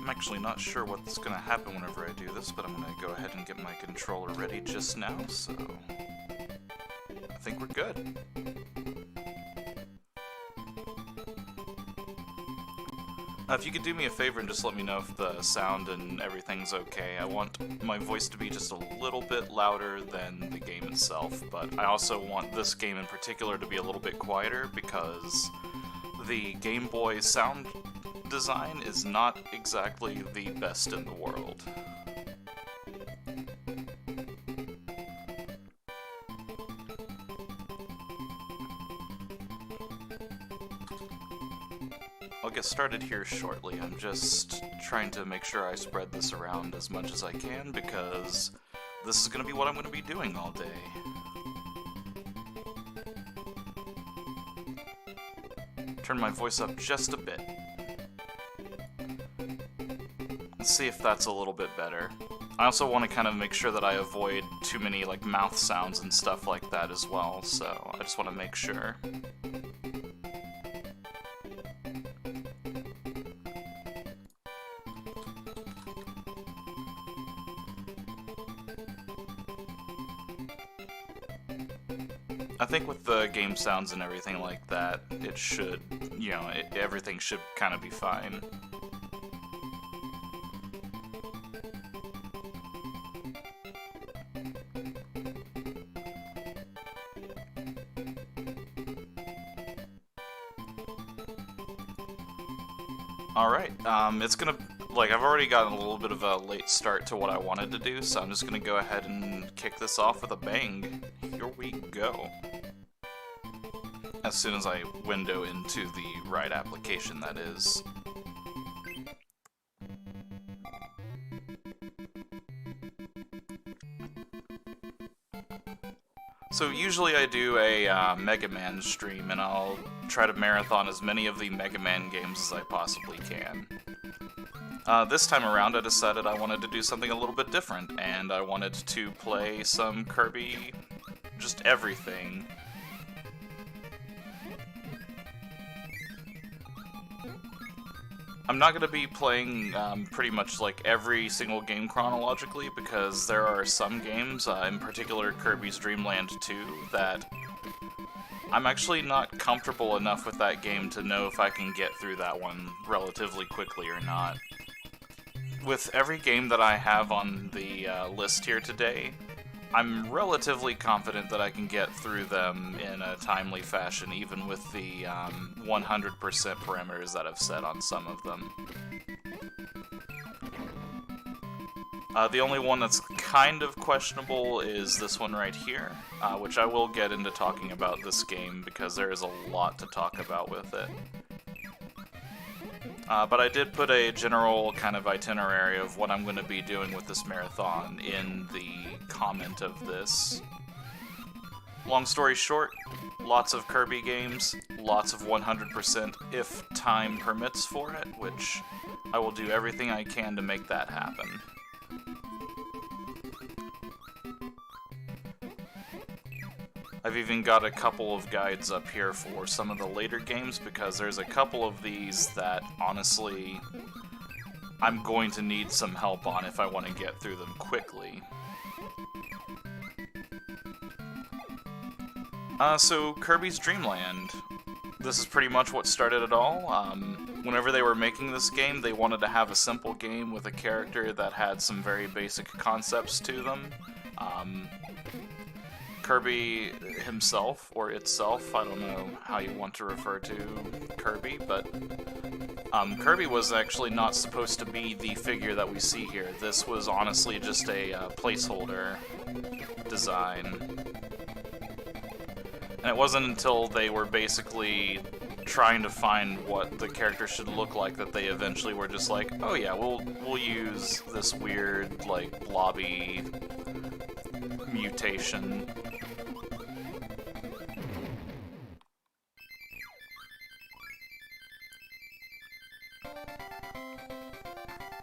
I'm actually not sure what's going to happen whenever I do this, but I'm going to go ahead and get my controller ready just now, so I think we're good. If you could do me a favor and just let me know if the sound and everything's okay. I want my voice to be just a little bit louder than the game itself, but I also want this game in particular to be a little bit quieter because the Game Boy sound design is not exactly the best in the world. I'll get started here shortly. I'm just trying to make sure I spread this around as much as I can because this is going to be what I'm going to be doing all day. Turn my voice up just a bit. Let's see if that's a little bit better. I also want to kind of make sure that I avoid too many like mouth sounds and stuff like that as well, so I just want to make sure. I think with the game sounds and everything like that, it should, you know, everything should kind of be fine. Alright, it's gonna, like, I've already gotten a little bit of a late start to what I wanted to do, so I'm just gonna go ahead and kick this off with a bang. Here we go. As soon as I window into the right application, that is. So usually I do a Mega Man stream, and I'll try to marathon as many of the Mega Man games as I possibly can. This time around I decided I wanted to do something a little bit different, and I wanted to play some Kirby, just everything. I'm not going to be playing pretty much like every single game chronologically because there are some games, in particular Kirby's Dreamland 2, that I'm actually not comfortable enough with that game to know if I can get through that one relatively quickly or not. With every game that I have on the list here today, I'm relatively confident that I can get through them in a timely fashion, even with the 100% parameters that I've set on some of them. The only one that's kind of questionable is this one right here, which I will get into talking about this game because there is a lot to talk about with it. But I did put a general kind of itinerary of what I'm going to be doing with this marathon in the comment of this. Long story short, lots of Kirby games, lots of 100% if time permits for it, which I will do everything I can to make that happen. I've even got a couple of guides up here for some of the later games because there's a couple of these that, honestly, I'm going to need some help on if I want to get through them quickly. So Kirby's Dreamland. This is pretty much what started it all. Whenever they were making this game, they wanted to have a simple game with a character that had some very basic concepts to them. Kirby himself, or itself, I don't know how you want to refer to Kirby, but Kirby was actually not supposed to be the figure that we see here. This was honestly just a placeholder design. And it wasn't until they were basically trying to find what the character should look like that they eventually were just like, oh yeah, we'll use this weird, like, blobby mutation.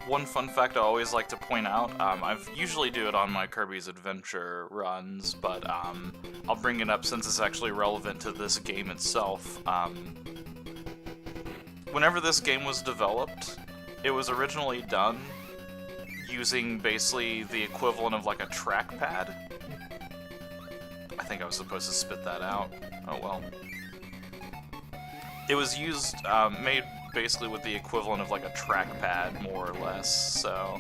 One fun fact I always like to point out, I usually do it on my Kirby's Adventure runs, but I'll bring it up since it's actually relevant to this game itself. Whenever this game was developed, it was originally done using basically the equivalent of like a trackpad. I think I was supposed to spit that out. Oh well. It was used, made basically with the equivalent of like a trackpad, more or less, so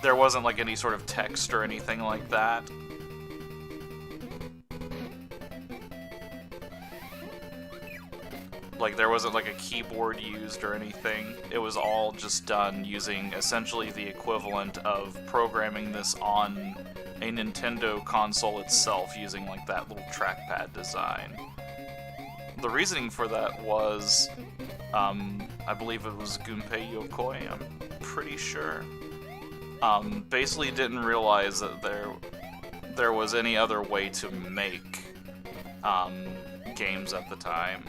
there wasn't like any sort of text or anything like that. Like, there wasn't like a keyboard used or anything. It was all just done using essentially the equivalent of programming this on a Nintendo console itself using like that little trackpad design. The reasoning for that was, I believe it was Gunpei Yokoi, I'm pretty sure. Basically didn't realize that there was any other way to make games at the time.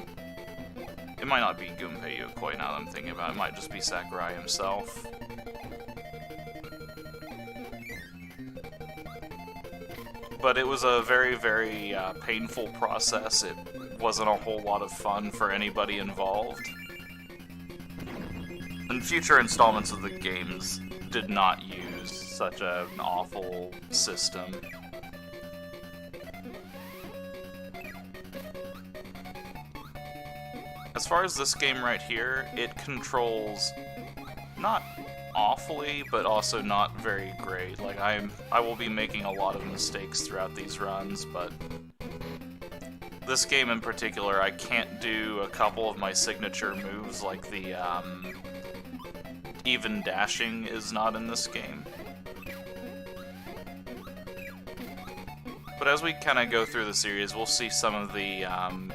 It might not be Gunpei Yokoi now that I'm thinking about it. It might just be Sakurai himself. But it was a very, very painful process. It wasn't a whole lot of fun for anybody involved. And future installments of the games did not use such an awful system. As far as this game right here, it controls not awfully, but also not very great. Like, I will be making a lot of mistakes throughout these runs, but this game in particular, I can't do a couple of my signature moves, like the even dashing is not in this game. But as we kind of go through the series, we'll see some of the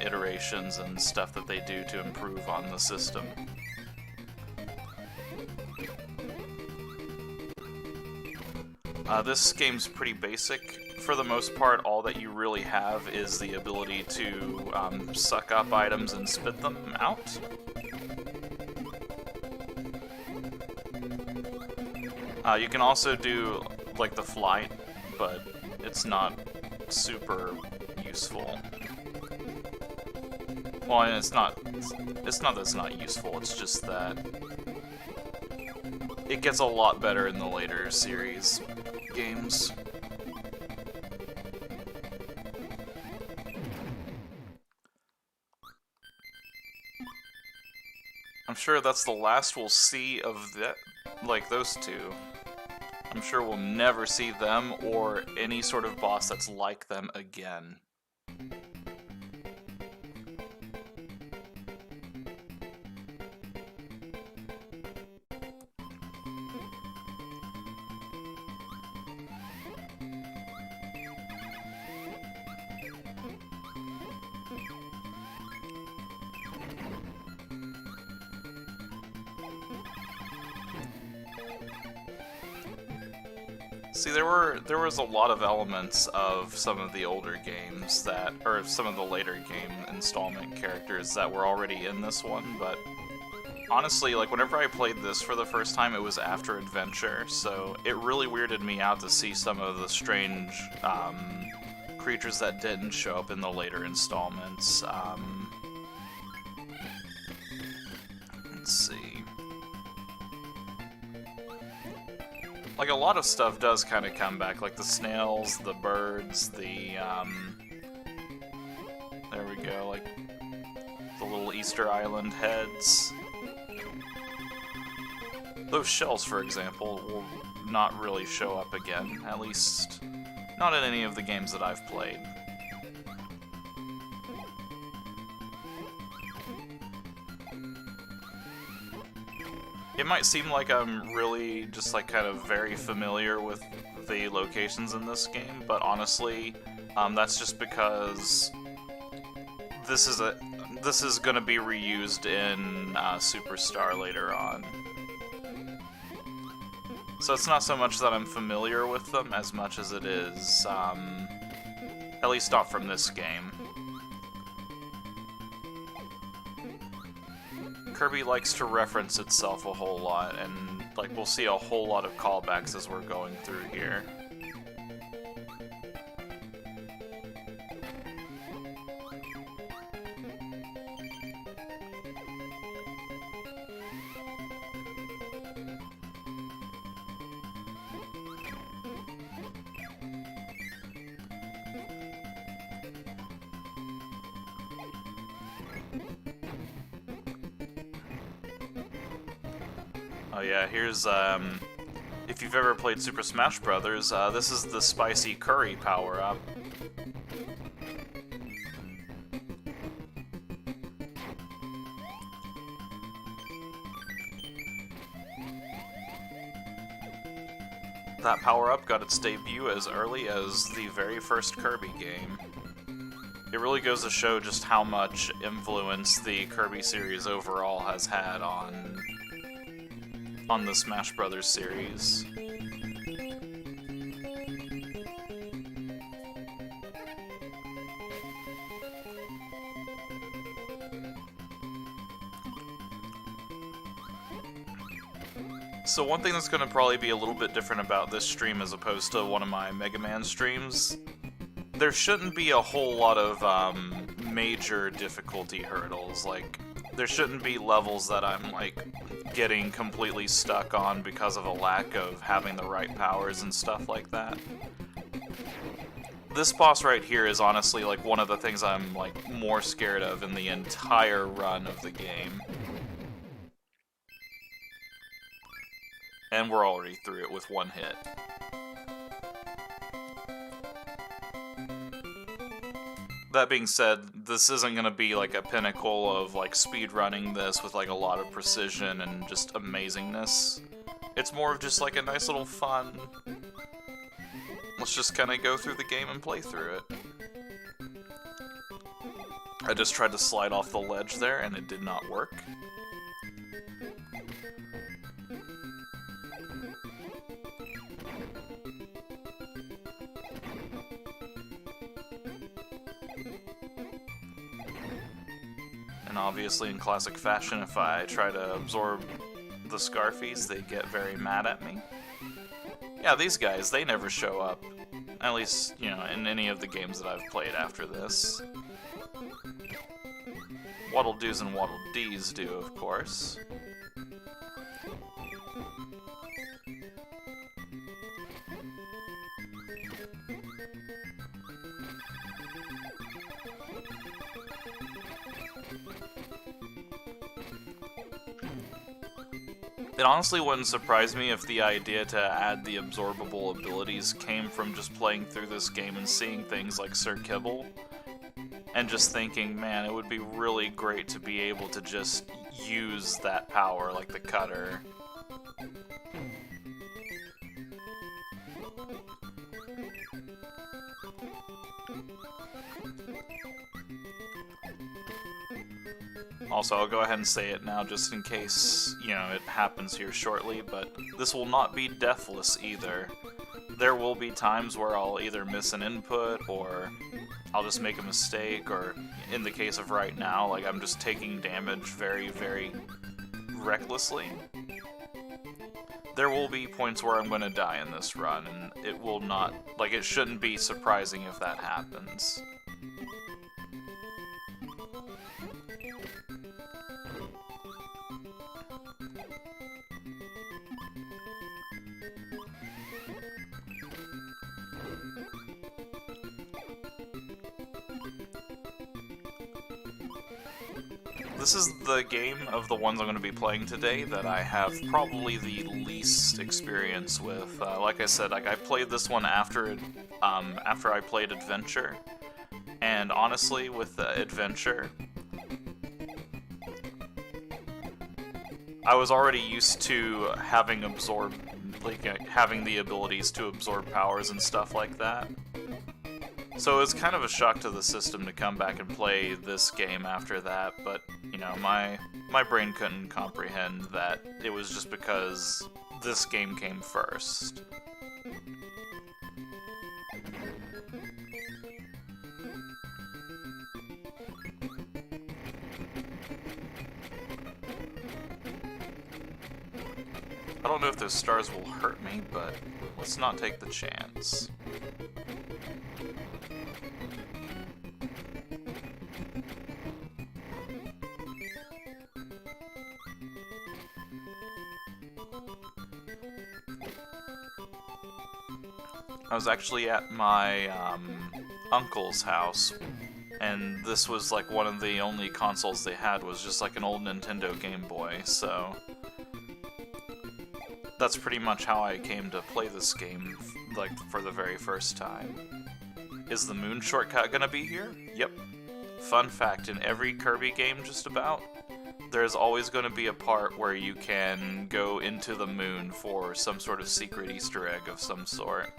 iterations and stuff that they do to improve on the system. This game's pretty basic. For the most part, all that you really have is the ability to suck up items and spit them out. You can also do, like, the flight, but it's not super useful. Well, and it's not that it's not useful, it's just that it gets a lot better in the later series games. I'm sure that's the last we'll see of that, like those two. I'm sure we'll never see them or any sort of boss that's like them again. See, there was a lot of elements of some of the older games that, or some of the later game installment characters that were already in this one, but honestly, like, whenever I played this for the first time, it was after Adventure, so it really weirded me out to see some of the strange creatures that didn't show up in the later installments. Let's see. Like, a lot of stuff does kind of come back, like the snails, the birds, the, there we go, like, the little Easter Island heads. Those shells, for example, will not really show up again, at least not in any of the games that I've played. It might seem like I'm really just, like, kind of very familiar with the locations in this game, but honestly, that's just because this is gonna be reused in Superstar later on. So it's not so much that I'm familiar with them as much as it is, at least not from this game. Kirby likes to reference itself a whole lot, and, like, we'll see a whole lot of callbacks as we're going through here. Oh yeah, here's, if you've ever played Super Smash Brothers, this is the spicy curry power-up. That power-up got its debut as early as the very first Kirby game. It really goes to show just how much influence the Kirby series overall has had on the Smash Brothers series. So one thing that's going to probably be a little bit different about this stream as opposed to one of my Mega Man streams, there shouldn't be a whole lot of major difficulty hurdles. Like, there shouldn't be levels that I'm, like, getting completely stuck on because of a lack of having the right powers and stuff like that. This boss right here is honestly, like, one of the things I'm, like, more scared of in the entire run of the game. And we're already through it with one hit. That being said, this isn't going to be like a pinnacle of like speedrunning this with like a lot of precision and just amazingness. It's more of just like a nice little fun. Let's just kind of go through the game and play through it. I just tried to slide off the ledge there and it did not work. Obviously, in classic fashion, if I try to absorb the Scarfies, they get very mad at me. Yeah, these guys, they never show up. At least, you know, in any of the games that I've played after this. Waddle Doos and Waddle Dees do, of course. It honestly wouldn't surprise me if the idea to add the absorbable abilities came from just playing through this game and seeing things like Sir Kibble, and just thinking, man, it would be really great to be able to just use that power, like the cutter. Also, I'll go ahead and say it now just in case, you know, it happens here shortly, but this will not be deathless either. There will be times where I'll either miss an input, or I'll just make a mistake, or in the case of right now, like, I'm just taking damage very, very recklessly. There will be points where I'm going to die in this run, and it will not, like, it shouldn't be surprising if that happens. This is the game of the ones I'm going to be playing today that I have probably the least experience with. Like I said, like I played this one after I played Adventure, and honestly, with Adventure, I was already used to having having the abilities to absorb powers and stuff like that. So it was kind of a shock to the system to come back and play this game after that, but, you know, my brain couldn't comprehend that it was just because this game came first. I don't know if those stars will hurt me, but let's not take the chance. I was actually at my uncle's house, and this was like one of the only consoles they had was just like an old Nintendo Game Boy, so that's pretty much how I came to play this game, like, for the very first time. Is the moon shortcut gonna be here? Yep. Fun fact, in every Kirby game just about, there's always going to be a part where you can go into the moon for some sort of secret Easter egg of some sort.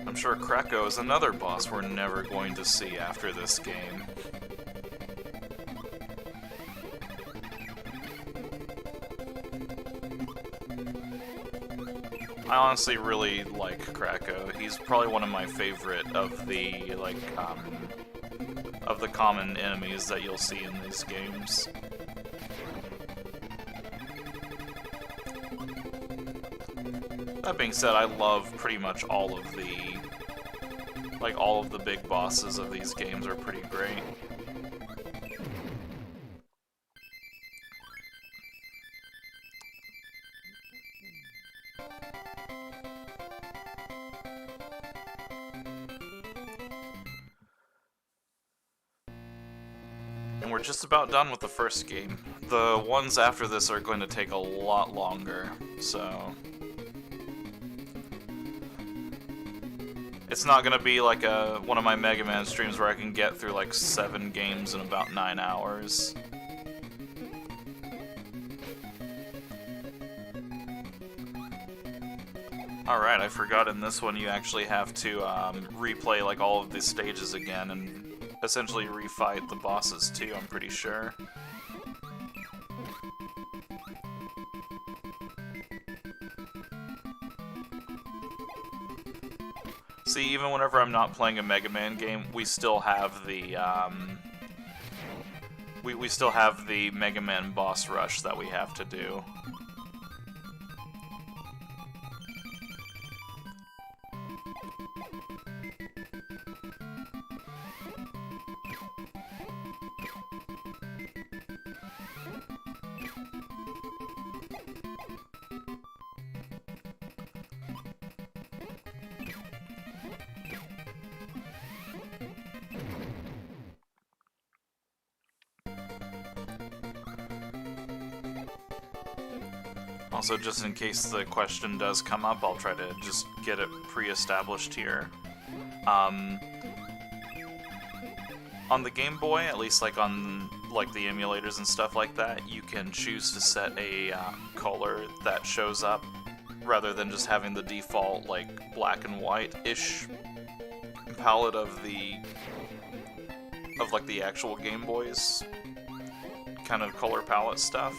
I'm sure Krako is another boss we're never going to see after this game. I honestly really like Krako. He's probably one of my favorite of the, like, of the common enemies that you'll see in these games. That being said, I love pretty much all of the, like, all of the big bosses of these games are pretty great. And we're just about done with the first game. The ones after this are going to take a lot longer, so... It's not gonna be like one of my Mega Man streams where I can get through like 7 games in about 9 hours. Alright, I forgot in this one you actually have to replay like all of the stages again and essentially refight the bosses too, I'm pretty sure. See, even whenever I'm not playing a Mega Man game, we still have the, we still have the Mega Man boss rush that we have to do. Also, just in case the question does come up, I'll try to just get it pre-established here. On the Game Boy, at least like on like the emulators and stuff like that, you can choose to set a color that shows up rather than just having the default like black and white-ish palette of like the actual Game Boy's kind of color palette stuff.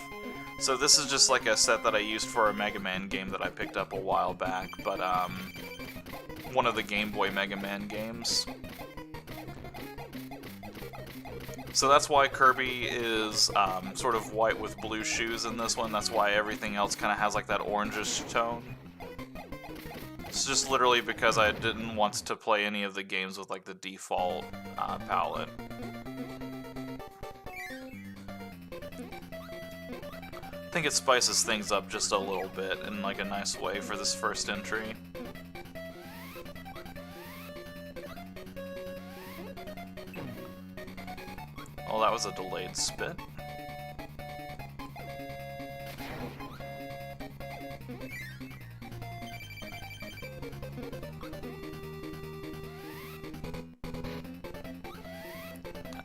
So this is just like a set that I used for a Mega Man game that I picked up a while back, but one of the Game Boy Mega Man games. So that's why Kirby is sort of white with blue shoes in this one. That's why everything else kind of has like that orangish tone. It's just literally because I didn't want to play any of the games with like the default palette. I think it spices things up just a little bit in like a nice way for this first entry. Oh, that was a delayed spit.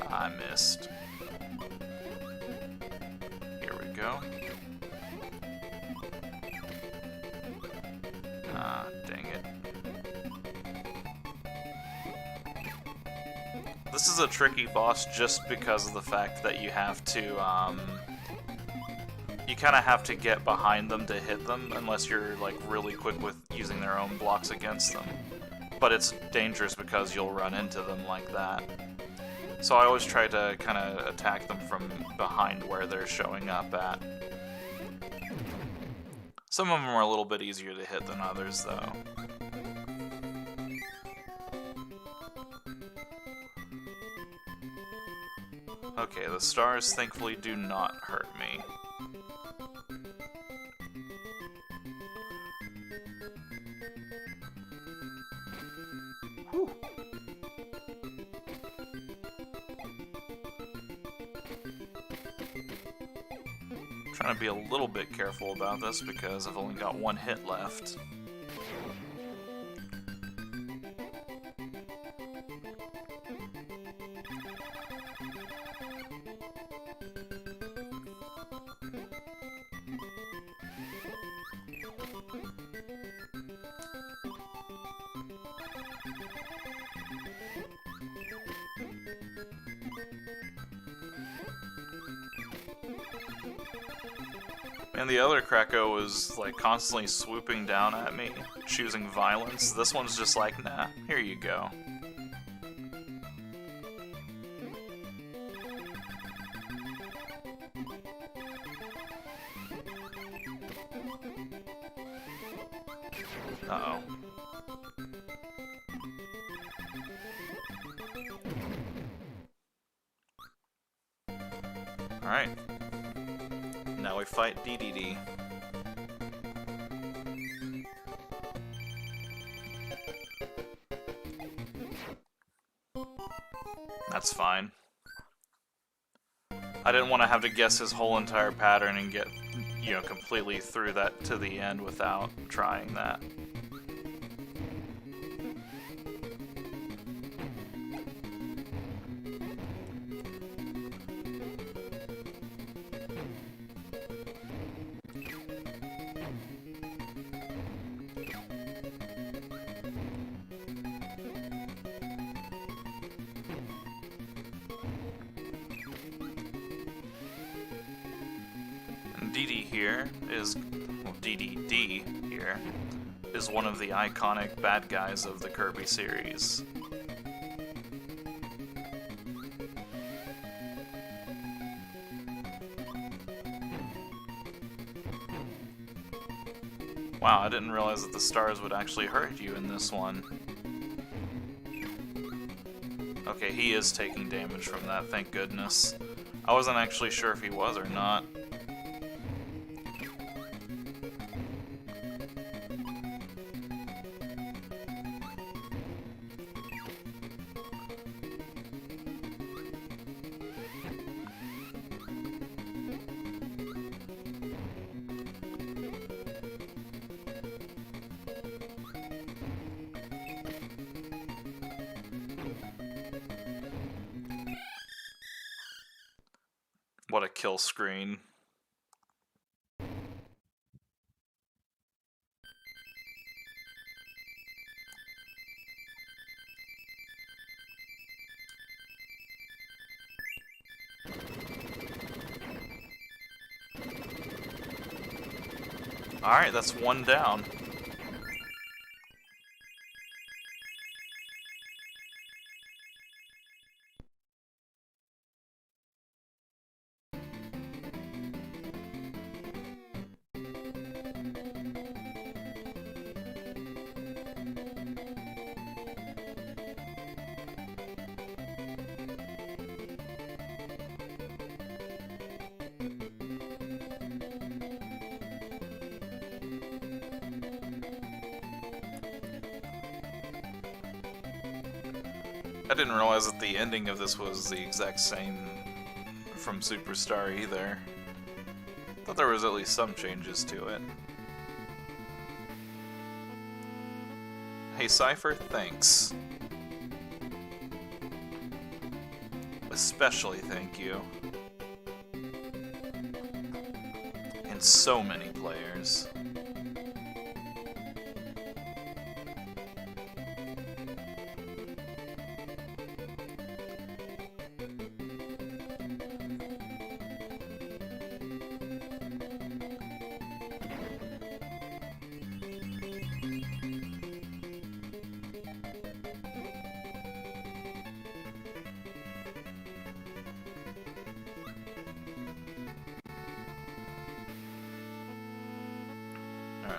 I missed. Here we go. Ah, dang it. This is a tricky boss just because of the fact that you have to, you kind of have to get behind them to hit them unless you're, like, really quick with using their own blocks against them. But it's dangerous because you'll run into them like that. So I always try to kind of attack them from behind where they're showing up at. Some of them are a little bit easier to hit than others, though. Okay, the stars thankfully do not hurt me. Whew. Trying to be a little bit careful about this because I've only got one hit left. And the other Krako was like constantly swooping down at me, choosing violence. This one's just like, nah, here you go. Uh-oh. Alright. Now we fight DDD. That's fine. I didn't want to have to guess his whole entire pattern and get, you know, completely through that to the end without trying that. DD here is, well, DDD here is one of the iconic bad guys of the Kirby series. Wow, I didn't realize that the stars would actually hurt you in this one. Okay, he is taking damage from that, thank goodness. I wasn't actually sure if he was or not. What a kill screen. Alright, that's one down. I didn't realize that the ending of this was the exact same from Superstar either. Thought there was at least some changes to it. Hey Cypher, thanks. Especially thank you. And so many players.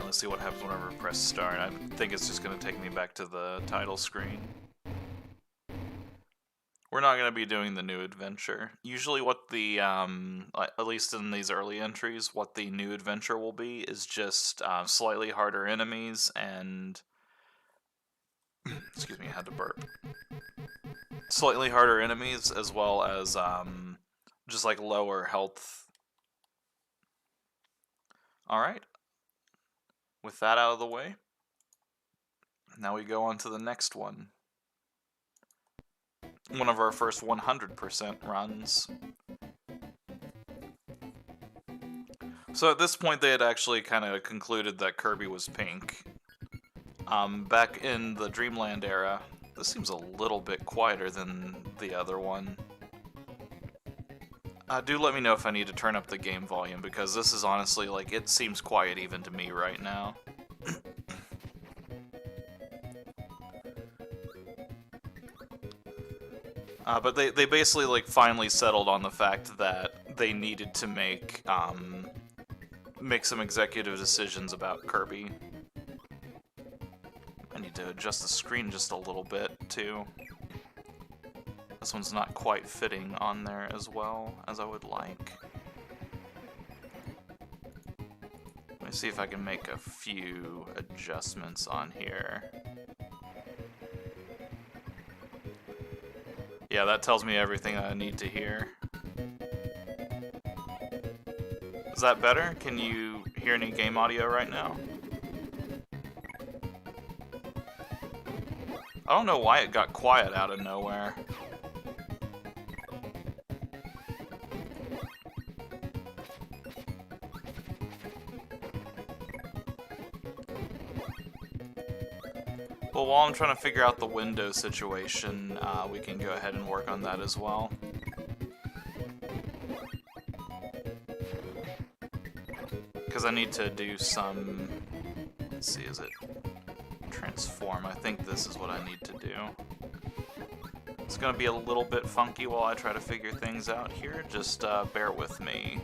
let's see what happens whenever I press start. I think it's just going to take me back to the title screen. We're not going to be doing the new adventure. Usually what the, at least in these early entries, what the new adventure will be is just slightly harder enemies and... Excuse me, I had to burp. Slightly harder enemies, as well as just like lower health. Alright. With that out of the way, now we go on to the next one. One of our first 100% runs. So at this point they had actually kind of concluded that Kirby was pink. Back in the Dreamland era, this seems a little bit quieter than the other one. Do let me know if I need to turn up the game volume, because this is honestly, like, it seems quiet even to me right now. But they basically, like, finally settled on the fact that they needed to make some executive decisions about Kirby. I need to adjust the screen just a little bit, too. This one's not quite fitting on there as well as I would like. Let me see if I can make a few adjustments on here. Yeah, that tells me everything I need to hear. Is that better? Can you hear any game audio right now? I don't know why it got quiet out of nowhere. Well, while I'm trying to figure out the window situation, we can go ahead and work on that as well. Because I need to do some... Let's see, is it transform? I think this is what I need to do. It's going to be a little bit funky while I try to figure things out here. Just bear with me.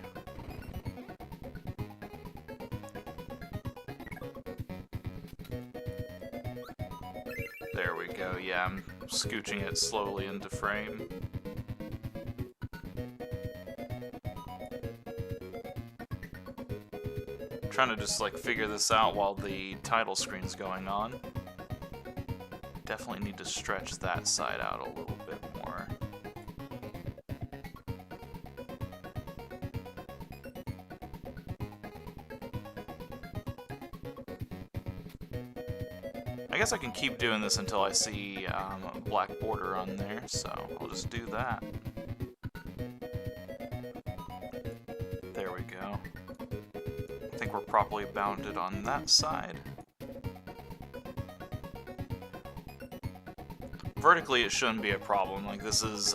There we go, yeah, I'm scooching it slowly into frame. Trying to just like figure this out while the title screen's going on. Definitely need to stretch that side out a little bit more. I guess I can keep doing this until I see a black border on there, so I'll just do that. There we go. I think we're properly bounded on that side. Vertically, it shouldn't be a problem. Like this is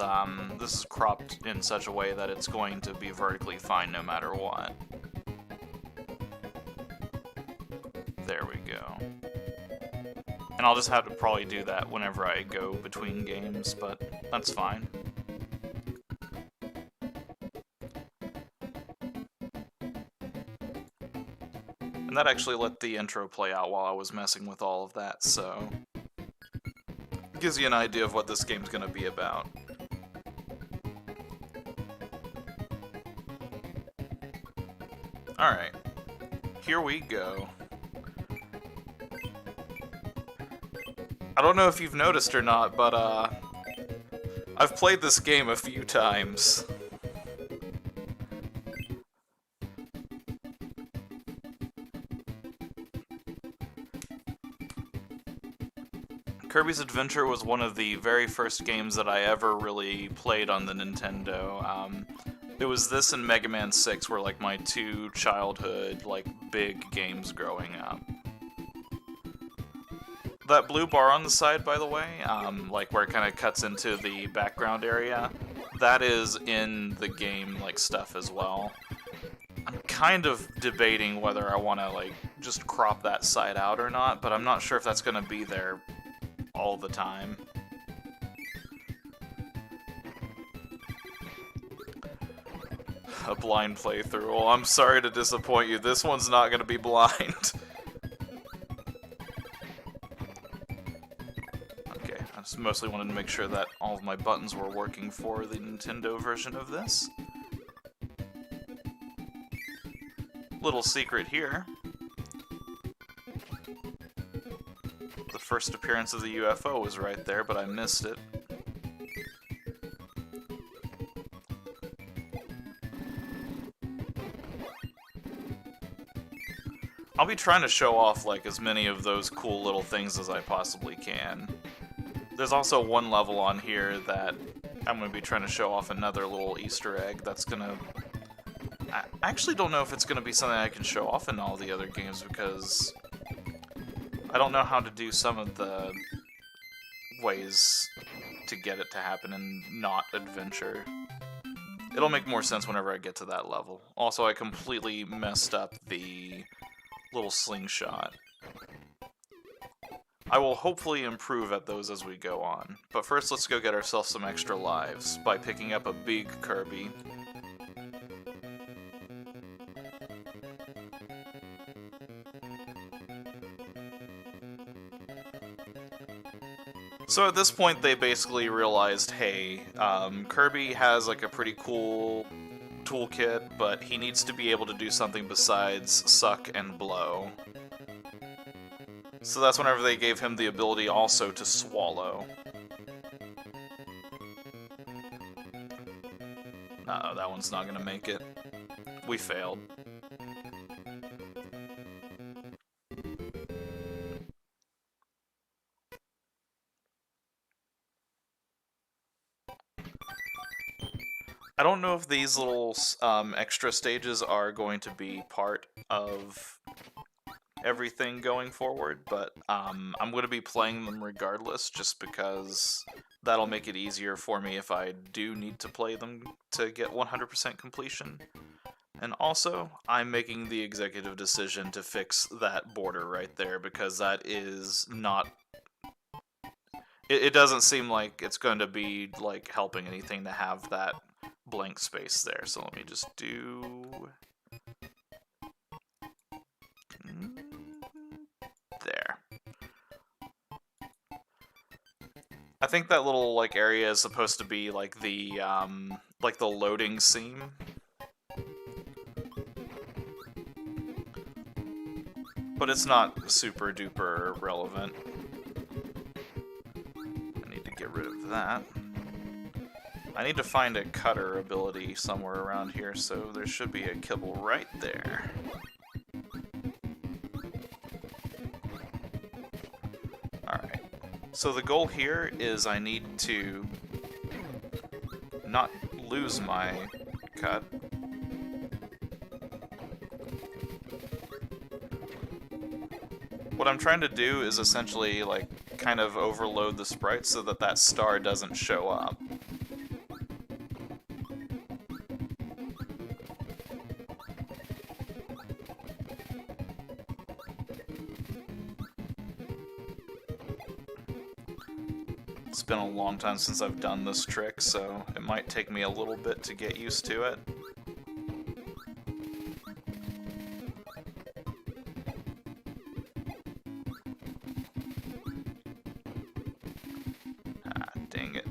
cropped in such a way that it's going to be vertically fine no matter what. There we go. And I'll just have to probably do that whenever I go between games, but that's fine. And that actually let the intro play out while I was messing with all of that, so... it gives you an idea of what this game's gonna be about. Alright. Here we go. I don't know if you've noticed or not, but, I've played this game a few times. Kirby's Adventure was one of the very first games that I ever really played on the Nintendo. It was this and Mega Man 6 were like my two childhood, like, big games growing up. That blue bar on the side, by the way, like where it kind of cuts into the background area, that is in the game, like, stuff as well. I'm kind of debating whether I want to, like, just crop that side out or not, but I'm not sure if that's going to be there all the time. A blind playthrough. Well, I'm sorry to disappoint you. This one's not going to be blind. just mostly wanted to make sure that all of my buttons were working for the Nintendo version of this. Little secret here. The first appearance of the UFO was right there, but I missed it. I'll be trying to show off like as many of those cool little things as I possibly can. There's also one level on here that I'm going to be trying to show off another little Easter egg that's going to... I actually don't know if it's going to be something I can show off in all the other games because I don't know how to do some of the ways to get it to happen in not adventure. It'll make more sense whenever I get to that level. Also, I completely messed up the little slingshot. I will hopefully improve at those as we go on. But first, let's go get ourselves some extra lives by picking up a big Kirby. So at this point, they basically realized, hey, Kirby has like a pretty cool toolkit, but he needs to be able to do something besides suck and blow. So that's whenever they gave him the ability also to swallow. Uh-oh, that one's not gonna make it. We failed. I don't know if these little extra stages are going to be part of everything going forward, but I'm going to be playing them regardless, just because that'll make it easier for me if I do need to play them to get 100% completion. And also, I'm making the executive decision to fix that border right there, because that is not... It doesn't seem like it's going to be like helping anything to have that blank space there, so let me just do... There. I think that little like area is supposed to be like the loading scene. But it's not super duper relevant. I need to get rid of that. I need to find a cutter ability somewhere around here, so there should be a kibble right there. Alright. So the goal here is I need to not lose my cut. What I'm trying to do is essentially like kind of overload the sprite so that that star doesn't show up. It's been a long time since I've done this trick, so it might take me a little bit to get used to it. Ah, dang it.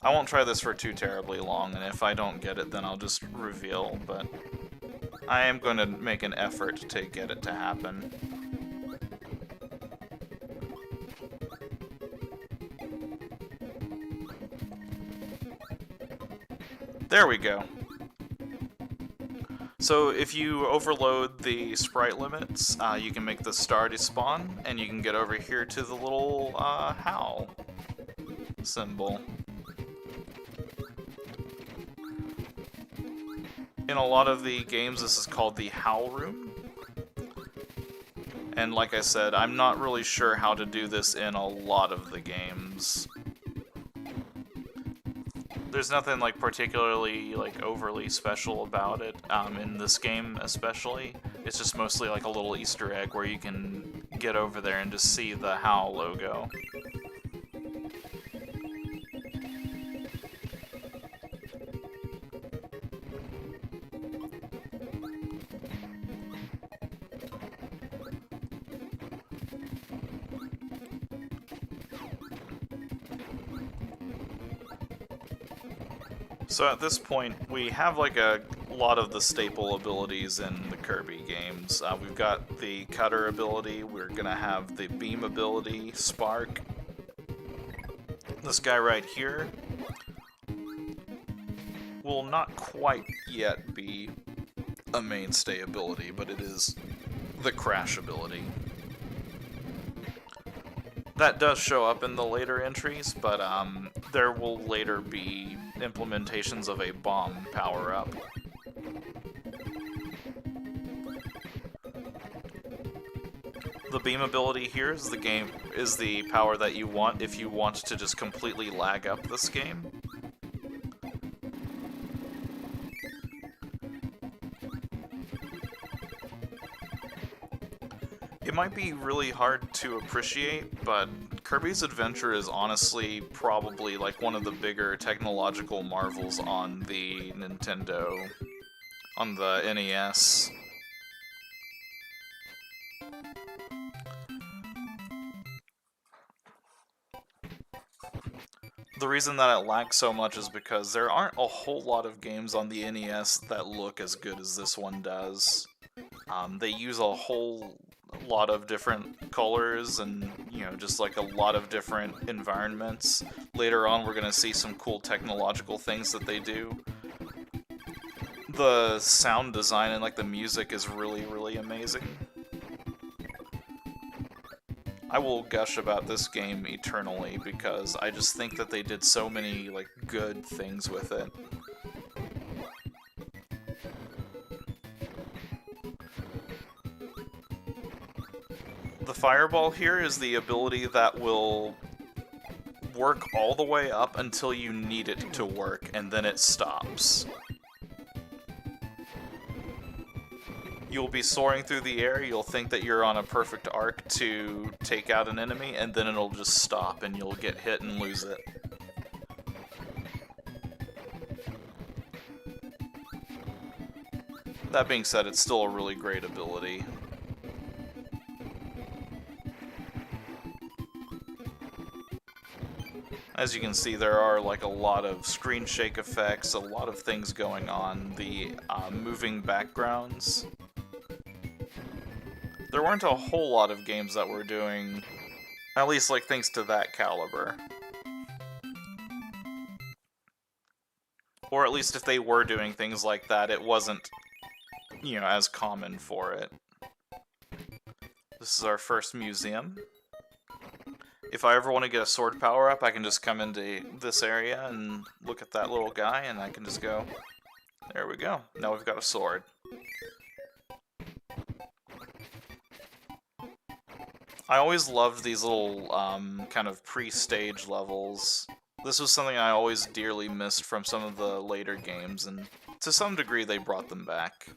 I won't try this for too terribly long, and if I don't get it, then I'll just reveal, but I am going to make an effort to get it to happen. There we go. So if you overload the sprite limits, you can make the star despawn, and you can get over here to the little howl symbol. In a lot of the games, this is called the howl room. And like I said, I'm not really sure how to do this in a lot of the games. There's nothing like particularly like overly special about it, in this game especially. It's just mostly like a little Easter egg where you can get over there and just see the HOW logo. So at this point, we have like a lot of the staple abilities in the Kirby games. We've got the cutter ability, we're gonna have the beam ability, spark. This guy right here will not quite yet be a mainstay ability, but it is the crash ability. That does show up in the later entries, but there will later be implementations of a bomb power-up. The beam ability here is the power that you want if you want to just completely lag up this game. It might be really hard to appreciate, but Kirby's Adventure is honestly probably like one of the bigger technological marvels on the on the NES. The reason that it lacks so much is because there aren't a whole lot of games on the NES that look as good as this one does. They use a whole lot of different colors and, you know, just like a lot of different environments. Later on, we're going to see some cool technological things that they do. The sound design and like the music is really, really amazing. I will gush about this game eternally because I just think that they did so many like good things with it. The fireball here is the ability that will work all the way up until you need it to work, and then it stops. You'll be soaring through the air, you'll think that you're on a perfect arc to take out an enemy, and then it'll just stop and you'll get hit and lose it. That being said, it's still a really great ability. As you can see, there are like a lot of screen shake effects, a lot of things going on, the moving backgrounds. There weren't a whole lot of games that were doing, at least like things to that caliber. Or at least if they were doing things like that, it wasn't, you know, as common for it. This is our first museum. If I ever want to get a sword power up, I can just come into this area and look at that little guy, and I can just go, there we go. Now we've got a sword. I always loved these little kind of pre-stage levels. This was something I always dearly missed from some of the later games, and to some degree they brought them back.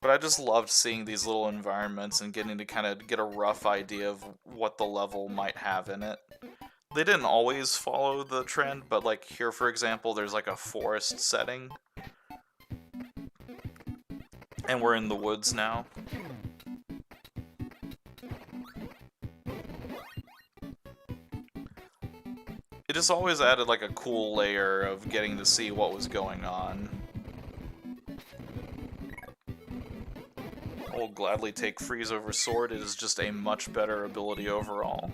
But I just loved seeing these little environments and getting to kind of get a rough idea of what the level might have in it. They didn't always follow the trend, but like here, for example, there's like a forest setting. And we're in the woods now. It just always added like a cool layer of getting to see what was going on. I will gladly take freeze over sword. It is just a much better ability overall.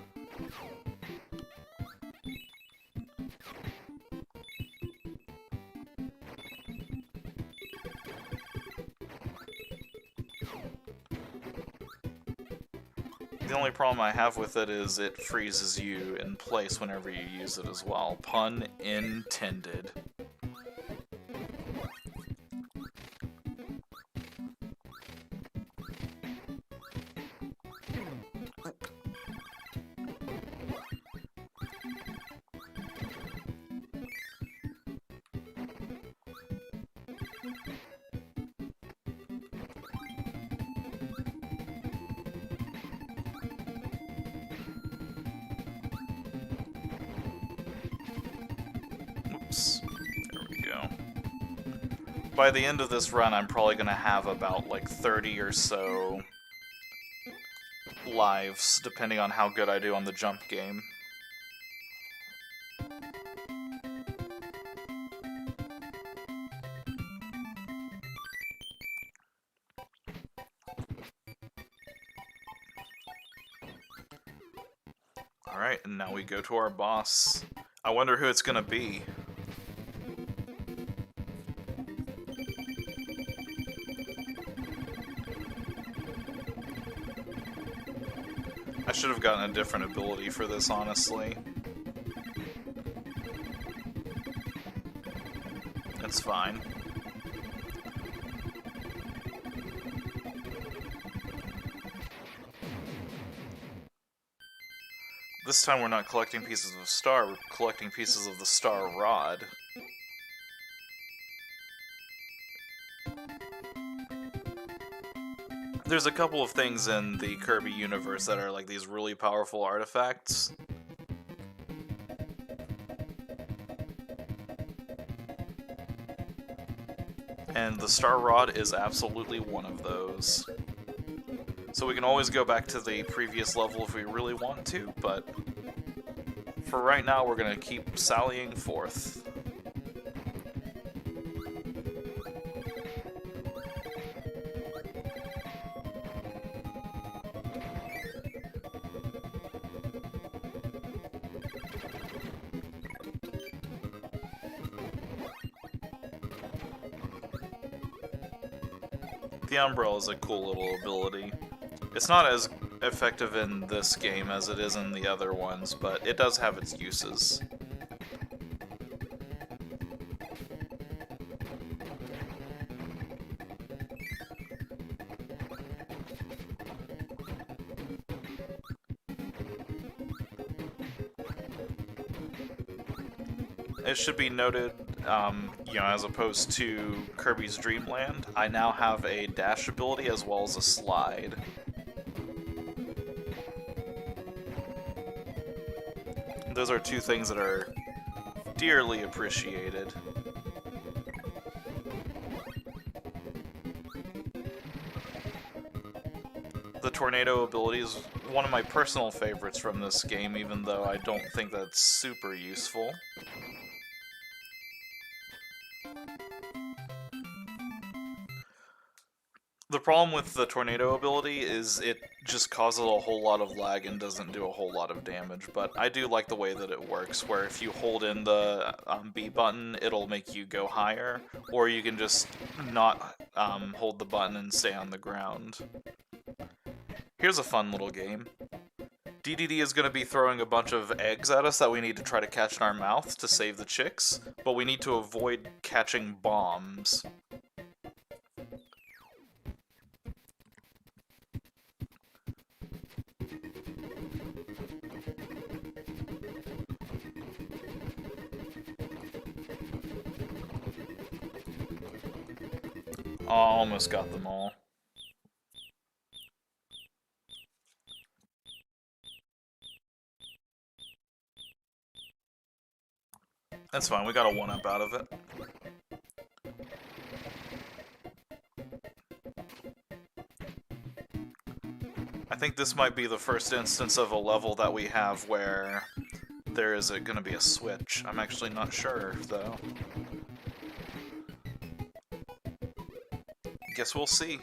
The only problem I have with it is it freezes you in place whenever you use it as well. Pun intended. There we go. By the end of this run, I'm probably going to have about like 30 or so lives, depending on how good I do on the jump game. Alright, and now we go to our boss. I wonder who it's gonna be. I should have gotten a different ability for this, honestly. That's fine. This time we're not collecting pieces of star, we're collecting pieces of the star rod. There's a couple of things in the Kirby universe that are like these really powerful artifacts. And the star rod is absolutely one of those. So we can always go back to the previous level if we really want to, but for right now we're gonna keep sallying forth. The umbrella is a cool little ability. It's not as effective in this game as it is in the other ones, but it does have its uses. It should be noted, you know, as opposed to Kirby's Dreamland, I now have a dash ability as well as a slide. Those are two things that are dearly appreciated. The tornado ability is one of my personal favorites from this game, even though I don't think that's super useful. The problem with the tornado ability is it just causes a whole lot of lag and doesn't do a whole lot of damage, but I do like the way that it works, where if you hold in the B button, it'll make you go higher, or you can just not hold the button and stay on the ground. Here's a fun little game. DDD is going to be throwing a bunch of eggs at us that we need to try to catch in our mouth to save the chicks, but we need to avoid catching bombs. Oh, almost got them all. That's fine, we got a 1-up out of it. I think this might be the first instance of a level that we have where there is going to be a switch. I'm actually not sure, though. Guess we'll see.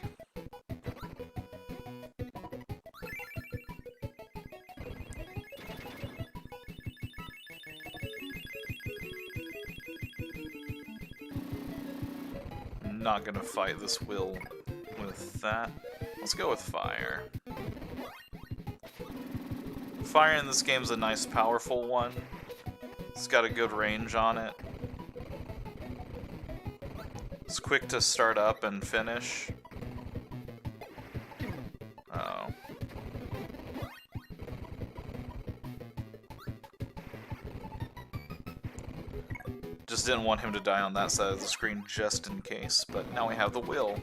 I'm not gonna fight this will with that. Let's go with fire. Fire in this game is a nice, powerful one. It's got a good range on it. It's quick to start up and finish. Uh-oh. Just didn't want him to die on that side of the screen just in case, but now we have the will.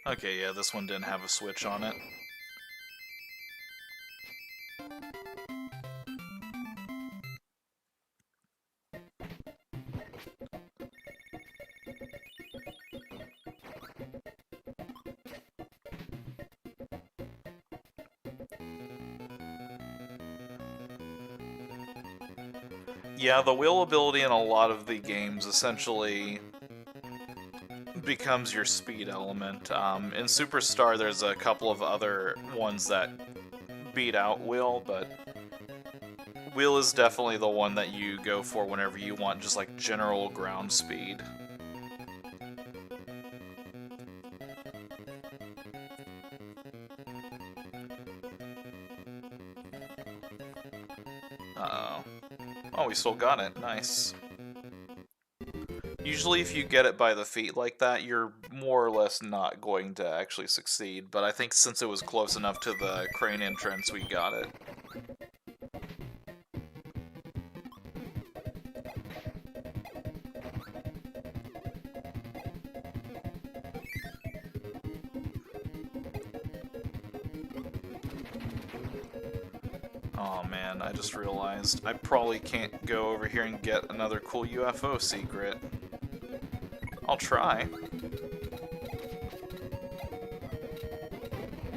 Okay, yeah, this one didn't have a switch on it. Yeah, the wheel ability in a lot of the games essentially becomes your speed element. In Superstar, there's a couple of other ones that beat out wheel, but wheel is definitely the one that you go for whenever you want just like general ground speed. Uh-oh. Oh, we still got it. Nice. Usually if you get it by the feet like that, you're more or less not going to actually succeed, but I think since it was close enough to the crane entrance, we got it. Oh man, I just realized I probably can't go over here and get another cool UFO secret. I'll try.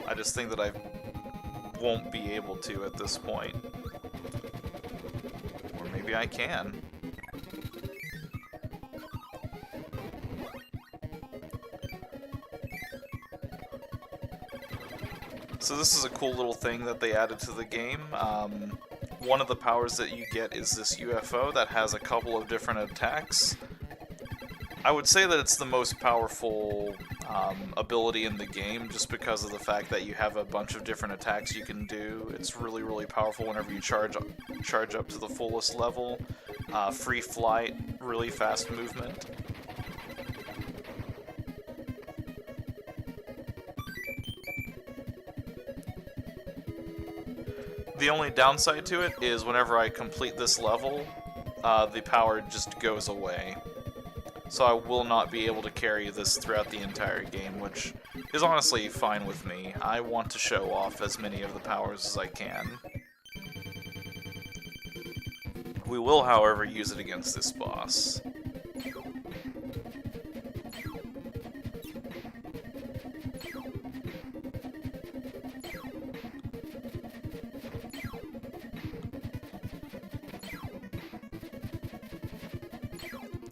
I just think that I won't be able to at this point. Or maybe I can. So this is a cool little thing that they added to the game. One of the powers that you get is this UFO that has a couple of different attacks. I would say that it's the most powerful ability in the game just because of the fact that you have a bunch of different attacks you can do. It's really, really powerful whenever you charge up to the fullest level. Free flight, really fast movement. The only downside to it is whenever I complete this level, the power just goes away. So I will not be able to carry this throughout the entire game, which is honestly fine with me. I want to show off as many of the powers as I can. We will, however, use it against this boss.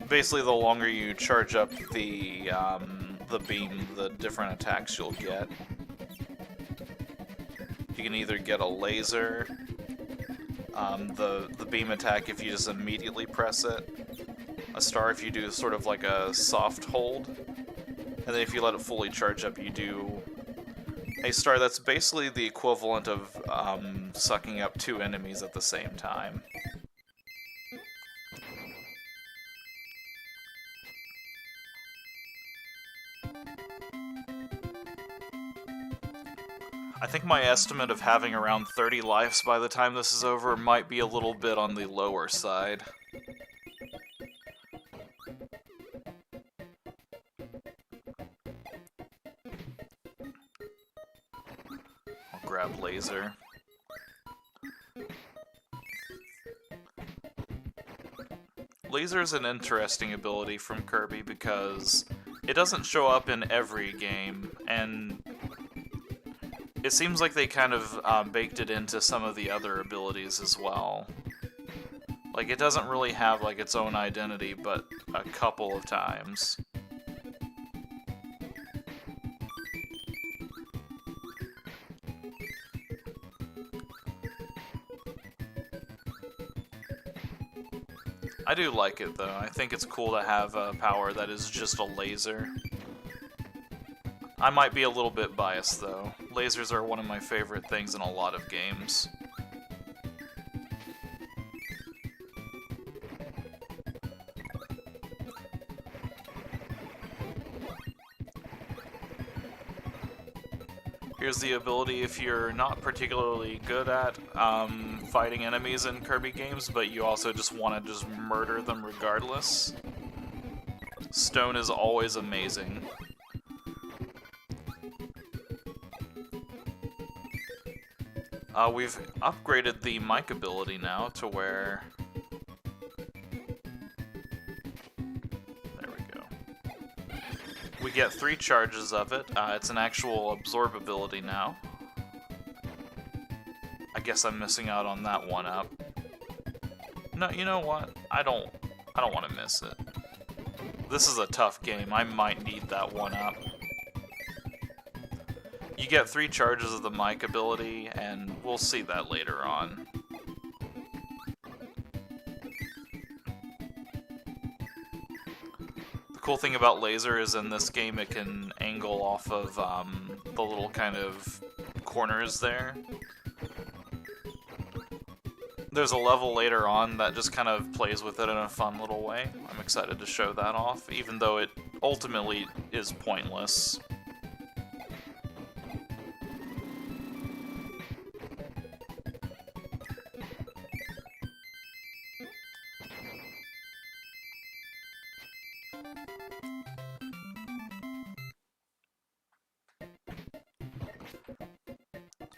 Basically, the longer you charge up the beam, the different attacks you'll get. You can either get a laser, the beam attack if you just immediately press it, a star if you do sort of like a soft hold, and then if you let it fully charge up, you do a star that's basically the equivalent of sucking up two enemies at the same time. I think my estimate of having around 30 lives by the time this is over might be a little bit on the lower side. I'll grab laser. Laser is an interesting ability from Kirby because it doesn't show up in every game, and it seems like they kind of baked it into some of the other abilities as well. Like, it doesn't really have, like, its own identity, but a couple of times. I do like it, though. I think it's cool to have a power that is just a laser. I might be a little bit biased, though. Lasers are one of my favorite things in a lot of games. Here's the ability if you're not particularly good at fighting enemies in Kirby games, but you also just want to just murder them regardless. Stone is always amazing. We've upgraded the mic ability now to where... There we go. We get 3 charges of it. It's an actual absorb ability now. I guess I'm missing out on that one up. No, you know what? I don't want to miss it. This is a tough game. I might need that one up. You get 3 charges of the mic ability, and we'll see that later on. The cool thing about laser is in this game it can angle off of the little kind of corners there. There's a level later on that just kind of plays with it in a fun little way. I'm excited to show that off, even though it ultimately is pointless.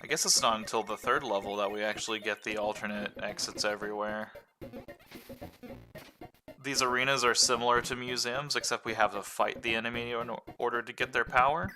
I guess it's not until the 3rd level that we actually get the alternate exits everywhere. These arenas are similar to museums, except we have to fight the enemy in order to get their power.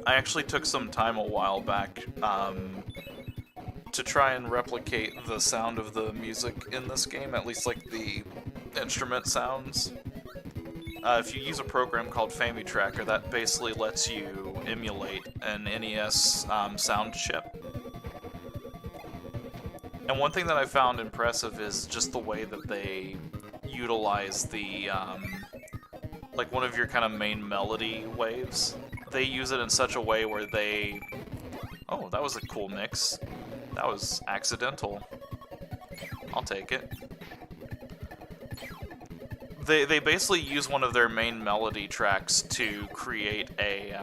I actually took some time a while back to try and replicate the sound of the music in this game, at least like the instrument sounds. If you use a program called FamiTracker, that basically lets you emulate an NES sound chip. And one thing that I found impressive is just the way that they utilize the, like one of your kind of main melody waves. They use it in such a way where they... Oh, that was a cool mix. That was accidental. I'll take it. They basically use one of their main melody tracks to create a,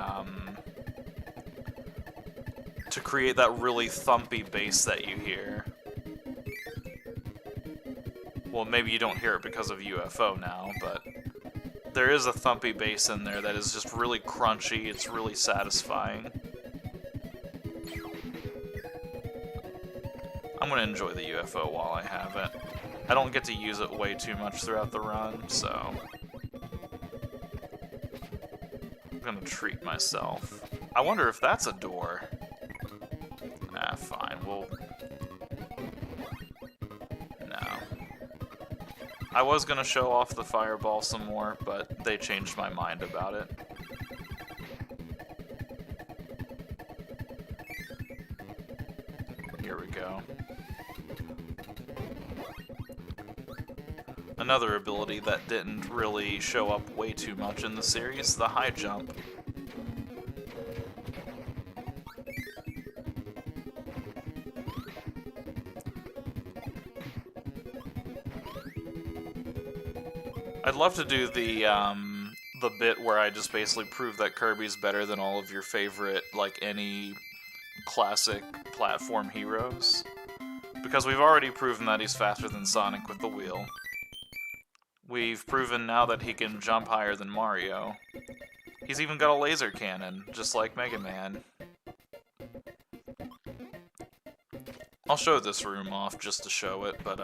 to create that really thumpy bass that you hear. Well, maybe you don't hear it because of UFO now, but... There is a thumpy bass in there that is just really crunchy, it's really satisfying. I'm gonna enjoy the UFO while I have it. I don't get to use it way too much throughout the run, so... I'm gonna treat myself. I wonder if that's a door. Ah, fine, we'll... I was gonna show off the fireball some more, but they changed my mind about it. Here we go. Another ability that didn't really show up way too much in the series, the high jump. I'd love to do the bit where I just basically prove that Kirby's better than all of your favorite, like, any classic platform heroes. Because we've already proven that he's faster than Sonic with the wheel. We've proven now that he can jump higher than Mario. He's even got a laser cannon, just like Mega Man. I'll show this room off just to show it, but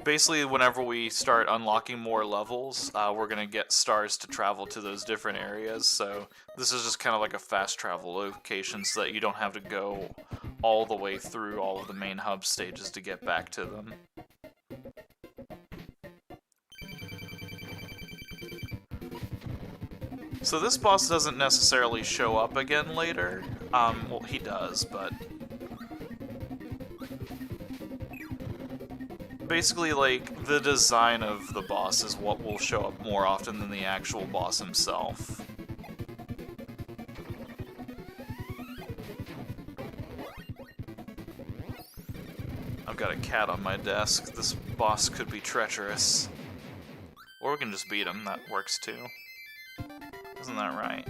basically, whenever we start unlocking more levels, we're going to get stars to travel to those different areas, so this is just kind of like a fast travel location so that you don't have to go all the way through all of the main hub stages to get back to them. So this boss doesn't necessarily show up again later. Well, he does, but... Basically, like, the design of the boss is what will show up more often than the actual boss himself. I've got a cat on my desk. This boss could be treacherous. Or we can just beat him, that works too. Isn't that right?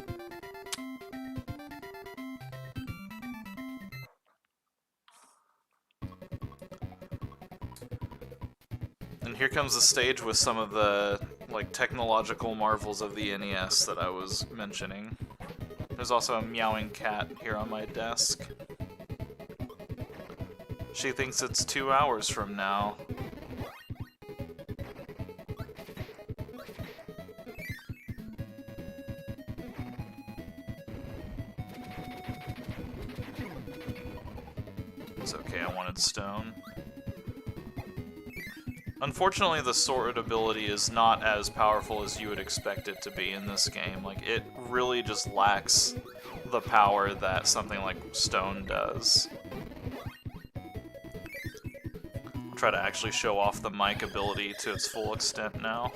And here comes the stage with some of the, like, technological marvels of the NES that I was mentioning. There's also a meowing cat here on my desk. She thinks it's 2 hours from now. It's okay, I wanted stone. Unfortunately, the sword ability is not as powerful as you would expect it to be in this game. Like, it really just lacks the power that something like stone does. I'll try to actually show off the mic ability to its full extent now.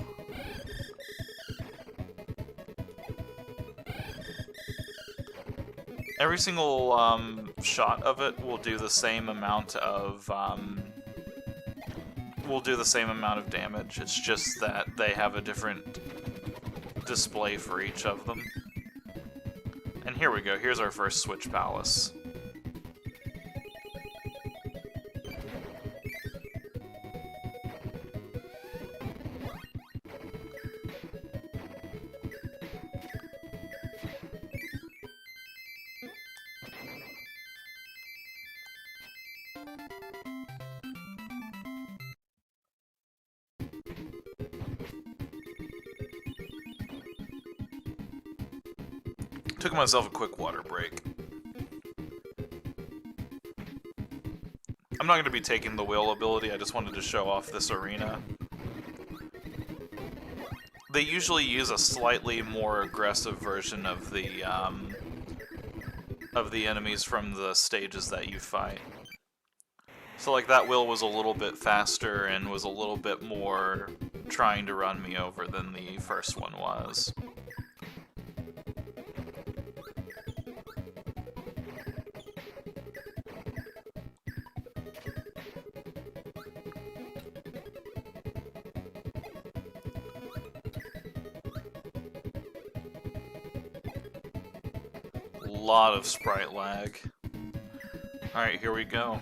Every single shot of it will do the same amount of damage. It's just that they have a different display for each of them. And here we go. Here's our first Switch Palace. Took myself a quick water break. I'm not going to be taking the wheel ability, I just wanted to show off this arena. They usually use a slightly more aggressive version of the enemies from the stages that you fight. So like that wheel was a little bit faster and was a little bit more trying to run me over than the first one was. Lot of sprite lag. Alright, here we go.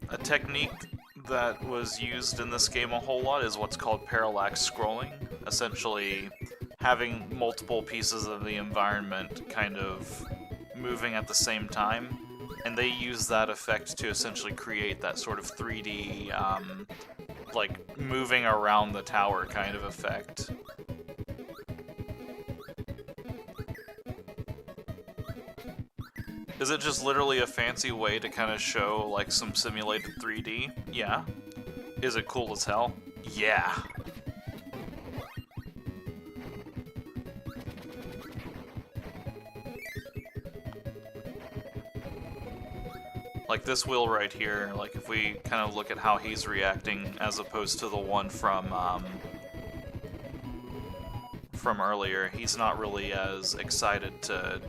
A technique that was used in this game a whole lot is what's called parallax scrolling. Essentially, having multiple pieces of the environment kind of moving at the same time. And they use that effect to essentially create that sort of 3D, like, moving around the tower kind of effect. Is it just literally a fancy way to kind of show, like, some simulated 3D? Yeah. Is it cool as hell? Yeah. Like this wheel right here, like if we kind of look at how he's reacting as opposed to the one from earlier, he's not really as excited to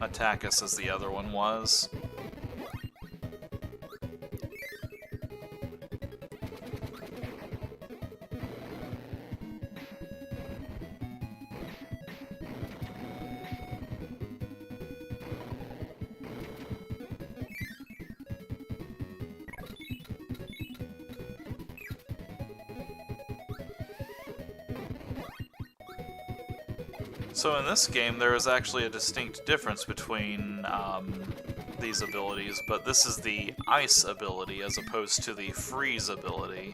attack us as the other one was. So in this game, there is actually a distinct difference between these abilities, but this is the ice ability as opposed to the freeze ability.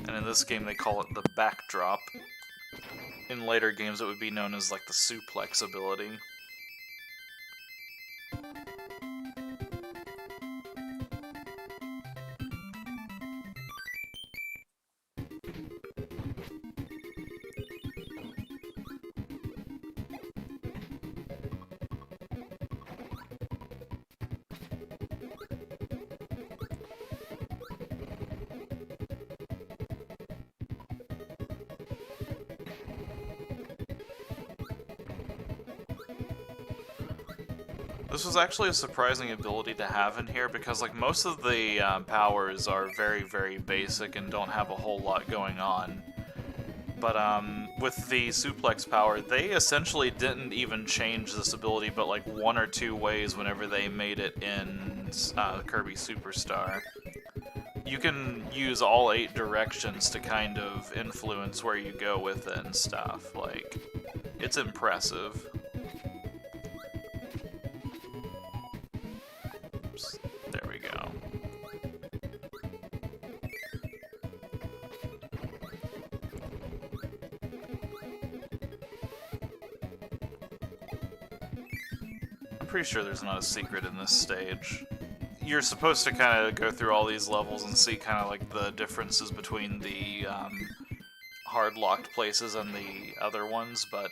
And in this game, they call it the backdrop. In later games, it would be known as like the suplex ability. This was actually a surprising ability to have in here because, like, most of the powers are very, very basic and don't have a whole lot going on. But with the suplex power, they essentially didn't even change this ability but like 1 or 2 ways whenever they made it in Kirby Superstar. You can use all 8 directions to kind of influence where you go with it and stuff. Like, it's impressive. Oops, there we go. I'm pretty sure there's not a secret in this stage. You're supposed to kind of go through all these levels and see kind of like the differences between the hard-locked places and the other ones, but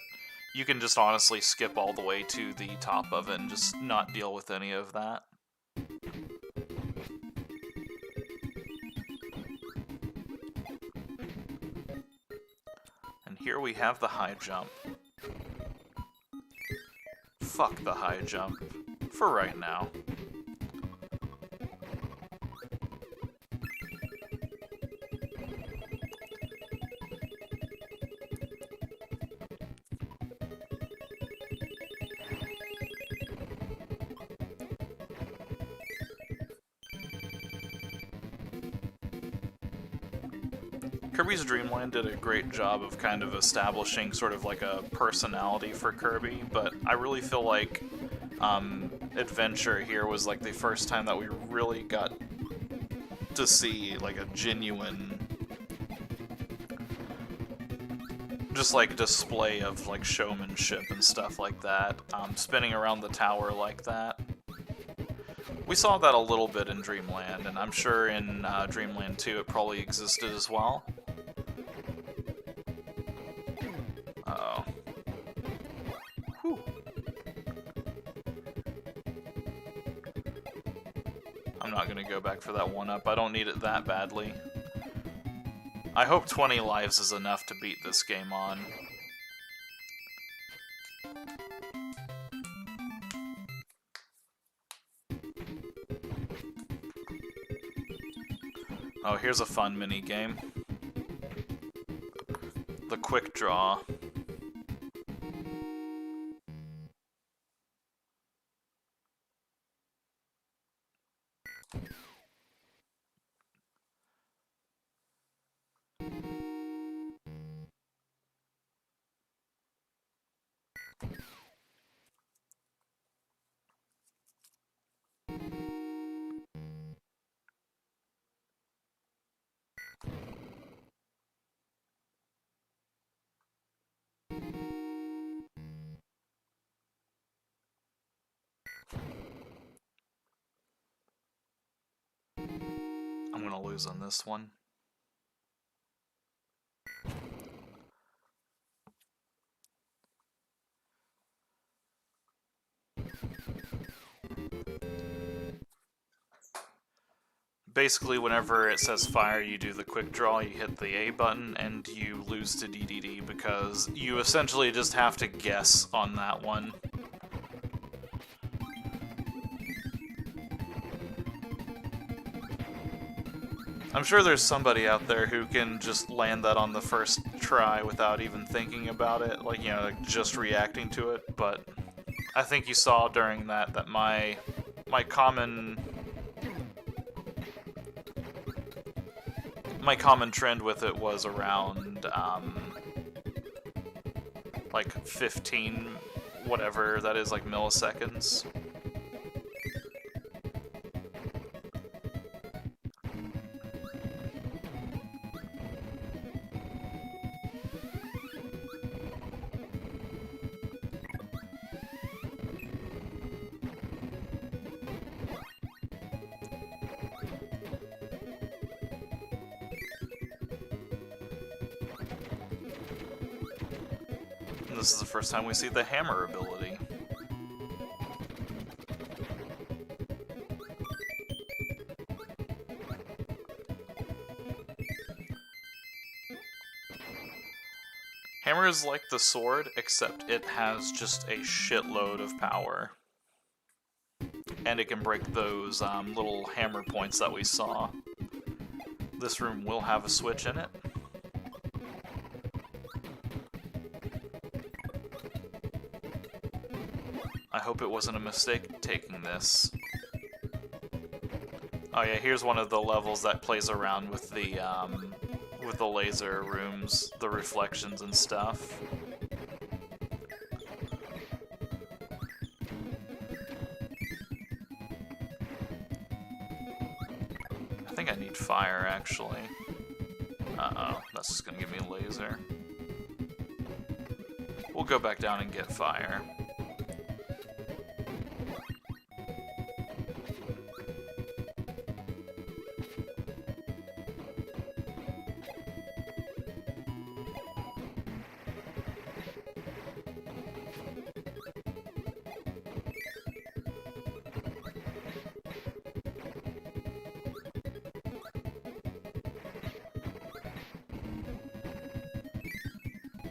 you can just honestly skip all the way to the top of it and just not deal with any of that. And here we have the high jump. Fuck the high jump. For right now. Kirby's Dreamland did a great job of kind of establishing sort of like a personality for Kirby, but I really feel like Adventure here was like the first time that we really got to see like a genuine just like display of like showmanship and stuff like that, spinning around the tower like that. We saw that a little bit in Dreamland, and I'm sure in Dreamland 2 it probably existed as well. Uh-oh. Whew. I'm not gonna go back for that 1-up. I don't need it that badly. I hope 20 lives is enough to beat this game on. Oh, here's a fun mini-game. The quick draw. I'm gonna lose on this one. Basically, whenever it says fire, you do the quick draw, you hit the A button, and you lose to DDD because you essentially just have to guess on that one. I'm sure there's somebody out there who can just land that on the first try without even thinking about it, like, you know, like just reacting to it, but I think you saw during that my common trend with it was around like 15 whatever that is, like milliseconds. This is the first time we see the hammer ability. Hammer is like the sword, except it has just a shitload of power. and it can break those little hammer points that we saw. This room will have a switch in it. I hope it wasn't a mistake taking this. Oh yeah, here's one of the levels that plays around with the laser rooms, the reflections and stuff. I think I need fire, actually. Uh-oh, that's just gonna give me a laser. We'll go back down and get fire.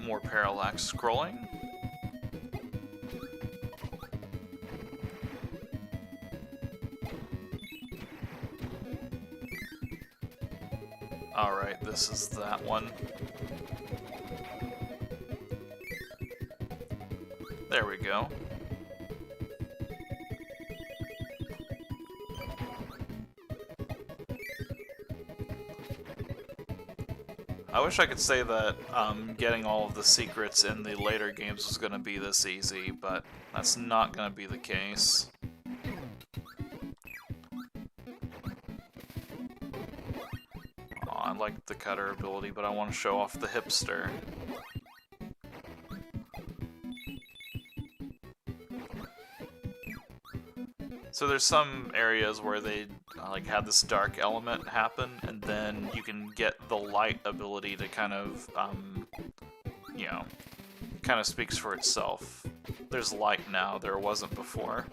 More parallax scrolling. Alright, this is that one. There we go. I wish I could say that getting all of the secrets in the later games was going to be this easy, but that's not going to be the case. Oh, I like the cutter ability, but I want to show off the hipster. So there's some areas where they like had this dark element happen, and then you can get the light ability to kind of, you know, kind of speaks for itself. There's light now, there wasn't before.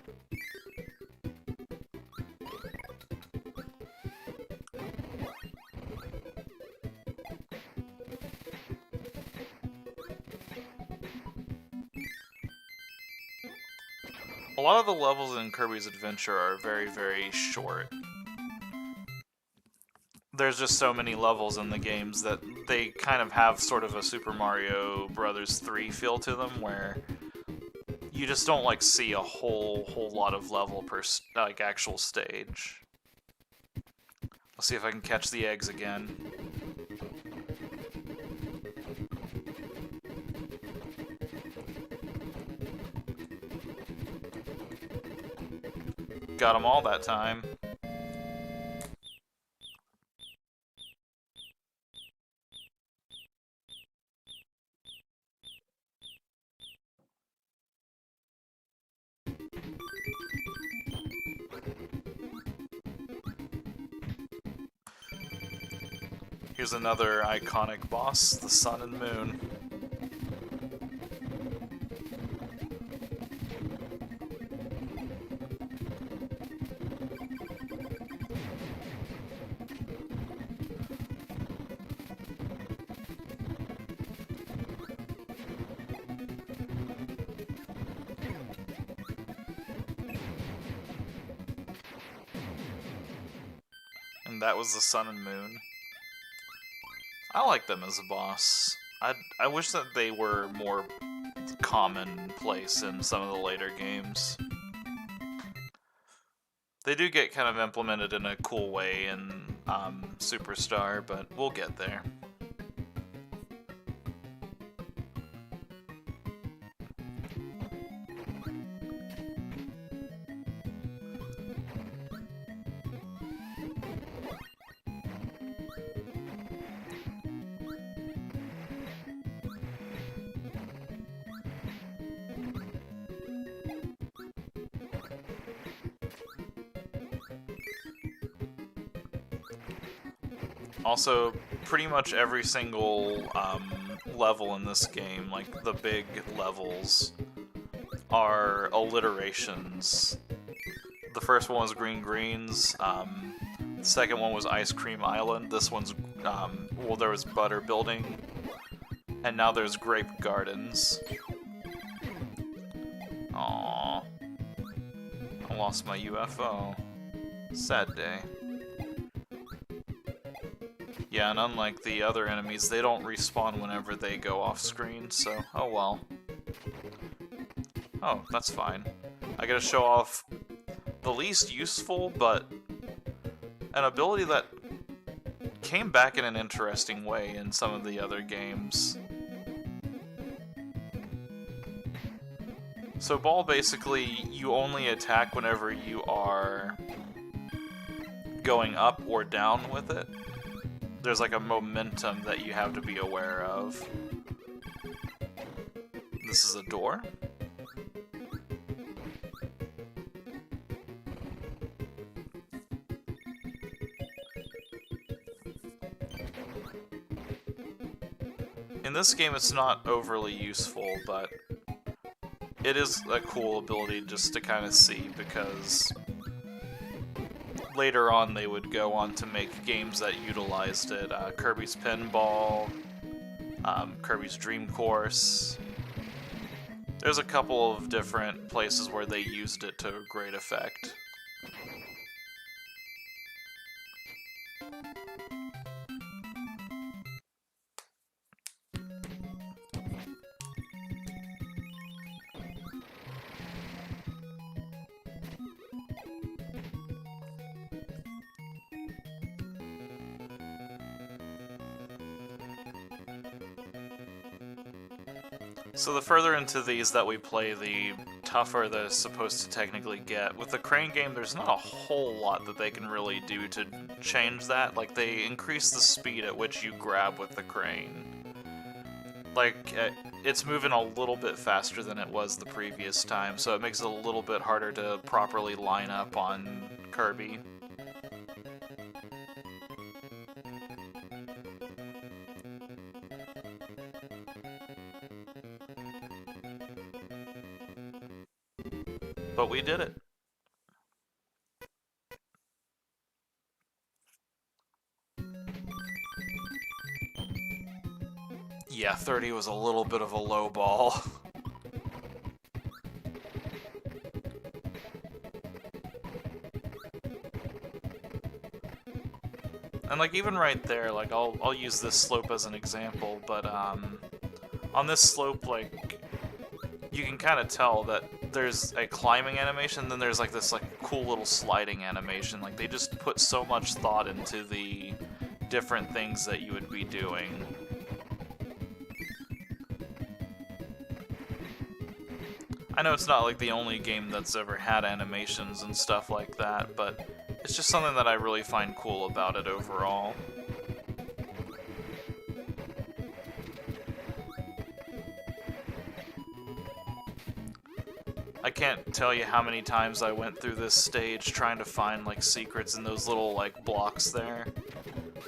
A lot of the levels in Kirby's Adventure are very, very short. There's just so many levels in the games that they kind of have sort of a Super Mario Bros. 3 feel to them, where you just don't like see a whole lot of level per like actual stage. Let's see if I can catch the eggs again. Got them all that time. Here's another iconic boss, the Sun and Moon. And that was the Sun and Moon. I like them as a boss. I wish that they were more commonplace in some of the later games. They do get kind of implemented in a cool way in Superstar, but we'll get there. Also, pretty much every single level in this game, like the big levels, are alliterations. The first one was Green Greens, the second one was Ice Cream Island, this one's, well, there was Butter Building, and now there's Grape Gardens. Aww. I lost my UFO. Sad day. Yeah, and unlike the other enemies, they don't respawn whenever they go off screen, so oh well. Oh, that's fine. I gotta show off the least useful, but an ability that came back in an interesting way in some of the other games. So ball, basically, you only attack whenever you are going up or down with it. There's like a momentum that you have to be aware of. This is a door. In this game, it's not overly useful, but it is a cool ability just to kind of see, because later on they would go on to make games that utilized it. Kirby's Pinball, Kirby's Dream Course. There's a couple of different places where they used it to great effect. So the further into these that we play, the tougher they're supposed to technically get. With the crane game, there's not a whole lot that they can really do to change that. Like, they increase the speed at which you grab with the crane. Like, it's moving a little bit faster than it was the previous time, so it makes it a little bit harder to properly line up on Kirby. But we did it. Yeah, 30 was a little bit of a low ball. And like even right there, like I'll use this slope as an example, but on this slope, like you can kind of tell that there's a climbing animation, then there's like this like cool little sliding animation. Like they just put so much thought into the different things that you would be doing. I know it's not like the only game that's ever had animations and stuff like that, but it's just something that I really find cool about it overall. I can't tell you how many times I went through this stage trying to find like secrets in those little like blocks there,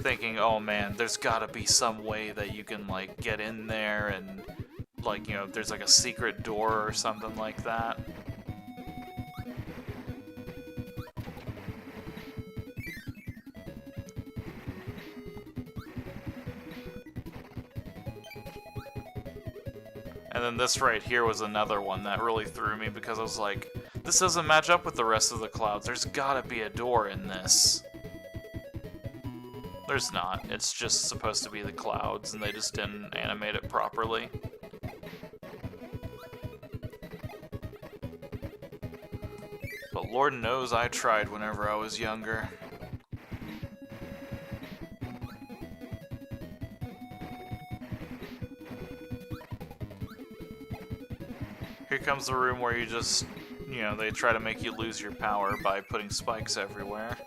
thinking, oh man, there's gotta be some way that you can like get in there and like, you know, there's like a secret door or something like that. And then this right here was another one that really threw me because I was like, this doesn't match up with the rest of the clouds. There's gotta be a door in this. There's not. It's just supposed to be the clouds and they just didn't animate it properly. But Lord knows I tried whenever I was younger. Here comes the room where you just, you know, they try to make you lose your power by putting spikes everywhere.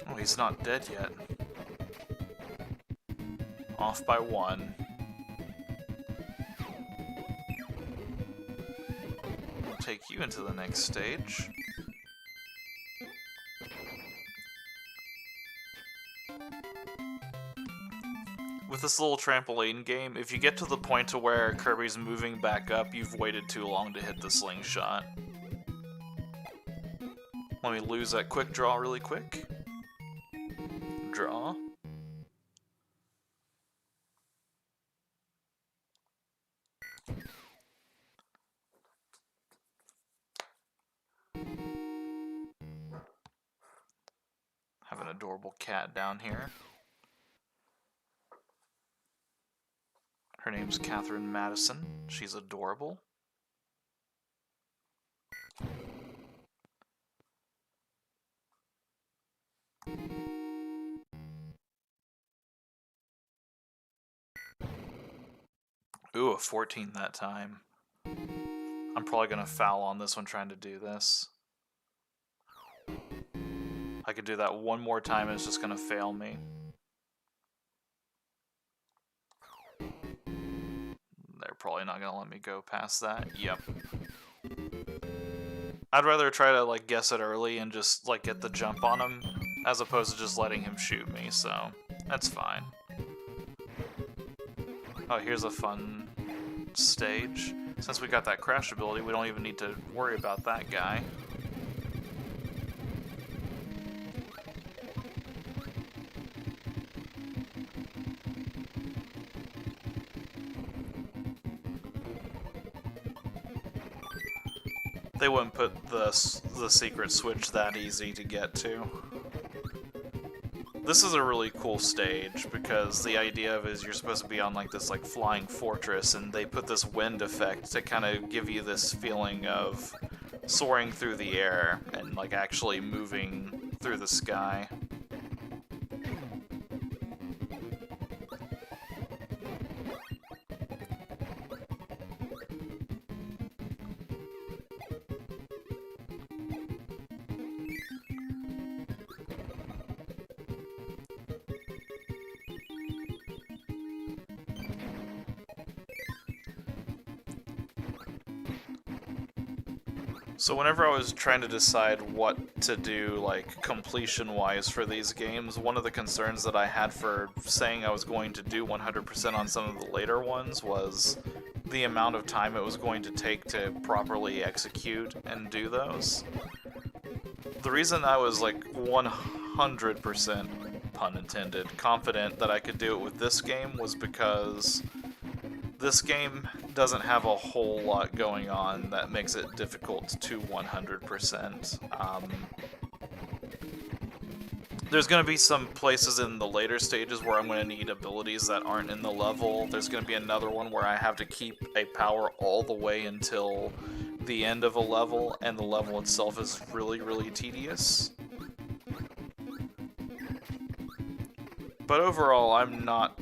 Oh, he's not dead yet. Off by one. We'll take you into the next stage. With with this little trampoline game, if you get to the point to where Kirby's moving back up, you've waited too long to hit the slingshot. Let me lose that quick draw really quick. Draw. Have an adorable cat down here. Her name's Catherine Madison. She's adorable. Ooh, a 14 that time. I'm probably gonna foul on this one trying to do this. I could do that one more time and it's just gonna fail me. They're probably not gonna let me go past that. Yep. I'd rather try to like guess it early and just like get the jump on him as opposed to just letting him shoot me, so that's fine. Oh, here's a fun stage. Since we got that crash ability, we don't even need to worry about that guy. They wouldn't put the secret switch that easy to get to. This is a really cool stage because the idea of it is you're supposed to be on like this like flying fortress, and they put this wind effect to kind of give you this feeling of soaring through the air and like actually moving through the sky. So whenever I was trying to decide what to do, like, completion-wise for these games, one of the concerns that I had for saying I was going to do 100% on some of the later ones was the amount of time it was going to take to properly execute and do those. The reason I was, like, 100%, pun intended, confident that I could do it with this game was because this game doesn't have a whole lot going on that makes it difficult to 100%. There's going to be some places in the later stages where I'm going to need abilities that aren't in the level. There's going to be another one where I have to keep a power all the way until the end of a level, and the level itself is really, really tedious. But overall, I'm not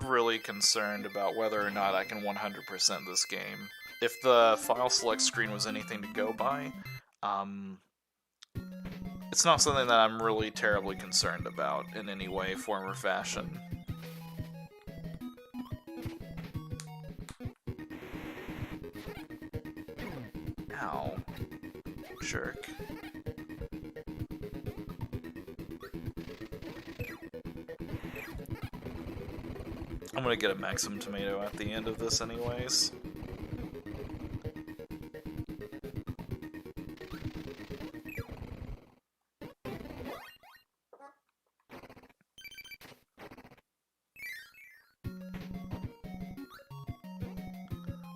really concerned about whether or not I can 100% this game. If the file select screen was anything to go by, it's not something that I'm really terribly concerned about in any way, form, or fashion. Ow. Jerk. I'm gonna get a Maximum Tomato at the end of this anyways.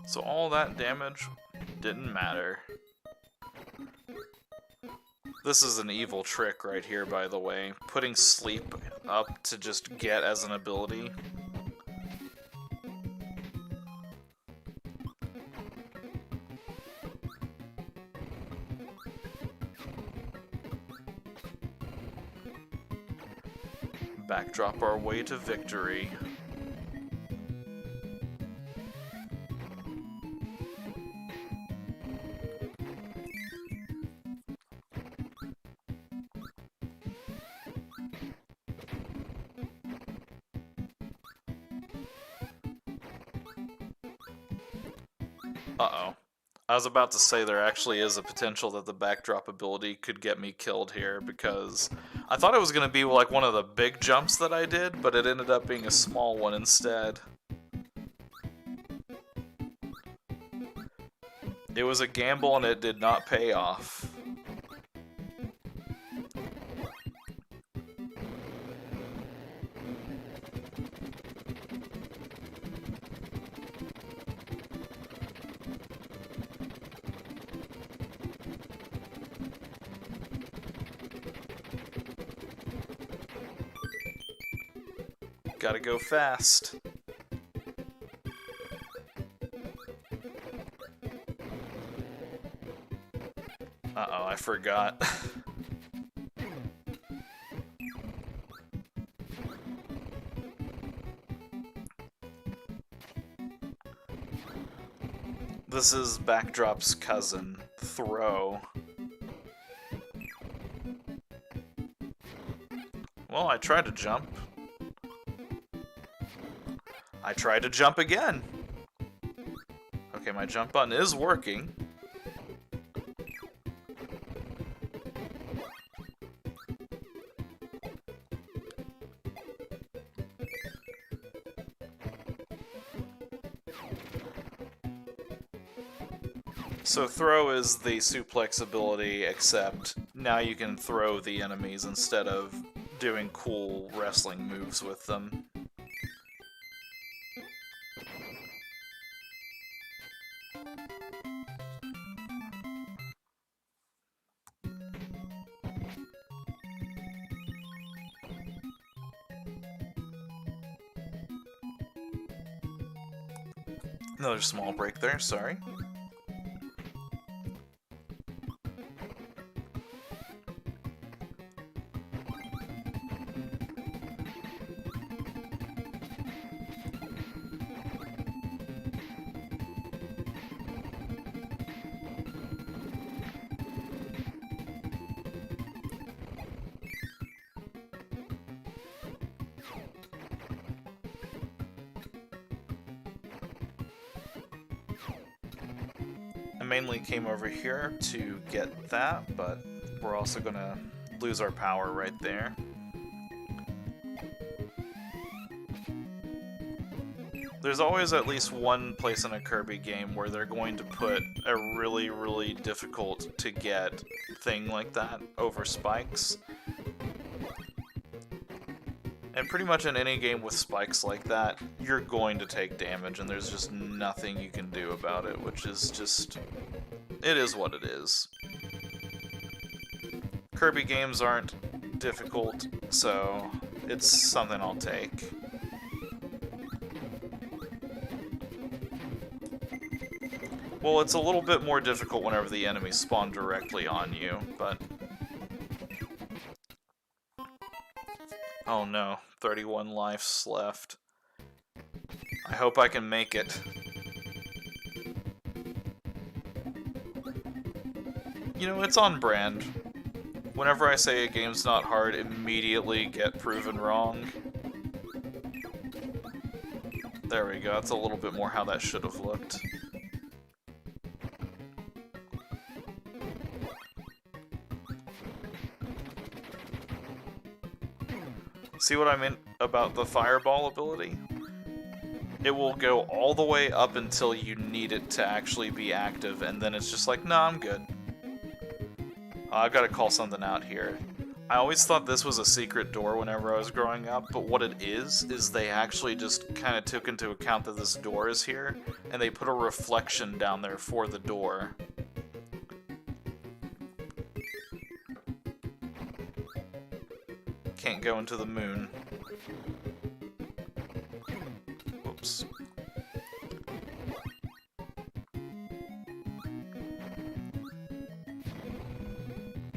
So all that damage didn't matter. This is an evil trick right here, by the way. Putting sleep up to just get as an ability. Backdrop our way to victory. Uh-oh. I was about to say there actually is a potential that the backdrop ability could get me killed here, because I thought it was going to be like one of the big jumps that I did, but it ended up being a small one instead. It was a gamble and it did not pay off. Gotta go fast. Uh-oh, I forgot. This is Backdrop's cousin, Throw. Well, I tried to jump. I tried to jump again. Okay, my jump button is working. So throw is the suplex ability, except now you can throw the enemies instead of doing cool wrestling moves with them. Another small break there, sorry. Mainly came over here to get that, but we're also gonna lose our power right there. There's always at least one place in a Kirby game where they're going to put a really, really difficult to get thing like that over spikes. And pretty much in any game with spikes like that, you're going to take damage, and there's just nothing you can do about it, which is just... it is what it is. Kirby games aren't difficult, so it's something I'll take. Well, it's a little bit more difficult whenever the enemies spawn directly on you, but... oh no, 31 lives left. I hope I can make it. You know, it's on brand. Whenever I say a game's not hard, immediately get proven wrong. There we go, that's a little bit more how that should have looked. See what I meant about the fireball ability? It will go all the way up until you need it to actually be active, and then it's just like, nah, I'm good. I've got to call something out here. I always thought this was a secret door whenever I was growing up, but what it is they actually just kind of took into account that this door is here, and they put a reflection down there for the door. Can't go into the moon. Whoops.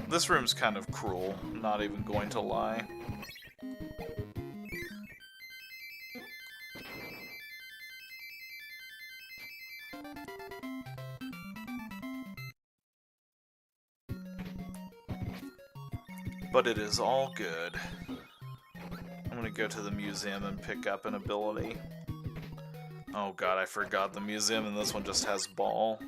This room's kind of cruel, I'm not even going to lie. But it is all good. I'm gonna go to the museum and pick up an ability. Oh god, I forgot the museum, and this one just has ball.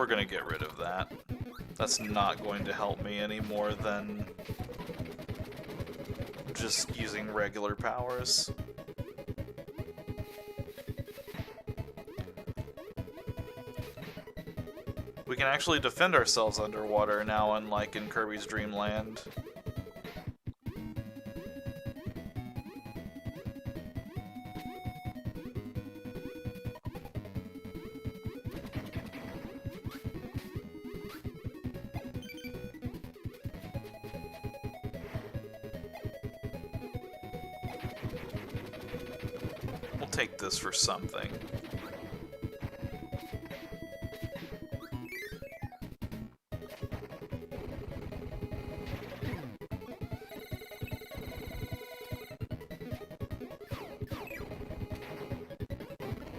We're gonna get rid of that. That's not going to help me any more than just using regular powers. We can actually defend ourselves underwater now, unlike in Kirby's Dreamland. We'll take this for something.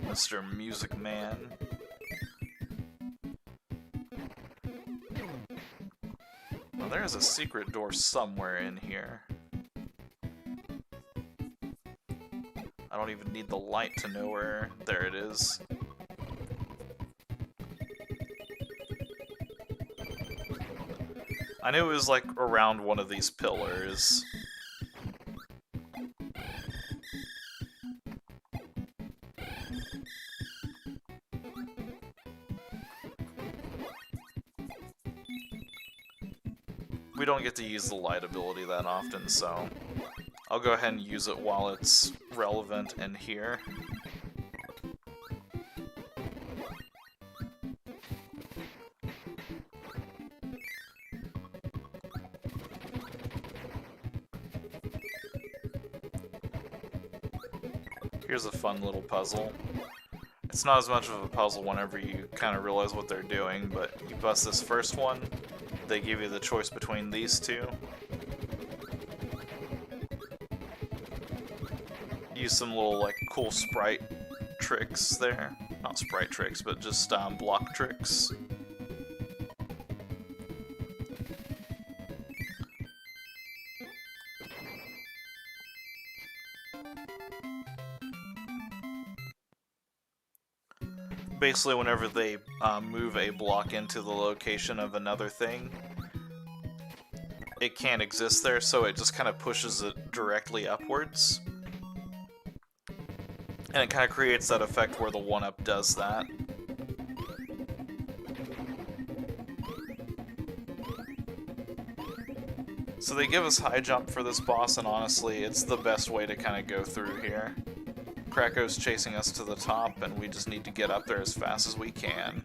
Mr. Music Man. Well, there's a secret door somewhere in here. I don't even need the light to know where. There it is. I knew it was like around one of these pillars. We don't get to use the light ability that often, so I'll go ahead and use it while it's relevant in here. Here's a fun little puzzle. It's not as much of a puzzle whenever you kind of realize what they're doing, but you bust this first one, they give you the choice between these two. Use some little like cool sprite tricks there. Not sprite tricks, but just block tricks. Basically, whenever they move a block into the location of another thing, it can't exist there, so it just kind of pushes it directly upwards. And it kind of creates that effect where the 1-up does that. So they give us high jump for this boss, and honestly, it's the best way to kind of go through here. Krako's chasing us to the top, and we just need to get up there as fast as we can.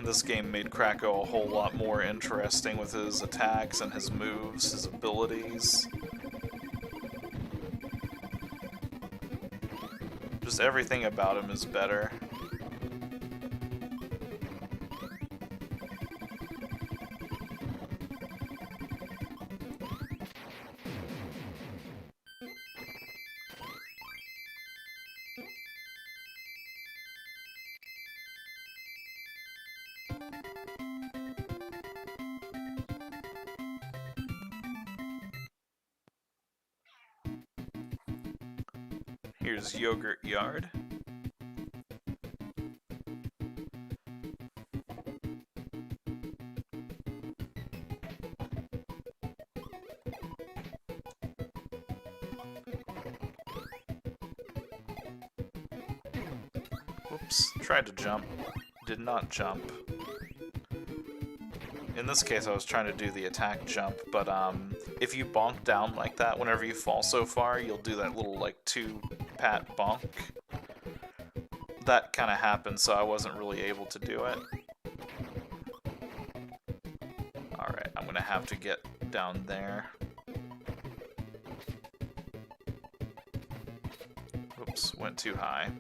This game made Krako a whole lot more interesting with his attacks and his moves, his abilities. Just everything about him is better. Here's Yogurt Yard. Whoops, tried to jump. Did not jump. In this case, I was trying to do the attack jump, but if you bonk down like that, whenever you fall so far, you'll do that little, like, 2-pat bonk. That kind of happened, so I wasn't really able to do it. Alright, I'm gonna have to get down there. Oops, went too high.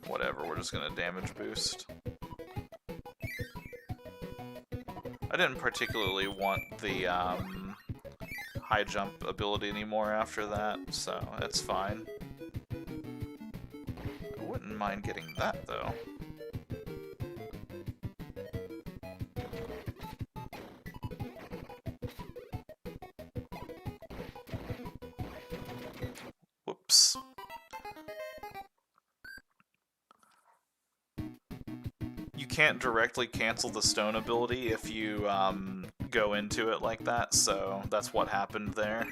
Whatever, we're just gonna damage boost. I didn't particularly want the high jump ability anymore after that, so that's fine. I wouldn't mind getting that, though. Whoops. You can't directly cancel the stone ability if you go into it like that, so that's what happened there.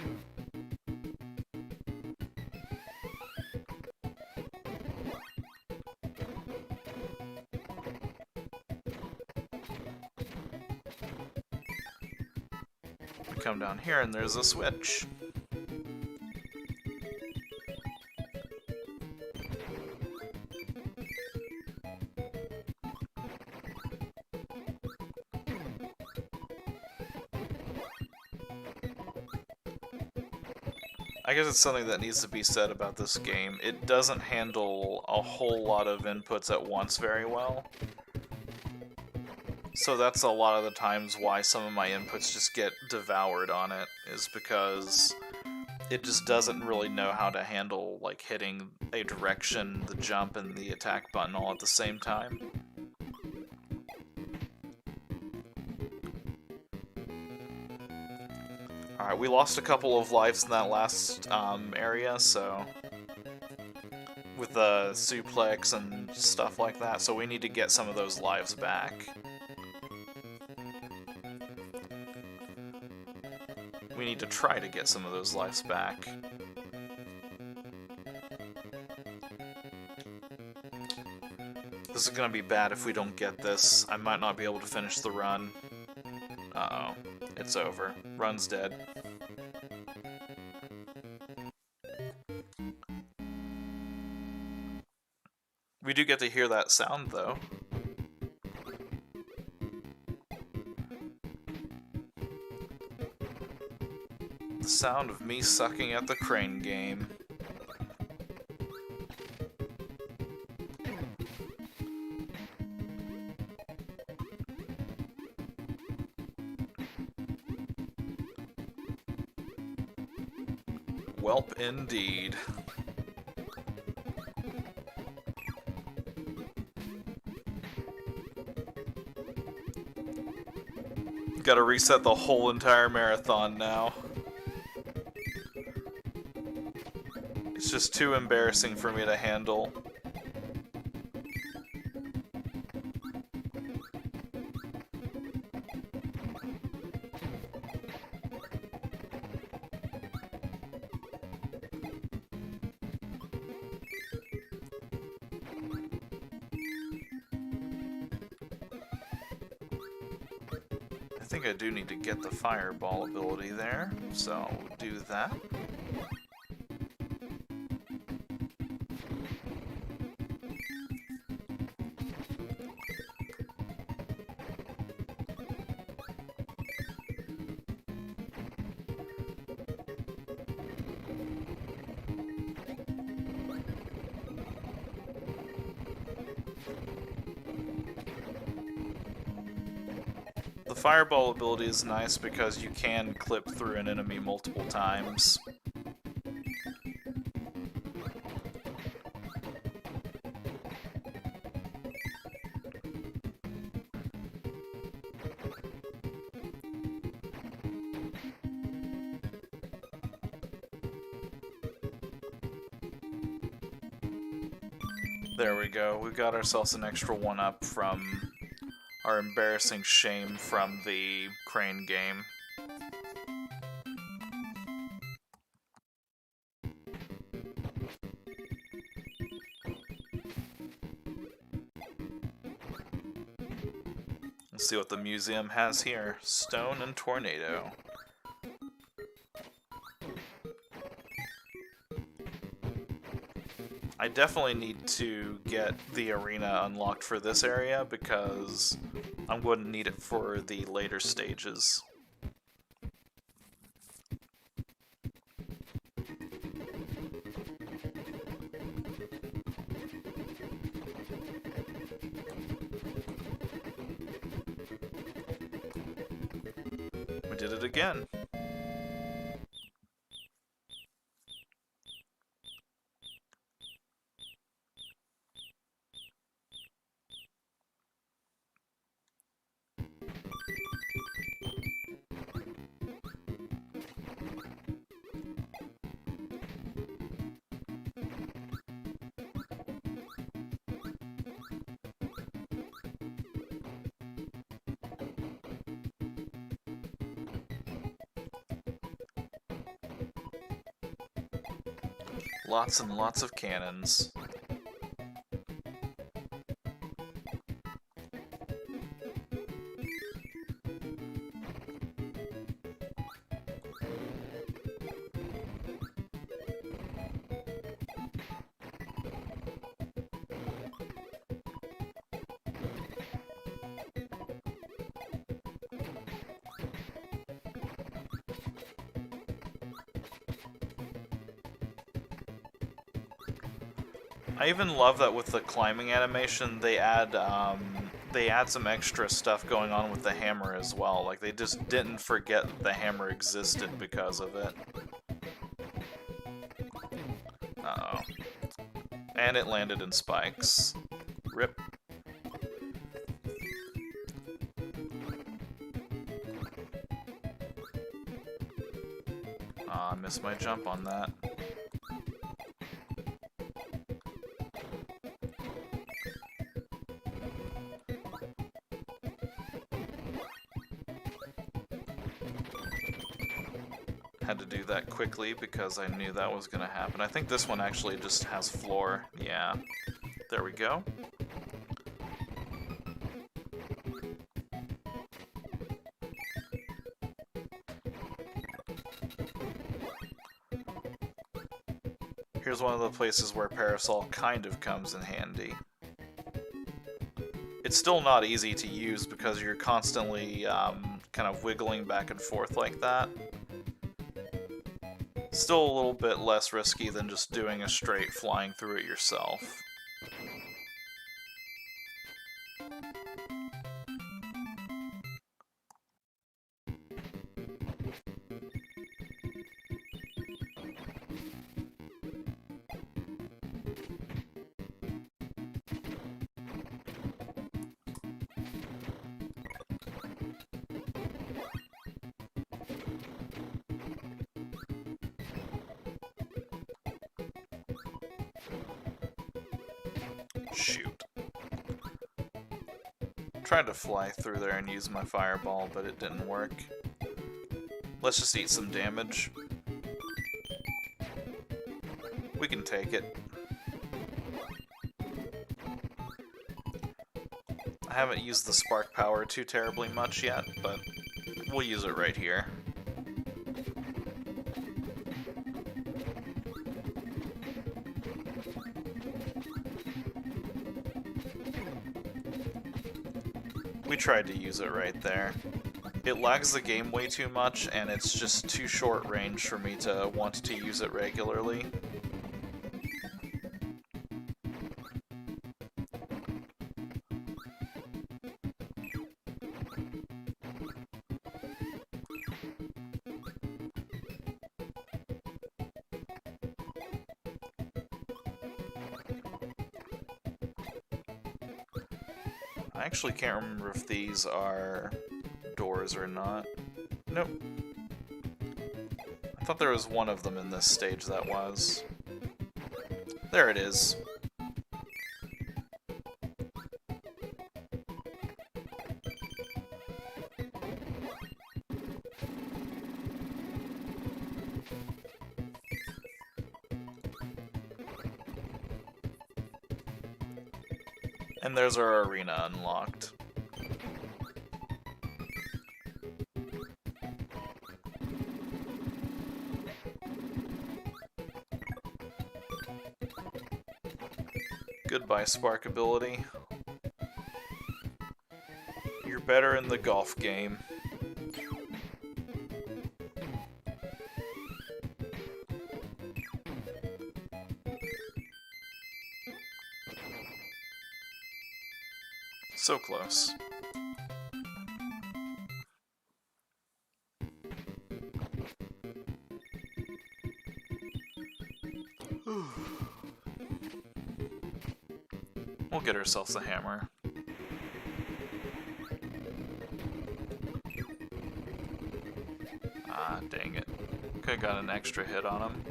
We come down here and there's a switch. I guess it's something that needs to be said about this game. It doesn't handle a whole lot of inputs at once very well. So that's a lot of the times why some of my inputs just get devoured on it, is because it just doesn't really know how to handle, like, hitting a direction, the jump, and the attack button all at the same time. Alright, we lost a couple of lives in that last area, so... with the suplex and stuff like that, so we need to get some of those lives back. We need to try to get some of those lives back. This is gonna be bad if we don't get this. I might not be able to finish the run. Uh-oh. It's over. Run's dead. We do get to hear that sound, though. The sound of me sucking at the crane game. Welp indeed. Gotta reset the whole entire marathon now. It's just too embarrassing for me to handle. I think I do need to get the fireball ability there, so we'll do that. The fireball ability is nice because you can clip through an enemy multiple times. There we go. We got ourselves an extra one-up from our embarrassing shame from the crane game. Let's see what the museum has here. Stone and tornado. I definitely need to get the arena unlocked for this area because I'm going to need it for the later stages. We did it again. Lots and lots of cannons. I even love that with the climbing animation, they add some extra stuff going on with the hammer as well. Like, they just didn't forget that the hammer existed because of it. Uh-oh. And it landed in spikes. Rip. I missed my jump on that. Had to do that quickly because I knew that was going to happen. I think this one actually just has floor. Yeah. There we go. Here's one of the places where Parasol kind of comes in handy. It's still not easy to use because you're constantly kind of wiggling back and forth like that. Still a little bit less risky than just doing a straight flying through it yourself. Shoot. Tried to fly through there and use my fireball, but it didn't work. Let's just eat some damage. We can take it. I haven't used the spark power too terribly much yet, but we'll use it right here. We tried to use it right there. It lags the game way too much, and it's just too short range for me to want to use it regularly. I actually can't remember if these are doors or not. Nope. I thought there was one of them in this stage that was. There it is. And there's our arena unlocked. Goodbye, spark ability. You're better in the golf game. So close. We'll get ourselves a hammer. Ah, dang it. Could've got an extra hit on him.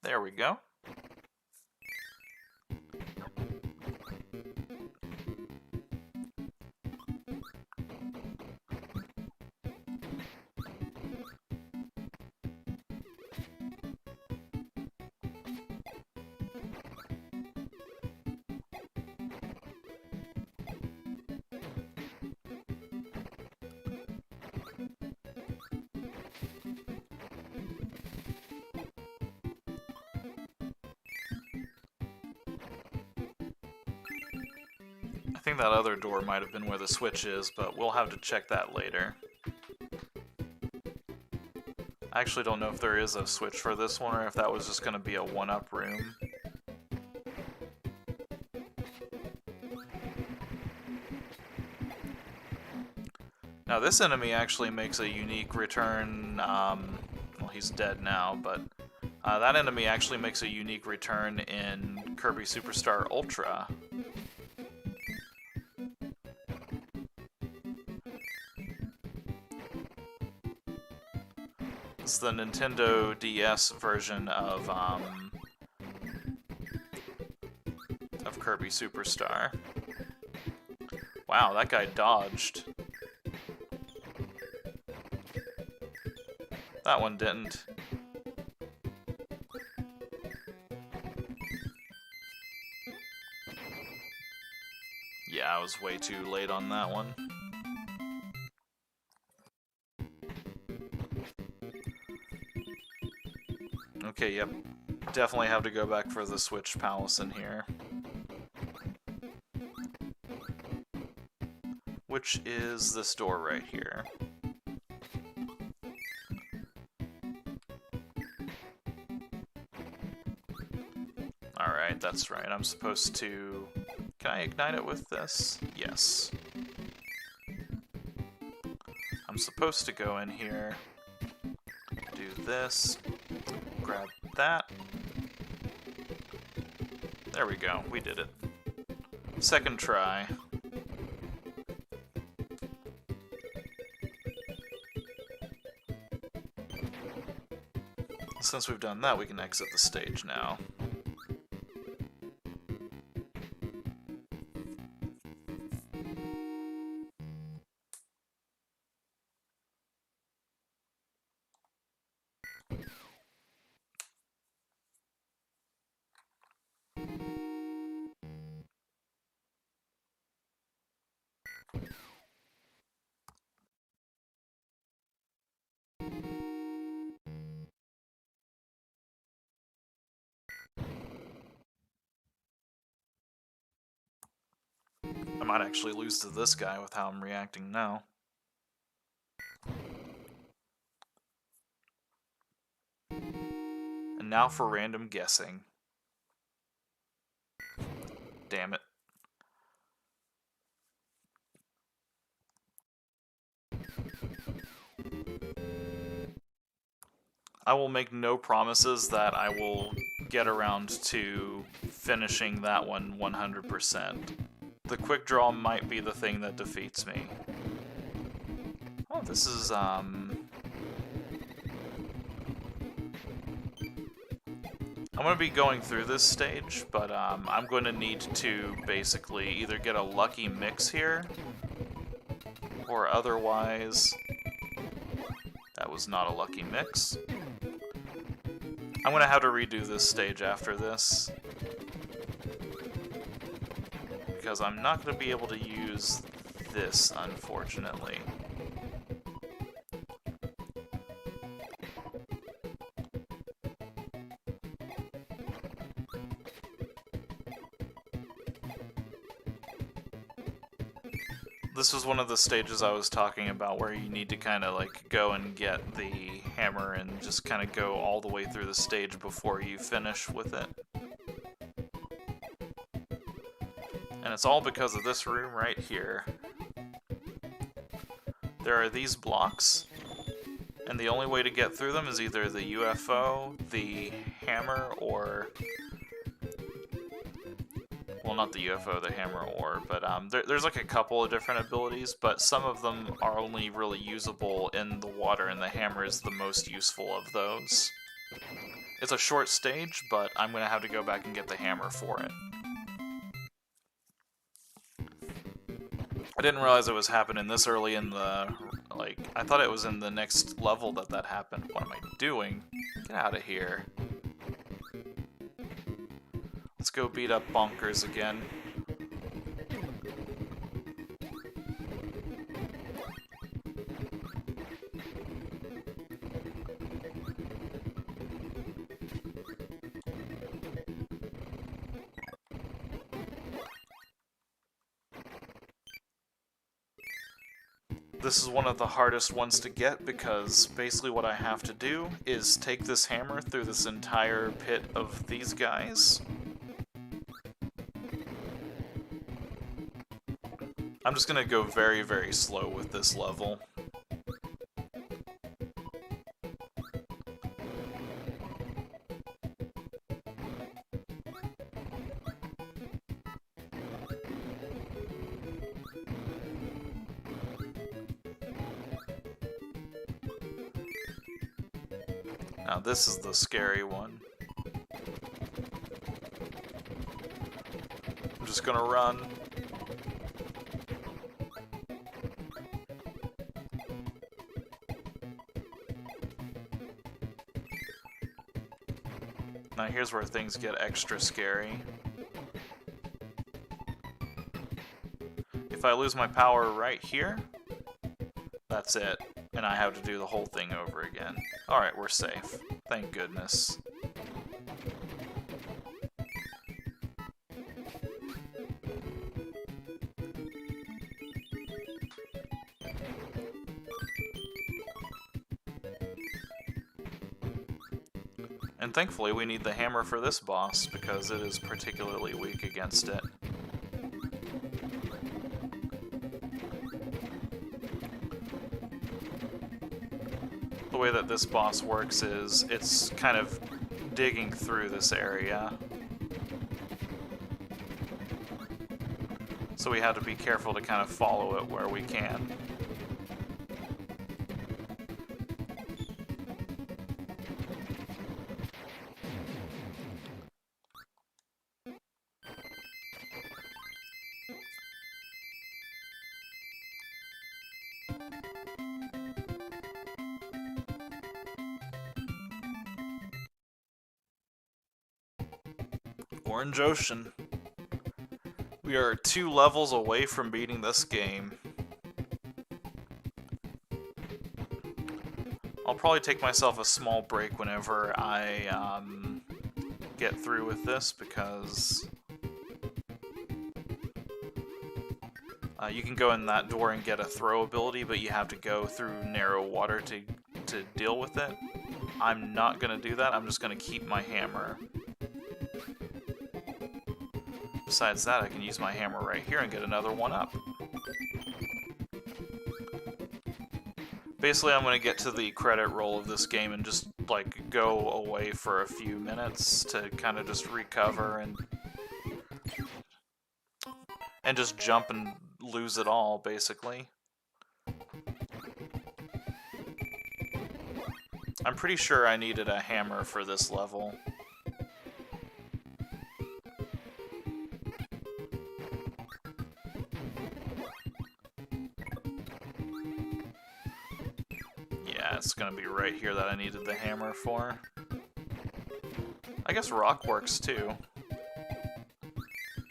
There we go. I think that other door might have been where the switch is, but we'll have to check that later. I actually don't know if there is a switch for this one or if that was just going to be a one-up room. Now this enemy actually makes a unique return, well he's dead now, but that enemy actually makes a unique return in Kirby Superstar Ultra. It's the Nintendo DS version of Kirby Superstar. Wow, that guy dodged. That one didn't. Yeah, I was way too late on that one. Okay, yep. Definitely have to go back for the Switch Palace in here. Which is this door right here. Alright, that's right. I'm supposed to... Can I ignite it with this? Yes. I'm supposed to go in here, do this, grab that. There we go, we did it. Second try. Since we've done that, we can exit the stage now. I might actually lose to this guy with how I'm reacting now. And now for random guessing. Damn it. I will make no promises that I will get around to finishing that one 100%. The quick draw might be the thing that defeats me. Oh, this is, I'm going to be going through this stage, but I'm going to need to basically either get a lucky mix here, or otherwise... That was not a lucky mix. I'm going to have to redo this stage after this, because I'm not going to be able to use this, unfortunately. This was one of the stages I was talking about where you need to kind of like go and get the hammer and just kind of go all the way through the stage before you finish with it. And it's all because of this room right here. There are these blocks, and the only way to get through them is either the UFO, the hammer, or... Well, not the UFO, the hammer, or, but there's like a couple of different abilities, but some of them are only really usable in the water, and the hammer is the most useful of those. It's a short stage, but I'm going to have to go back and get the hammer for it. I didn't realize it was happening this early in the, like, I thought it was in the next level that happened. What am I doing? Get out of here. Let's go beat up Bonkers again. This is one of the hardest ones to get because basically what I have to do is take this hammer through this entire pit of these guys. I'm just gonna go very, very slow with this level. Now this is the scary one. I'm just gonna run. Now here's where things get extra scary. If I lose my power right here, that's it. And I have to do the whole thing over again. Alright, we're safe. Thank goodness. And thankfully we need the hammer for this boss, because it is particularly weak against it. The way that this boss works is it's kind of digging through this area. So we have to be careful to kind of follow it where we can. Orange Ocean. We are 2 levels away from beating this game. I'll probably take myself a small break whenever I get through with this, because you can go in that door and get a throw ability, but you have to go through narrow water to deal with it. I'm not going to do that. I'm just going to keep my hammer. Besides that, I can use my hammer right here and get another one up. Basically, I'm going to get to the credit roll of this game and just, like, go away for a few minutes to kind of just recover and just jump and lose it all, basically. I'm pretty sure I needed a hammer for this level. It's gonna be right here that I needed the hammer for. I guess rock works too.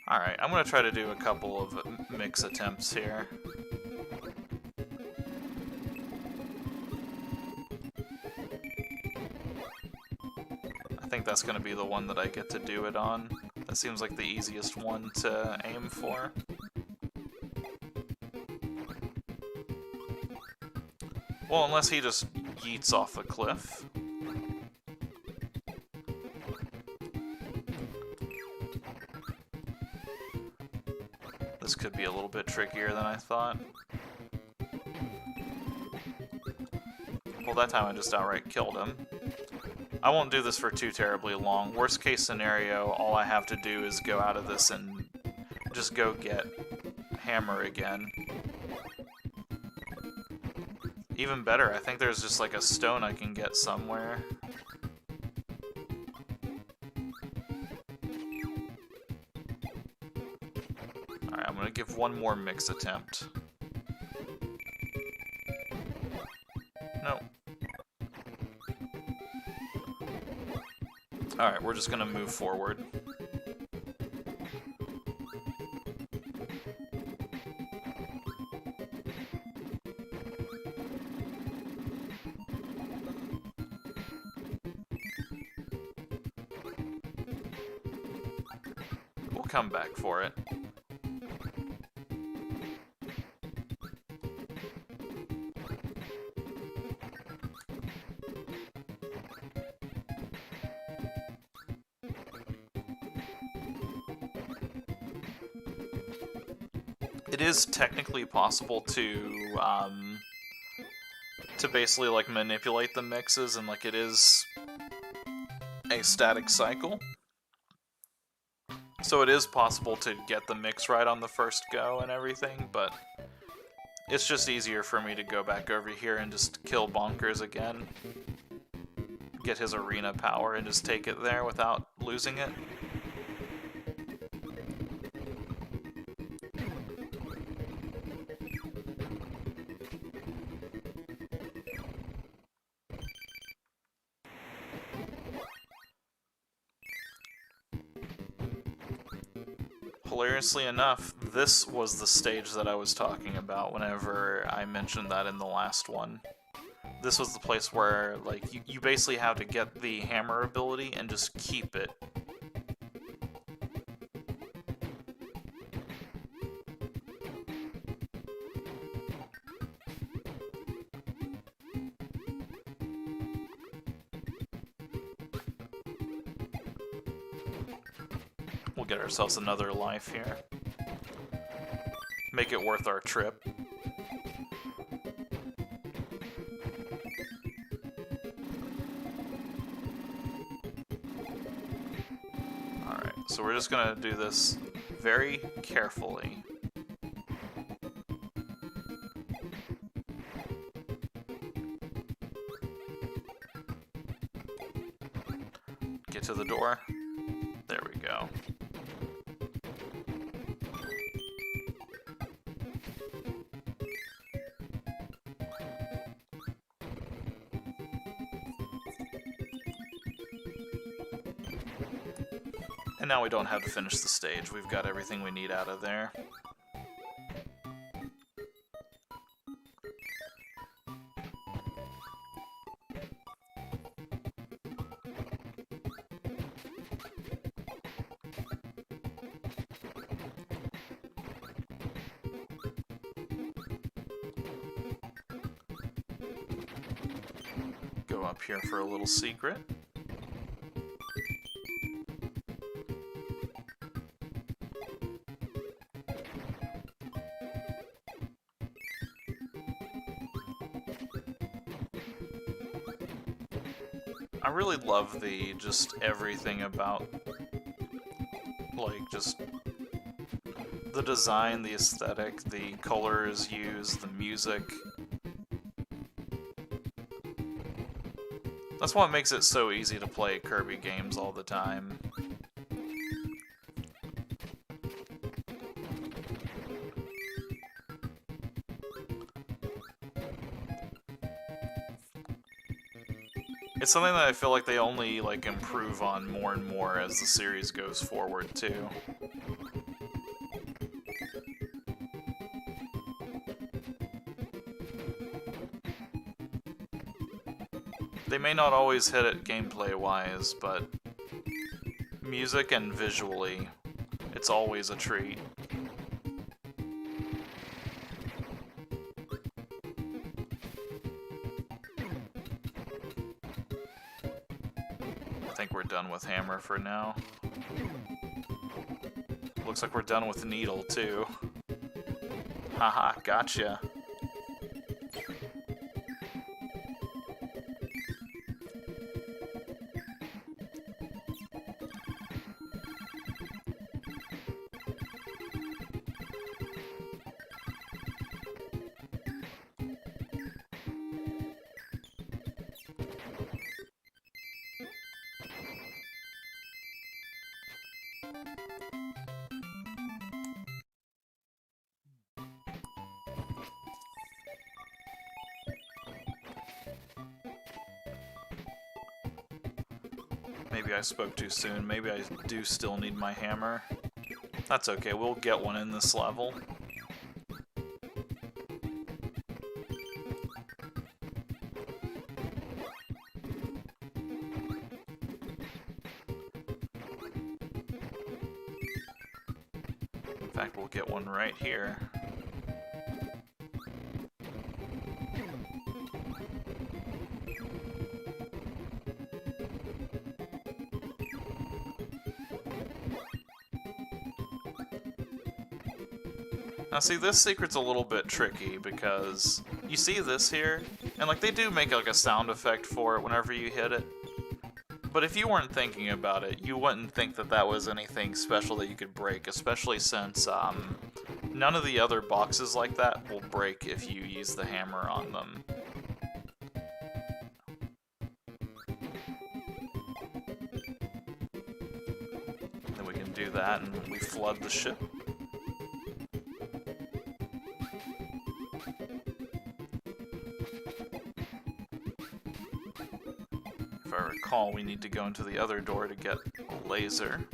Alright, I'm gonna try to do a couple of mix attempts here. I think that's gonna be the one that I get to do it on. That seems like the easiest one to aim for. Well, unless he just yeets off a cliff. This could be a little bit trickier than I thought. Well, that time I just outright killed him. I won't do this for too terribly long. Worst case scenario, all I have to do is go out of this and just go get hammer again. Even better, I think there's just like a stone I can get somewhere. Alright, I'm gonna give one more mix attempt. No. Alright, we're just gonna move forward. Come back for it. it is technically possible to basically like manipulate the mixes, and like it is a static cycle. So it is possible to get the mix right on the first go and everything, but it's just easier for me to go back over here and just kill Bonkers again. Get his arena power and just take it there without losing it. Hilariously enough, this was the stage that I was talking about whenever I mentioned that in the last one. This was the place where, like, you basically have to get the hammer ability and just keep it. We'll get ourselves another life here. Make it worth our trip. Alright, so we're just gonna do this very carefully. Get to the door. There we go. And now we don't have to finish the stage. We've got everything we need out of there. Go up here for a little secret. I really love just everything about, like, just the design, the aesthetic, the colors used, the music. That's what makes it so easy to play Kirby games all the time. It's something that I feel like they only, like, improve on more and more as the series goes forward, too. They may not always hit it gameplay-wise, but music and visually, it's always a treat. I think we're done with Hammer for now. Looks like we're done with Needle, too. Haha, gotcha. Maybe I spoke too soon. Maybe I do still need my hammer. That's okay, we'll get one in this level. In fact, we'll get one right here. Now see, this secret's a little bit tricky because you see this here, and like they do make like a sound effect for it whenever you hit it. But if you weren't thinking about it, you wouldn't think that that was anything special that you could break, especially since none of the other boxes like that will break if you use the hammer on them. Then we can do that and we flood the ship. If I recall, we need to go into the other door to get a laser.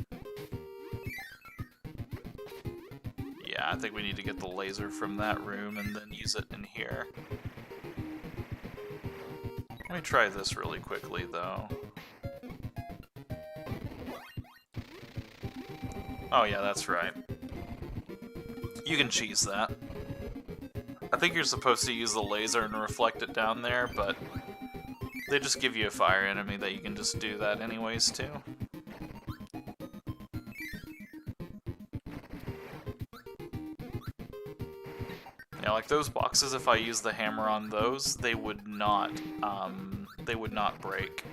Yeah, I think we need to get the laser from that room and then use it in here. Let me try this really quickly, though. Oh yeah, that's right. You can cheese that. I think you're supposed to use the laser and reflect it down there, but they just give you a fire enemy that you can just do that anyways, too. Yeah, like those boxes, if I use the hammer on those, they would not break.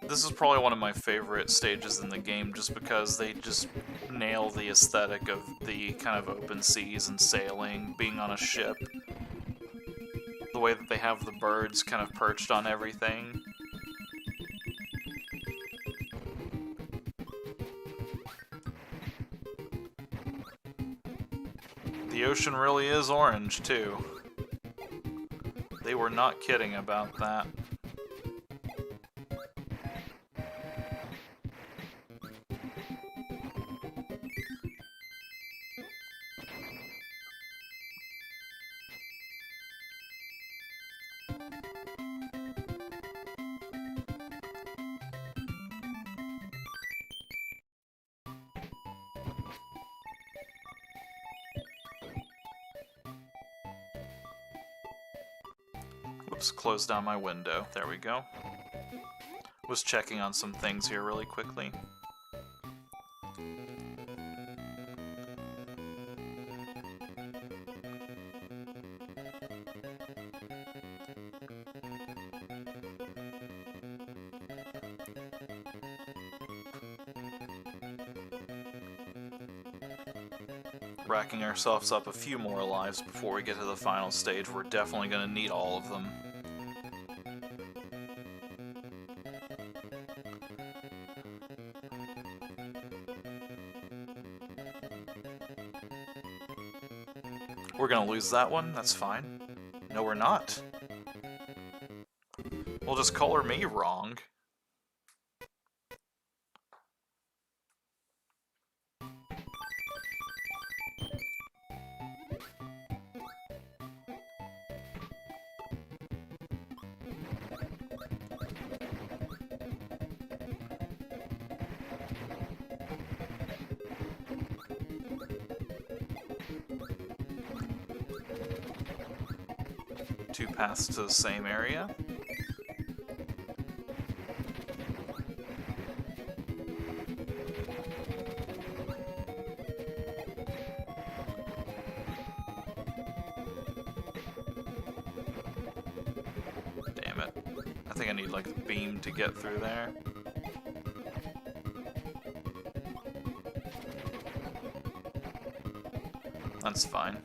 This is probably one of my favorite stages in the game, just because they just nail the aesthetic of the kind of open seas and sailing, being on a ship. The way that they have the birds kind of perched on everything. The ocean really is orange, too. They were not kidding about that. Whoops, close down my window. There we go. Was checking on some things here really quickly. Racking ourselves up a few more lives before we get to the final stage. We're definitely going to need all of them. We're going to lose that one, that's fine. No, we're not. Well, just color me wrong. Two paths to the same area. Damn it. I think I need like the beam to get through there. That's fine.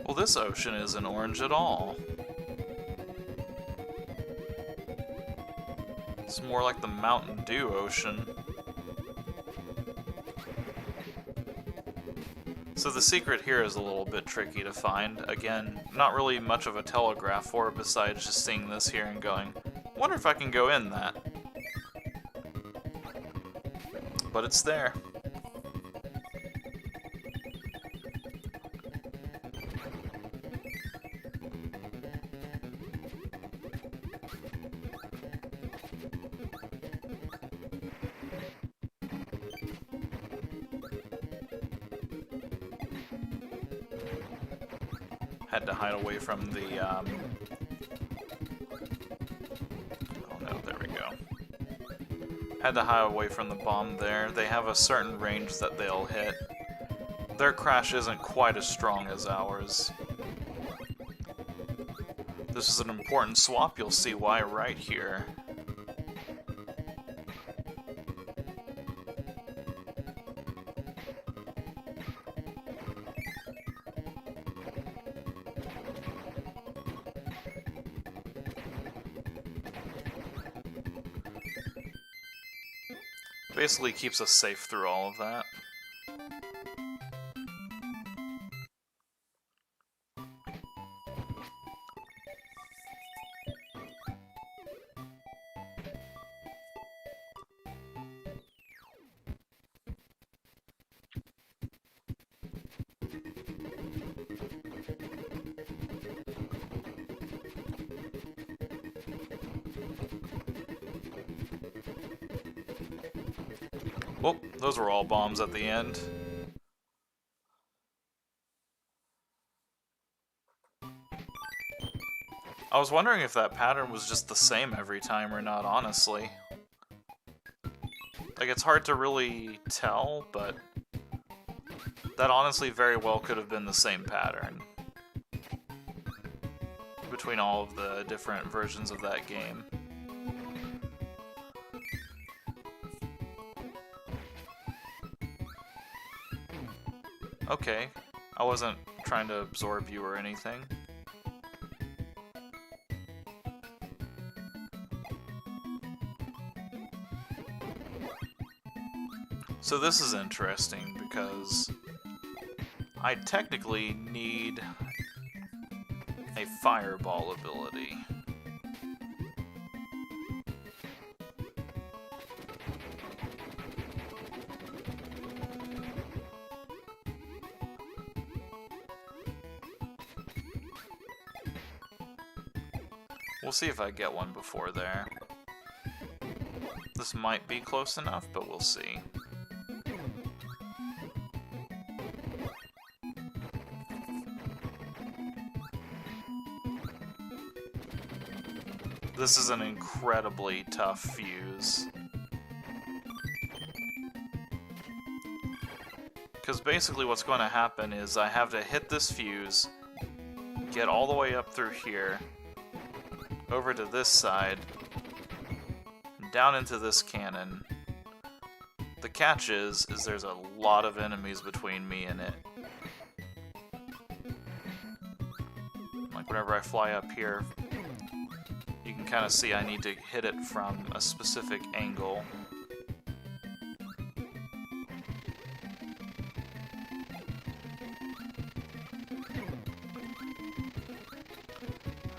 Well, this ocean isn't orange at all. It's more like the Mountain Dew ocean. So the secret here is a little bit tricky to find. Again, not really much of a telegraph for it besides just seeing this here and going, wonder if I can go in that. but it's there. Had to hide away from the, oh no, there we go. Had to hide away from the bomb there. They have a certain range that they'll hit. Their crash isn't quite as strong as ours. This is an important swap, you'll see why right here. Basically keeps us safe through all of that. Well, those were all bombs at the end. I was wondering if that pattern was just the same every time or not, honestly. Like, it's hard to really tell, but that honestly very well could have been the same pattern between all of the different versions of that game. Okay, I wasn't trying to absorb you or anything. So this is interesting because I technically need a fireball ability. We'll see if I get one before there. This might be close enough, but we'll see. This is an incredibly tough fuse. Because basically what's going to happen is I have to hit this fuse, get all the way up through here, over to this side, down into this cannon. The catch is there's a lot of enemies between me and it. Like whenever I fly up here, you can kind of see I need to hit it from a specific angle.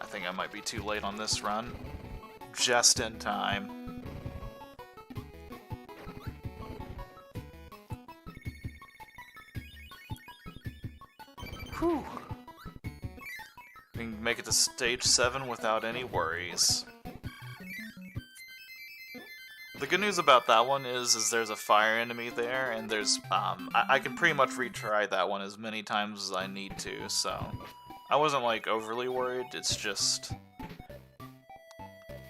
I think I might be too late on this run. Just in time. Whew. We can make it to stage 7 without any worries. The good news about that one is there's a fire enemy there, and there's, I can pretty much retry that one as many times as I need to, so I wasn't, like, overly worried, it's just,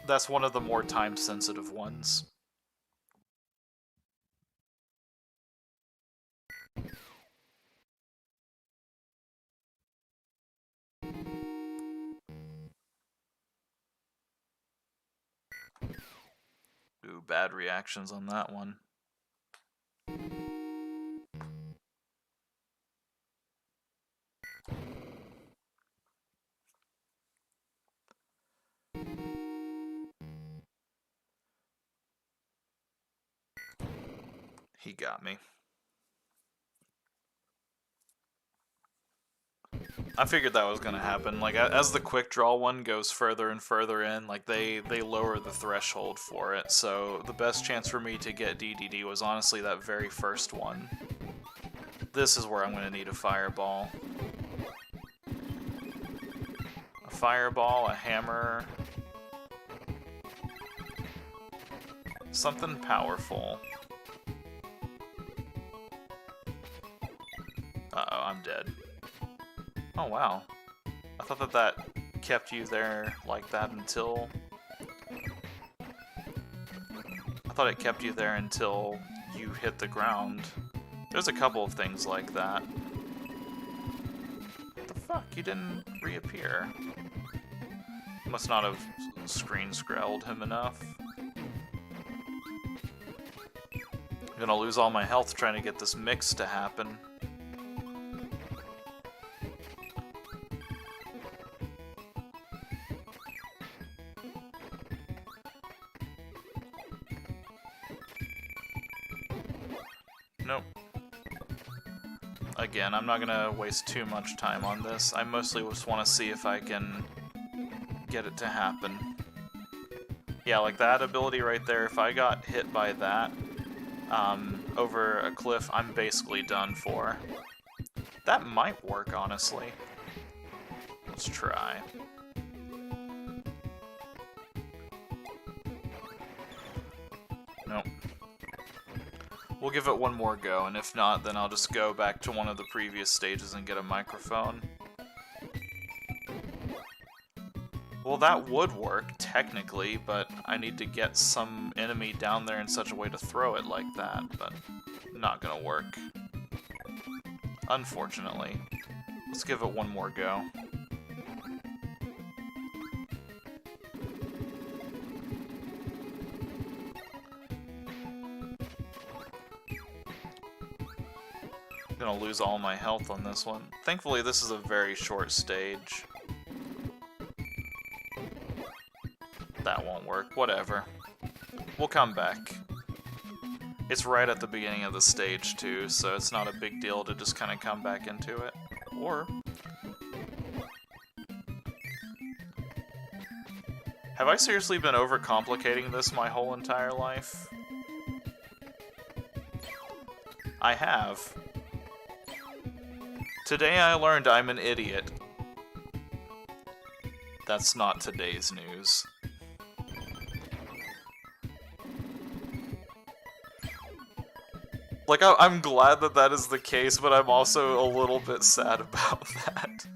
that's one of the more time-sensitive ones. Ooh, bad reactions on that one. He got me. I figured that was gonna happen. Like, as the quick draw one goes further and further in, like, they lower the threshold for it, so the best chance for me to get DDD was honestly that very first one. This is where I'm gonna need a fireball. A fireball, a hammer... something powerful. Uh-oh, I'm dead. Oh, wow. I thought that kept you there like that until... I thought it kept you there until you hit the ground. There's a couple of things like that. What the fuck? You didn't reappear. Must not have screen scrawled him enough. I'm gonna lose all my health trying to get this mix to happen. Nope. Again, I'm not gonna waste too much time on this. I mostly just want to see if I can get it to happen. Yeah, like that ability right there, if I got hit by that over a cliff, I'm basically done for. That might work, honestly. Let's try. Nope. We'll give it one more go, and if not, then I'll just go back to one of the previous stages and get a microphone. Well, that would work, technically, but I need to get some enemy down there in such a way to throw it like that, but not gonna work. Unfortunately. Let's give it one more go. Gonna lose all my health on this one. Thankfully, this is a very short stage. That won't work. Whatever. We'll come back. It's right at the beginning of the stage, too, so it's not a big deal to just kind of come back into it. Or... have I seriously been overcomplicating this my whole entire life? I have. Today I learned I'm an idiot. That's not today's news. Like, I'm glad that that is the case, but I'm also a little bit sad about that.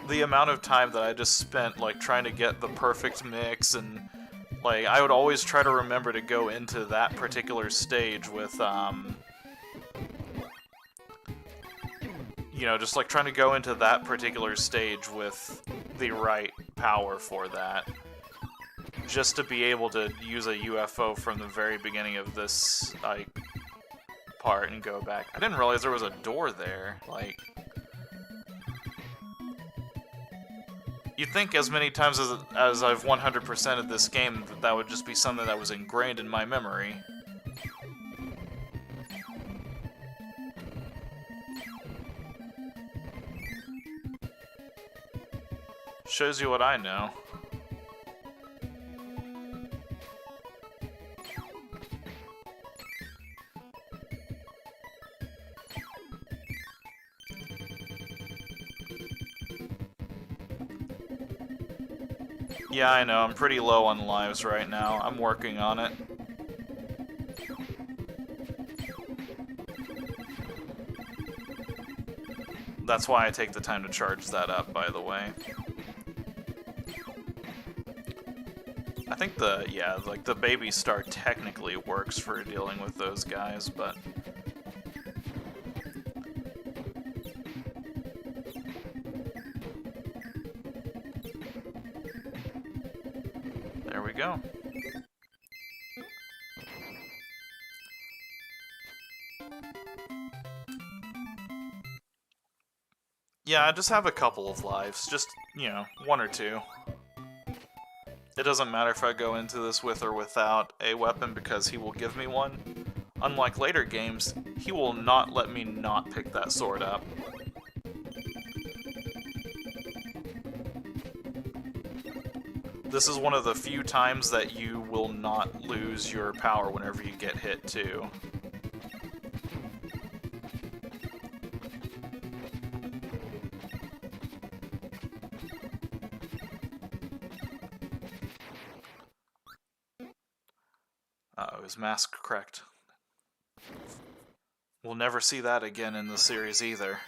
The amount of time that I just spent, like, trying to get the perfect mix, and, like, I would always try to remember to go into that particular stage with, you know, just, like, trying to go into that particular stage with the right power for that. Just to be able to use a UFO from the very beginning of this, like, part and go back. I didn't realize there was a door there, like... You'd think as many times as I've 100%ed this game that that would just be something that was ingrained in my memory. Shows you what I know. Yeah, I know, I'm pretty low on lives right now. I'm working on it. That's why I take the time to charge that up, by the way. I think like the baby star technically works for dealing with those guys, but... there we go. Yeah, I just have a couple of lives. Just, you know, one or two. It doesn't matter if I go into this with or without a weapon because he will give me one. Unlike later games, he will not let me not pick that sword up. This is one of the few times that you will not lose your power whenever you get hit, too. Uh-oh, his mask cracked. We'll never see that again in the series either.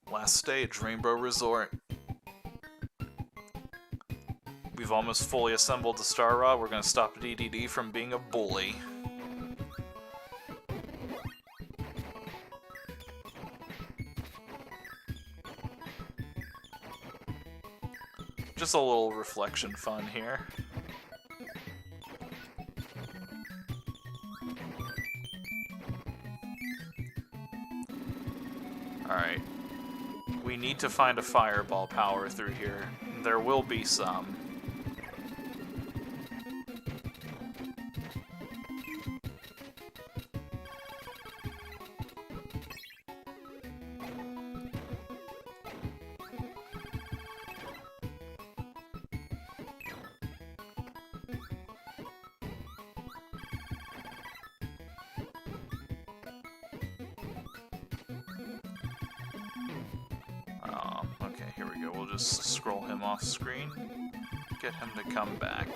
Last stage, Rainbow Resort. We've almost fully assembled the Star Rod. We're going to stop DDD from being a bully. Just a little reflection fun here. Alright. We need to find a fireball power through here. There will be some. Okay, here we go. We'll just scroll him off screen. Get him to come back.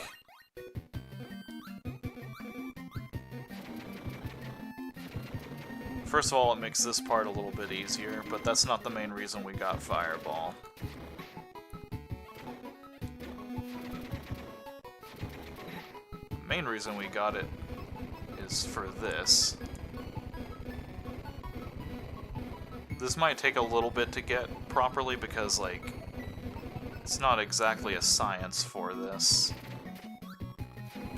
First of all, it makes this part a little bit easier, but that's not the main reason we got Fireball. The main reason we got it is for this. This might take a little bit to get properly because, like, it's not exactly a science for this.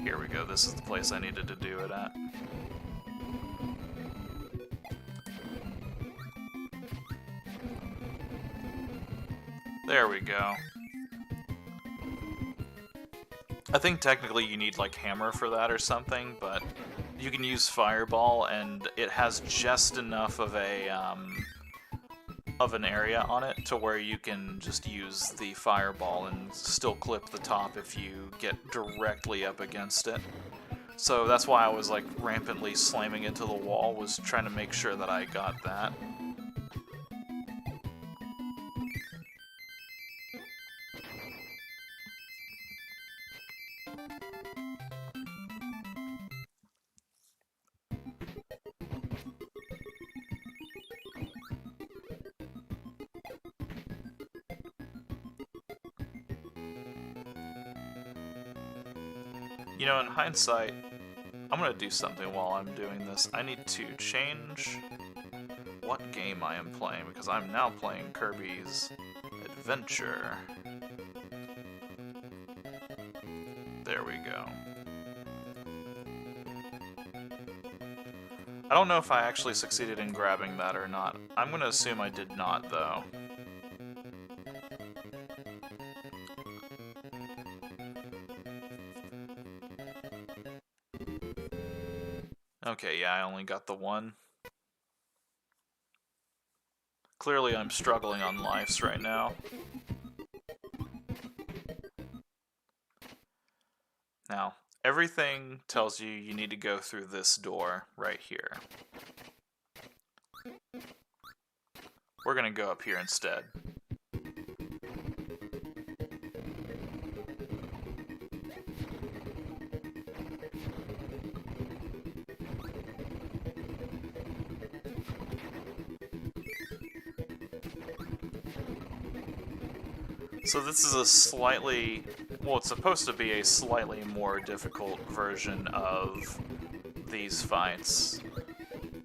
Here we go, this is the place I needed to do it at. There we go. I think technically you need, like, hammer for that or something, but you can use Fireball, and it has just enough of a, of an area on it to where you can just use the Fireball and still clip the top if you get directly up against it. So that's why I was, like, rampantly slamming into the wall, was trying to make sure that I got that. You know, in hindsight, I'm gonna do something while I'm doing this. I need to change what game I am playing, because I'm now playing Kirby's Adventure. There we go. I don't know if I actually succeeded in grabbing that or not. I'm gonna assume I did not, though. Okay, yeah, I only got the one. Clearly I'm struggling on lives right now. Now, everything tells you you need to go through this door right here. We're gonna go up here instead. So this is a slightly, well, it's supposed to be a slightly more difficult version of these fights.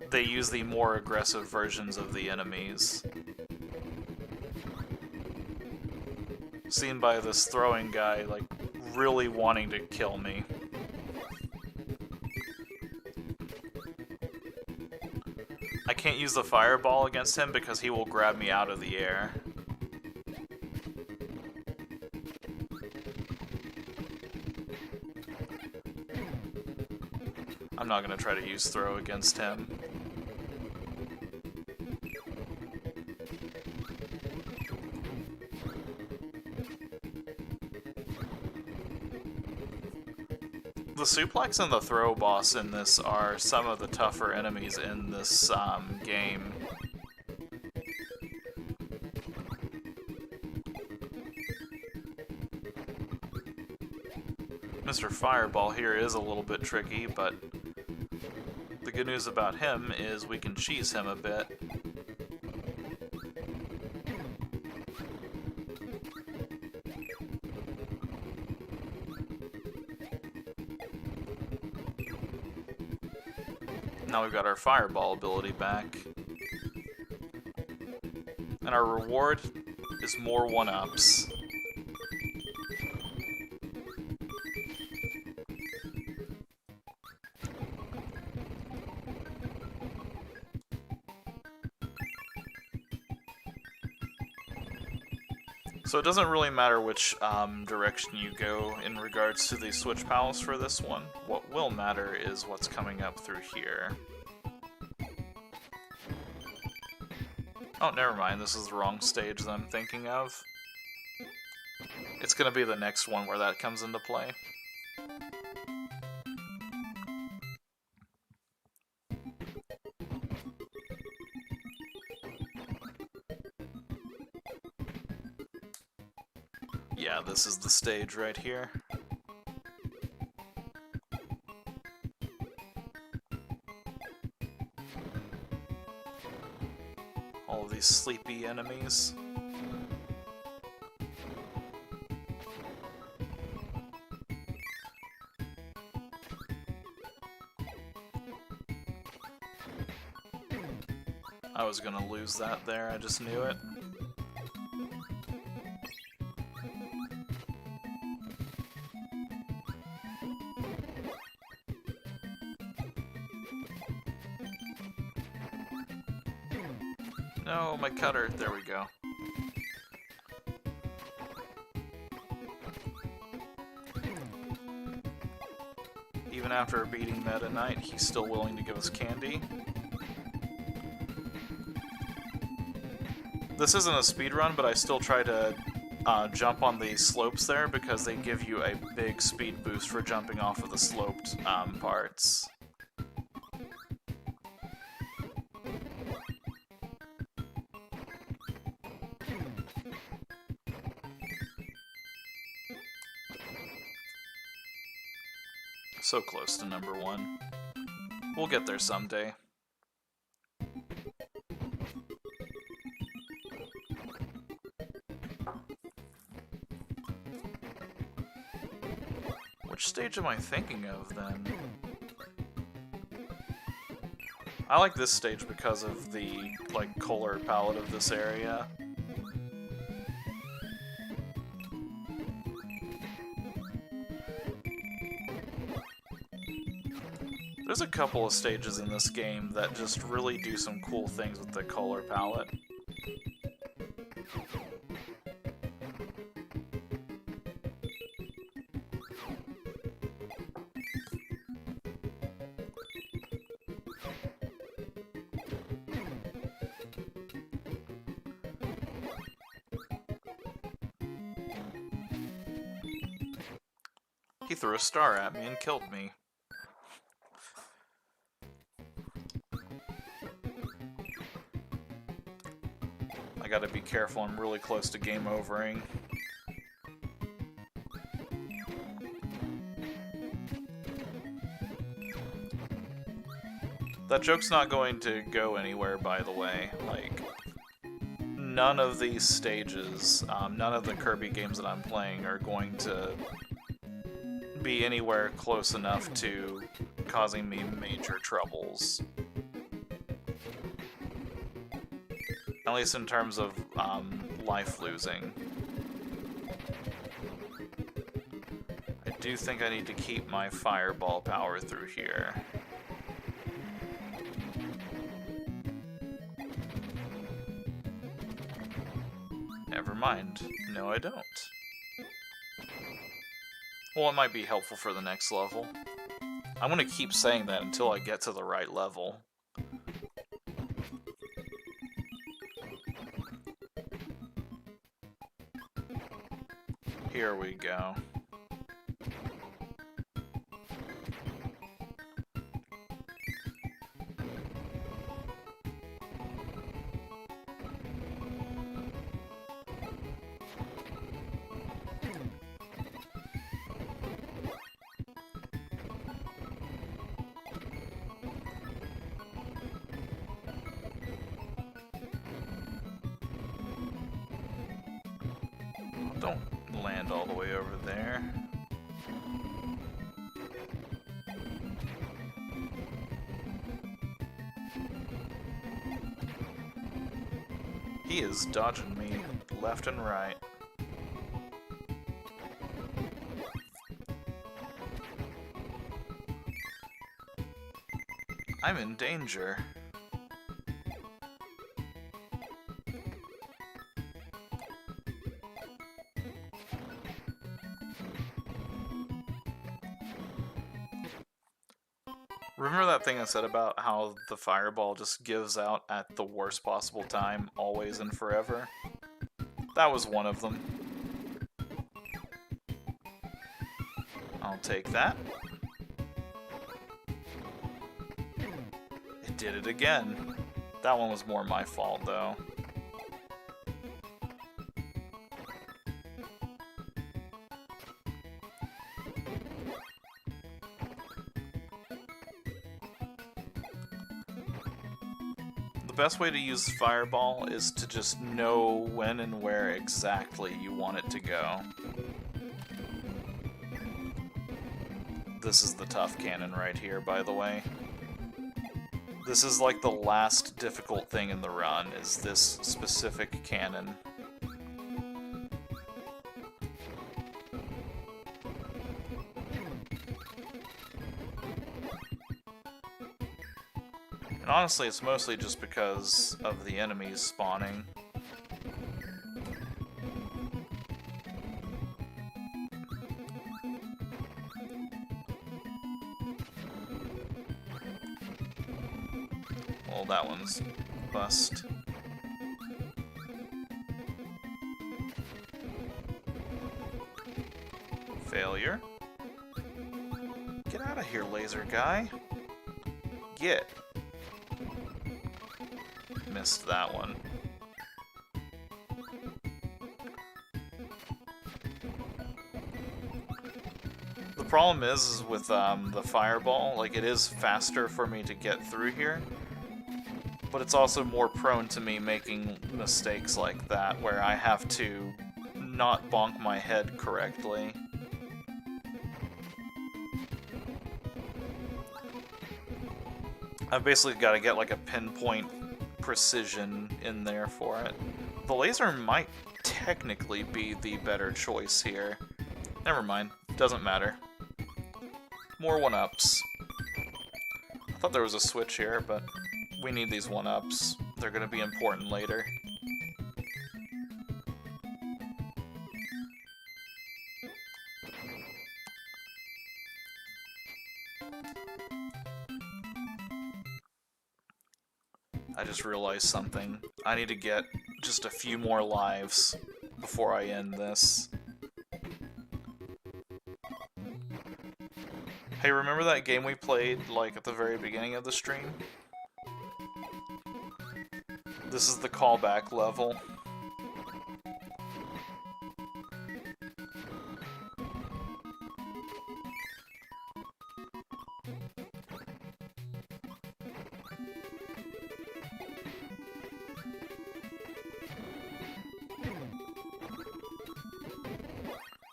They use the more aggressive versions of the enemies. Seen by this throwing guy, like, really wanting to kill me. can't use the fireball against him because he will grab me out of the air. I'm not going to try to use throw against him. The suplex and the throw boss in this are some of the tougher enemies in this game. Mr. Fireball here is a little bit tricky, but the good news about him is we can cheese him a bit. Now we've got our fireball ability back. And our reward is more 1-ups. So it doesn't really matter which direction you go in regards to the Switch Palace for this one. What will matter is what's coming up through here. Oh, never mind, this is the wrong stage that I'm thinking of. It's gonna be the next one where that comes into play. Yeah, this is the stage right here. All of these sleepy enemies. I was gonna lose that there, I just knew it. No, my cutter. There we go. Even after beating Meta Knight, he's still willing to give us candy. This isn't a speedrun, but I still try to jump on the slopes there because they give you a big speed boost for jumping off of the sloped parts. So close to number 1. We'll get there someday. Which stage am I thinking of, then? I like this stage because of the, like, color palette of this area. There's a couple of stages in this game that just really do some cool things with the color palette. He threw a star at me and killed me. I gotta be careful, I'm really close to game overing. That joke's not going to go anywhere, by the way. Like, none of these stages, none of the Kirby games that I'm playing are going to be anywhere close enough to causing me major troubles. At least in terms of life losing. I do think I need to keep my fireball power through here. Never mind. No, I don't. Well, it might be helpful for the next level. I'm gonna keep saying that until I get to the right level. Here we go. Don't land all the way over there. He is dodging me left and right. I'm in danger. Remember that thing I said about how the fireball just gives out at the worst possible time, always and forever? That was one of them. I'll take that. It did it again. That one was more my fault, though. The best way to use Fireball is to just know when and where exactly you want it to go. This is the tough cannon right here, by the way. This is like the last difficult thing in the run, is this specific cannon. And honestly, it's mostly just because of the enemies spawning. Well, that one's bust. Failure. Get out of here, laser guy. Get. Missed that one. The problem is with the fireball, like, it is faster for me to get through here, but it's also more prone to me making mistakes like that, where I have to not bonk my head correctly. I've basically got to get like a pinpoint precision in there for it. The laser might technically be the better choice here. Never mind, doesn't matter. More 1-ups. I thought there was a switch here, but we need these 1-ups. They're going to be important later. I just realized something. I need to get just a few more lives before I end this. Hey, remember that game we played, like, at the very beginning of the stream? This is the callback level.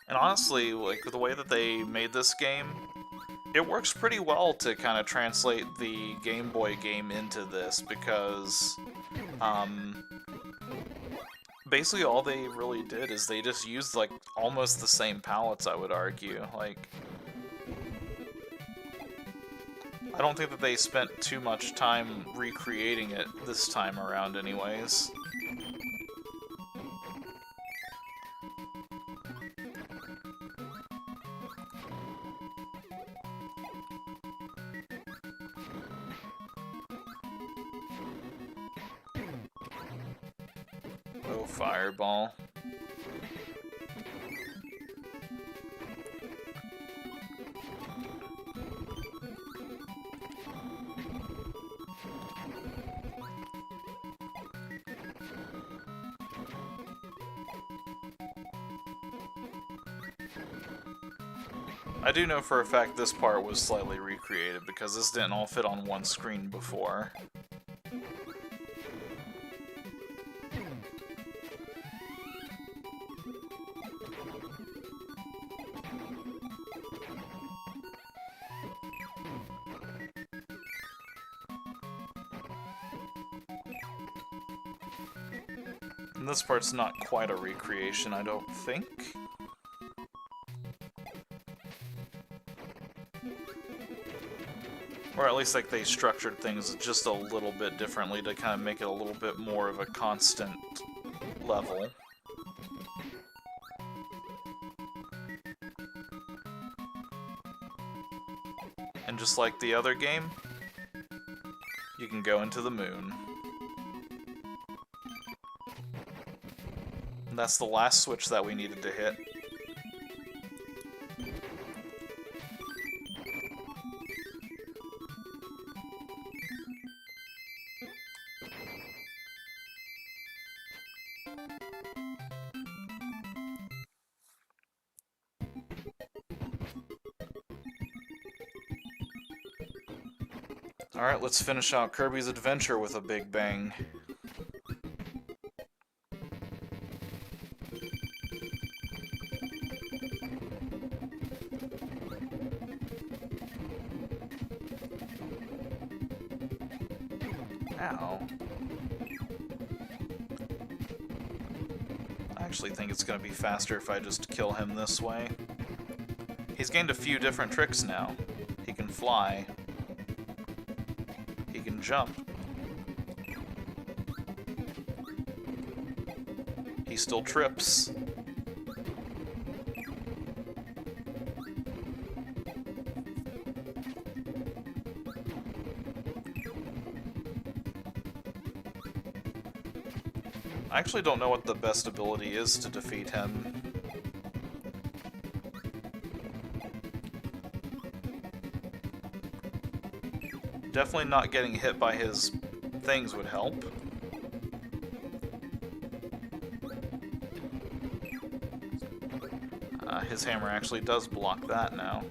And honestly, like, the way that they made this game, it works pretty well to kind of translate the Game Boy game into this, because basically all they really did is they just used, like, almost the same palettes, I would argue. Like, I don't think that they spent too much time recreating it this time around anyways. Oh, fireball. I do know for a fact this part was slightly recreated, because this didn't all fit on one screen before. And this part's not quite a recreation, I don't think. Or at least, like, they structured things just a little bit differently to kind of make it a little bit more of a constant level. And just like the other game, you can go into the moon. And that's the last switch that we needed to hit. Alright, let's finish out Kirby's Adventure with a big bang. Ow. I actually think it's going to be faster if I just kill him this way. He's gained a few different tricks now. He can fly. He can jump. He still trips. I actually don't know what the best ability is to defeat him. Definitely not getting hit by his things would help. His hammer actually does block that now.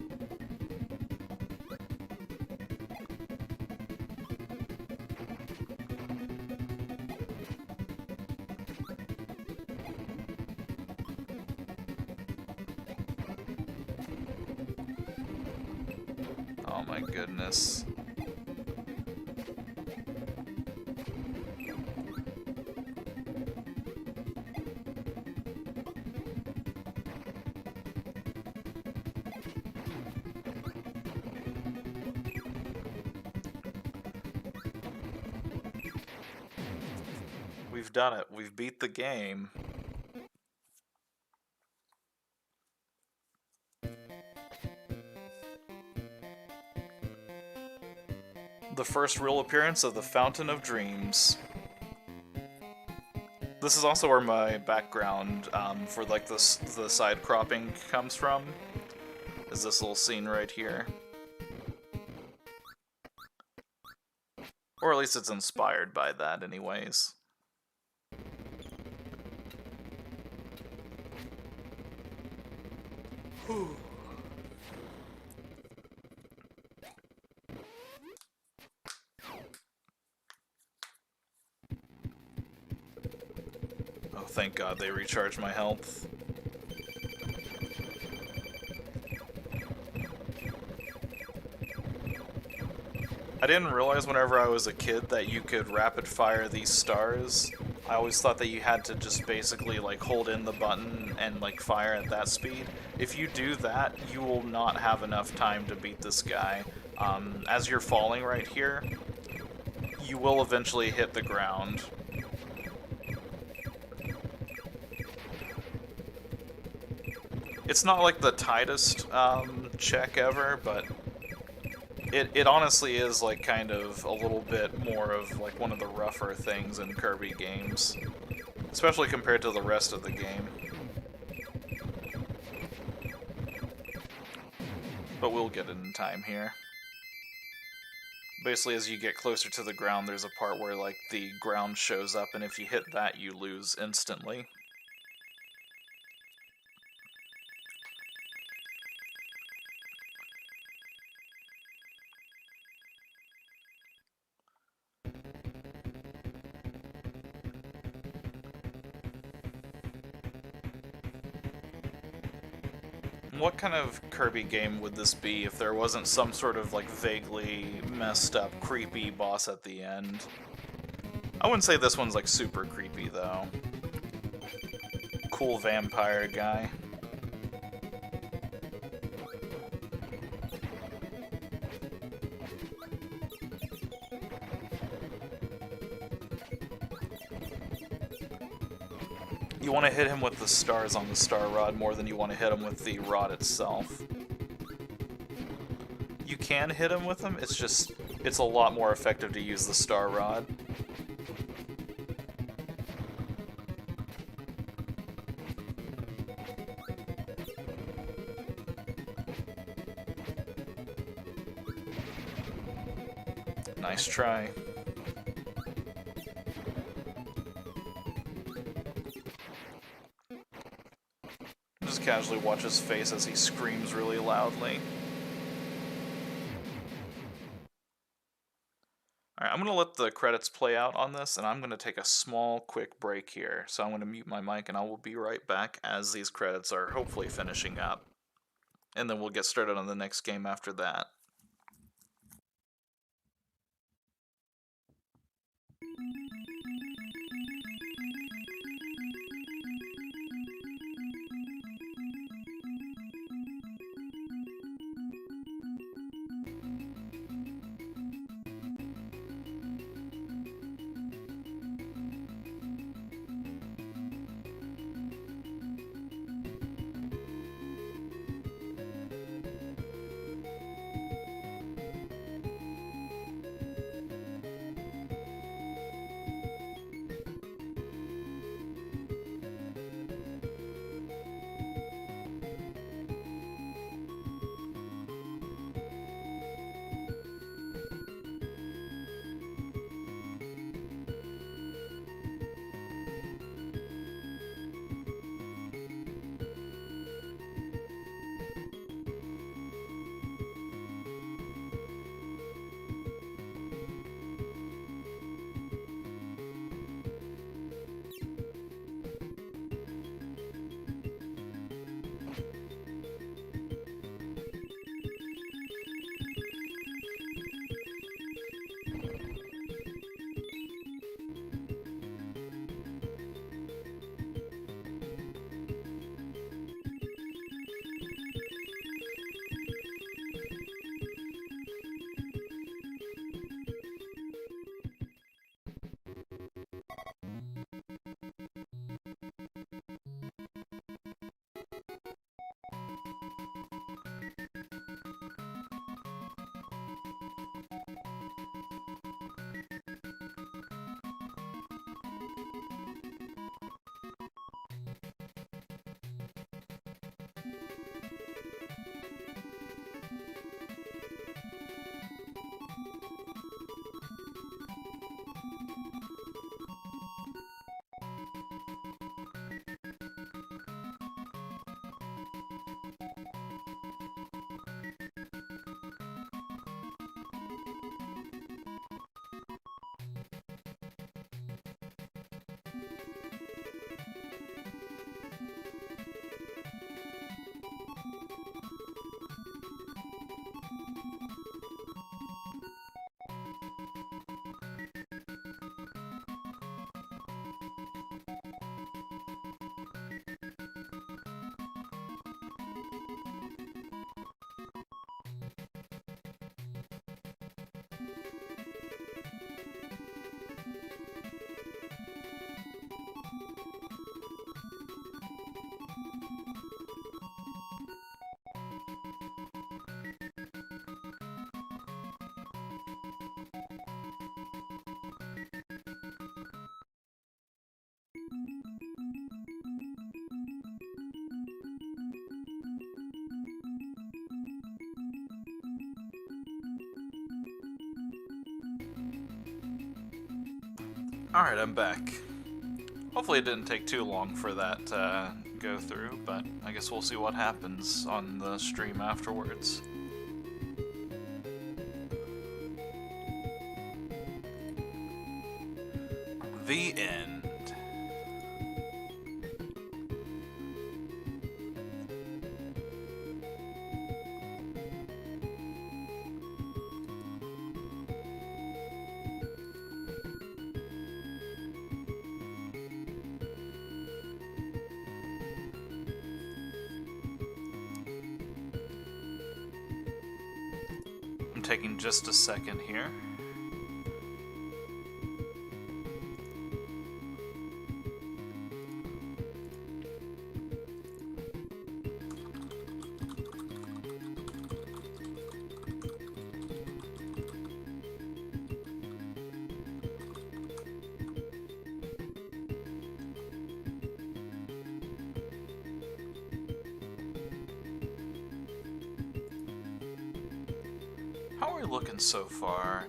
Oh my goodness. We've done it. We've beat the game. The first real appearance of the Fountain of Dreams. This is also where my background for like the side cropping comes from. Is this little scene right here. Or at least it's inspired by that anyways. Whew. Oh, thank God they recharged my health. I didn't realize whenever I was a kid that you could rapid fire these stars. I always thought that you had to just basically like hold in the button and like fire at that speed. If you do that, you will not have enough time to beat this guy. As you're falling right here, you will eventually hit the ground. It's not like the tightest check ever, but it honestly is like kind of a little bit more of like one of the rougher things in Kirby games. especially compared to the rest of the game. But we'll get it in time here. Basically, as you get closer to the ground, there's a part where, like, the ground shows up, and if you hit that, you lose instantly. What kind of Kirby game would this be if there wasn't some sort of, like, vaguely messed up, creepy boss at the end? I wouldn't say this one's, like, super creepy, though. Cool vampire guy. You want to hit him with the stars on the star rod more than you want to hit him with the rod itself. You can hit him with them, it's a lot more effective to use the star rod. Nice try. Just casually watch his face as he screams really loudly. Alright, I'm going to let the credits play out on this, and I'm going to take a small, quick break here. So I'm going to mute my mic, and I will be right back as these credits are hopefully finishing up. And then we'll get started on the next game after that. Alright, I'm back. Hopefully it didn't take too long for that to go through, but I guess we'll see what happens on the stream afterwards. The end. I'm taking just a second here. How are we looking so far?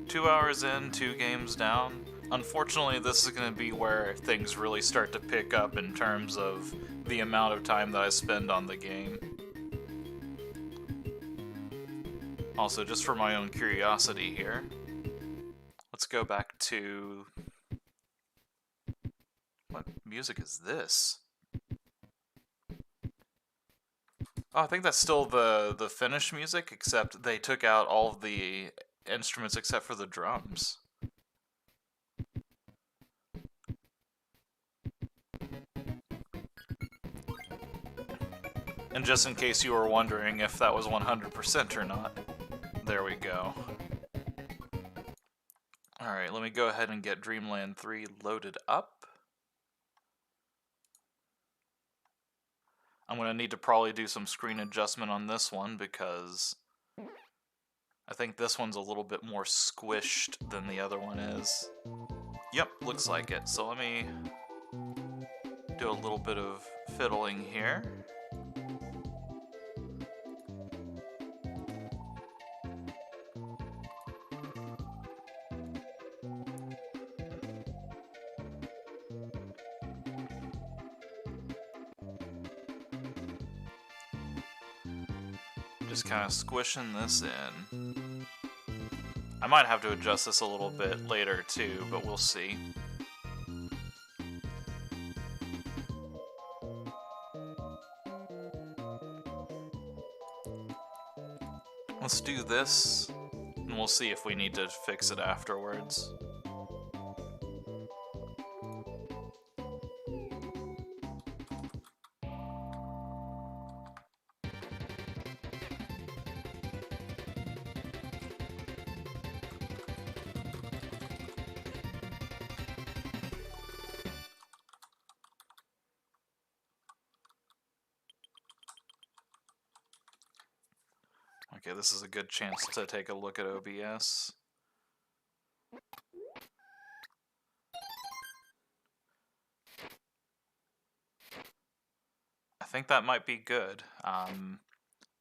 2 hours in, 2 games down. Unfortunately, this is going to be where things really start to pick up in terms of the amount of time that I spend on the game. Also, just for my own curiosity here, let's go back to... What music is this? Oh, I think that's still the Finnish music, except they took out all of the instruments except for the drums. And just in case you were wondering if that was 100% or not, there we go. Alright, let me go ahead and get Dreamland 3 loaded up. I'm going to need to probably do some screen adjustment on this one because I think this one's a little bit more squished than the other one is. Yep, looks like it. So let me do a little bit of fiddling here. Just kind of squishing this in. I might have to adjust this a little bit later too, but we'll see. Let's do this, and we'll see if we need to fix it afterwards. Okay, this is a good chance to take a look at OBS. I think that might be good.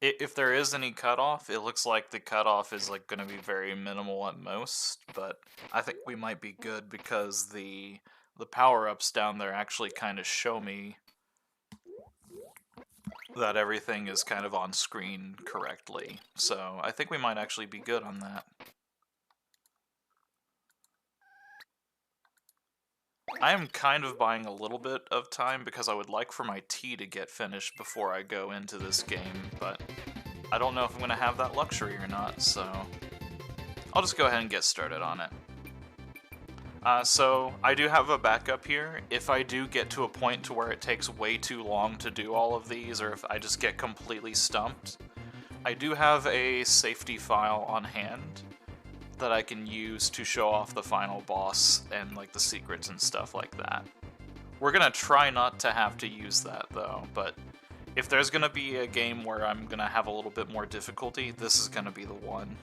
If there is any cutoff, it looks like the cutoff is like going to be very minimal at most, but I think we might be good because the power-ups down there actually kind of show me that everything is kind of on screen correctly. So I think we might actually be good on that. I am kind of buying a little bit of time because I would like for my tea to get finished before I go into this game, but I don't know if I'm going to have that luxury or not, so I'll just go ahead and get started on it. So I do have a backup here. If I do get to a point to where it takes way too long to do all of these, or if I just get completely stumped, I do have a safety file on hand that I can use to show off the final boss and like the secrets and stuff like that. We're gonna try not to have to use that though, but if there's gonna be a game where I'm gonna have a little bit more difficulty, this is gonna be the one.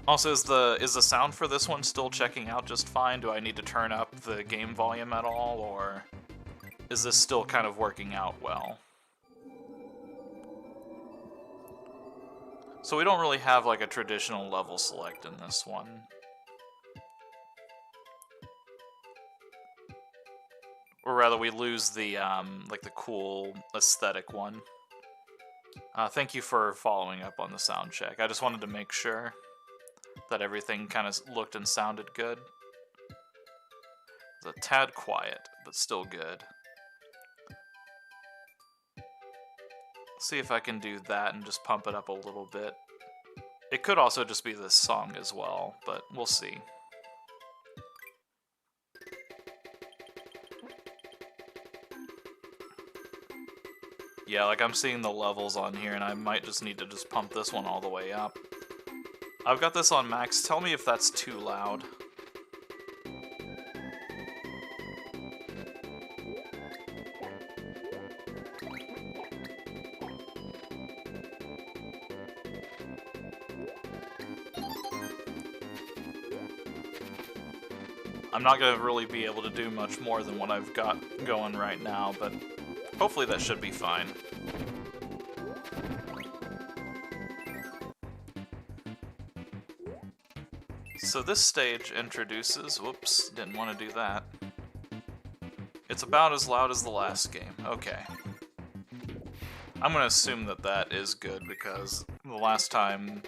Also, is the sound for this one still checking out just fine? Do I need to turn up the game volume at all, or is this still kind of working out well? So we don't really have like a traditional level select in this one. Or rather, we lose the, like the cool aesthetic one. Thank you for following up on the sound check. I just wanted to make sure that everything kind of looked and sounded good. It's a tad quiet, but still good. See if I can do that and just pump it up a little bit. It could also just be this song as well, but we'll see. Yeah, like I'm seeing the levels on here, and I might just need to just pump this one all the way up. I've got this on max. Tell me if that's too loud. I'm not going to really be able to do much more than what I've got going right now, but hopefully that should be fine. So this stage introduces... Whoops, didn't want to do that. It's about as loud as the last game. Okay. I'm going to assume that that is good, because the last time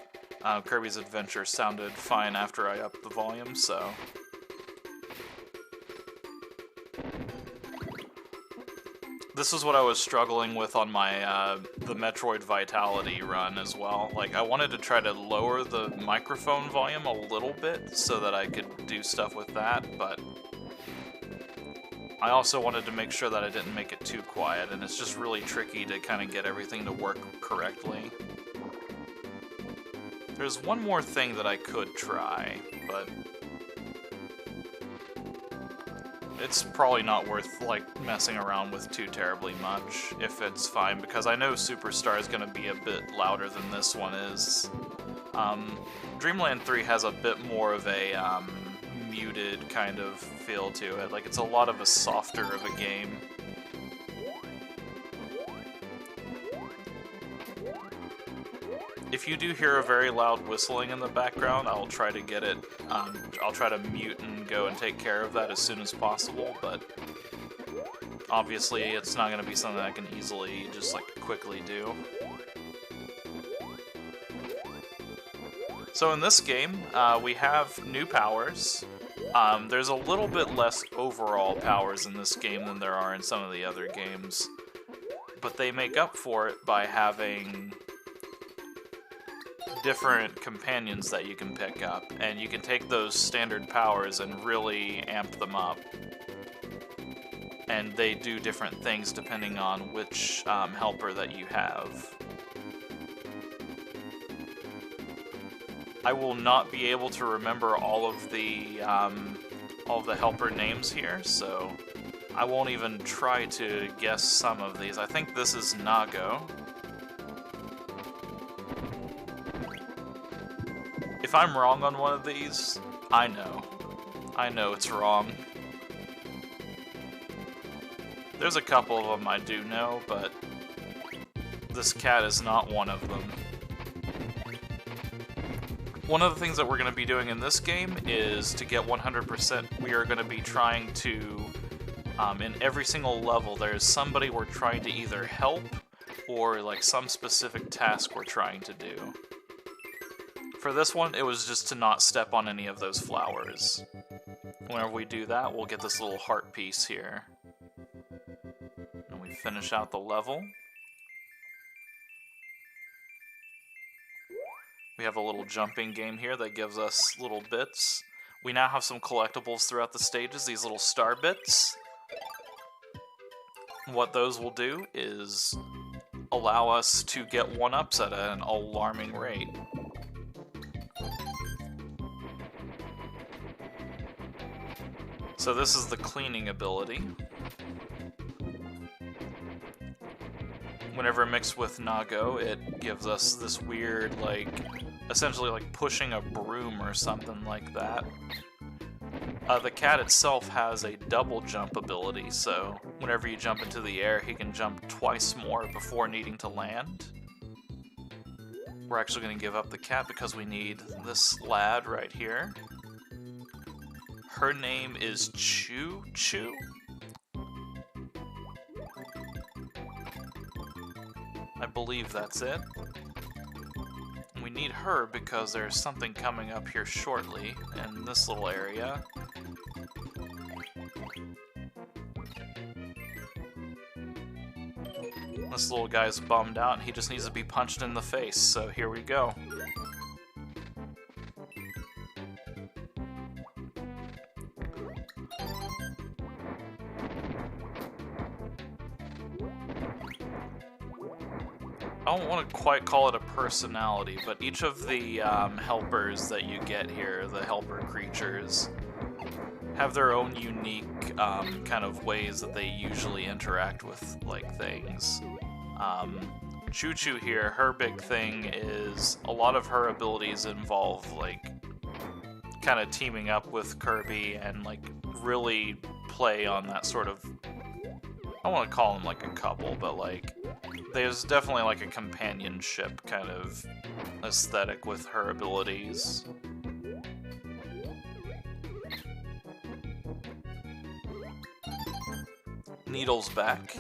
Kirby's Adventure sounded fine after I upped the volume, so... This is what I was struggling with on my the Metroid Vitality run as well. Like, I wanted to try to lower the microphone volume a little bit so that I could do stuff with that, but I also wanted to make sure that I didn't make it too quiet, and it's just really tricky to kind of get everything to work correctly. There's one more thing that I could try, but it's probably not worth, like, messing around with too terribly much, if it's fine, because I know Superstar is going to be a bit louder than this one is. Dreamland 3 has a bit more of a muted kind of feel to it, like it's a lot of a softer of a game. If you do hear a very loud whistling in the background, I'll try to get it, I'll try to mute and go and take care of that as soon as possible, but obviously it's not going to be something I can easily just, like, quickly do. So in this game, we have new powers. There's a little bit less overall powers in this game than there are in some of the other games, but they make up for it by having different companions that you can pick up, and you can take those standard powers and really amp them up. And they do different things depending on which helper that you have. I will not be able to remember all of the helper names here, so I won't even try to guess some of these. I think this is Nago. If I'm wrong on one of these, I know. I know it's wrong. There's a couple of them I do know, but this cat is not one of them. One of the things that we're going to be doing in this game is to get 100%, we are going to be trying to, in every single level, there's somebody we're trying to either help or like some specific task we're trying to do. For this one, it was just to not step on any of those flowers. Whenever we do that, we'll get this little heart piece here. And we finish out the level. We have a little jumping game here that gives us little bits. We now have some collectibles throughout the stages, these little star bits. What those will do is allow us to get 1-ups at an alarming rate. So this is the cleaning ability. Whenever mixed with Nago, it gives us this weird, like, essentially like pushing a broom or something like that. The cat itself has a double jump ability, so whenever you jump into the air, he can jump twice more before needing to land. We're actually going to give up the cat because we need this lad right here. Her name is Choo Choo. I believe that's it. We need her because there's something coming up here shortly in this little area. This little guy's bummed out and he just needs to be punched in the face, so here we go. I don't want to quite call it a personality, but each of the helpers that you get here, the helper creatures, have their own unique kind of ways that they usually interact with, like, things. Choo Choo here, her big thing is a lot of her abilities involve, like, kind of teaming up with Kirby and, like, really play on that sort of... I don't want to call them, like, a couple, but, like, there's definitely, like, a companionship kind of aesthetic with her abilities. Needle's back.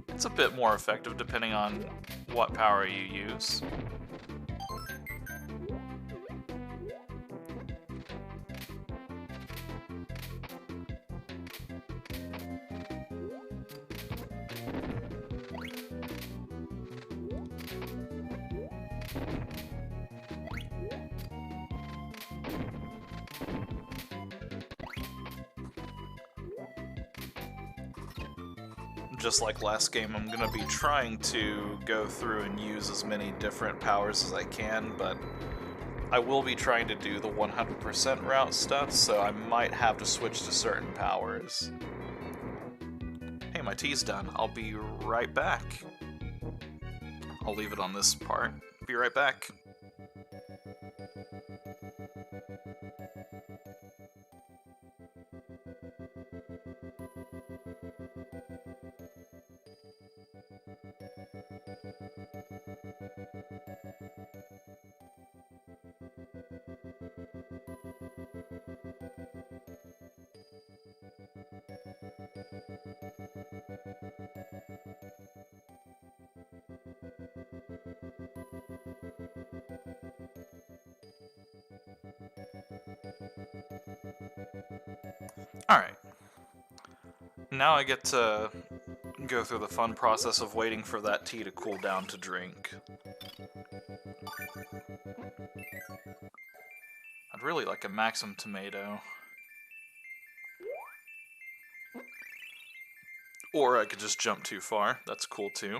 It's a bit more effective depending on what power you use. Just like last game, I'm gonna be trying to go through and use as many different powers as I can, but I will be trying to do the 100% route stuff, so I might have to switch to certain powers. Hey, my tea's done. I'll be right back. I'll leave it on this part. Be right back. Alright. Now I get to go through the fun process of waiting for that tea to cool down to drink. I'd really like a Maxim tomato. Or I could just jump too far. That's cool too.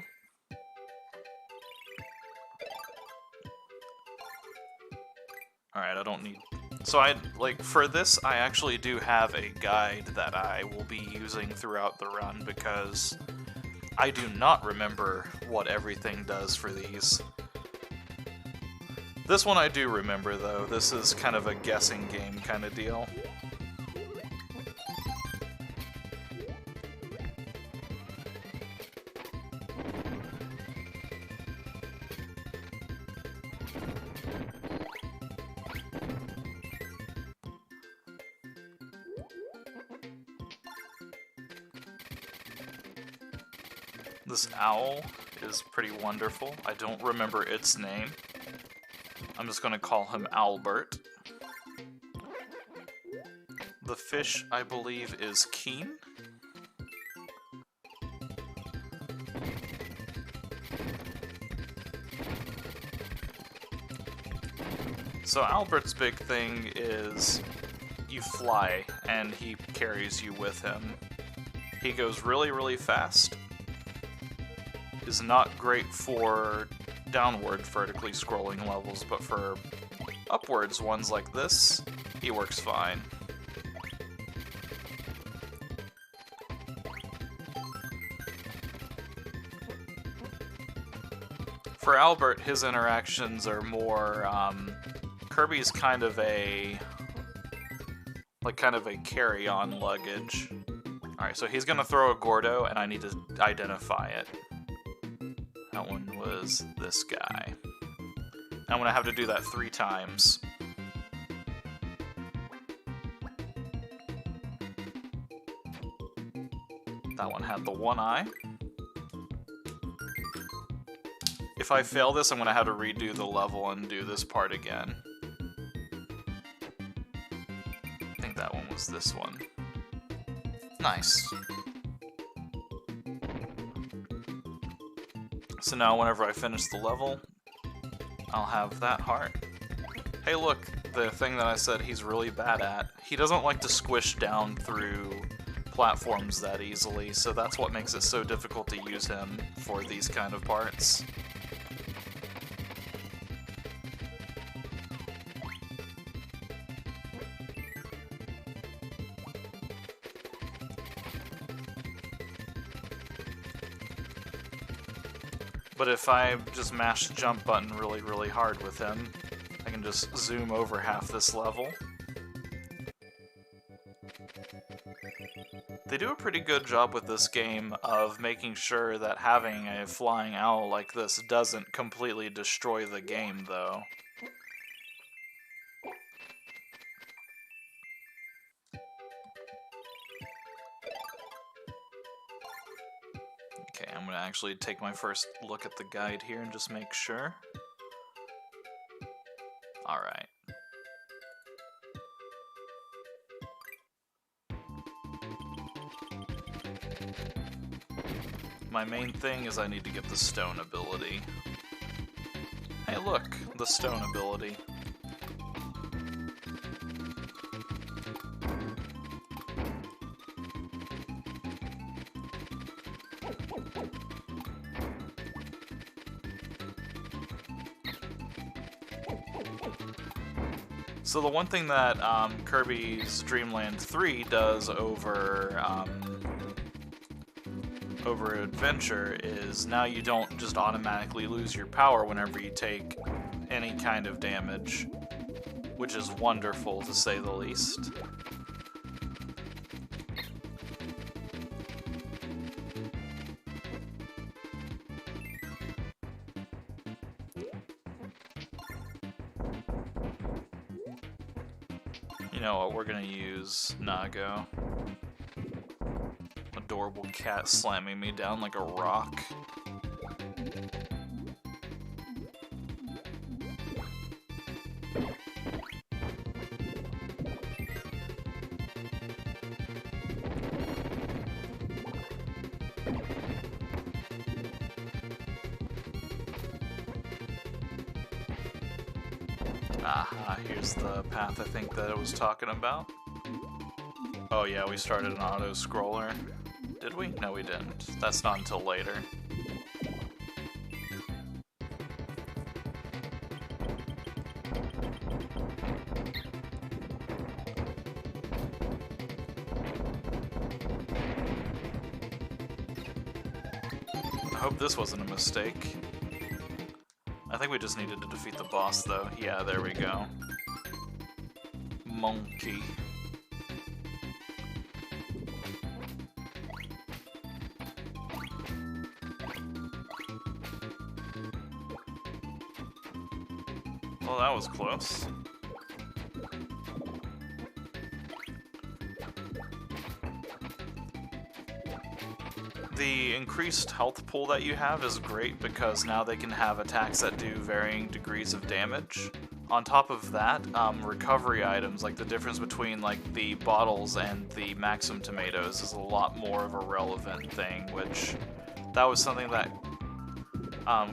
Alright, I don't need... So for this, I actually do have a guide that I will be using throughout the run because I do not remember what everything does for these. This one I do remember, though. This is kind of a guessing game kind of deal. This owl is pretty wonderful. I don't remember its name. I'm just gonna call him Albert. The fish, I believe, is Keen. So Albert's big thing is you fly, and he carries you with him. He goes really, really fast. Is not great for downward vertically scrolling levels, but for upwards ones like this, he works fine. For Albert, his interactions are more, Kirby's kind of a carry-on luggage. Alright, so he's gonna throw a Gordo, and I need to identify it. That one was this guy. I'm gonna have to do that 3 times. That one had the one eye. if I fail this, I'm gonna have to redo the level and do this part again. I think that one was this one. Nice. So now whenever I finish the level, I'll have that heart. Hey look, the thing that I said he's really bad at. He doesn't like to squish down through platforms that easily, so that's what makes it so difficult to use him for these kind of parts. But if I just mash the jump button really, really hard with him, I can just zoom over half this level. They do a pretty good job with this game of making sure that having a flying owl like this doesn't completely destroy the game, though. Okay, I'm gonna actually take my first look at the guide here and just make sure. Alright. My main thing is I need to get the stone ability. Hey look, the stone ability. So the one thing that Kirby's Dreamland 3 does over Adventure is now you don't just automatically lose your power whenever you take any kind of damage, which is wonderful to say the least. You know what, we're gonna use Nago. Adorable cat slamming me down like a rock. Aha, here's the path I think that it was talking about. Oh yeah, we started an auto-scroller. Did we? No, we didn't. That's not until later. I hope this wasn't a mistake. I think we just needed to defeat the boss, though. Yeah, there we go. Monkey. Well, that was close. The increased health pool that you have is great because now they can have attacks that do varying degrees of damage. On top of that, recovery items, like the difference between like the bottles and the Maxim tomatoes, is a lot more of a relevant thing, which that was something that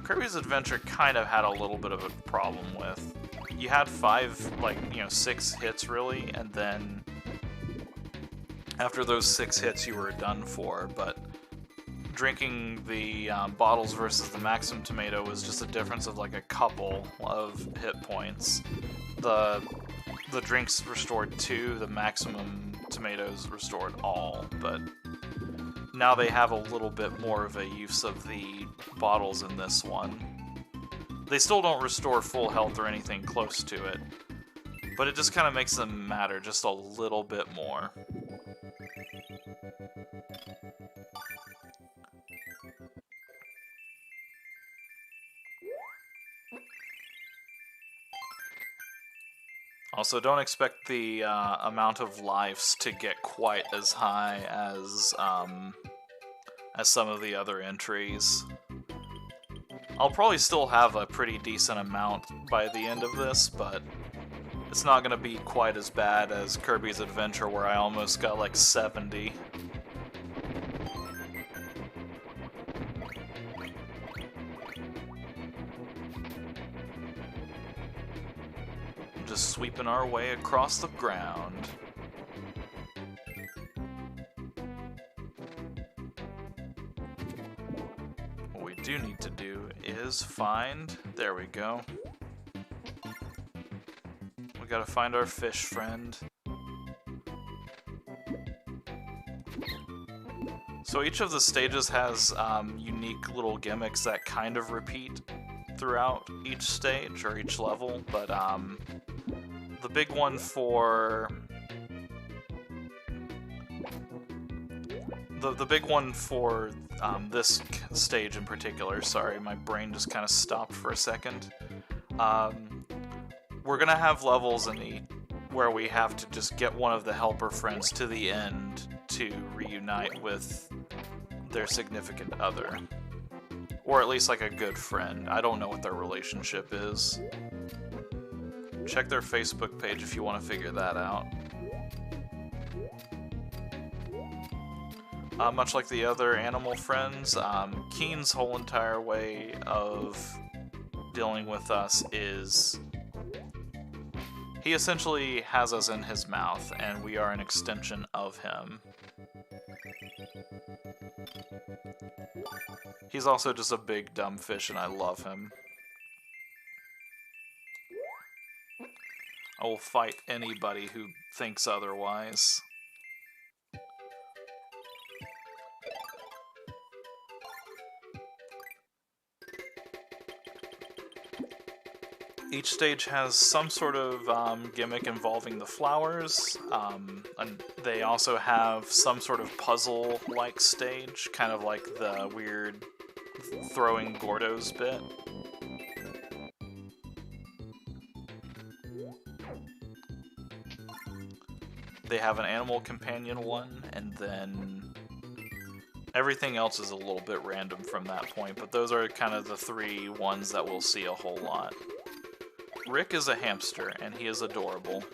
Kirby's Adventure kind of had a little bit of a problem with. You had 6 hits really, and then after those 6 hits you were done for, but drinking the bottles versus the Maxim tomato was just a difference of like a couple of hit points. The drinks restored 2, the Maximum tomatoes restored all, but now they have a little bit more of a use of the bottles in this one. They still don't restore full health or anything close to it, but it just kind of makes them matter just a little bit more. Also, don't expect the amount of lives to get quite as high as some of the other entries. I'll probably still have a pretty decent amount by the end of this, but it's not going to be quite as bad as Kirby's Adventure, where I almost got like 70. Just sweeping our way across the ground. What we do need to do is find... There we go. We gotta find our fish friend. So each of the stages has unique little gimmicks that kind of repeat throughout each stage or each level, but the big one for the big one for this stage in particular, sorry, my brain just kind of stopped for a second. We're gonna have levels where we have to just get one of the helper friends to the end to reunite with their significant other. Or at least like a good friend. I don't know what their relationship is. Check their Facebook page if you want to figure that out. Much like the other animal friends, Keen's whole entire way of dealing with us is... he essentially has us in his mouth, and we are an extension of him. He's also just a big dumb fish, and I love him. I will fight anybody who thinks otherwise. Each stage has some sort of gimmick involving the flowers, and they also have some sort of puzzle-like stage, kind of like the weird throwing Gordos bit. They have an animal companion one, and then everything else is a little bit random from that point, but those are kind of the three ones that we'll see a whole lot. Rick is a hamster, and he is adorable.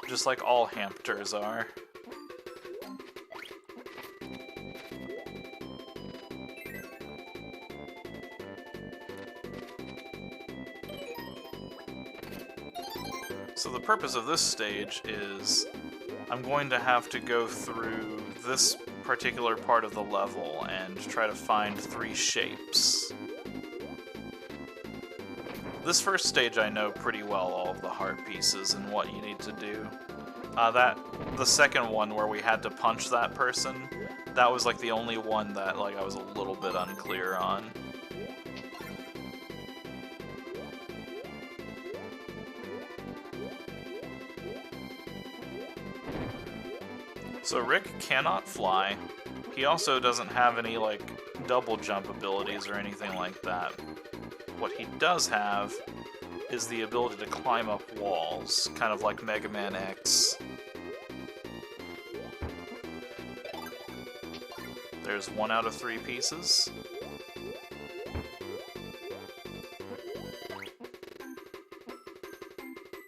Just like all hamsters are. So the purpose of this stage is I'm going to have to go through this particular part of the level and try to find 3 shapes. This first stage I know pretty well all of the heart pieces and what you need to do. The second one where we had to punch that person, that was like the only one that like I was a little bit unclear on. So Rick cannot fly. He also doesn't have any like double jump abilities or anything like that. What he does have is the ability to climb up walls, kind of like Mega Man X. There's 1 out of 3 pieces.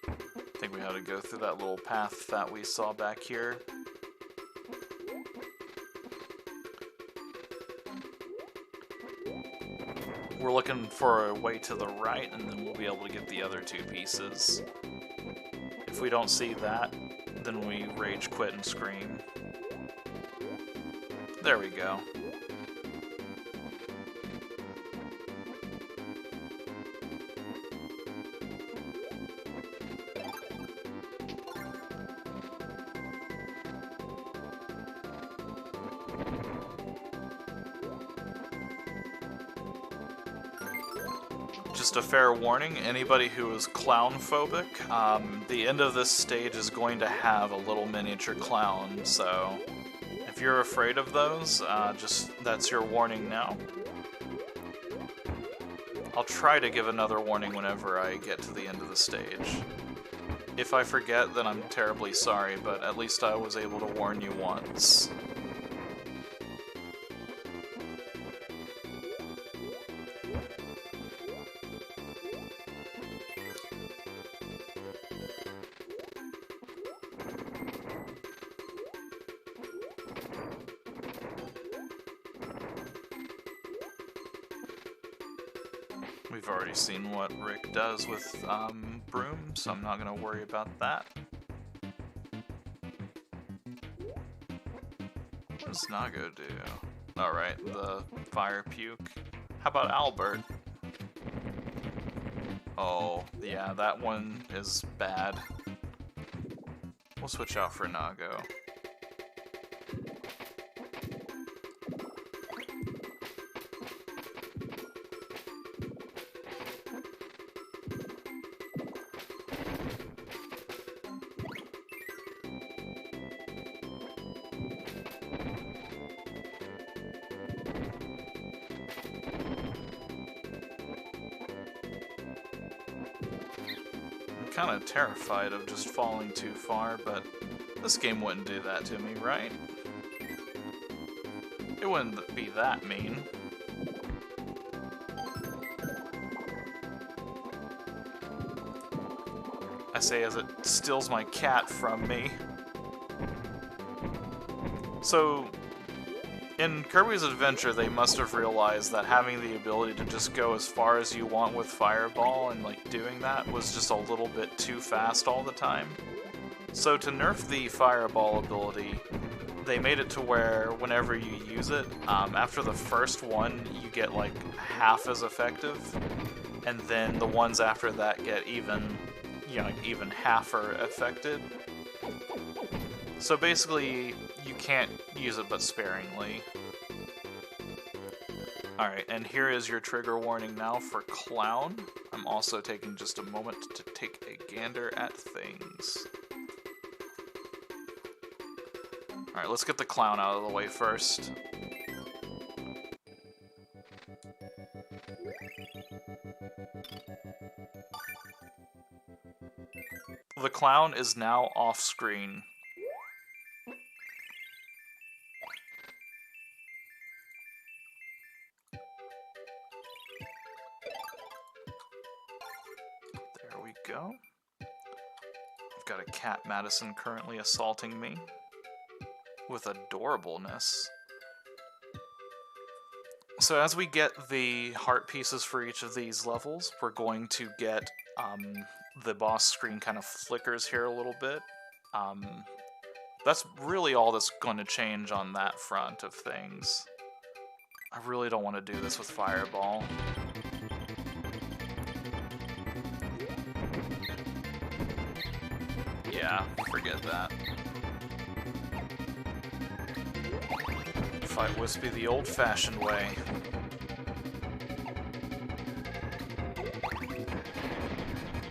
I think we had to go through that little path that we saw back here. We're looking for a way to the right, and then we'll be able to get the other 2 pieces. If we don't see that, then we rage quit and scream. There we go. Just a fair warning, anybody who is clown phobic, the end of this stage is going to have a little miniature clown, so if you're afraid of those, that's your warning now. I'll try to give another warning whenever I get to the end of the stage. If I forget, then I'm terribly sorry, but at least I was able to warn you once. We've already seen what Rick does with Broom, so I'm not going to worry about that. What does Nago do? Alright, the fire puke. How about Albert? Oh, yeah, that one is bad. We'll switch out for Nago. I'm kind of terrified of just falling too far, but this game wouldn't do that to me, right? It wouldn't be that mean. I say as it steals my cat from me. So, in Kirby's Adventure, they must have realized that having the ability to just go as far as you want with Fireball and like doing that was just a little bit too fast all the time. So to nerf the Fireball ability, they made it to where whenever you use it, after the first one, you get like half as effective, and then the ones after that get even, you know, like even half-er affected. So basically, you can't use it but sparingly. Alright, and here is your trigger warning now for Clown. I'm also taking just a moment to take a gander at things. Alright, let's get the Clown out of the way first. The Clown is now off-screen. There we go. I've got a cat Madison currently assaulting me with adorableness. So as we get the heart pieces for each of these levels, we're going to get the boss screen kind of flickers here a little bit. That's really all that's going to change on that front of things. I really don't want to do this with Fireball. Yeah, forget that. Fight Wispy the old-fashioned way.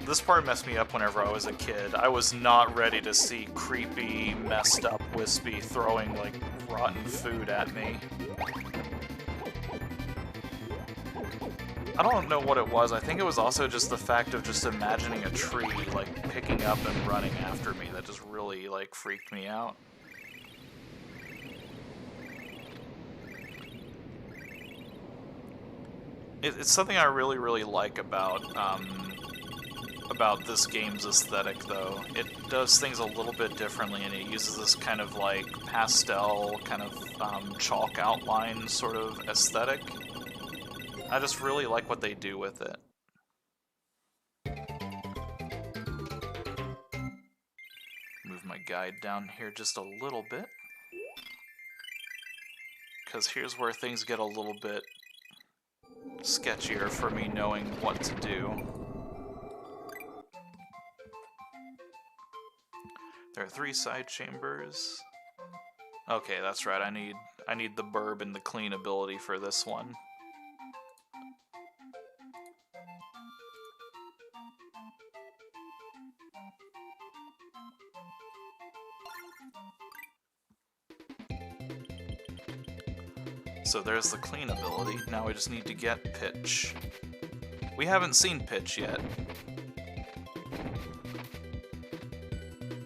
This part messed me up whenever I was a kid. I was not ready to see creepy, messed up Wispy throwing, like, rotten food at me. I don't know what it was. I think it was also just the fact of just imagining a tree, like, picking up and running after me that just really, like, freaked me out. It's something I really, really like about this game's aesthetic, though. It does things a little bit differently, and it uses this kind of, like, pastel, kind of, chalk outline sort of aesthetic. I just really like what they do with it. Move my guide down here just a little bit. Because here's where things get a little bit sketchier for me knowing what to do. There are 3 side chambers. Okay, that's right. I need the burb and the clean ability for this one. So there's the clean ability. Now we just need to get Pitch. We haven't seen Pitch yet.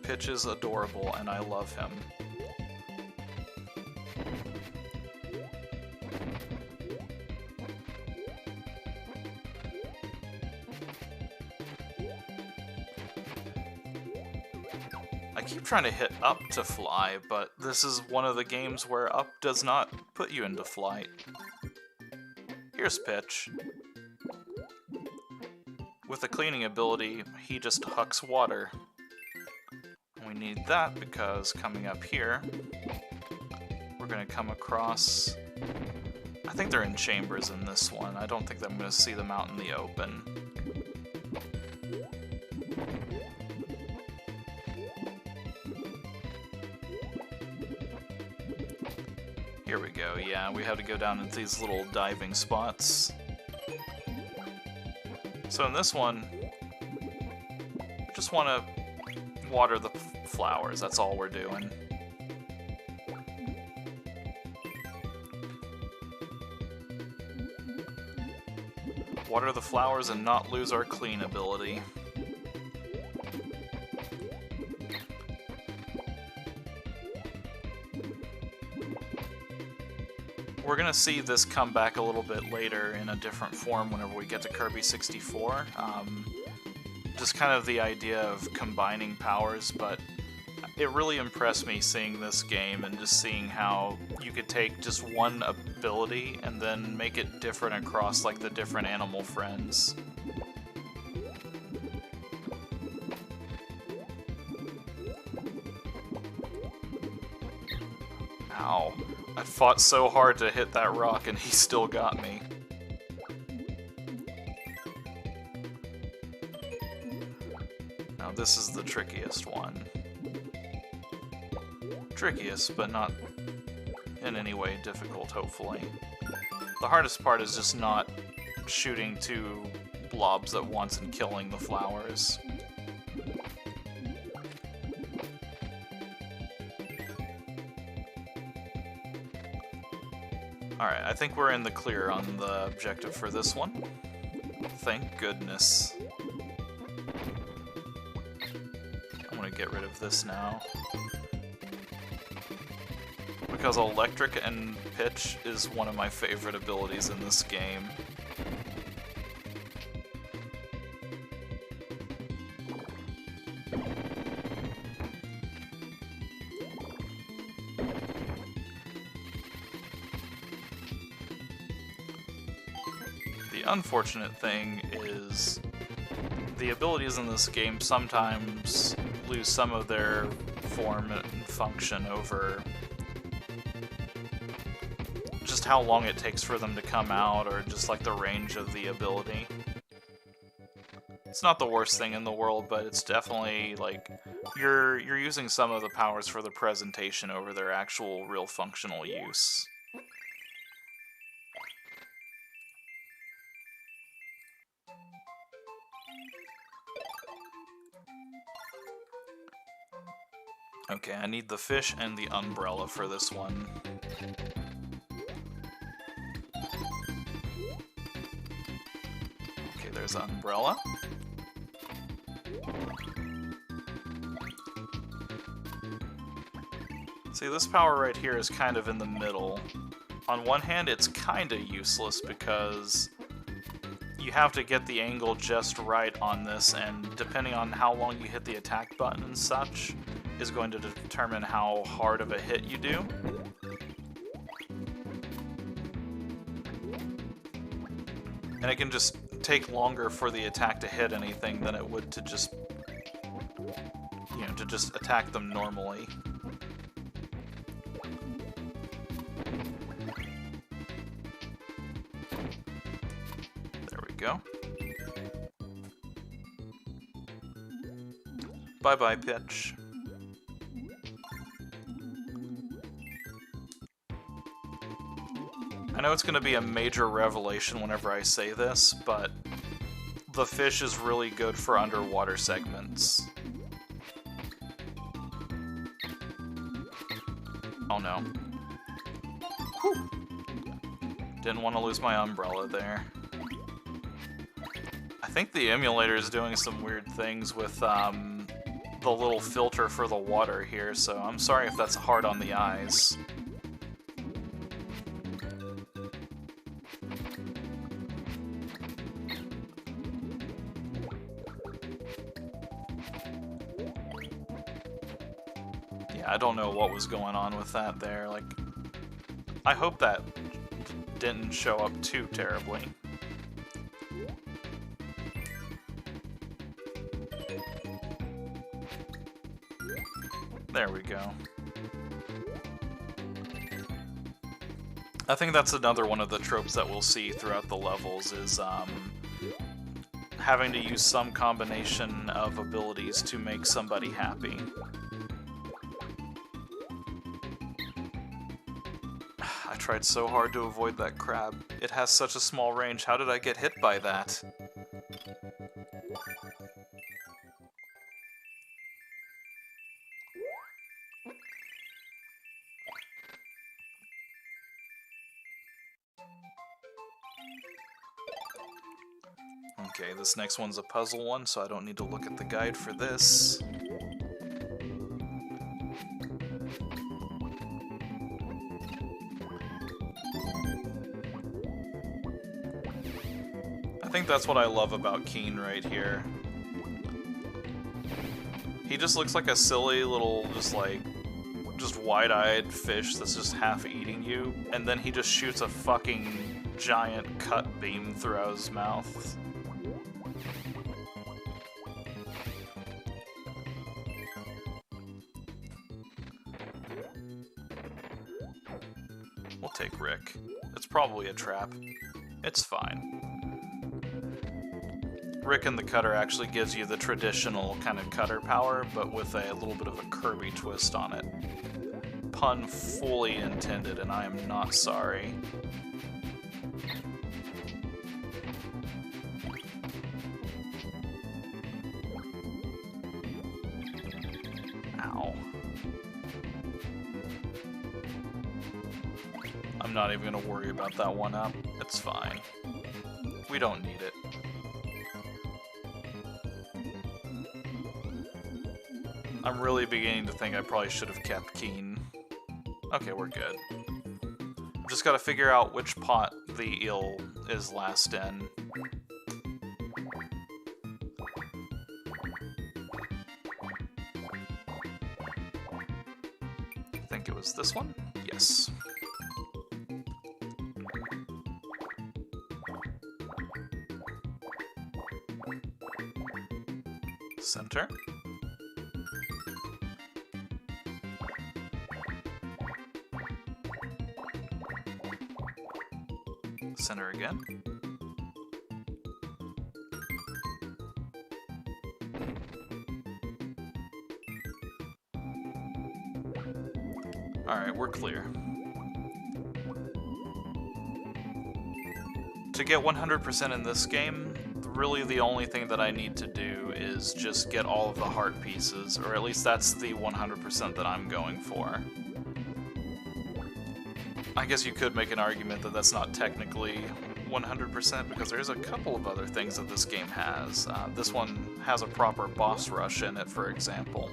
Pitch is adorable, and I love him. I keep trying to hit up to fly, but this is one of the games where up does not put you into flight. Here's Pitch. with the cleaning ability, he just hucks water. We need that because coming up here, we're going to come across... I think they're in chambers in this one. I don't think that I'm going to see them out in the open. Here we go, yeah, we have to go down into these little diving spots. So in this one, I just want to water the flowers, that's all we're doing. Water the flowers and not lose our clean ability. We're gonna see this come back a little bit later in a different form whenever we get to Kirby 64. Just kind of the idea of combining powers, but it really impressed me seeing this game and just seeing how you could take just one ability and then make it different across like the different animal friends. Ow. I fought so hard to hit that rock and he still got me. Now this is the trickiest one. Trickiest, but not in any way difficult, hopefully. The hardest part is just not shooting two blobs at once and killing the flowers. Alright, I think we're in the clear on the objective for this one. Thank goodness. I'm gonna get rid of this now. Because electric and pitch is one of my favorite abilities in this game. The unfortunate thing is the abilities in this game sometimes lose some of their form and function over just how long it takes for them to come out, or just like the range of the ability. It's not the worst thing in the world, but it's definitely like you're using some of the powers for the presentation over their actual real functional use. Okay, I need the fish and the umbrella for this one. Okay, there's umbrella. See, this power right here is kind of in the middle. On one hand, it's kind of useless because you have to get the angle just right on this, and depending on how long you hit the attack button and such, is going to determine how hard of a hit you do. And it can just take longer for the attack to hit anything than it would to just, you know, to just attack them normally. There we go. Bye-bye, pitch. I know it's going to be a major revelation whenever I say this, but the fish is really good for underwater segments. Oh no. Whew. Didn't want to lose my umbrella there. I think the emulator is doing some weird things with the little filter for the water here, so I'm sorry if that's hard on the eyes. I don't know what was going on with that there. Like, I hope that didn't show up too terribly. There we go. I think that's another one of the tropes that we'll see throughout the levels is having to use some combination of abilities to make somebody happy. I tried so hard to avoid that crab. It has such a small range. How did I get hit by that? Okay, this next one's a puzzle one, so I don't need to look at the guide for this. I think that's what I love about Keen right here. He just looks like a silly little, just wide-eyed fish that's just half eating you, and then he just shoots a fucking giant cut beam throughout his mouth. We'll take Rick. It's probably a trap. It's fine. Rick and the Cutter actually gives you the traditional kind of Cutter power, but with a little bit of a Kirby twist on it. Pun fully intended, and I am not sorry. Ow. I'm not even gonna worry about that one up. It's fine. We don't need it. I'm really beginning to think I probably should have kept Keen. Okay, we're good. Just gotta figure out which pot the eel is last in. I think it was this one? Yes. Center. Center again. Alright, we're clear. To get 100% in this game, really the only thing that I need to do is just get all of the heart pieces, or at least that's the 100% that I'm going for. I guess you could make an argument that that's not technically 100% because there's a couple of other things that this game has. This one has a proper boss rush in it, for example.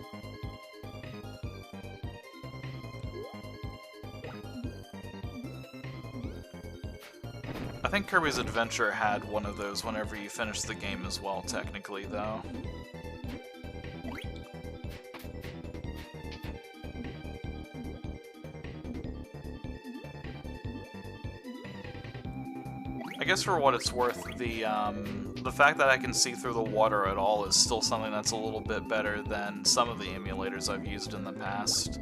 I think Kirby's Adventure had one of those whenever you finish the game as well, technically, though. I guess for what it's worth, the fact that I can see through the water at all is still something that's a little bit better than some of the emulators I've used in the past.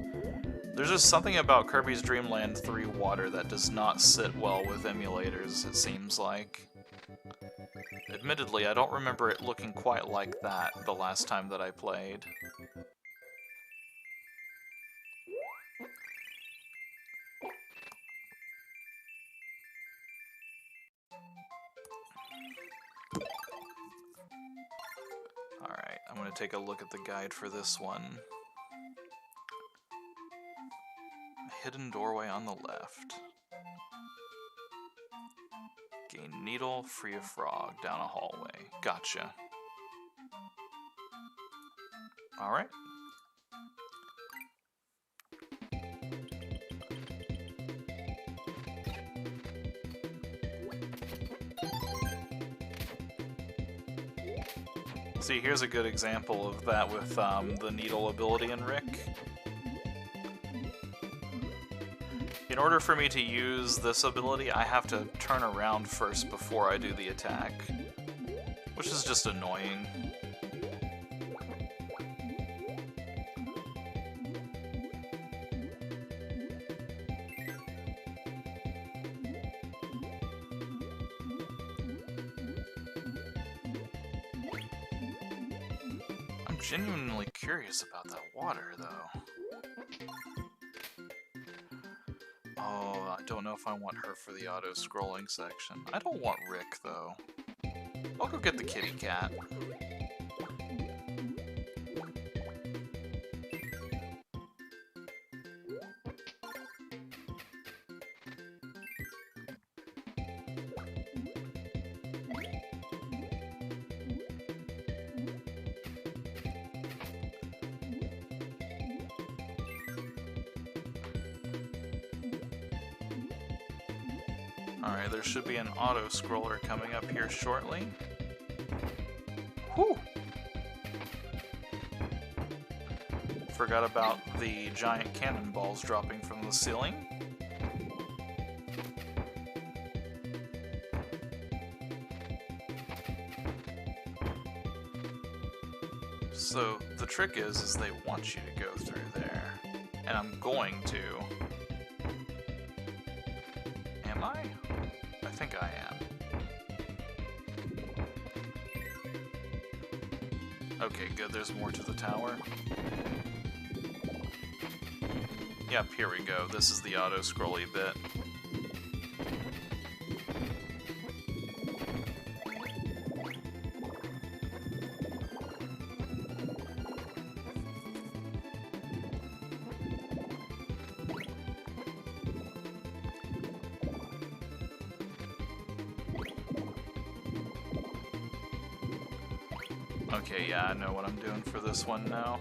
There's just something about Kirby's Dreamland 3 water that does not sit well with emulators, it seems like. Admittedly, I don't remember it looking quite like that the last time that I played. Alright, I'm going to take a look at the guide for this one. Hidden doorway on the left. Gain needle, free a frog, down a hallway. Gotcha. Alright. See, here's a good example of that with the needle ability in Rick. In order for me to use this ability, I have to turn around first before I do the attack, which is just annoying. genuinely curious about that water, though. Oh, I don't know if I want her for the auto-scrolling section. I don't want Rick, though. I'll go get the kitty cat. Alright, there should be an auto-scroller coming up here shortly. Whew! Forgot about the giant cannonballs dropping from the ceiling. So, the trick is they want you to go through there. And I'm going to. Am I? I think I am. Okay, good, there's more to the tower. Yep, here we go. This is the auto-scrolly bit. Okay, yeah, I know what I'm doing for this one now.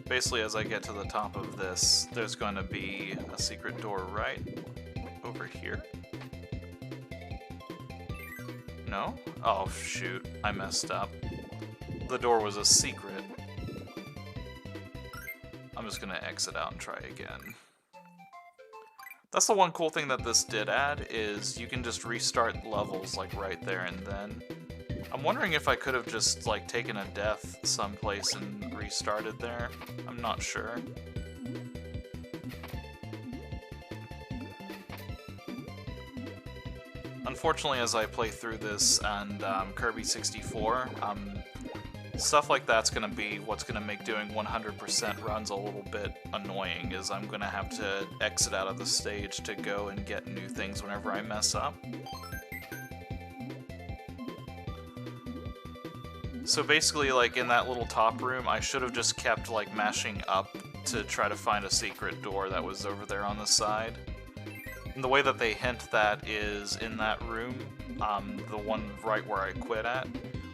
Basically, as I get to the top of this, there's going to be a secret door right over here. No? Oh, shoot. I messed up. The door was a secret. I'm just going to exit out and try again. That's the one cool thing that this did add, is you can just restart levels, like, right there and then. I'm wondering if I could have just, like, taken a death someplace and restarted there. I'm not sure. Unfortunately, as I play through this and Kirby 64, stuff like that's going to be what's going to make doing 100% runs a little bit annoying, is I'm going to have to exit out of the stage to go and get new things whenever I mess up. So basically, like, in that little top room, I should have just kept, like, mashing up to try to find a secret door that was over there on the side. And the way that they hint that is in that room, the one right where I quit at,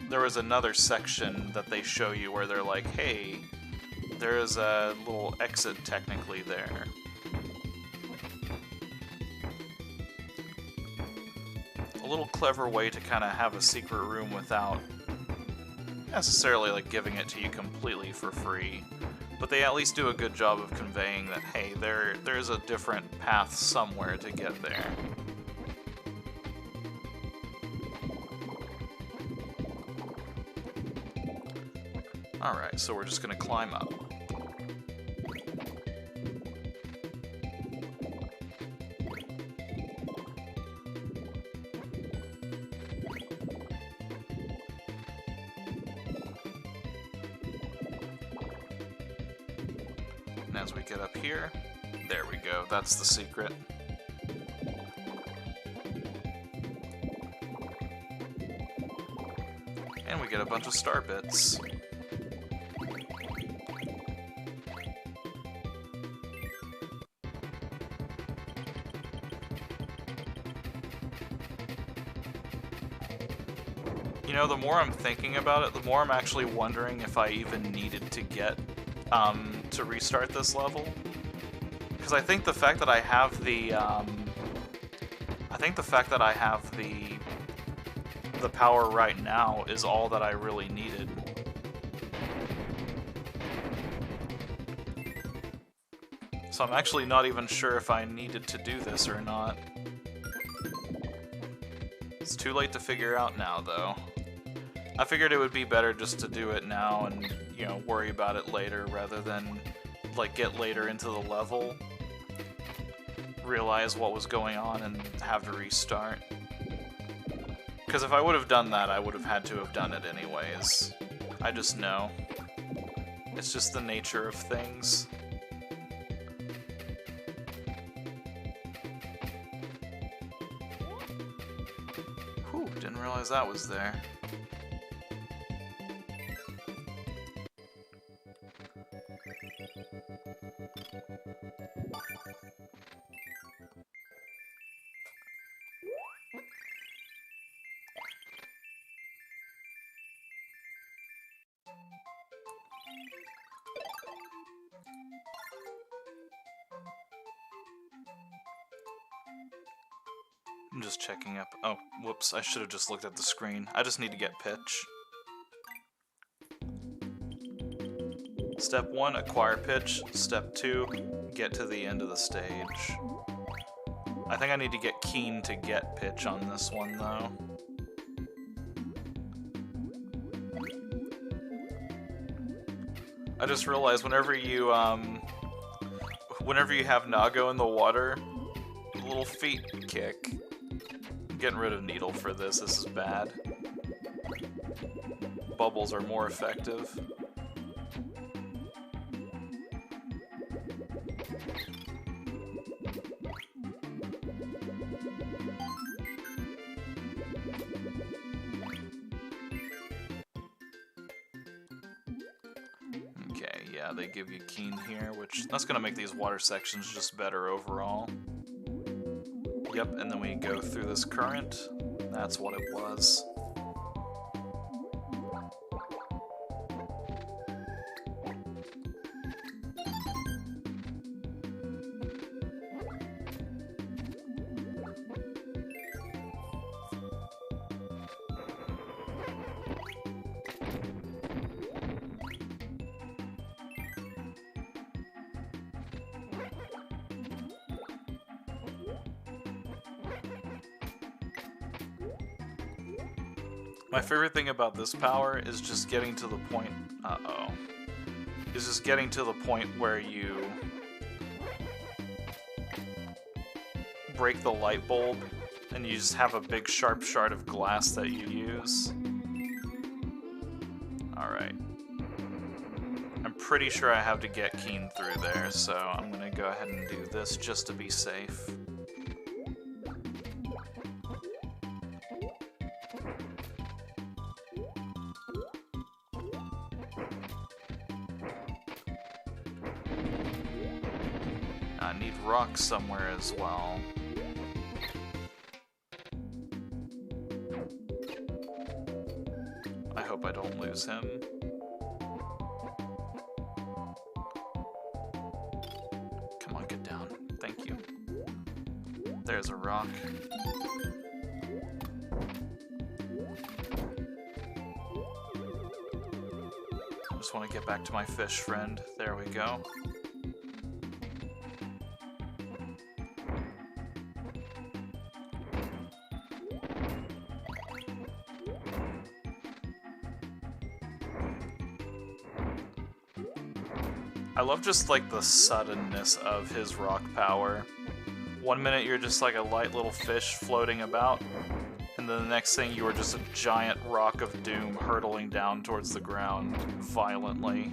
there was another section that they show you where they're like, hey, there is a little exit technically there. A little clever way to kind of have a secret room without necessarily like giving it to you completely for free, but they at least do a good job of conveying that, hey, there's a different path somewhere to get there. Alright, so we're just gonna climb up. As we get up here, there we go, that's the secret. And we get a bunch of star bits. You know, the more I'm thinking about it, the more I'm actually wondering if I even needed to get to restart this level, because I think the fact that I have the the power right now is all that I really needed. So I'm actually not even sure if I needed to do this or not. It's too late to figure out now, though. I figured it would be better just to do it now and, you know, worry about it later rather than, like, get later into the level, realize what was going on, and have to restart. Because if I would have done that, I would have had to have done it anyways. I just know. It's just the nature of things. Whew, didn't realize that was there. I'm just checking up. Oh, whoops, I should have just looked at the screen. I just need to get pitch. Step 1, acquire pitch. Step 2, get to the end of the stage. I think I need to get keen to get pitch on this one, though. I just realized whenever you have Nago in the water, little feet kick. I'm getting rid of Needle for this. This is bad. Bubbles are more effective. Okay, yeah, they give you Keen here, which that's gonna make these water sections just better overall. Yep, and then we go through this current. That's what it was. My favorite thing about this power is just getting to the point... Is just getting to the point where you break the light bulb and you just have a big sharp shard of glass that you use. Alright. I'm pretty sure I have to get Keen through there, so I'm gonna go ahead and do this just to be safe. I need rocks somewhere as well. I hope I don't lose him. Come on, get down. Thank you. There's a rock. I just want to get back to my fish friend. There we go. I love just like the suddenness of his rock power. One minute you're just like a light little fish floating about, and then the next thing you are just a giant rock of doom hurtling down towards the ground violently.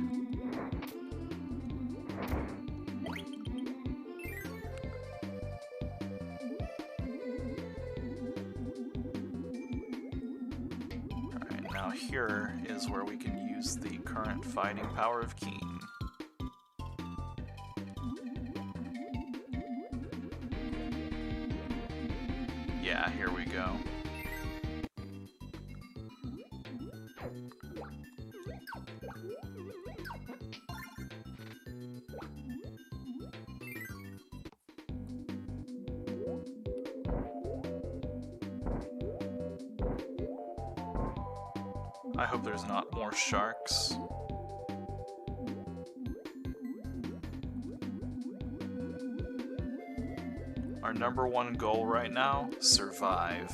Alright, now here is where we can use the current fighting power of Keen. Yeah, here we go. I hope there's not more sharks. Our #1 goal right now, survive.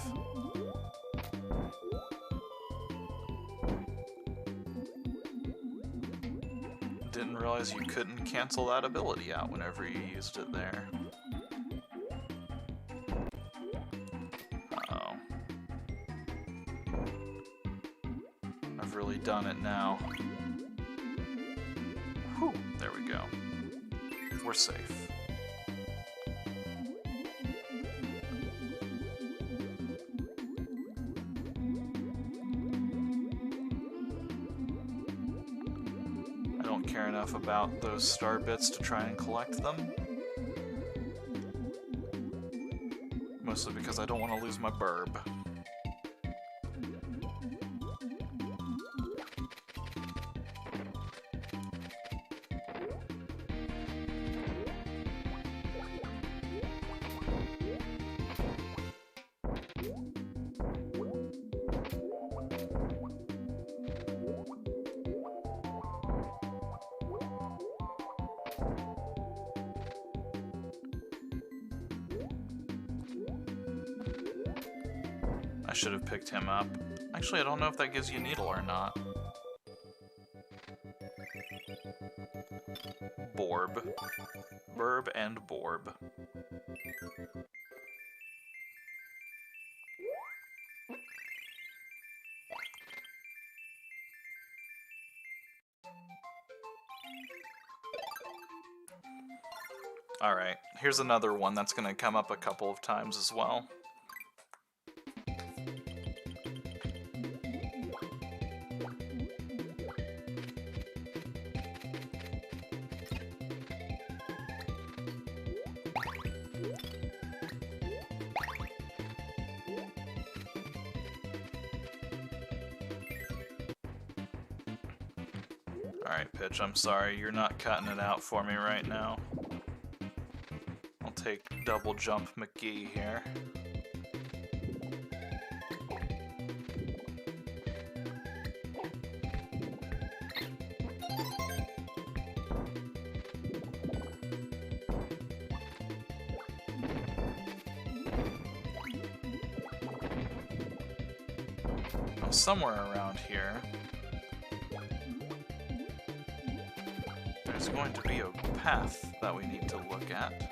Didn't realize you couldn't cancel that ability out whenever you used it there. Uh-oh. I've really done it now. we go. We're safe. I don't care enough about those star bits to try and collect them. Mostly because I don't want to lose my burb. I should have picked him up. Actually, I don't know if that gives you a needle or not. Borb. Burb and Borb. Alright, here's another one that's going to come up a couple of times as well. Alright, Pitch, I'm sorry, you're not cutting it out for me right now. I'll take Double Jump McGee here. Now, somewhere around here, there's going to be a path that we need to look at.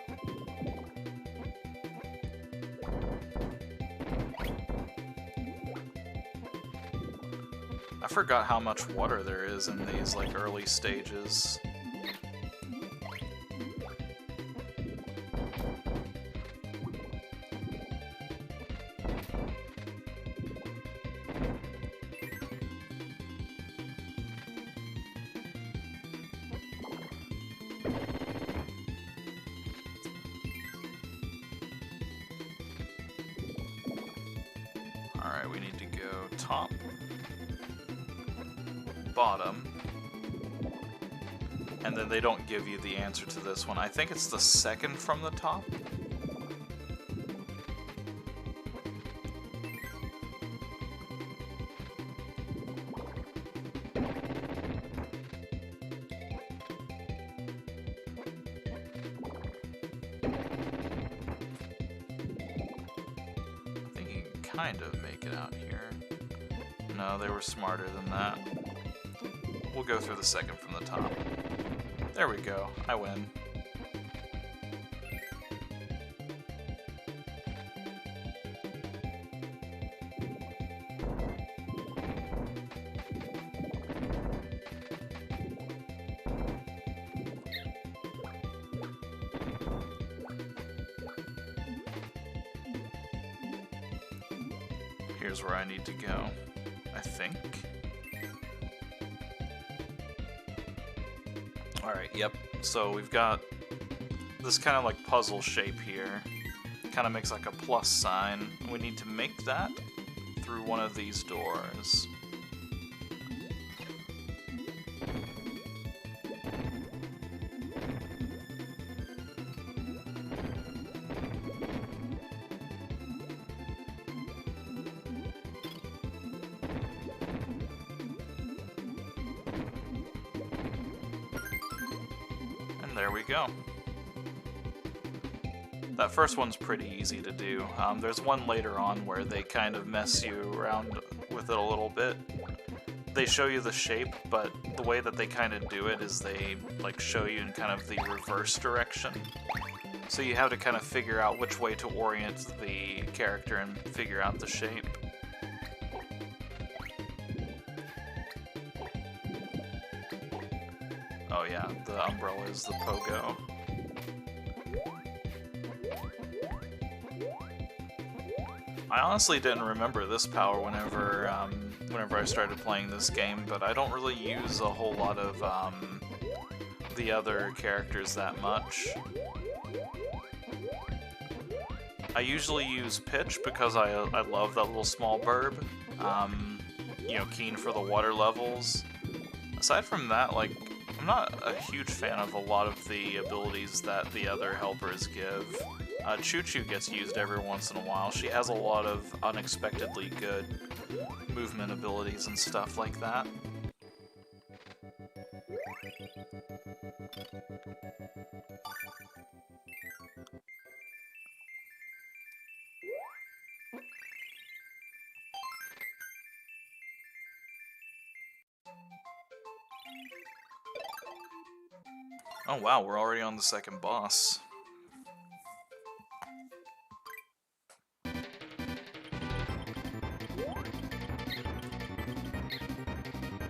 I forgot how much water there is in these, like, early stages. Alright, we need to go top, bottom, and then they don't give you the answer to this one. I think it's the second from the top. Kind of make it out here. No, they were smarter than that. We'll go through the second from the top. There we go. I win. Here's where I need to go, I think. Alright, yep. So we've got this kind of like puzzle shape here. Kind of makes like a plus sign. We need to make that through one of these doors. There we go. That first one's pretty easy to do. There's one later on where they kind of mess you around with it a little bit. They show you the shape, but the way that they kind of do it is they like show you in kind of the reverse direction. So you have to kind of figure out which way to orient the character and figure out the shape. Oh yeah, the umbrella is the pogo. I honestly didn't remember this power whenever I started playing this game, but I don't really use a whole lot of the other characters that much. I usually use Pitch because I love that little small burb. You know, keen for the water levels. Aside from that, like, I'm not a huge fan of a lot of the abilities that the other helpers give. Choo Choo gets used every once in a while. She has a lot of unexpectedly good movement abilities and stuff like that. Oh wow, we're already on the second boss.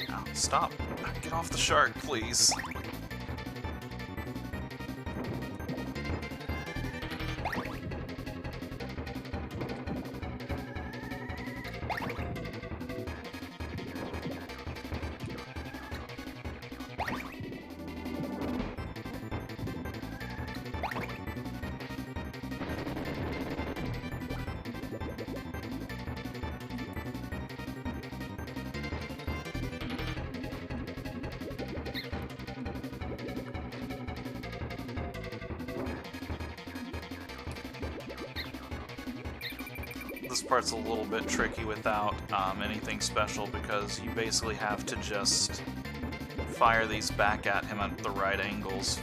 Oh, stop. Get off the shark, please. This part's a little bit tricky without anything special because you basically have to just fire these back at him at the right angles.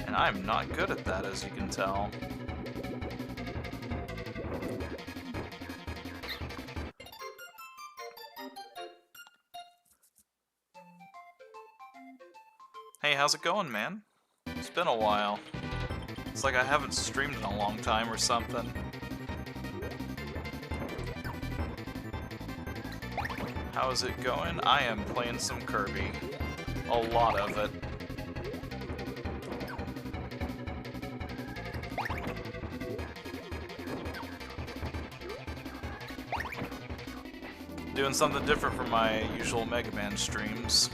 And I'm not good at that, as you can tell. Hey, how's it going, man? It's been a while. It's like I haven't streamed in a long time or something. How is it going? I am playing some Kirby. A lot of it. Doing something different from my usual Mega Man streams.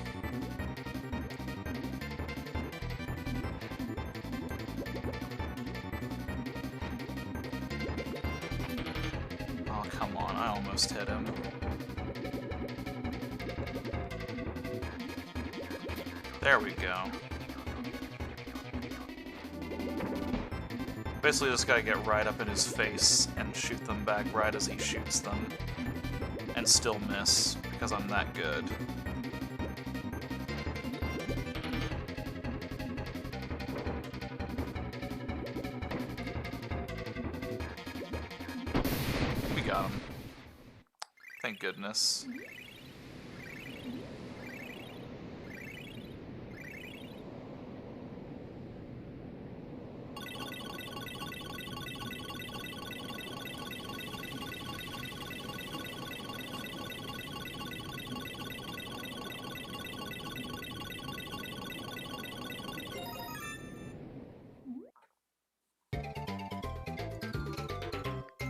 Oh, come on, I almost hit him. There we go. Basically just gotta get right up in his face and shoot them back right as he shoots them. And still miss, because I'm that good. We got him. Thank goodness.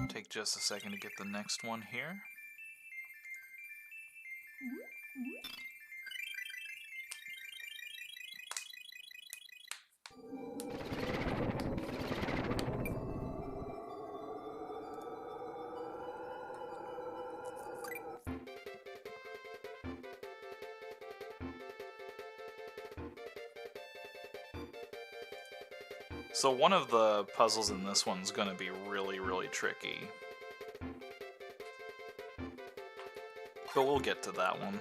Take just a second to get the next one here. So one of the puzzles in this one's gonna be really, really tricky. But we'll get to that one.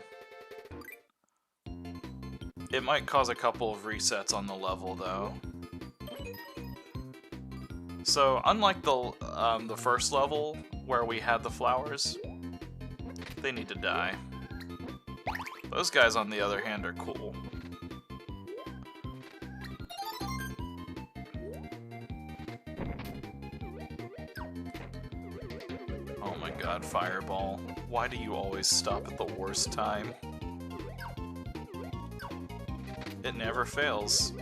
It might cause a couple of resets on the level, though. So, unlike the first level, where we had the flowers, they need to die. Those guys, on the other hand, are cool. Oh my god, fireball. Why do you always stop at the worst time? It never fails.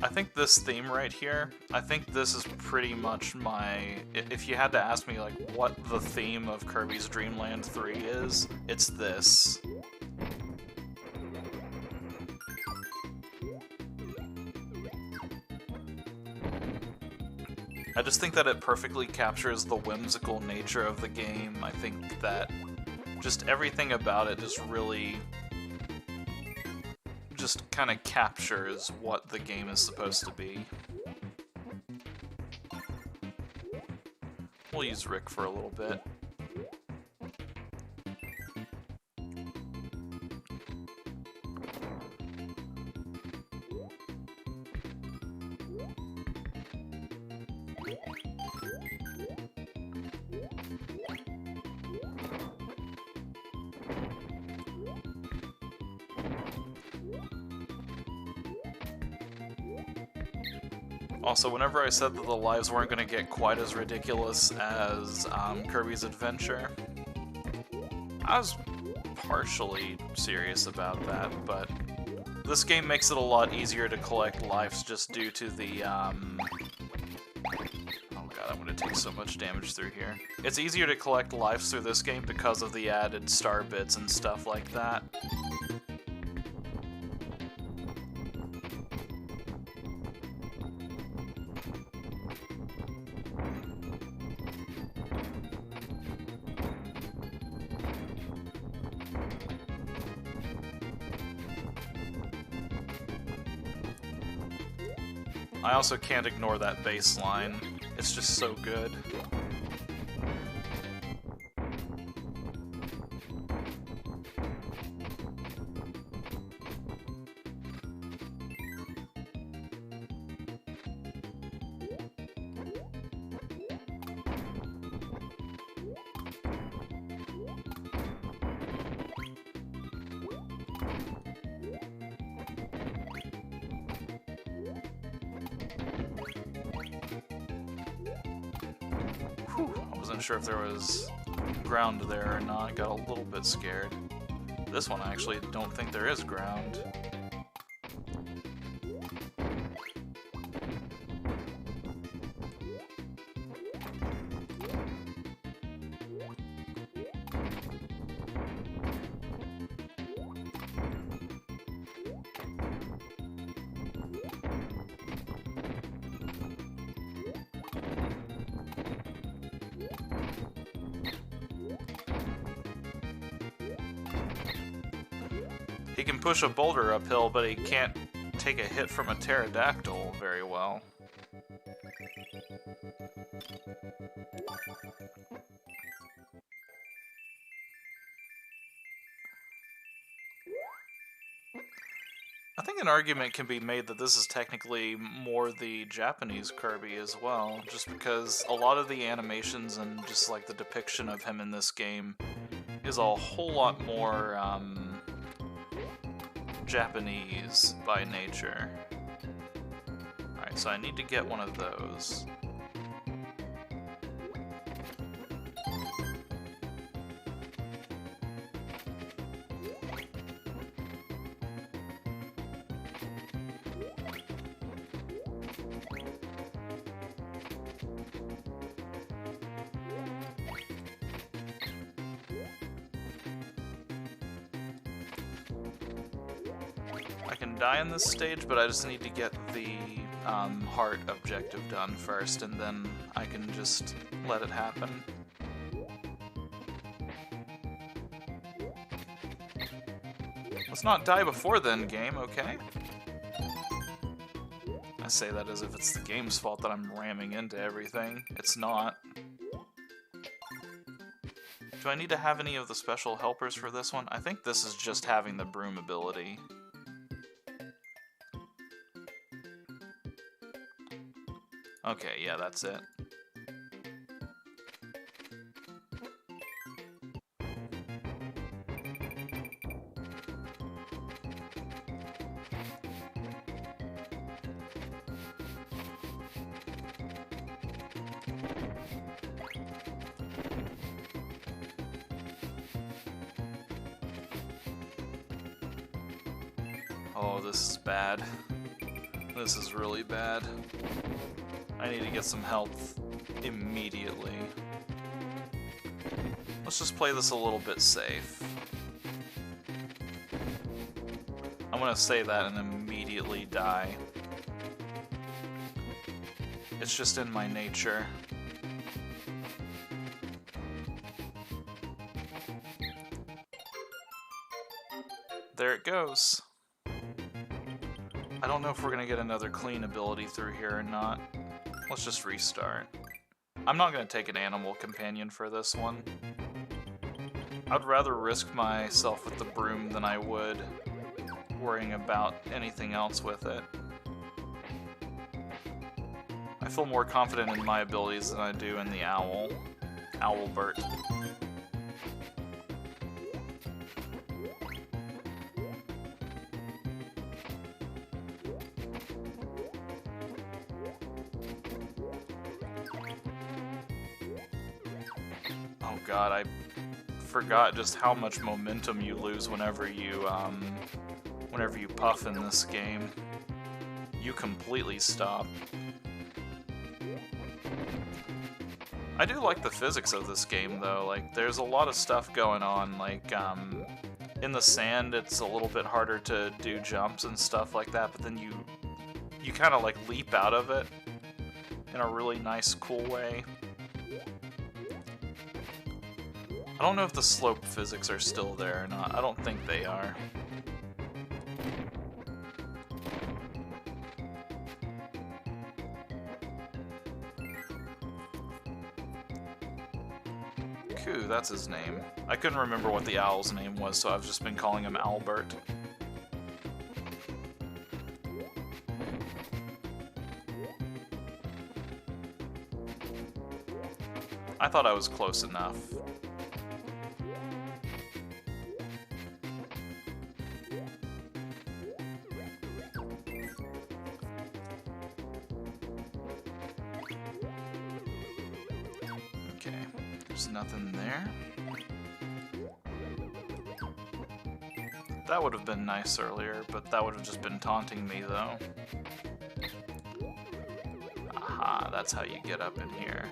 I think this theme right here, I think this is pretty much my... If you had to ask me, like, what the theme of Kirby's Dreamland 3 is, it's this. I just think that it perfectly captures the whimsical nature of the game. I think that just everything about it just really... just kind of captures what the game is supposed to be. We'll use Rick for a little bit. Also, whenever I said that the lives weren't going to get quite as ridiculous as Kirby's Adventure, I was partially serious about that, but this game makes it a lot easier to collect lives just due to the, oh god, I'm going to take so much damage through here. It's easier to collect lives through this game because of the added star bits and stuff like that. I also can't ignore that bass line. It's just so good. I wasn't sure if there was ground there or not, got a little bit scared. This one I actually don't think there is ground. He can push a boulder uphill, but he can't take a hit from a pterodactyl very well. I think an argument can be made that this is technically more the Japanese Kirby as well, just because a lot of the animations and just like the depiction of him in this game is a whole lot more, Japanese by nature. Alright, so I need to get one of those. I can die in this stage, but I just need to get the heart objective done first, and then I can just let it happen. Let's not die before then, game, okay? I say that as if it's the game's fault that I'm ramming into everything. It's not. Do I need to have any of the special helpers for this one? I think this is just having the broom ability. Okay, yeah, that's it. Oh, this is bad. This is really bad. I need to get some health immediately. Let's just play this a little bit safe. I'm gonna say that and immediately die. It's just in my nature. There it goes. I don't know if we're gonna get another clean ability through here or not. Let's just restart. I'm not gonna take an animal companion for this one. I'd rather risk myself with the broom than I would worrying about anything else with it. I feel more confident in my abilities than I do in the owl. Owlbert. Oh god, I forgot just how much momentum you lose whenever you puff in this game. You completely stop. I do like the physics of this game though, like there's a lot of stuff going on, like in the sand it's a little bit harder to do jumps and stuff like that, but then you kind of like leap out of it in a really nice, cool way. I don't know if the slope physics are still there or not. I don't think they are. Coo, that's his name. I couldn't remember what the owl's name was, so I've just been calling him Albert. I thought I was close enough. There's nothing there. That would have been nice earlier, but that would have just been taunting me, though. Aha, that's how you get up in here.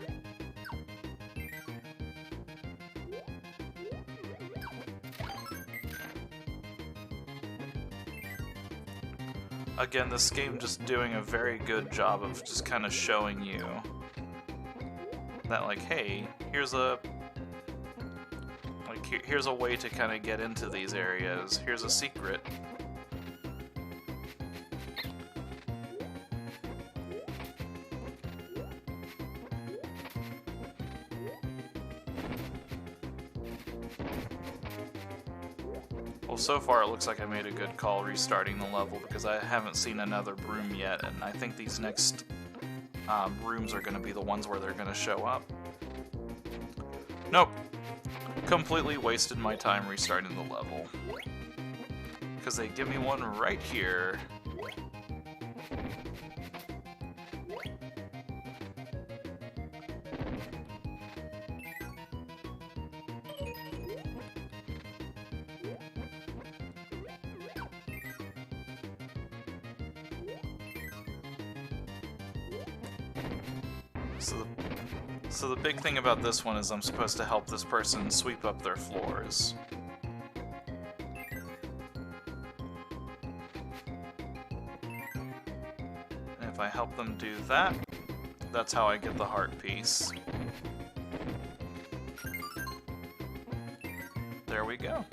Again, this game just doing a very good job of just kind of showing you that, like, hey, here's a way to kind of get into these areas. Here's a secret. Well, so far it looks like I made a good call restarting the level because I haven't seen another broom yet, and I think these next rooms are going to be the ones where they're going to show up. Nope. Completely wasted my time restarting the level. Because they give me one right here. So the big thing about this one is I'm supposed to help this person sweep up their floors. And if I help them do that, that's how I get the heart piece. There we go.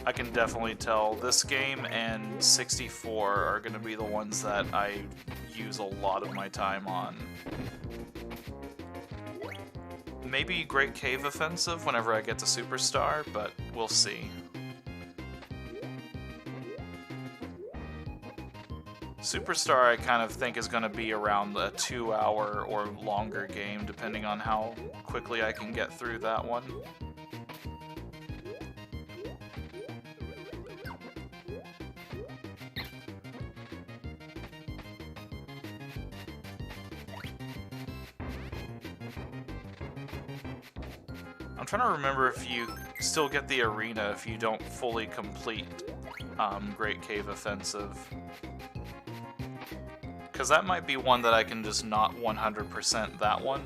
I can definitely tell this game and 64 are going to be the ones that I use a lot of my time on. Maybe Great Cave Offensive whenever I get to Superstar, but we'll see. Superstar I kind of think is going to be around a 2-hour or longer game, depending on how quickly I can get through that one. I'm trying to remember if you still get the arena if you don't fully complete Great Cave Offensive. Because that might be one that I can just not 100% that one,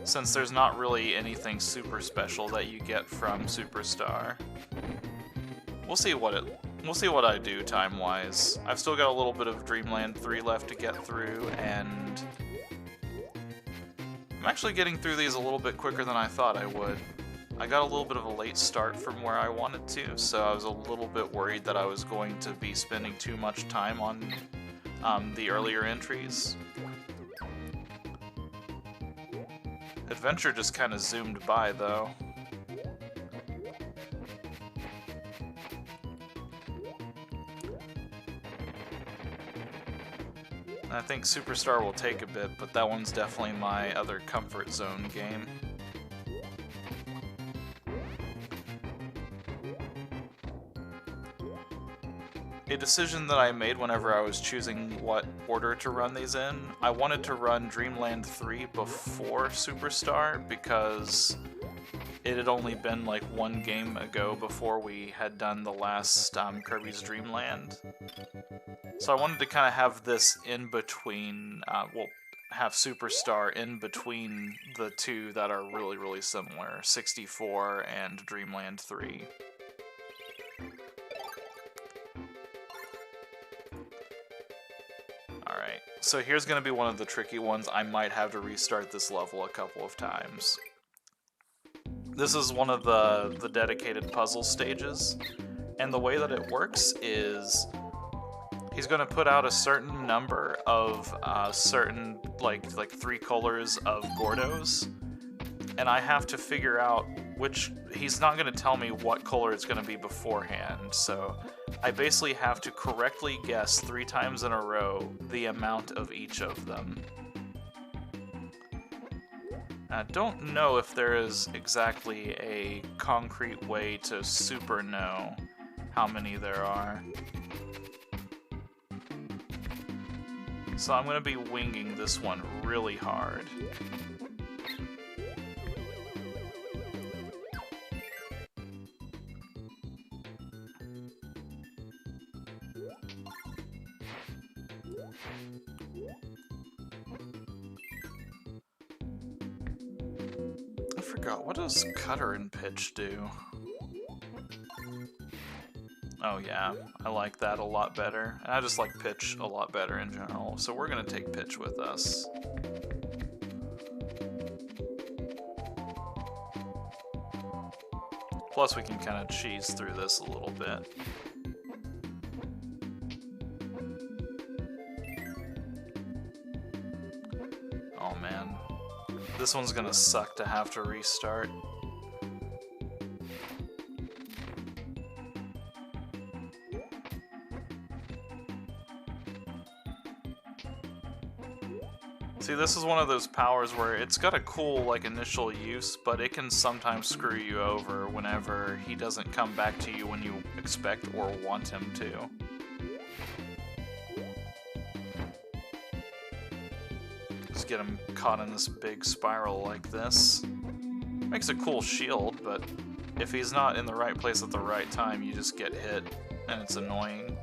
since there's not really anything super special that you get from Superstar. We'll see what I do time-wise. I've still got a little bit of Dreamland 3 left to get through, and I'm actually getting through these a little bit quicker than I thought I would. I got a little bit of a late start from where I wanted to, so I was a little bit worried that I was going to be spending too much time on the earlier entries. Adventure just kind of zoomed by, though. I think Superstar will take a bit, but that one's definitely my other comfort zone game. A decision that I made whenever I was choosing what order to run these in, I wanted to run Dreamland 3 before Superstar because it had only been like one game ago before we had done the last Kirby's Dreamland. So I wanted to kind of have this in between, have Superstar in between the two that are really, really similar, 64 and Dreamland 3. Alright, so here's going to be one of the tricky ones. I might have to restart this level a couple of times. This is one of the dedicated puzzle stages, and the way that it works is he's going to put out a certain number of certain, like 3 colors of Gordos, and I have to figure out which... He's not going to tell me what color it's going to be beforehand, so I basically have to correctly guess 3 times in a row the amount of each of them. I don't know if there is exactly a concrete way to super know how many there are. So I'm going to be winging this one really hard. I forgot, what does cutter and pitch do? Oh yeah, I like that a lot better. And I just like pitch a lot better in general, so we're gonna take pitch with us. Plus we can kind of cheese through this a little bit. Oh man, this one's gonna suck to have to restart. See, this is one of those powers where it's got a cool, like, initial use, but it can sometimes screw you over whenever he doesn't come back to you when you expect or want him to. Just get him caught in this big spiral like this. Makes a cool shield, but if he's not in the right place at the right time, you just get hit, and it's annoying.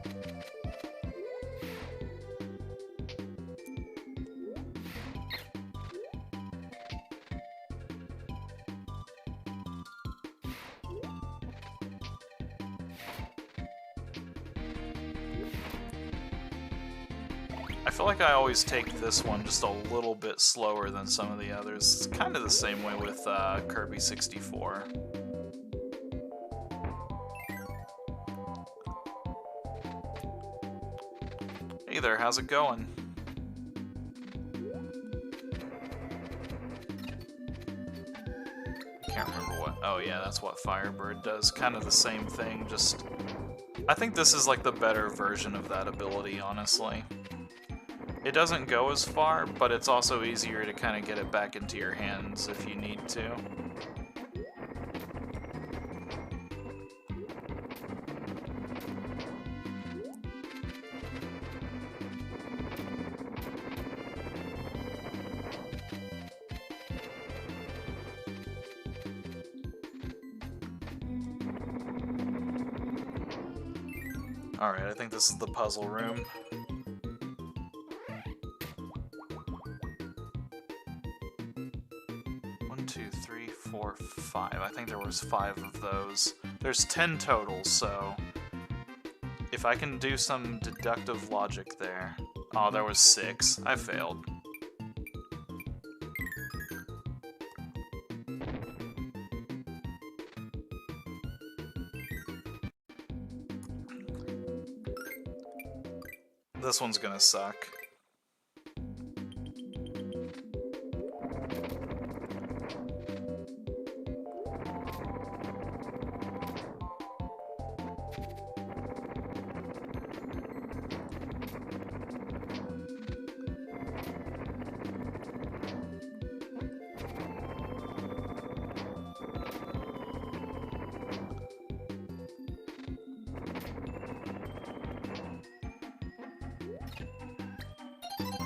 I feel like I always take this one just a little bit slower than some of the others. It's kind of the same way with Kirby 64. Hey there, how's it going? Can't remember what... Oh yeah, that's what Firebird does. Kind of the same thing, just... I think this is like the better version of that ability, honestly. It doesn't go as far, but it's also easier to kind of get it back into your hands if you need to. Alright, I think this is the puzzle room. One, two, three, four, five. I think there was 5 of those. There's 10 total, so if I can do some deductive logic there... Oh, there was 6. I failed. This one's gonna suck.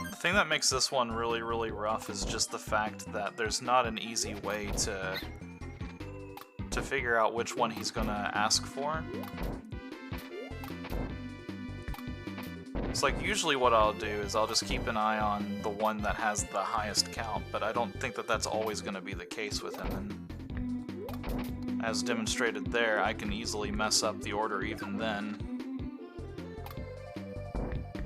The thing that makes this one really, really rough is just the fact that there's not an easy way to figure out which one he's gonna ask for. It's like, usually what I'll do is I'll just keep an eye on the one that has the highest count, but I don't think that that's always gonna be the case with him, and as demonstrated there, I can easily mess up the order even then.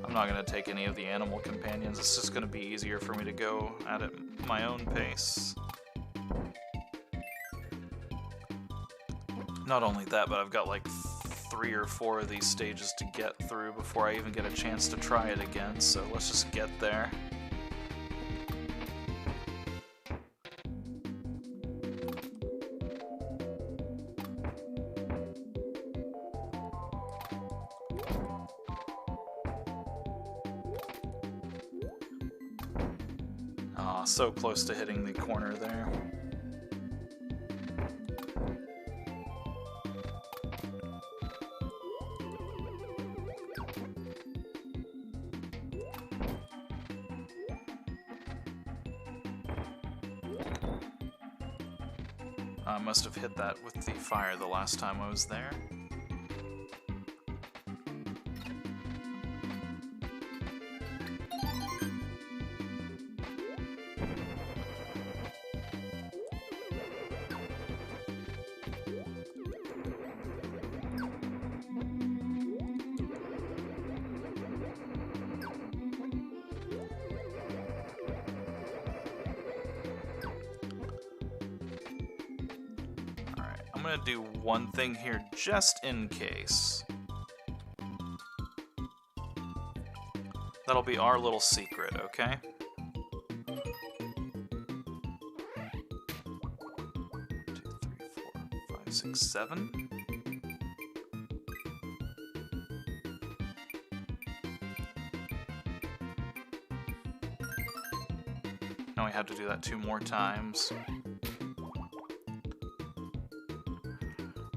I'm not going to take any of the animal companions, it's just going to be easier for me to go at it my own pace. Not only that, but I've got like 3 or 4 of these stages to get through before I even get a chance to try it again, so let's just get there. So close to hitting the corner there. I must have hit that with the fire the last time I was there. I'm gonna do one thing here just in case. That'll be our little secret, okay? 1, 2, 3, 4, 5, 6, 7. Now we have to do that 2 more times.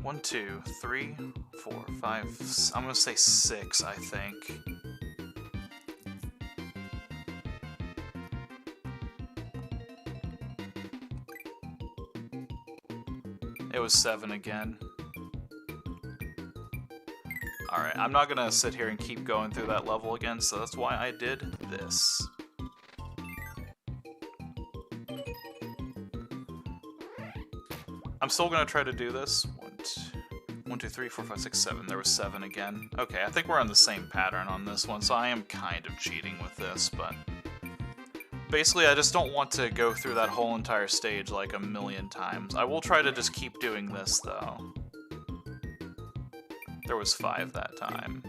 1, 2, 3, 4, 5. I'm gonna say 6, I think. It was 7 again. Alright, I'm not gonna sit here and keep going through that level again, so that's why I did this. I'm still gonna try to do this. 1, 2, 3, 4, 5, 6, 7. There was 7 again. Okay, I think we're on the same pattern on this one, so I am kind of cheating with this, but... Basically, I just don't want to go through that whole entire stage like a million times. I will try to just keep doing this, though. There was 5 that time.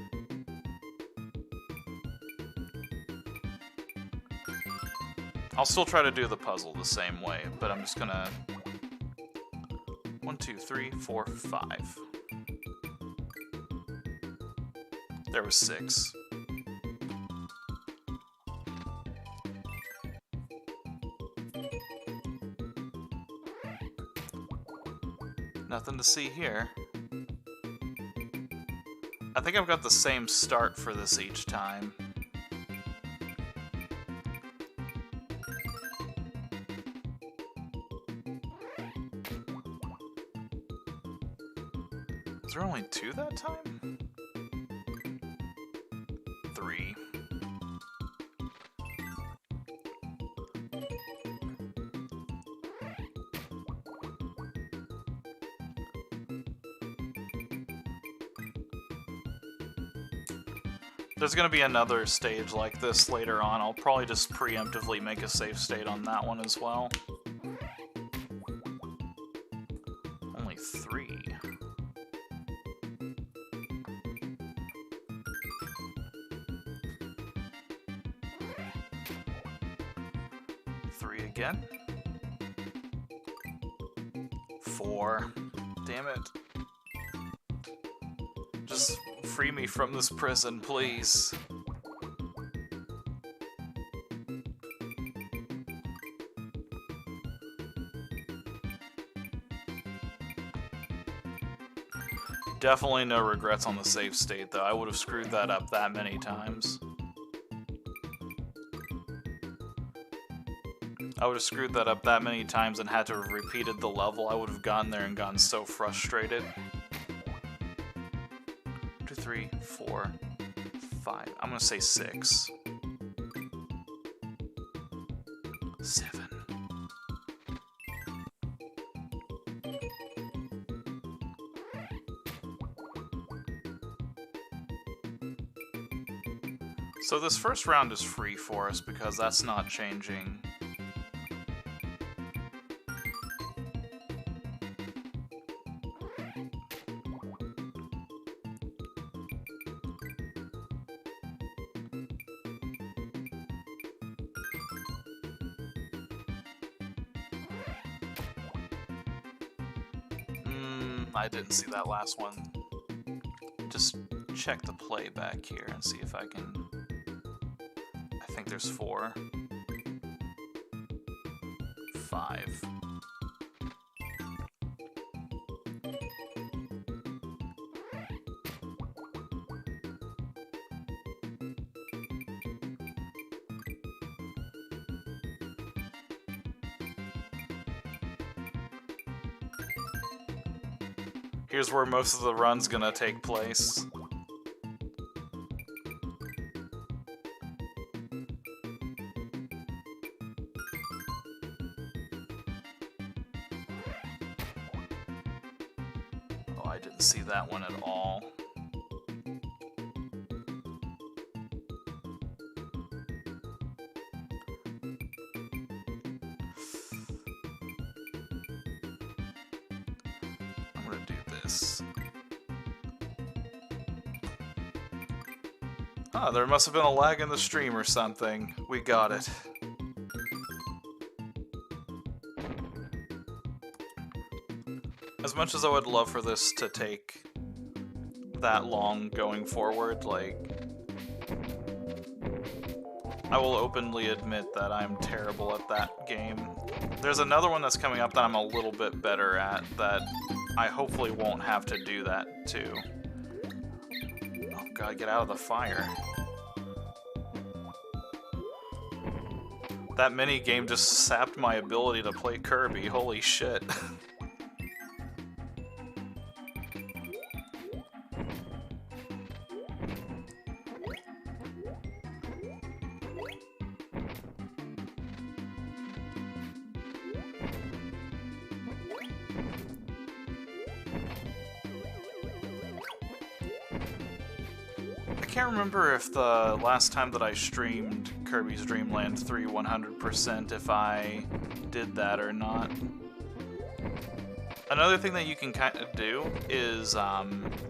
I'll still try to do the puzzle the same way, but I'm just gonna... 1, 2, 3, 4, 5. There was 6. Nothing to see here. I think I've got the same start for this each time. Is there only 2 that time? There's gonna be another stage like this later on. I'll probably just preemptively make a save state on that one as well. Only 3. Again. 4. Damn it. Just free me from this prison, please. Definitely no regrets on the save state, though. I would have screwed that up that many times. I would have screwed that up that many times and had to have repeated the level. I would have gotten there and gotten so frustrated. 2, 3, 4, 5. I'm gonna say 6. 7. So this first round is free for us because that's not changing. I didn't see that last one. Just check the playback here and see if I can... I think there's 4. 5. Here's where most of the run's gonna take place. Oh, I didn't see that one at all. Ah, there must have been a lag in the stream or something. We got it. As much as I would love for this to take that long going forward, like... I will openly admit that I'm terrible at that game. There's another one that's coming up that I'm a little bit better at that I hopefully won't have to do that too. Oh god, get out of the fire. That mini game just sapped my ability to play Kirby, holy shit. I can't remember if the last time that I streamed Kirby's Dreamland 3 100% if I did that or not. Another thing that you can kind of do is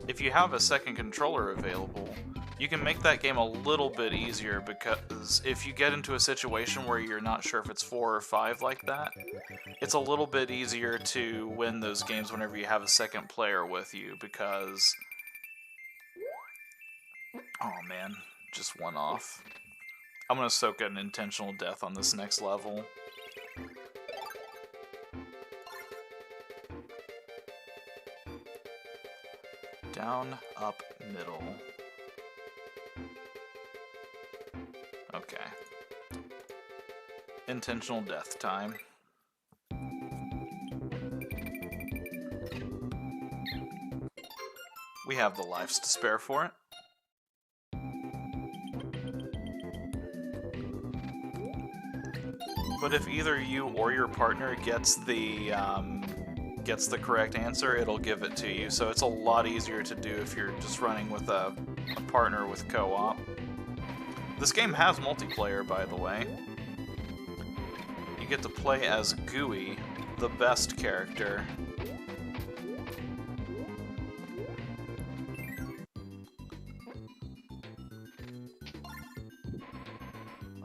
if you have a second controller available, you can make that game a little bit easier, because if you get into a situation where you're not sure if it's 4 or 5 like that, it's a little bit easier to win those games whenever you have a second player with you, because... Oh man, just one off. I'm gonna soak an intentional death on this next level. Down, up, middle. Okay. Intentional death time. We have the lives to spare for it. But if either you or your partner gets the correct answer, it'll give it to you. So it's a lot easier to do if you're just running with a partner with co-op. This game has multiplayer, by the way. You get to play as Gooey, the best character.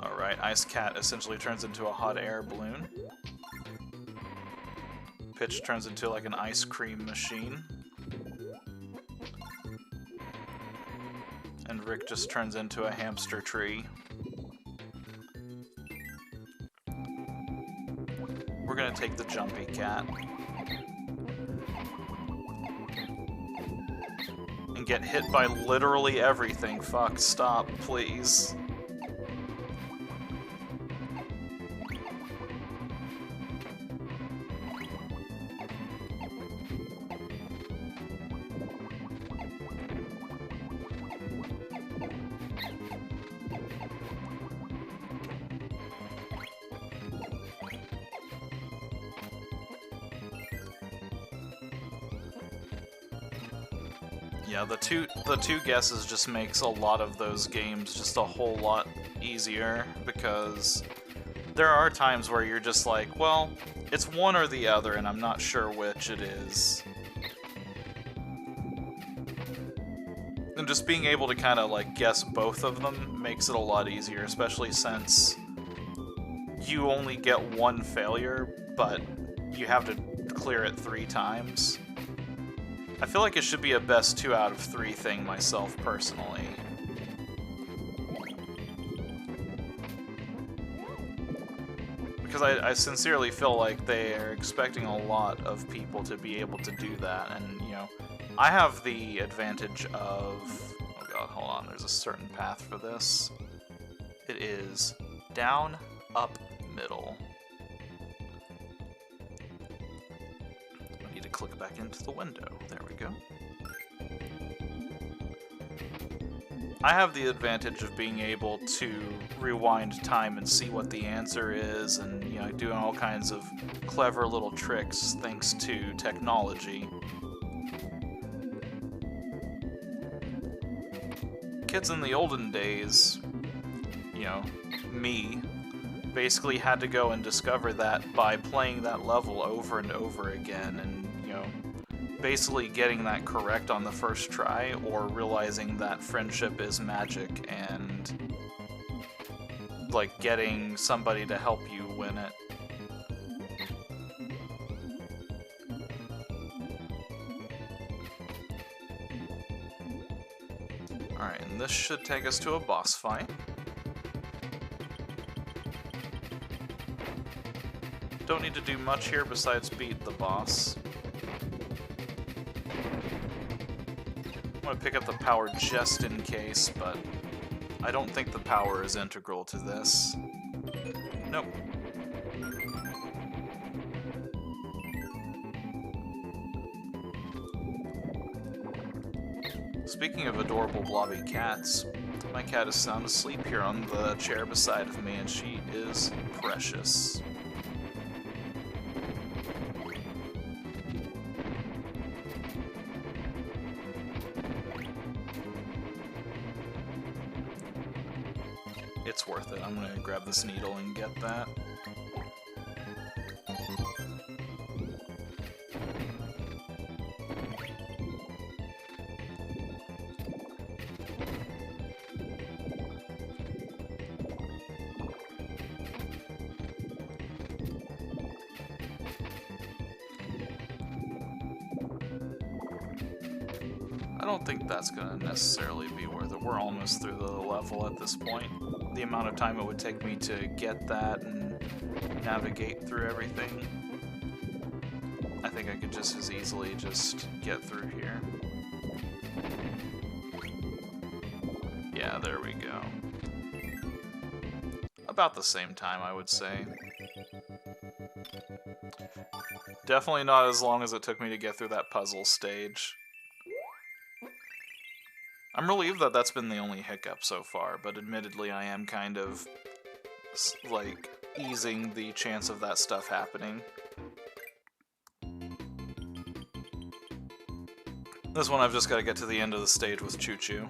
Alright, Ice Cat essentially turns into a hot air balloon. Pitch turns into like an ice cream machine. And Rick just turns into a hamster tree. We're gonna take the Jumpy Cat. And get hit by literally everything. Fuck, stop, please. Yeah, the two guesses just makes a lot of those games just a whole lot easier, because there are times where you're just like, well, it's one or the other and I'm not sure which it is. And just being able to kind of like guess both of them makes it a lot easier, especially since you only get one failure, but you have to clear it 3 times. I feel like it should be a best 2 out of 3 thing myself, personally. Because I sincerely feel like they are expecting a lot of people to be able to do that, and, you know, I have the advantage of... Oh god, hold on, there's a certain path for this. It is down, up, middle. Click back into the window. There we go. I have the advantage of being able to rewind time and see what the answer is, and, you know, doing all kinds of clever little tricks thanks to technology. Kids in the olden days, you know, me, basically had to go and discover that by playing that level over and over again, and basically getting that correct on the first try, or realizing that friendship is magic and like getting somebody to help you win it. Alright, and this should take us to a boss fight. Don't need to do much here besides beat the boss. I'm gonna pick up the power just in case, but I don't think the power is integral to this. Nope. Speaking of adorable blobby cats, my cat is sound asleep here on the chair beside of me, and she is precious. It's worth it. I'm gonna grab this needle and get that. I don't think that's gonna necessarily be worth it. We're almost through the level at this point. The amount of time it would take me to get that and navigate through everything, I think I could just as easily just get through here. Yeah, there we go. About the same time, I would say. Definitely not as long as it took me to get through that puzzle stage. I'm relieved that that's been the only hiccup so far, but admittedly I am kind of, like, easing the chance of that stuff happening. This one I've just got to get to the end of the stage with Choo Choo.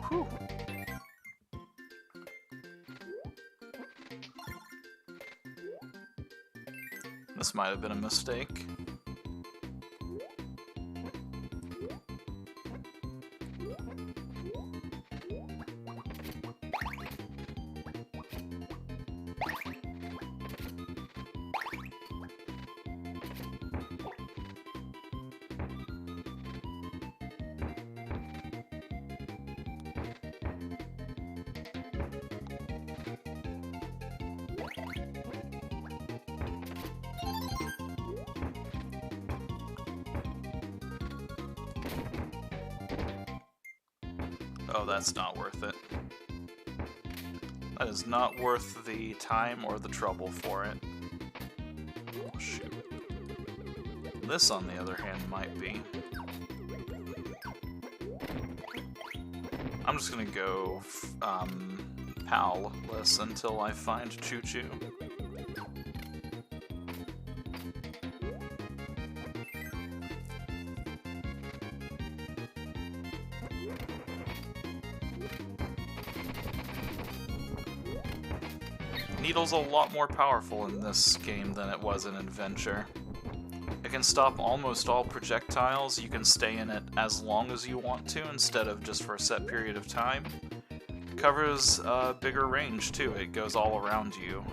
Whew. This might have been a mistake. Oh, that's not worth it. That is not worth the time or the trouble for it. Oh, shoot. This, on the other hand, might be. I'm just gonna go PAL-less until I find Choo Choo. Needle's a lot more powerful in this game than it was in Adventure. It can stop almost all projectiles, you can stay in it as long as you want to instead of just for a set period of time. It covers a bigger range too, it goes all around you.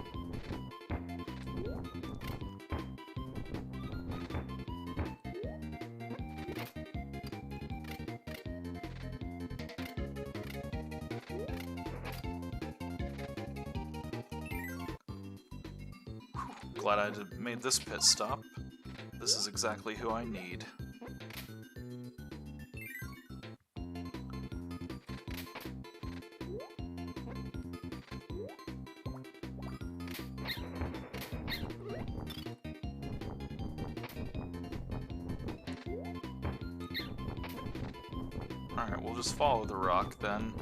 Glad I made this pit stop. This is exactly who I need. Alright, we'll just follow the rock then.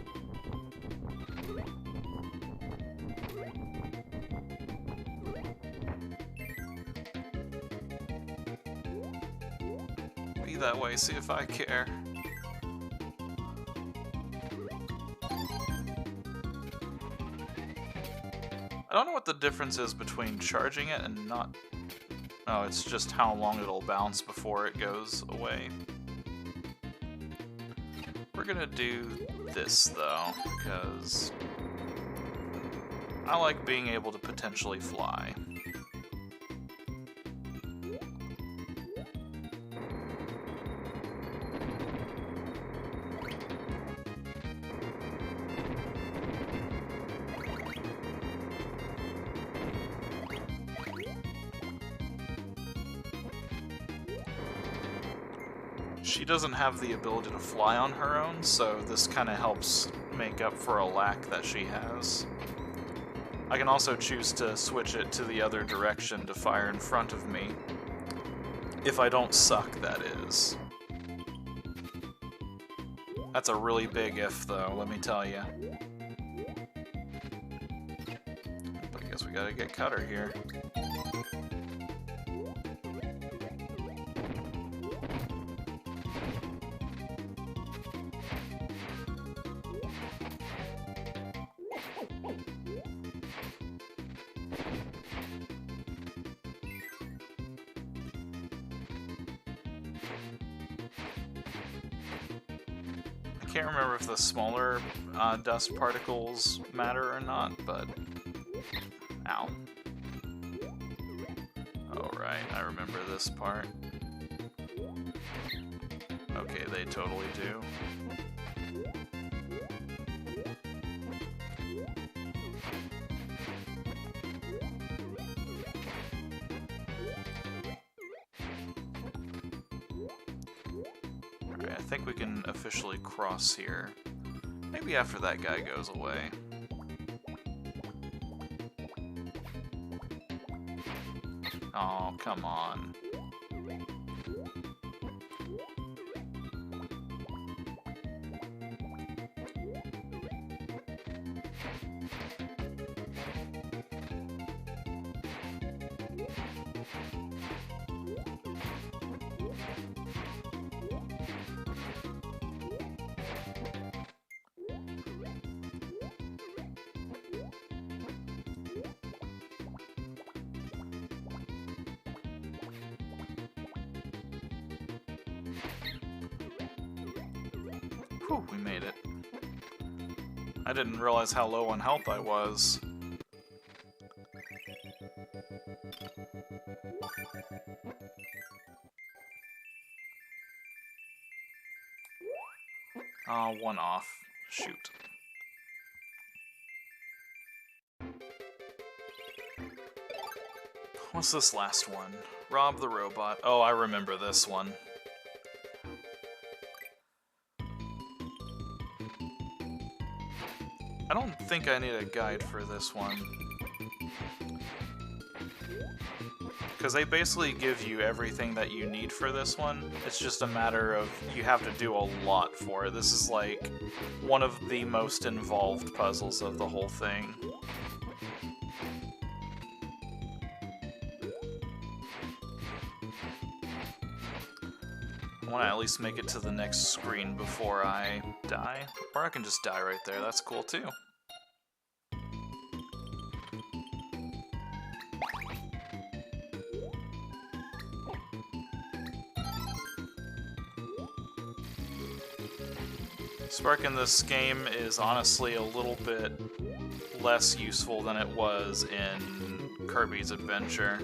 That way, see if I care. I don't know what the difference is between charging it and not... Oh, it's just how long it'll bounce before it goes away. We're gonna do this, though, because I like being able to potentially fly. She doesn't have the ability to fly on her own, so this kind of helps make up for a lack that she has. I can also choose to switch it to the other direction to fire in front of me. If I don't suck, that is. That's a really big if, though, let me tell you. But I guess we gotta get Cutter here. I can't remember if the smaller dust particles matter or not, but... Ow. Oh, right, I remember this part. Okay, they totally do. I think we can officially cross here. Maybe after that guy goes away. Oh, come on. Whew, we made it. I didn't realize how low on health I was. One off. Shoot. What's this last one? Rob the robot. Oh, I remember this one. I don't think I need a guide for this one. Because they basically give you everything that you need for this one. It's just a matter of you have to do a lot for it. This is like one of the most involved puzzles of the whole thing. I want to at least make it to the next screen before I die. Or I can just die right there. That's cool too. Spark in this game is honestly a little bit less useful than it was in Kirby's Adventure.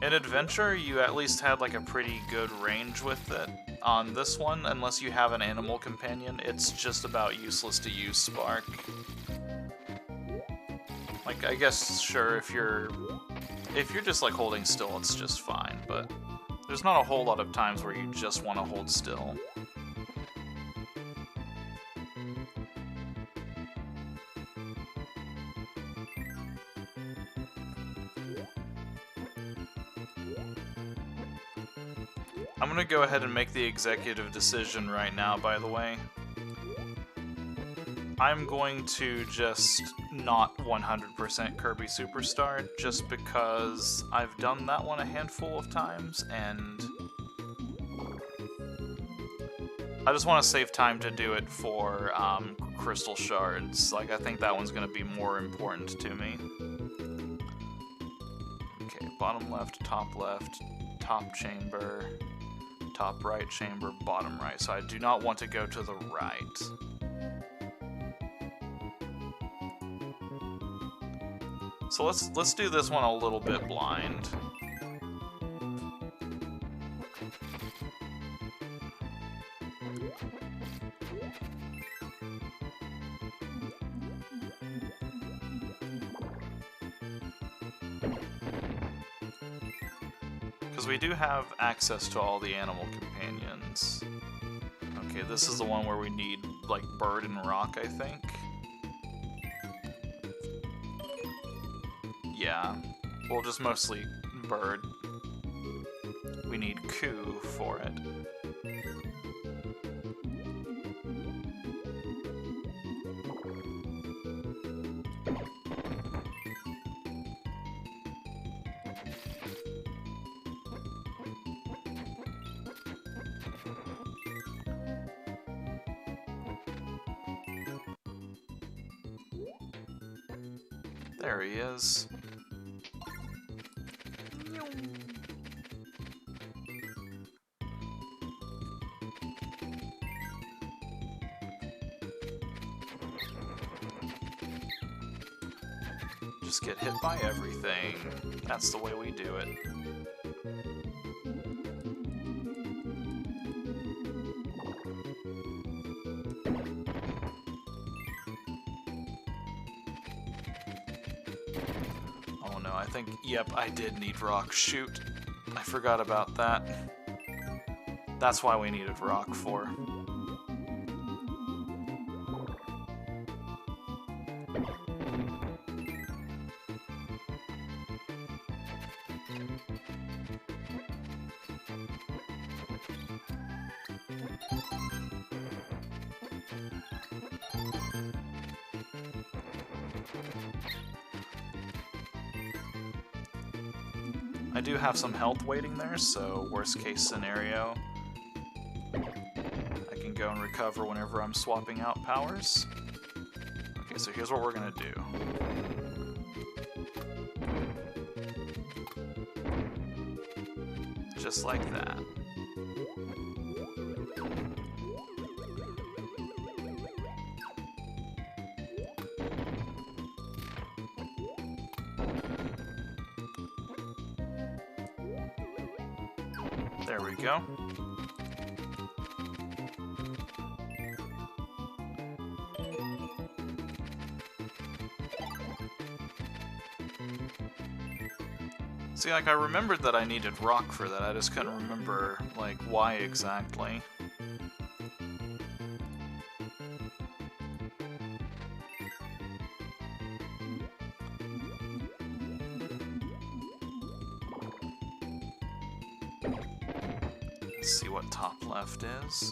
In Adventure, you at least had like a pretty good range with it. On this one, unless you have an animal companion, it's just about useless to use Spark. Like, I guess, sure, if you're just like holding still, it's just fine, but there's not a whole lot of times where you just want to hold still. I'm gonna go ahead and make the executive decision right now, by the way. I'm going to just not 100% Kirby Superstar, just because I've done that one a handful of times, and I just want to save time to do it for Crystal Shards. Like, I think that one's gonna be more important to me. Okay, bottom left, top chamber, top right chamber, bottom right. So I do not want to go to the right. So let's do this one a little bit blind. Because we do have access to all the animal companions. Okay, this is the one where we need, like, bird and rock, I think. Yeah, well, just mostly bird. We need Coo for it. There he is. Just get hit by everything. That's the way we do it. Oh no, I think, yep, I did need rock. Shoot, I forgot about that. That's why we needed rock for. I do have some health waiting there, so worst case scenario, I can go and recover whenever I'm swapping out powers. Okay, so here's what we're gonna do. Just like that. There we go. See, like, I remembered that I needed rock for that, I just couldn't remember, like, why exactly. Let's see what top left is.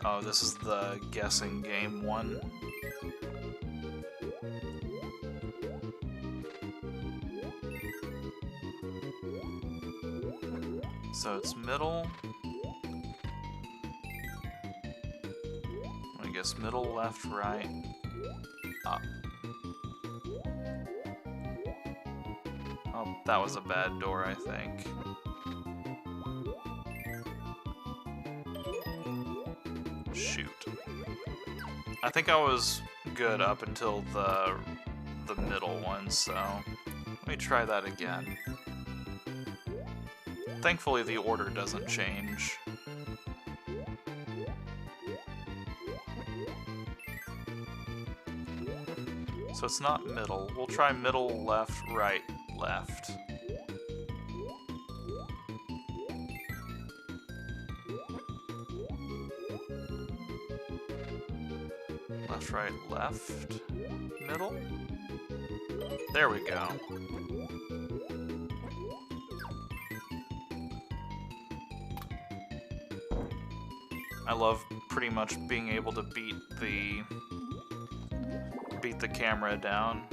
Oh, this is the guessing game one. So it's middle. I guess middle, left, right, up. Oh, that was a bad door, I think. Shoot. I think I was good up until the middle one, so let me try that again. Thankfully, the order doesn't change. So it's not middle. We'll try middle, left, right, left. Left, right, left, middle. There we go. I love pretty much being able to beat the camera down.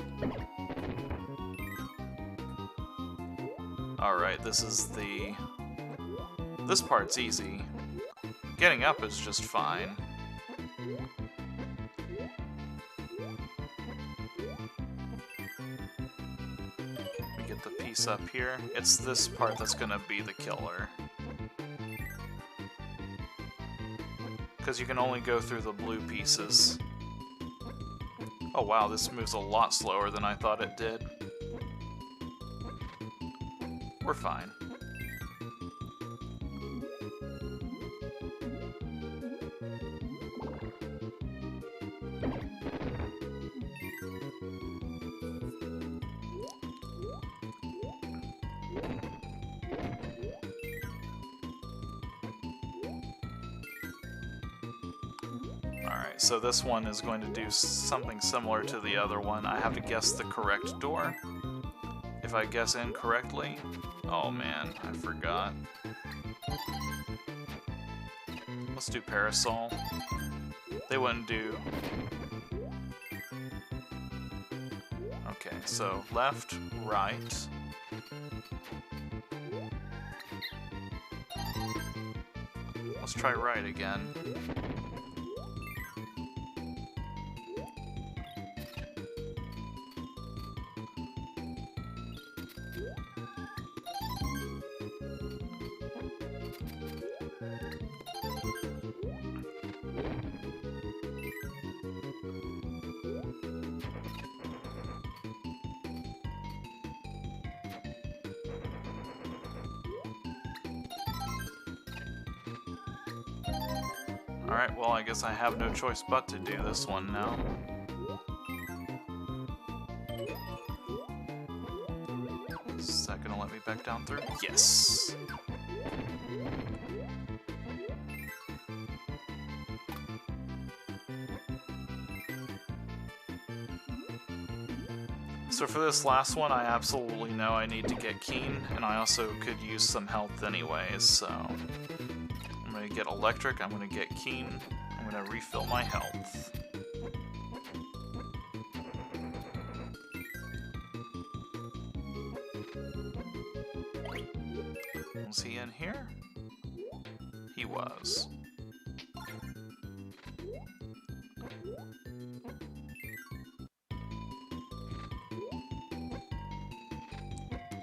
Alright, this part's easy. Getting up is just fine. Let me get the piece up here. It's this part that's gonna be the killer. Because you can only go through the blue pieces. Oh wow, this moves a lot slower than I thought it did. We're fine. Alright, so this one is going to do something similar to the other one. I have to guess the correct door. If I guess incorrectly... Oh man, I forgot. Let's do Parasol. They wouldn't do... Okay, so left, right... Let's try right again. Alright, well I guess I have no choice but to do this one now. Is that gonna let me back down through? Yes! So for this last one, I absolutely know I need to get Keen, and I also could use some health anyways, so... I'm gonna get Electric, I'm gonna get Keen, I'm gonna refill my health. Was he in here? He was.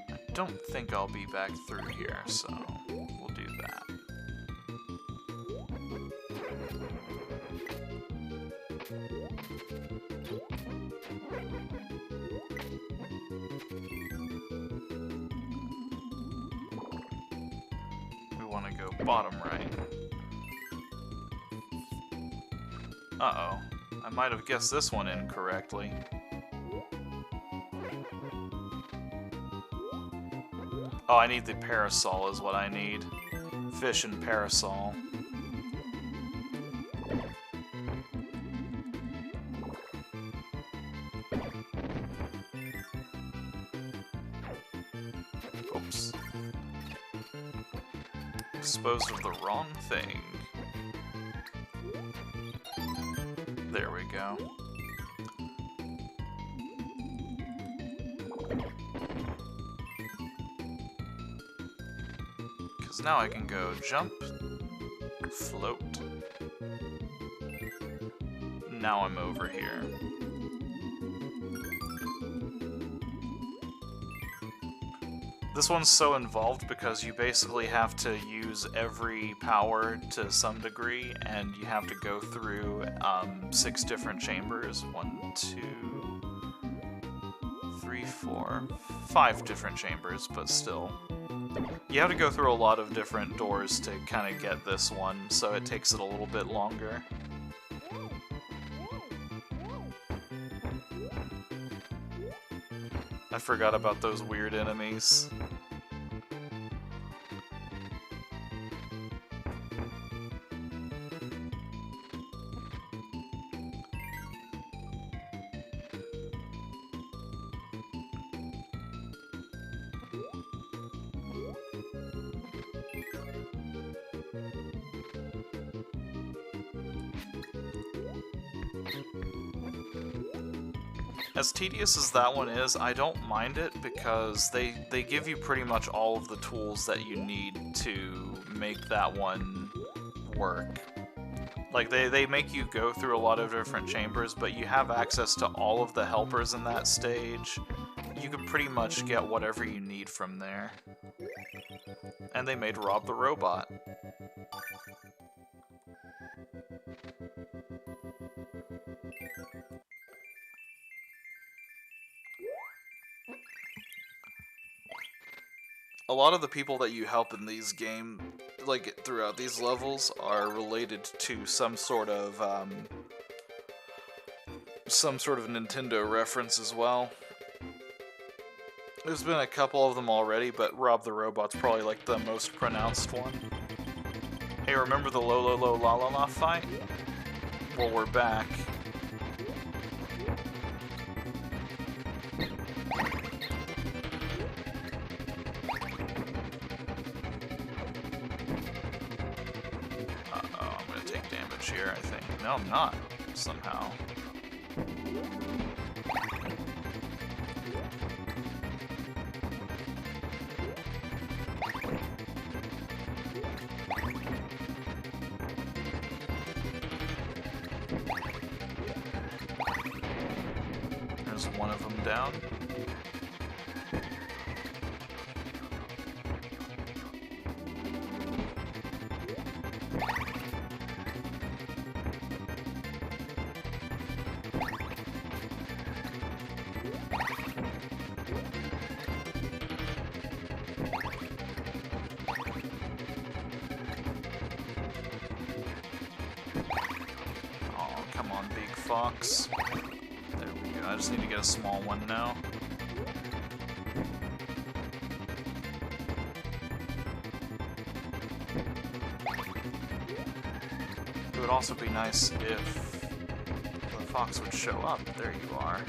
I don't think I'll be back through here, so we'll do that. go bottom right. Uh-oh. I might have guessed this one incorrectly. Oh, I need the parasol is what I need. Fish and parasol. Oops. Disposed of the wrong thing. There we go. Because now I can go jump, float. Now I'm over here. This one's so involved because you basically have to use every power to some degree, and you have to go through 6 different chambers. 1, 2, 3, 4, 5 different chambers, but still. You have to go through a lot of different doors to kind of get this one, so it takes it a little bit longer. I forgot about those weird enemies. As tedious as that one is, I don't mind it because they give you pretty much all of the tools that you need to make that one work. Like, they make you go through a lot of different chambers, but you have access to all of the helpers in that stage. You can pretty much get whatever you need from there. And they made Rob the Robot. A lot of the people that you help in these games, like throughout these levels, are related to some sort of Nintendo reference as well. There's been a couple of them already, but Rob the Robot's probably like the most pronounced one. Hey, remember the Lo La La fight? Well, we're back. Here, I think. No, I'm not. Somehow. There's one of them down. Fox. There we go. I just need to get a small one now. It would also be nice if the fox would show up. There you are.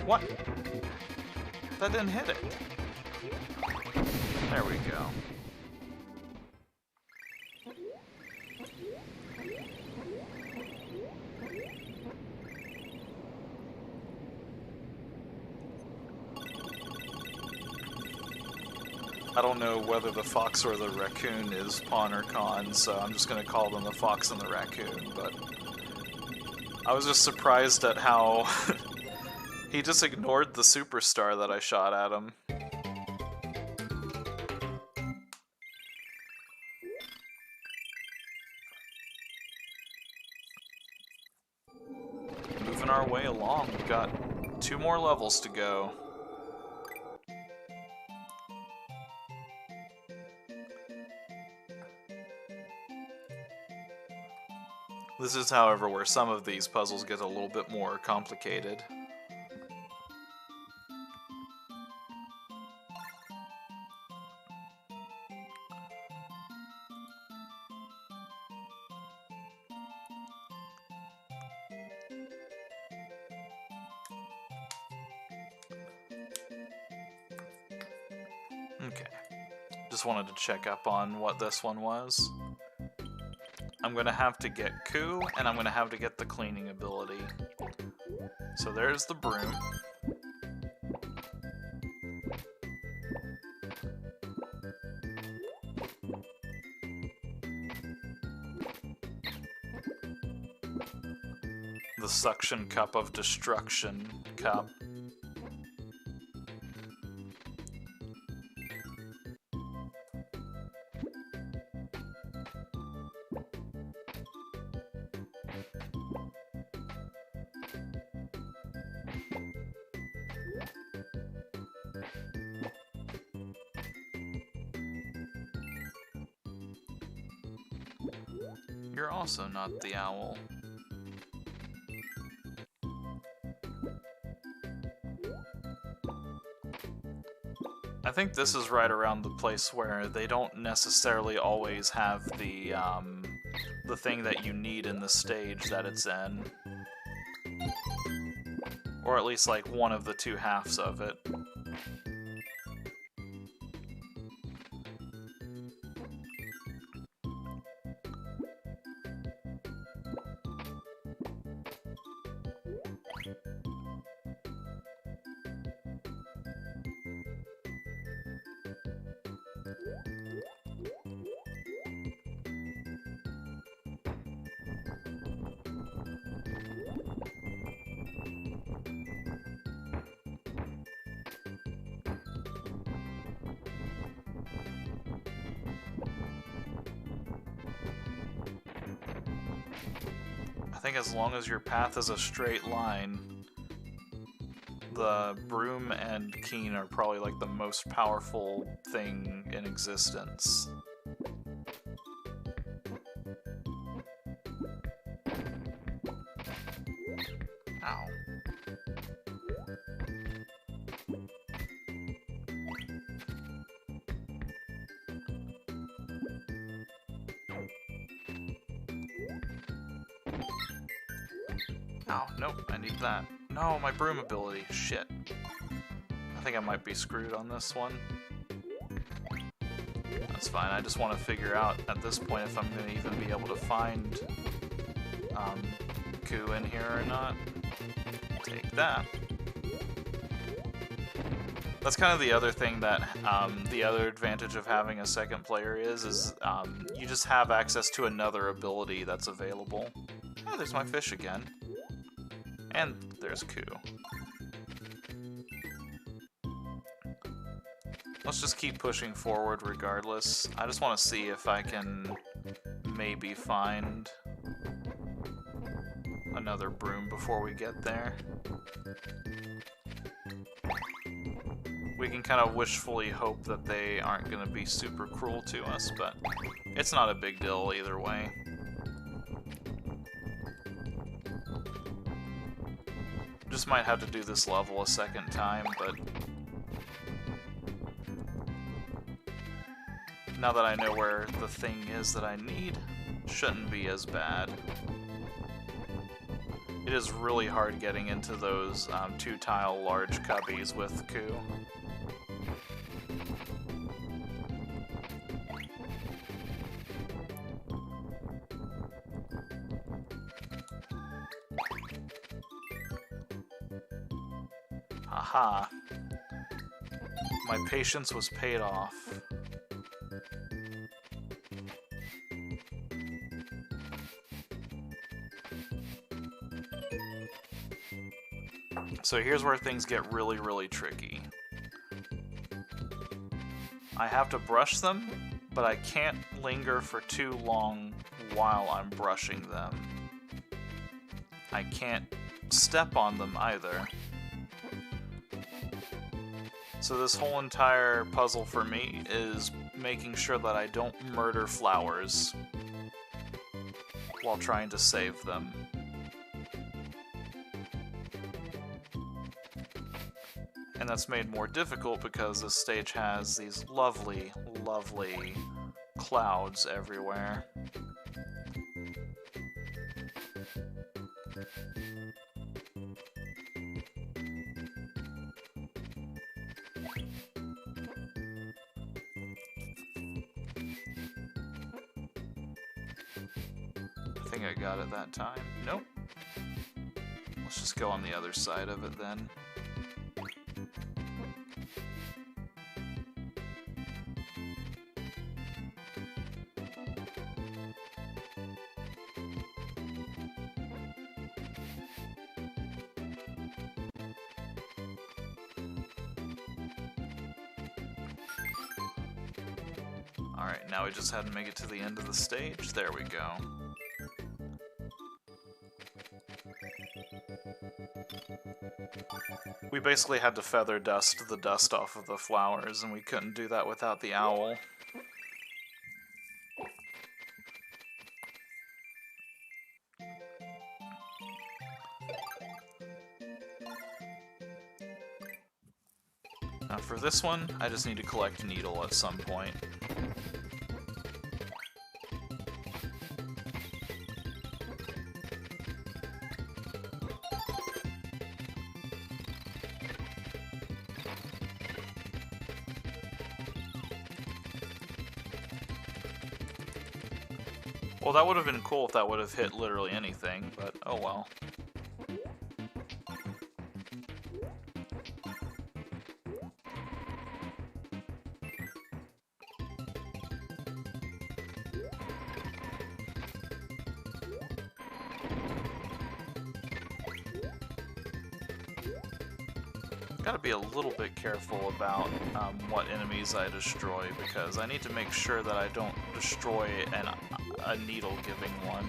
What? That didn't hit it. There we go. I don't know whether the fox or the raccoon is pawn or con, so I'm just going to call them the fox and the raccoon, but I was just surprised at how he just ignored the superstar that I shot at him. Moving our way along, we've got 2 more levels to go. This is, however, where some of these puzzles get a little bit more complicated. Okay. Just wanted to check up on what this one was. I'm gonna have to get Coup, and I'm gonna have to get the cleaning ability. So there's the broom. The suction cup of destruction cup. You're also not the owl. I think this is right around the place where they don't necessarily always have the thing that you need in the stage that it's in. Or at least like one of the two halves of it. I think as long as your path is a straight line, the broom and Keen are probably like the most powerful thing in existence. Ow. Oh, nope, I need that. No, my broom ability. Shit. I think I might be screwed on this one. That's fine, I just want to figure out at this point if I'm going to even be able to find Coup in here or not. Take that. That's kind of the other thing that, the other advantage of having a second player is you just have access to another ability that's available. Oh, there's my fish again. And there's Coup. Let's just keep pushing forward regardless. I just want to see if I can maybe find another broom before we get there. We can kind of wishfully hope that they aren't going to be super cruel to us, but it's not a big deal either way. Just might have to do this level a second time, but now that I know where the thing is that I need, shouldn't be as bad. It is really hard getting into those two-tile large cubbies with Coup. Aha. My patience was paid off. So here's where things get really, really tricky. I have to brush them, but I can't linger for too long while I'm brushing them. I can't step on them either. So this whole entire puzzle for me is making sure that I don't murder flowers. while trying to save them. And that's made more difficult because this stage has these lovely, lovely clouds everywhere. I think I got it that time. Nope. Let's just go on the other side of it then. Alright, now we just had to make it to the end of the stage. There we go. We basically had to feather dust the dust off of the flowers, and we couldn't do that without the owl. Now for this one, I just need to collect Needle at some point. Well, that would have been cool if that would have hit literally anything, but oh well. Gotta be a little bit careful about what enemies I destroy, because I need to make sure that I don't destroy a needle-giving one.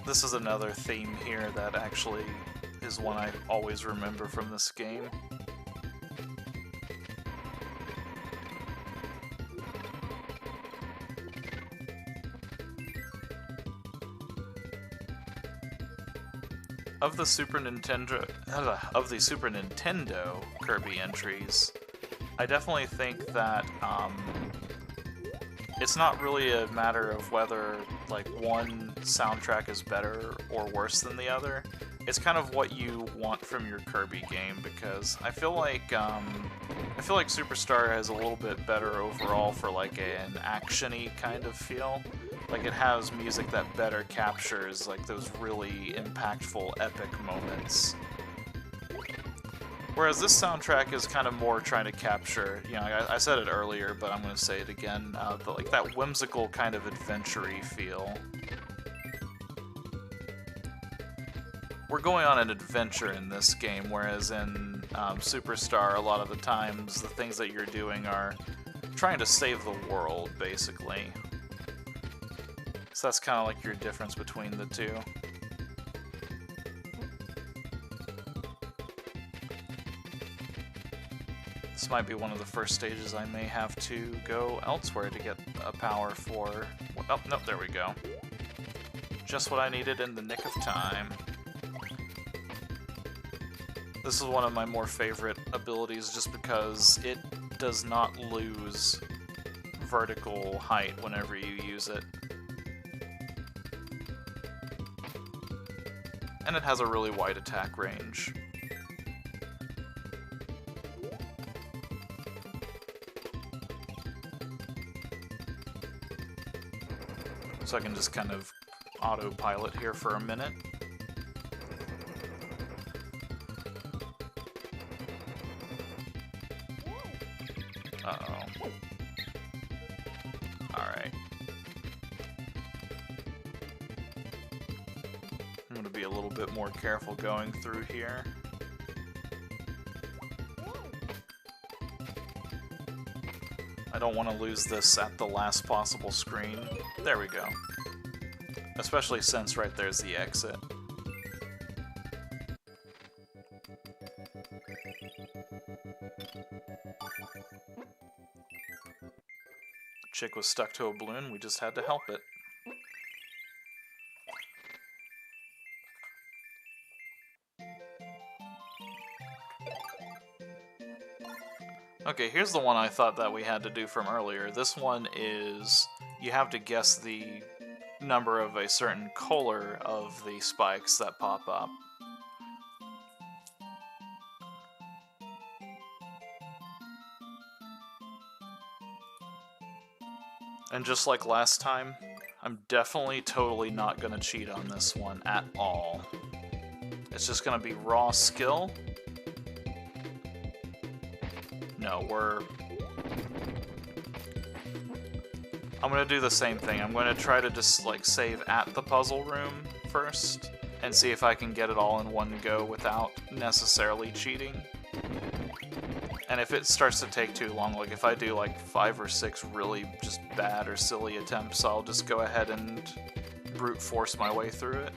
This is another theme here that actually is one I always remember from this game. Of the Super Nintendo Kirby entries, I definitely think that it's not really a matter of whether like one soundtrack is better or worse than the other. It's kind of what you want from your Kirby game, because I feel like Superstar has a little bit better overall for like an action-y kind of feel. Like it has music that better captures like those really impactful epic moments. Whereas this soundtrack is kind of more trying to capture, you know, I said it earlier, but I'm going to say it again, like that whimsical kind of adventure-y feel. We're going on an adventure in this game, whereas in Superstar, a lot of the times, the things that you're doing are trying to save the world, basically. So that's kind of like your difference between the two. This might be one of the first stages I may have to go elsewhere to get a power for... Oh, nope, there we go. Just what I needed in the nick of time. This is one of my more favorite abilities just because it does not lose vertical height whenever you use it. And it has a really wide attack range. So I can just kind of autopilot here for a minute. Uh-oh. Alright. I'm gonna be a little bit more careful going through here. I don't want to lose this at the last possible screen. There we go. Especially since right there's the exit. Chick was stuck to a balloon, we just had to help it. Okay, here's the one I thought that we had to do from earlier. This one is, you have to guess the number of a certain color of the spikes that pop up. And just like last time, I'm definitely totally not gonna cheat on this one at all. It's just gonna be raw skill. No, I'm gonna do the same thing. I'm gonna try to just, like, save at the puzzle room first, and see if I can get it all in one go without necessarily cheating. And if it starts to take too long, like if I do like 5 or 6 really just bad or silly attempts, I'll just go ahead and brute force my way through it.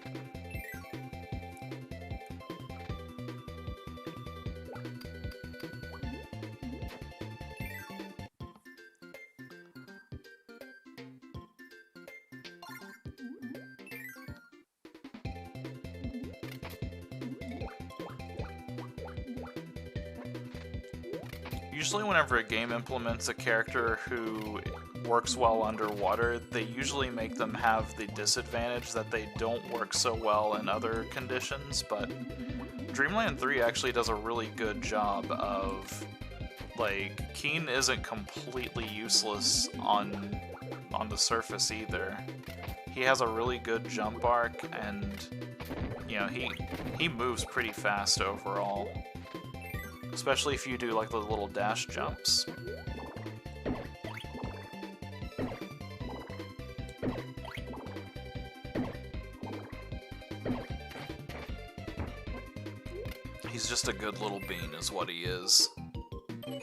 Usually whenever a game implements a character who works well underwater, they usually make them have the disadvantage that they don't work so well in other conditions, but Dreamland 3 actually does a really good job of, like, Keen isn't completely useless on the surface either. He has a really good jump arc, and, you know, he moves pretty fast overall. Especially if you do, like, the little dash jumps. He's just a good little bean is what he is. 1,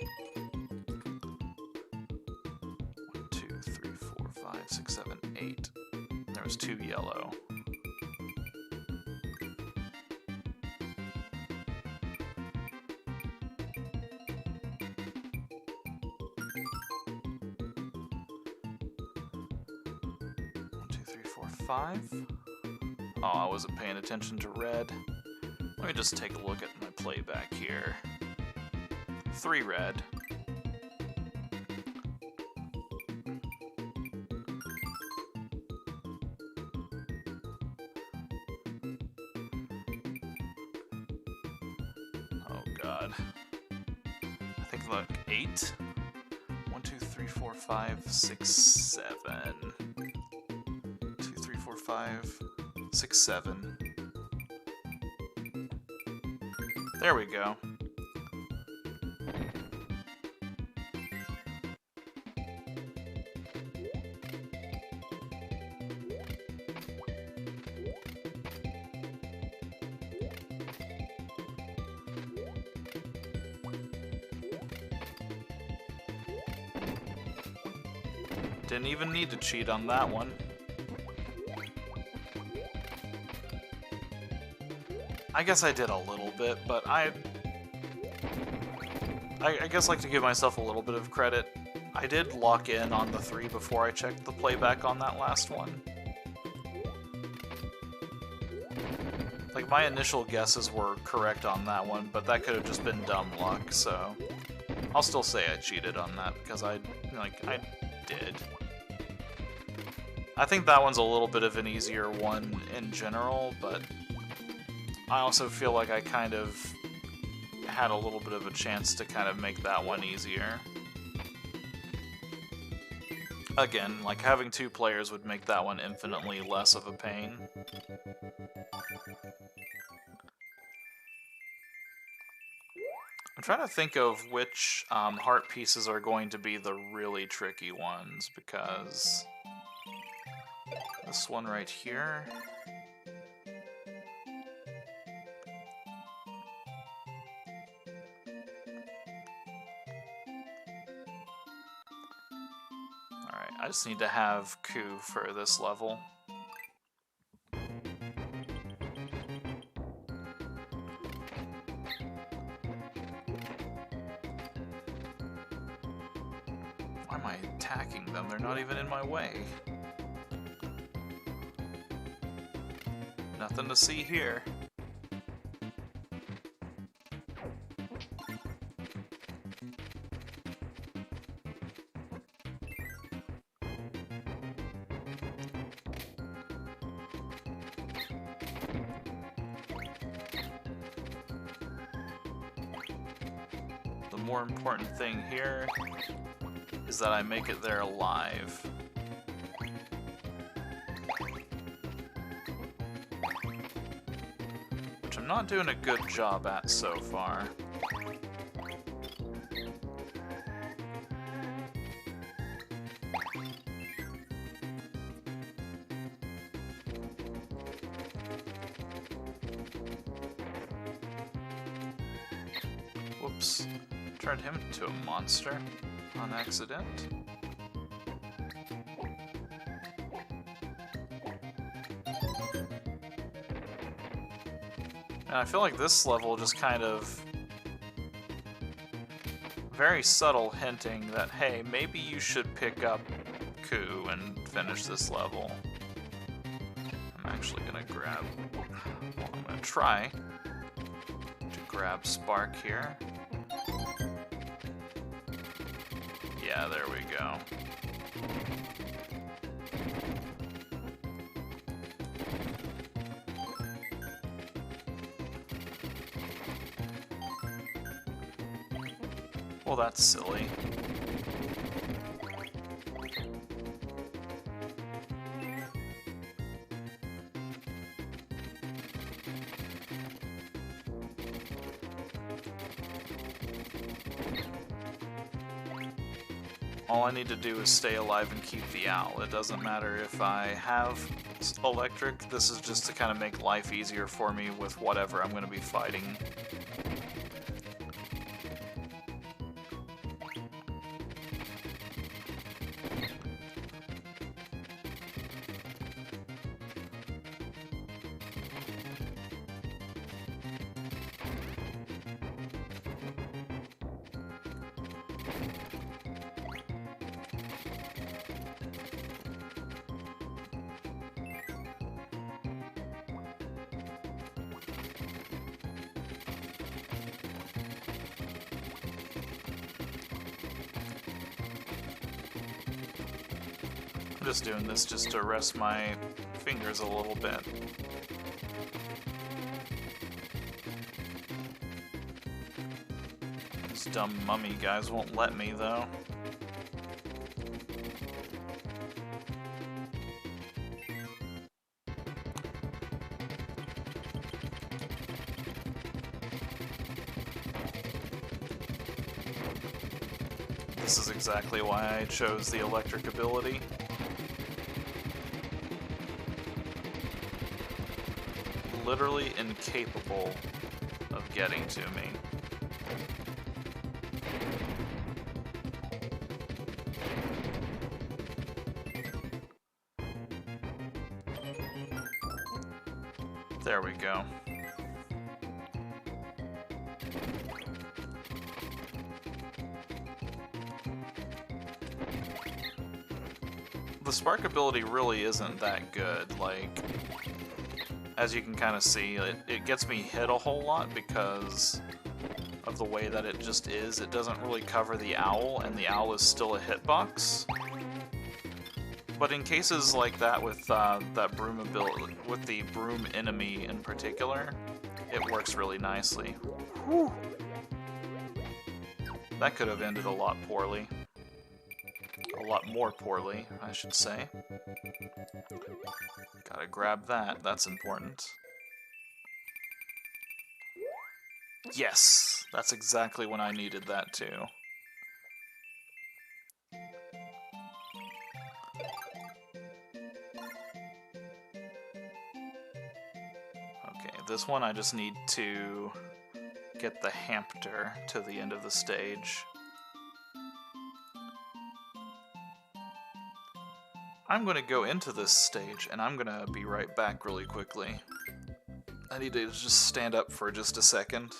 2, 3, 4, 5, 6, 7, 8. There was 2 yellow. Oh, I wasn't paying attention to red. Let me just take a look at my playback here. 3 red. Oh god. I think like 8? 1, 2, 3, 4, 5, 6, 7. 5, 6, 7. There we go. Didn't even need to cheat on that one. I guess I did a little bit, but I guess I like to give myself a little bit of credit. I did lock in on the 3 before I checked the playback on that last one. Like, my initial guesses were correct on that one, but that could have just been dumb luck, so I'll still say I cheated on that, because I did. I think that one's a little bit of an easier one in general, but I also feel like I kind of had a little bit of a chance to kind of make that one easier. Again, like, having 2 players would make that one infinitely less of a pain. I'm trying to think of which heart pieces are going to be the really tricky ones, because this one right here... Alright, I just need to have Ku for this level. Why am I attacking them? They're not even in my way. Nothing to see here. The more important thing here is that I make it there alive. Which I'm not doing a good job at so far. Whoops. Turned him into a monster on accident. And I feel like this level just kind of very subtle hinting that, hey, maybe you should pick up Ku and finish this level. I'm actually gonna grab, well, I'm gonna try to grab Spark here. Yeah, there we go. Well, that's silly. All I need to do is stay alive and keep the owl. It doesn't matter if I have electric, this is just to kind of make life easier for me with whatever I'm going to be fighting. I'm just doing this just to rest my fingers a little bit. These dumb mummy guys won't let me, though. This is exactly why I chose the electric ability. Literally incapable of getting to me. There we go. The spark ability really isn't that good. Like, as you can kind of see, it gets me hit a whole lot because of the way that it just is. It doesn't really cover the owl, and the owl is still a hitbox. But in cases like that with that broom ability, with the broom enemy in particular, it works really nicely. Whew. That could have ended a lot poorly. A lot more poorly, I should say. Gotta grab that, that's important. Yes! That's exactly when I needed that too. Okay, this one I just need to get the hamster to the end of the stage. I'm gonna go into this stage, and I'm gonna be right back really quickly. I need to just stand up for just a second.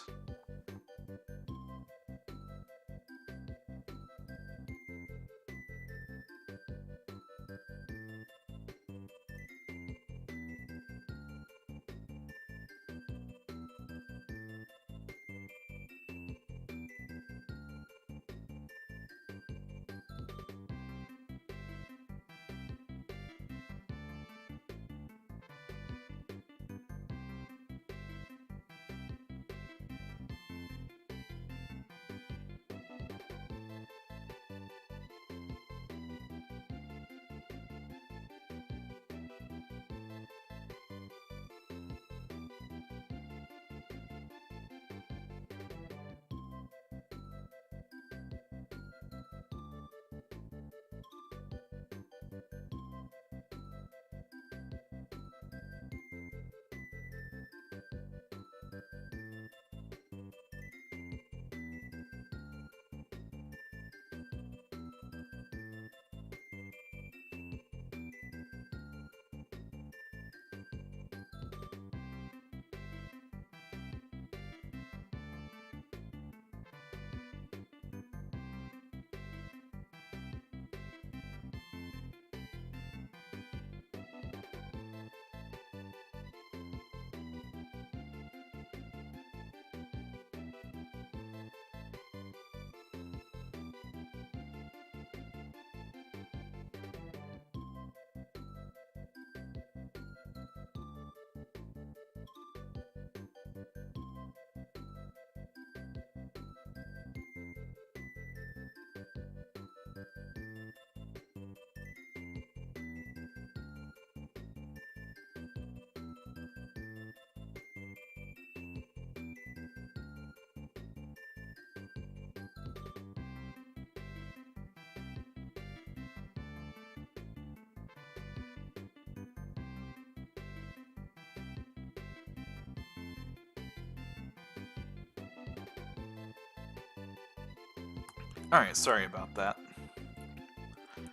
Alright, sorry about that.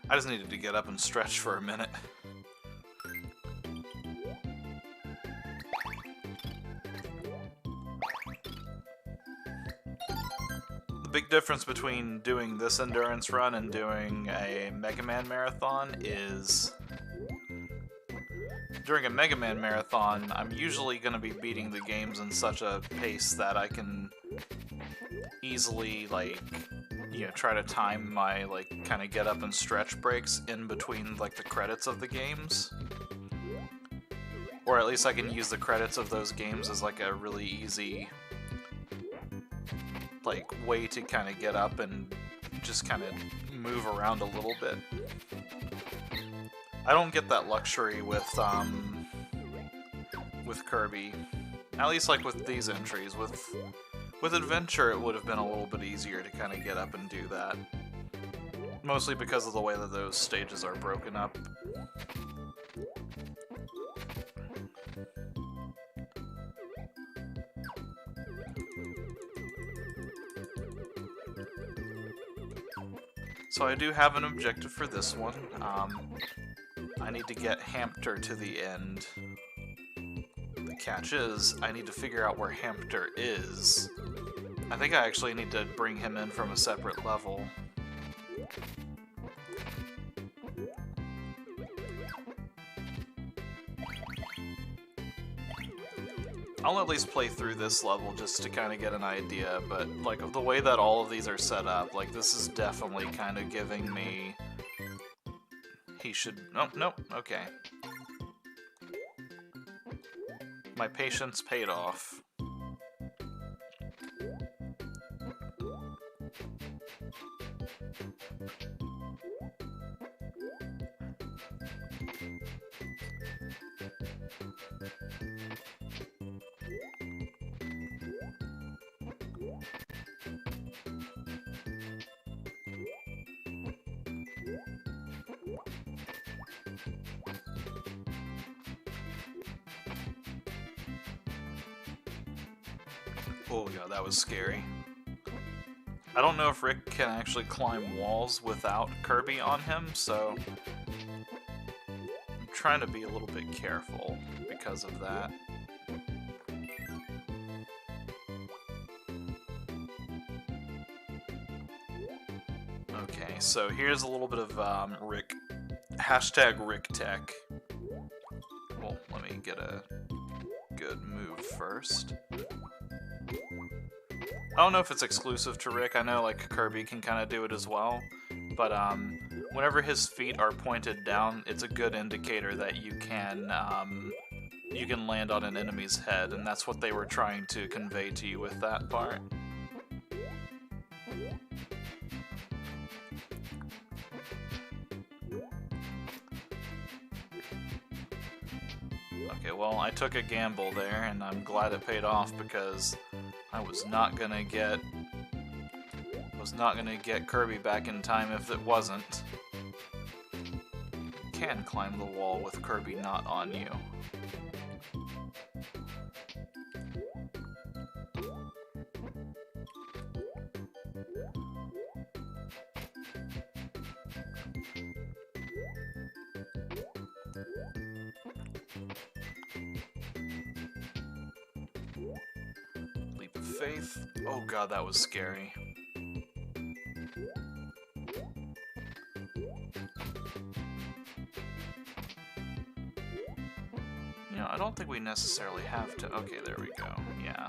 I just needed to get up and stretch for a minute. The big difference between doing this endurance run and doing a Mega Man marathon is during a Mega Man marathon, I'm usually going to be beating the games in such a pace that I can easily, like, you know, try to time my, like, kind of get up and stretch breaks in between, like, the credits of the games. Or at least I can use the credits of those games as, like, a really easy, like, way to kind of get up and just kind of move around a little bit. I don't get that luxury with Kirby. At least, like, with these entries. With Adventure, it would have been a little bit easier to kind of get up and do that. Mostly because of the way that those stages are broken up. So I do have an objective for this one. I need to get Hamster to the end. The catch is, I need to figure out where Hamster is. I think I actually need to bring him in from a separate level. I'll at least play through this level just to kind of get an idea, but like the way that all of these are set up, like this is definitely kind of giving me... He should... Oh, no, okay. My patience paid off. Oh god, that was scary. I don't know if Rick can actually climb walls without Kirby on him, so I'm trying to be a little bit careful because of that. Okay, so here's a little bit of Rick, hashtag Rick Tech. Well, let me get a good move first. I don't know if it's exclusive to Rick. I know like Kirby can kind of do it as well, but whenever his feet are pointed down, it's a good indicator that you can land on an enemy's head, and that's what they were trying to convey to you with that part. Okay, well, I took a gamble there, and I'm glad it paid off because I was not gonna get Kirby back in time if it wasn't. You can climb the wall with Kirby not on you. Leap of faith. Oh god, that was scary. You know, I don't think we necessarily have to... Okay, there we go. Yeah.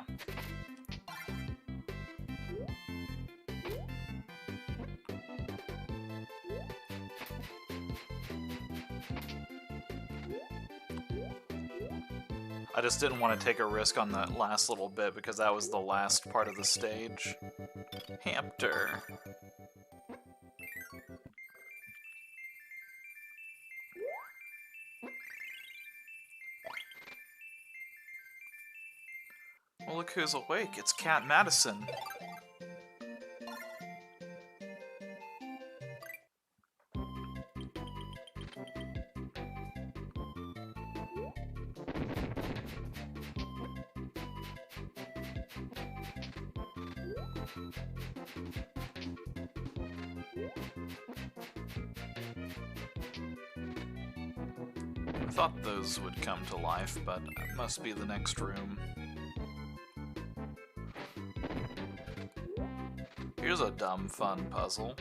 I just didn't want to take a risk on that last little bit because that was the last part of the stage. Hamster. Well, look who's awake. It's Cat Madison. I thought those would come to life, but it must be the next room. Here's a dumb, fun puzzle.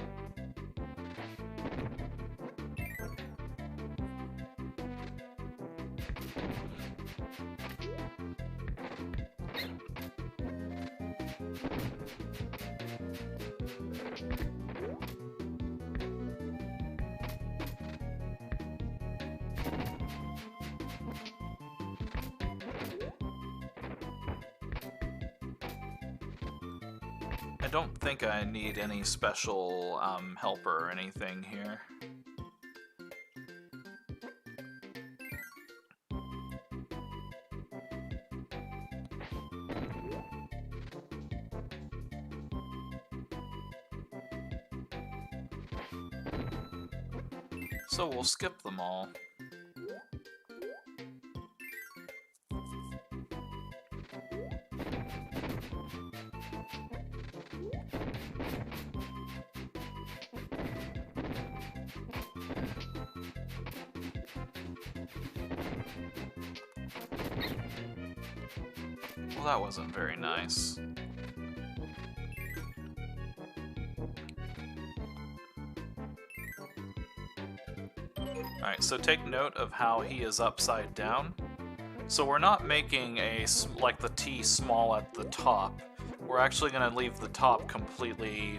I don't think I need any special helper or anything here. So we'll skip them all. Well, that wasn't very nice. Alright, so take note of how he is upside down. So we're not making like the T small at the top. We're actually going to leave the top completely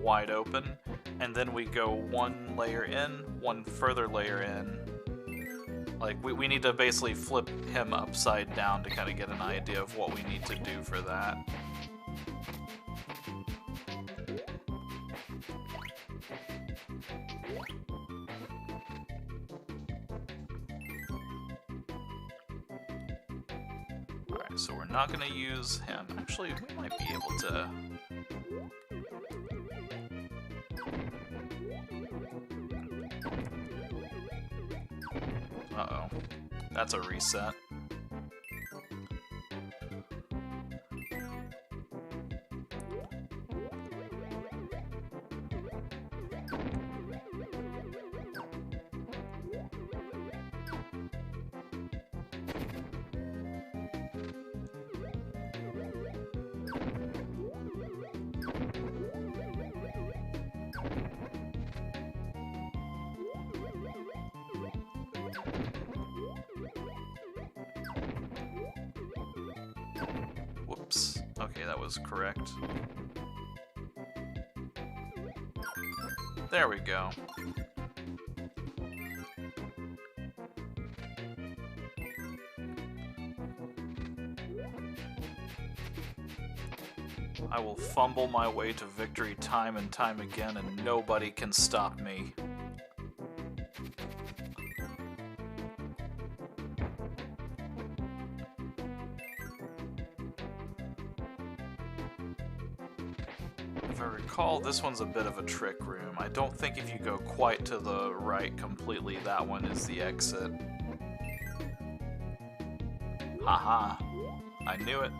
wide open, and then we go one layer in, one further layer in. Like, we need to basically flip him upside down to kind of get an idea of what we need to do for that. Alright, so we're not going to use him. Actually, we might be able to... Uh-oh. That's a reset. Whoops. Okay, that was correct. There we go. I will fumble my way to victory time and time again, and nobody can stop me. If I recall, this one's a bit of a trick room. I don't think if you go quite to the right completely, that one is the exit. Haha. I knew it.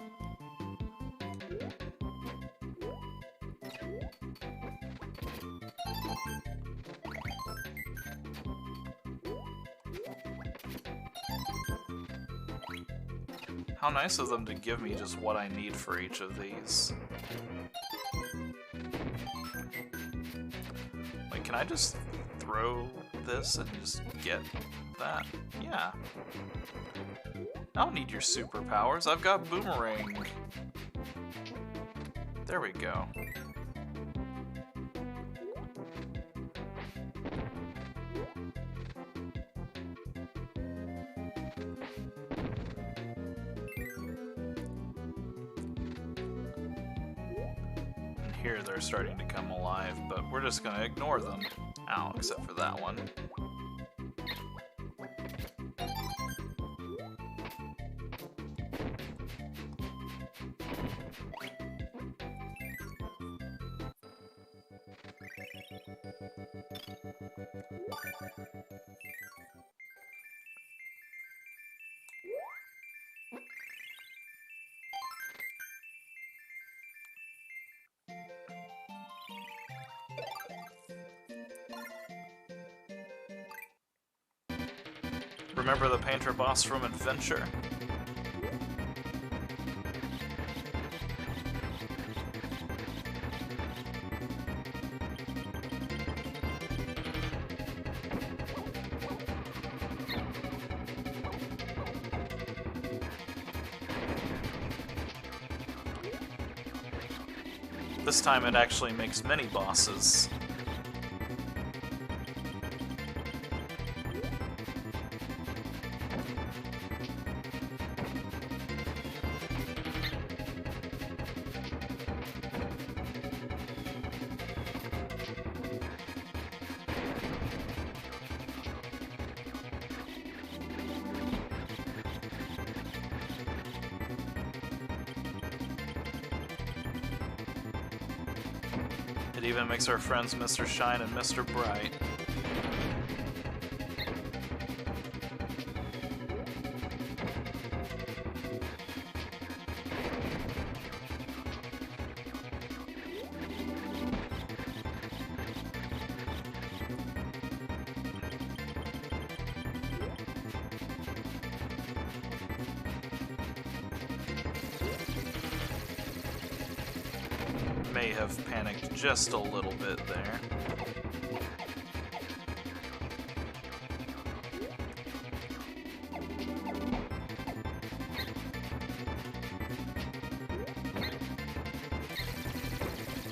How nice of them to give me just what I need for each of these. Like, can I just throw this and just get that? Yeah. I don't need your superpowers, I've got Boomerang. There we go. Here they're starting to come alive, but we're just gonna ignore them. Ow, except for that one. Remember the painter boss from Adventure? This time it actually makes mini bosses. It even makes our friends Mr. Shine and Mr. Bright. May have panicked just a little bit there.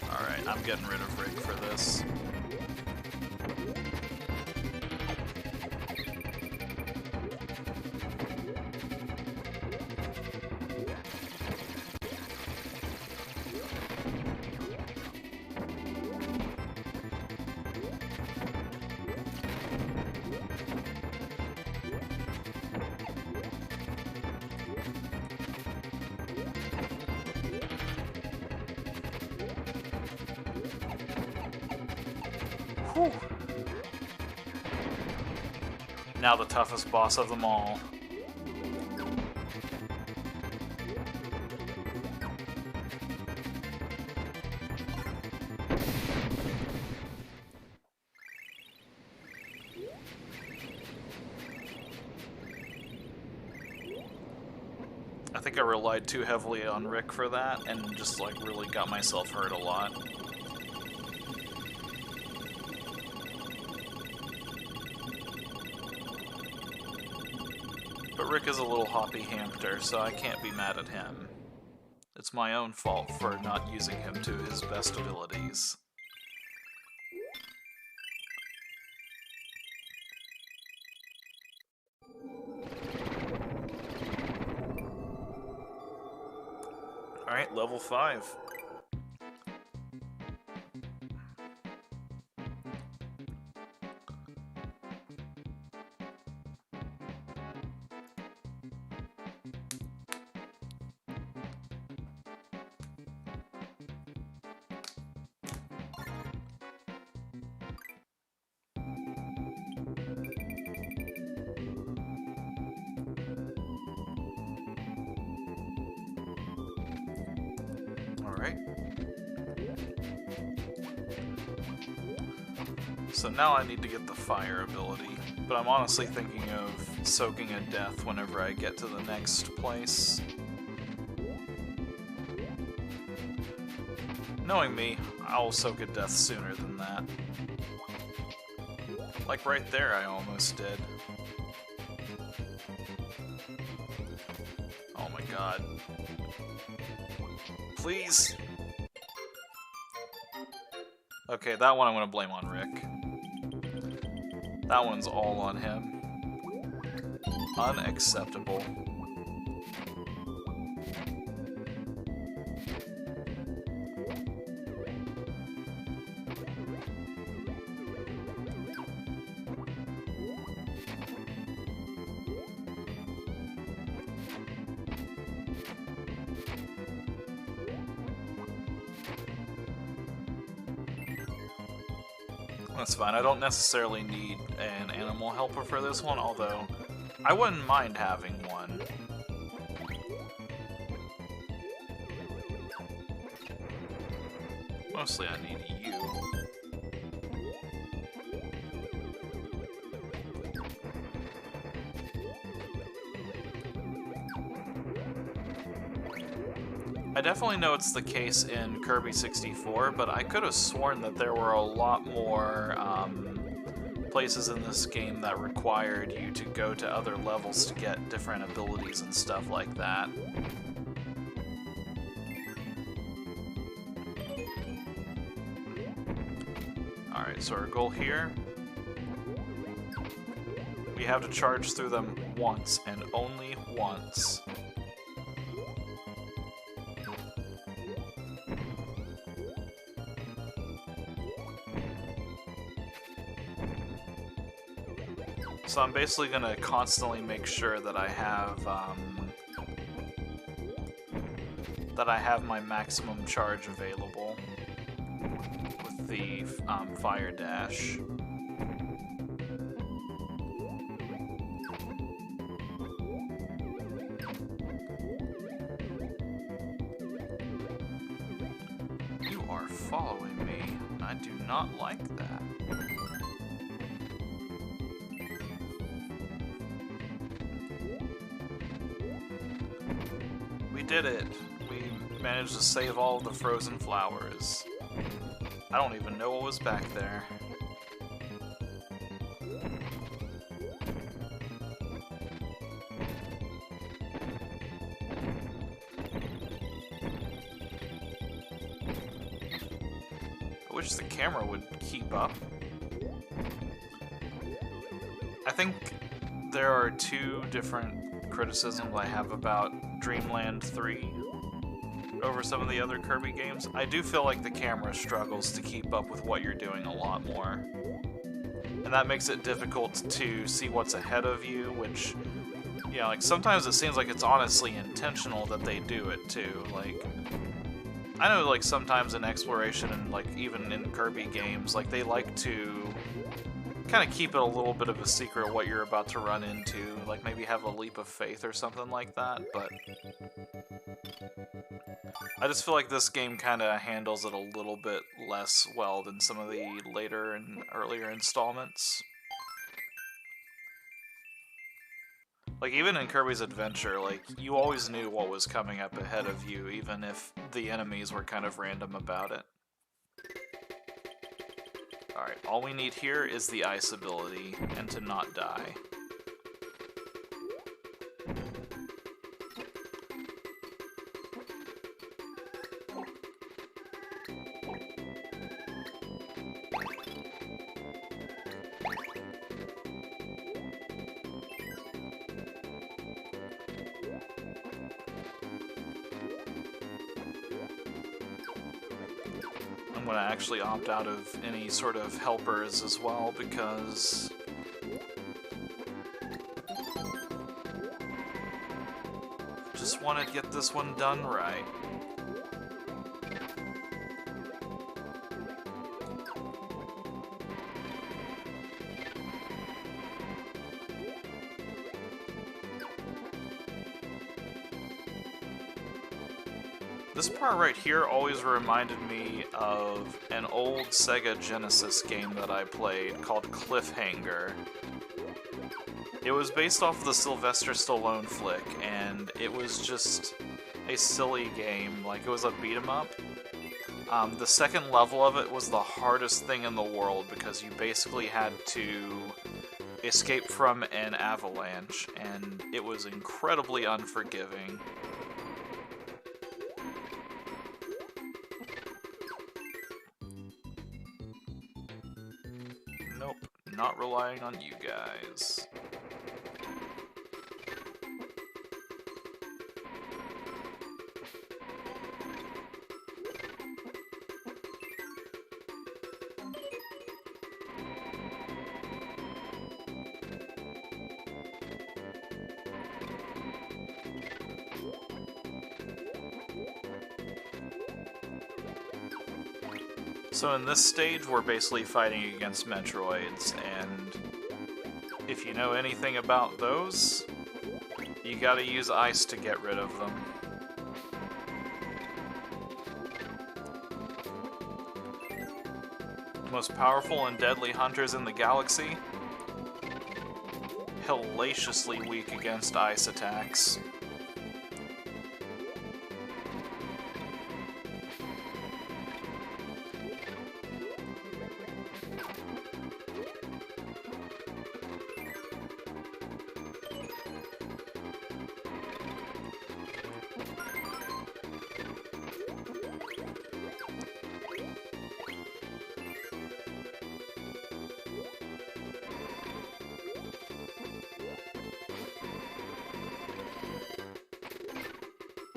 Alright, I'm getting rid of Rick for this. Whew. Now the toughest boss of them all. think I relied too heavily on Rick for that, and just, like, really got myself hurt a lot. But Rick is a little hoppy hamster, so I can't be mad at him. It's my own fault for not using him to his best abilities. Alright, level 5. Alright. So now I need to get the fire ability, but I'm honestly thinking of soaking a death whenever I get to the next place. Knowing me, I'll soak a death sooner than that. Like right there, I almost did. Oh my god. Please! Okay, that one I'm gonna blame on Rick. That one's all on him. Unacceptable. That's fine. I don't necessarily need an animal helper for this one, although I wouldn't mind having one. Mostly I need you. I definitely know it's the case in Kirby 64, but I could have sworn that there were a lot more places in this game that required you to go to other levels to get different abilities and stuff like that. Alright, so our goal here, we have to charge through them once, and only once. So I'm basically going to constantly make sure that I have my maximum charge available with the fire dash. You are following me. I do not like that. We did it! We managed to save all of the frozen flowers. I don't even know what was back there. I wish the camera would keep up. I think there are two different criticisms I have about Dreamland 3 over some of the other Kirby games. I do feel like the camera struggles to keep up with what you're doing a lot more. And that makes it difficult to see what's ahead of you, which, you know, like, sometimes it seems like it's honestly intentional that they do it too. Like, I know, like, sometimes in exploration and, like, even in Kirby games, like, they like to kind of keep it a little bit of a secret what you're about to run into, like maybe have a leap of faith or something like that, but I just feel like this game kind of handles it a little bit less well than some of the later and earlier installments. Like, even in Kirby's Adventure, like, you always knew what was coming up ahead of you, even if the enemies were kind of random about it. Alright, all we need here is the ice ability, and to not die. I'm gonna actually opt out of any sort of helpers as well, because just want to get this one done right. This part right here always reminded me of an old Sega Genesis game that I played called Cliffhanger. It was based off the Sylvester Stallone flick, and it was just a silly game. Like, it was a beat-em-up. The second level of it was the hardest thing in the world because you basically had to escape from an avalanche, and it was incredibly unforgiving. Nope, not relying on you guys. So in this stage, we're basically fighting against Metroids, and if you know anything about those, you gotta use ice to get rid of them. Most powerful and deadly hunters in the galaxy, hellaciously weak against ice attacks.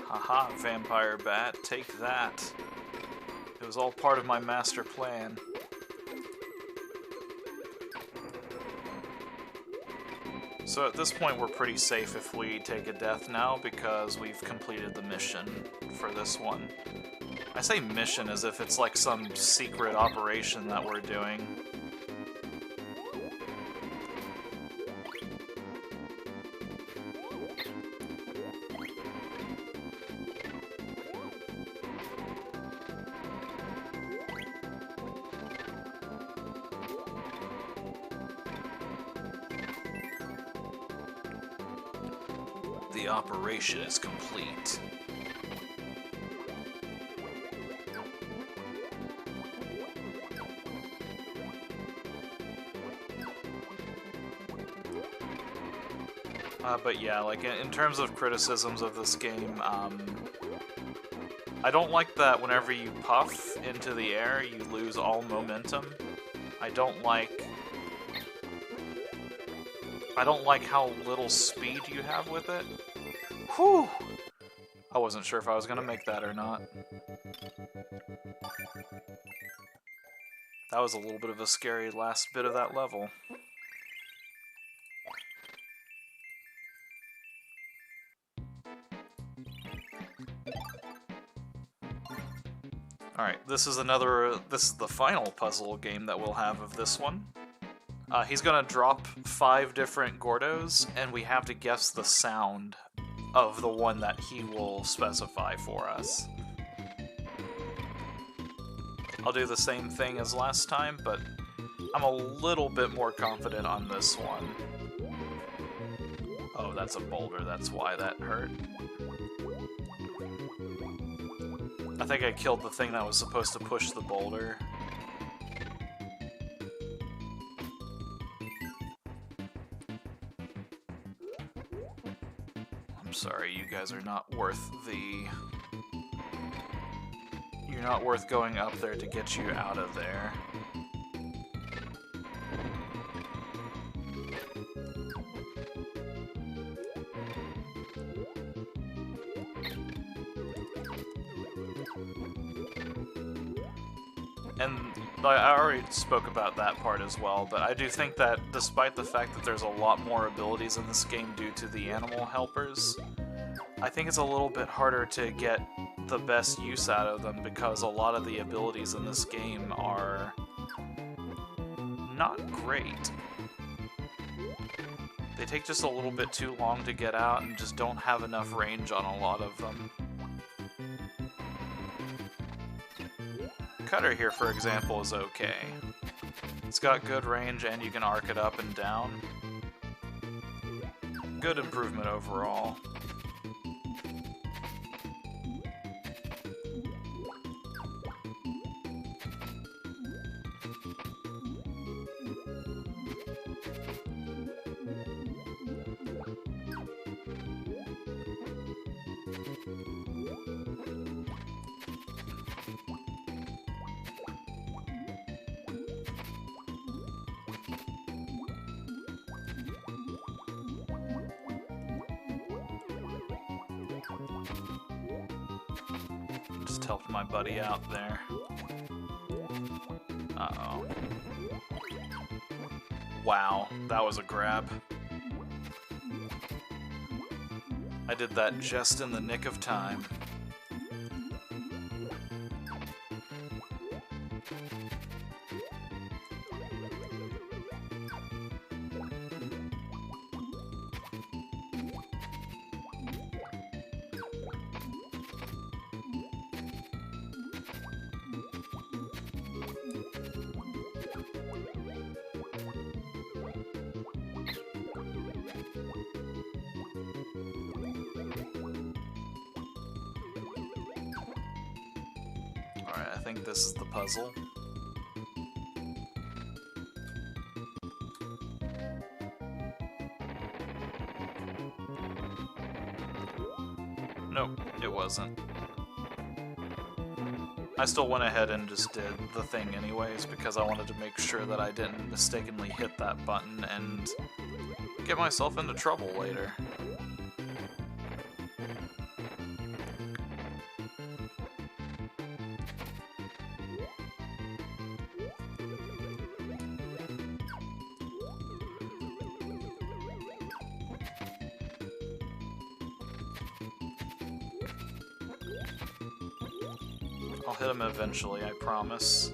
Haha, Vampire Bat, take that. It was all part of my master plan. So at this point we're pretty safe if we take a death now, because we've completed the mission for this one. I say mission as if it's like some secret operation that we're doing. The operation is complete. But yeah, like, in terms of criticisms of this game, I don't like that whenever you puff into the air, you lose all momentum. I don't like how little speed you have with it. Whew! I wasn't sure if I was gonna make that or not. That was a little bit of a scary last bit of that level. Alright, this is the final puzzle game that we'll have of this one. He's gonna drop 5 different Gordos, and we have to guess the sound of the one that he will specify for us. I'll do the same thing as last time, but I'm a little bit more confident on this one. Oh, that's a boulder, that's why that hurt. I think I killed the thing that was supposed to push the boulder. I'm sorry, you guys are not worth the... You're not worth going up there to get you out of there. And I already spoke about that part as well, but I do think that despite the fact that there's a lot more abilities in this game due to the animal helpers, I think it's a little bit harder to get the best use out of them because a lot of the abilities in this game are not great. They take just a little bit too long to get out and just don't have enough range on a lot of them. Cutter here, for example, is okay. It's got good range and you can arc it up and down. Good improvement overall. Just helped my buddy out there. Uh-oh. Wow, that was a grab. I did that just in the nick of time. Alright, I think this is the puzzle. Nope, it wasn't. I still went ahead and just did the thing anyways because I wanted to make sure that I didn't mistakenly hit that button and get myself into trouble later. I'll hit him eventually, I promise.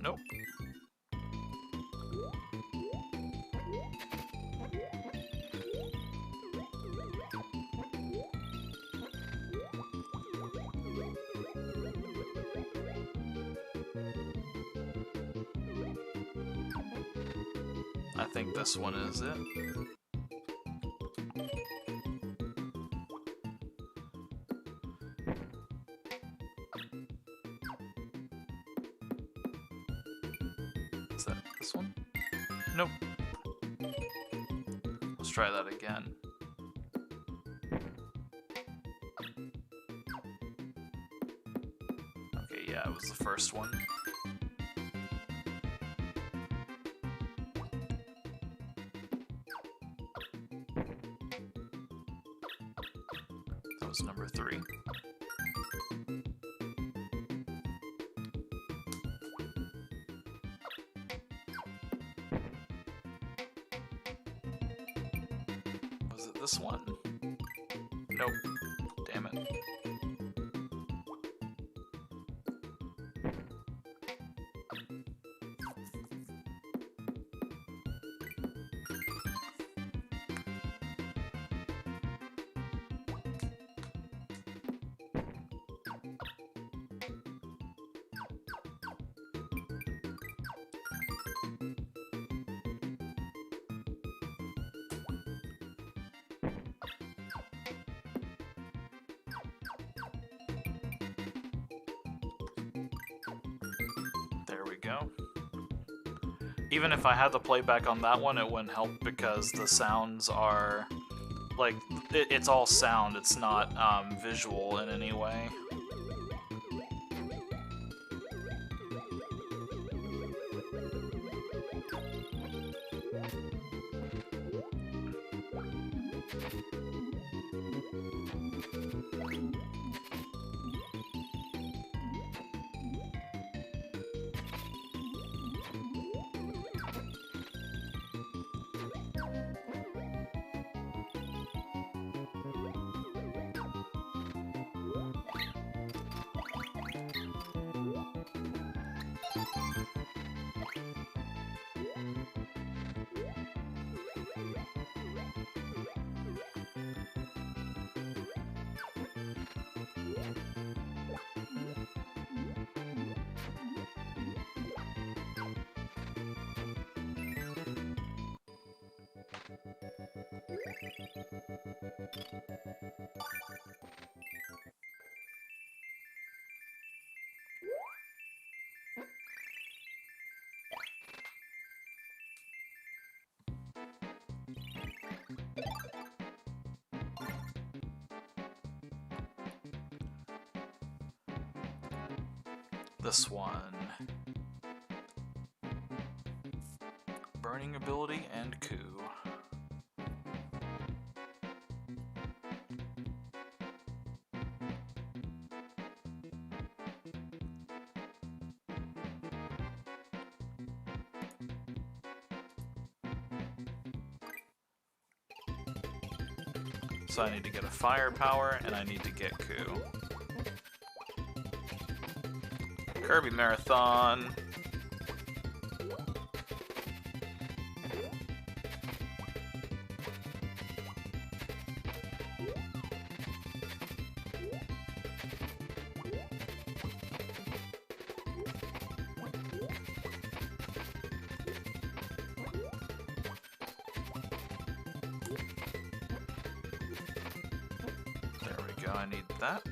Nope. I think this one is it. Is that this one? Nope. Let's try that again. Okay, yeah, it was the first one. That was number 3. Was it this one? Nope. Damn it. Even if I had the playback on that one, it wouldn't help because the sounds are, like, it's all sound, it's not visual in any way. This one. Burning ability and coup. So I need to get a firepower and I need to get coup. Kirby Marathon. There we go, I need that.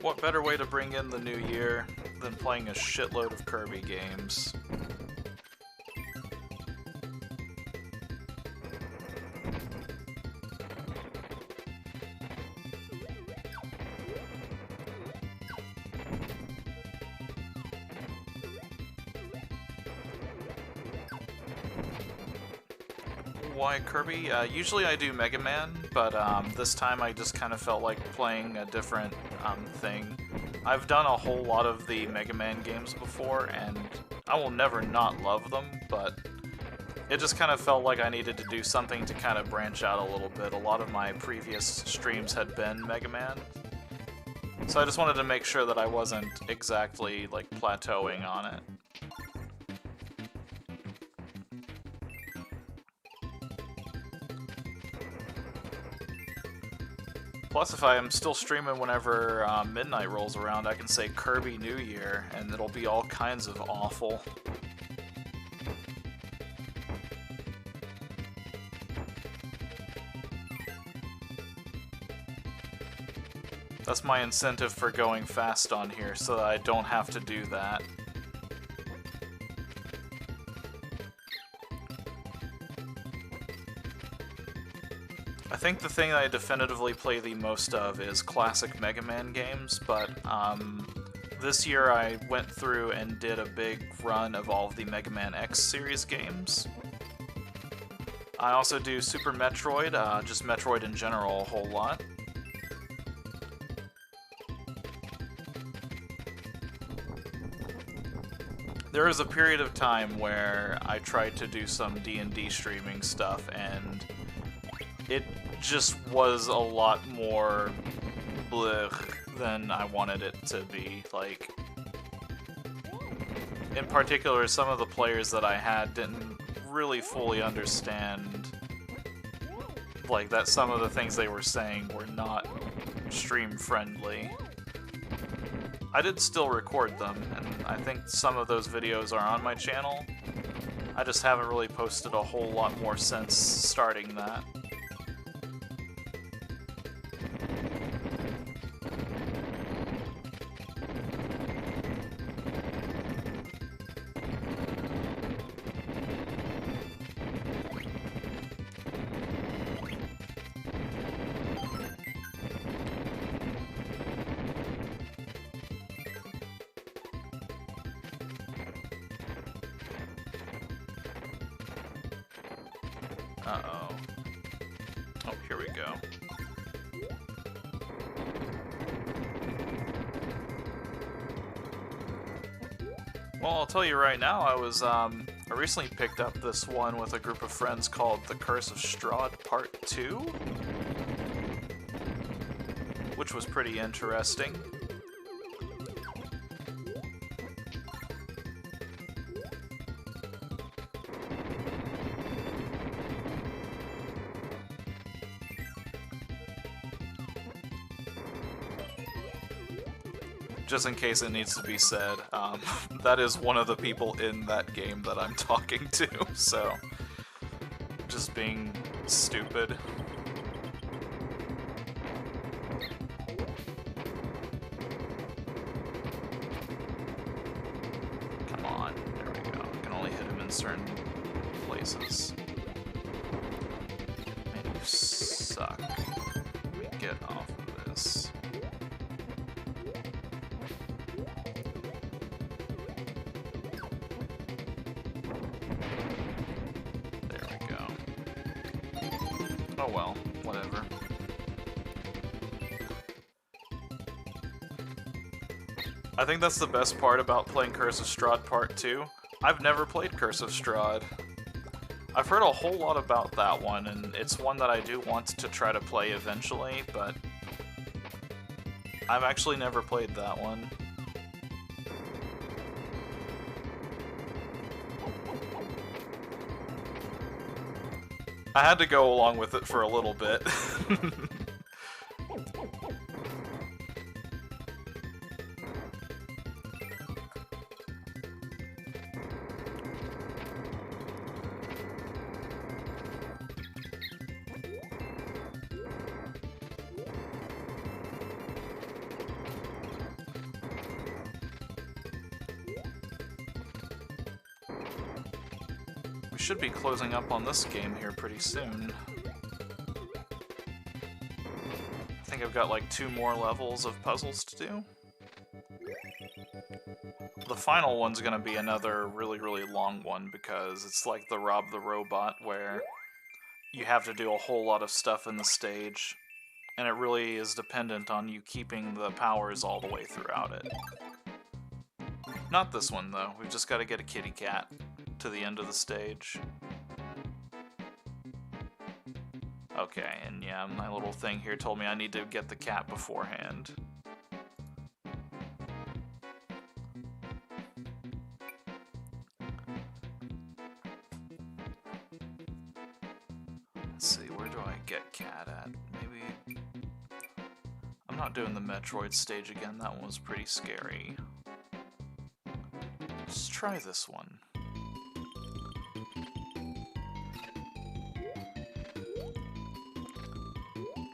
What better way to bring in the new year than playing a shitload of Kirby games? Why Kirby? Usually I do Mega Man, but this time I just kind of felt like playing a different thing. I've done a whole lot of the Mega Man games before, and I will never not love them, but it just kind of felt like I needed to do something to kind of branch out a little bit. A lot of my previous streams had been Mega Man, so I just wanted to make sure that I wasn't exactly like plateauing on it. Plus, if I am still streaming whenever midnight rolls around, I can say Kirby New Year, and it'll be all kinds of awful. That's my incentive for going fast on here, so that I don't have to do that. I think the thing that I definitively play the most of is classic Mega Man games, but this year I went through and did a big run of all of the Mega Man X series games. I also do Super Metroid, just Metroid in general, a whole lot. There was a period of time where I tried to do some D&D streaming stuff, and it just was a lot more blech than I wanted it to be. Like, in particular, some of the players that I had didn't really fully understand, like, that some of the things they were saying were not stream friendly. I did still record them, and I think some of those videos are on my channel. I just haven't really posted a whole lot more since starting that. Uh-oh. Oh, here we go. Well, I'll tell you right now, I recently picked up this one with a group of friends called The Curse of Strahd Part 2, which was pretty interesting. Just in case it needs to be said, that is one of the people in that game that I'm talking to, so just being stupid. Come on, there we go. I can only hit him in certain places. Man, you suck. Let me get off of this. Oh well, whatever. I think that's the best part about playing Curse of Strahd Part 2. I've never played Curse of Strahd. I've heard a whole lot about that one, and it's one that I do want to try to play eventually, but I've actually never played that one. I had to go along with it for a little bit. We should be closing up on this game here pretty soon. I think I've got like 2 more levels of puzzles to do. The final one's gonna be another really, really long one because it's like the Rob the Robot where you have to do a whole lot of stuff in the stage, and it really is dependent on you keeping the powers all the way throughout it. Not this one though, we've just got to get a kitty cat to the end of the stage. Okay, and yeah, my little thing here told me I need to get the cat beforehand. Let's see, where do I get cat at? Maybe... I'm not doing the Metroid stage again, that one was pretty scary. Let's try this one.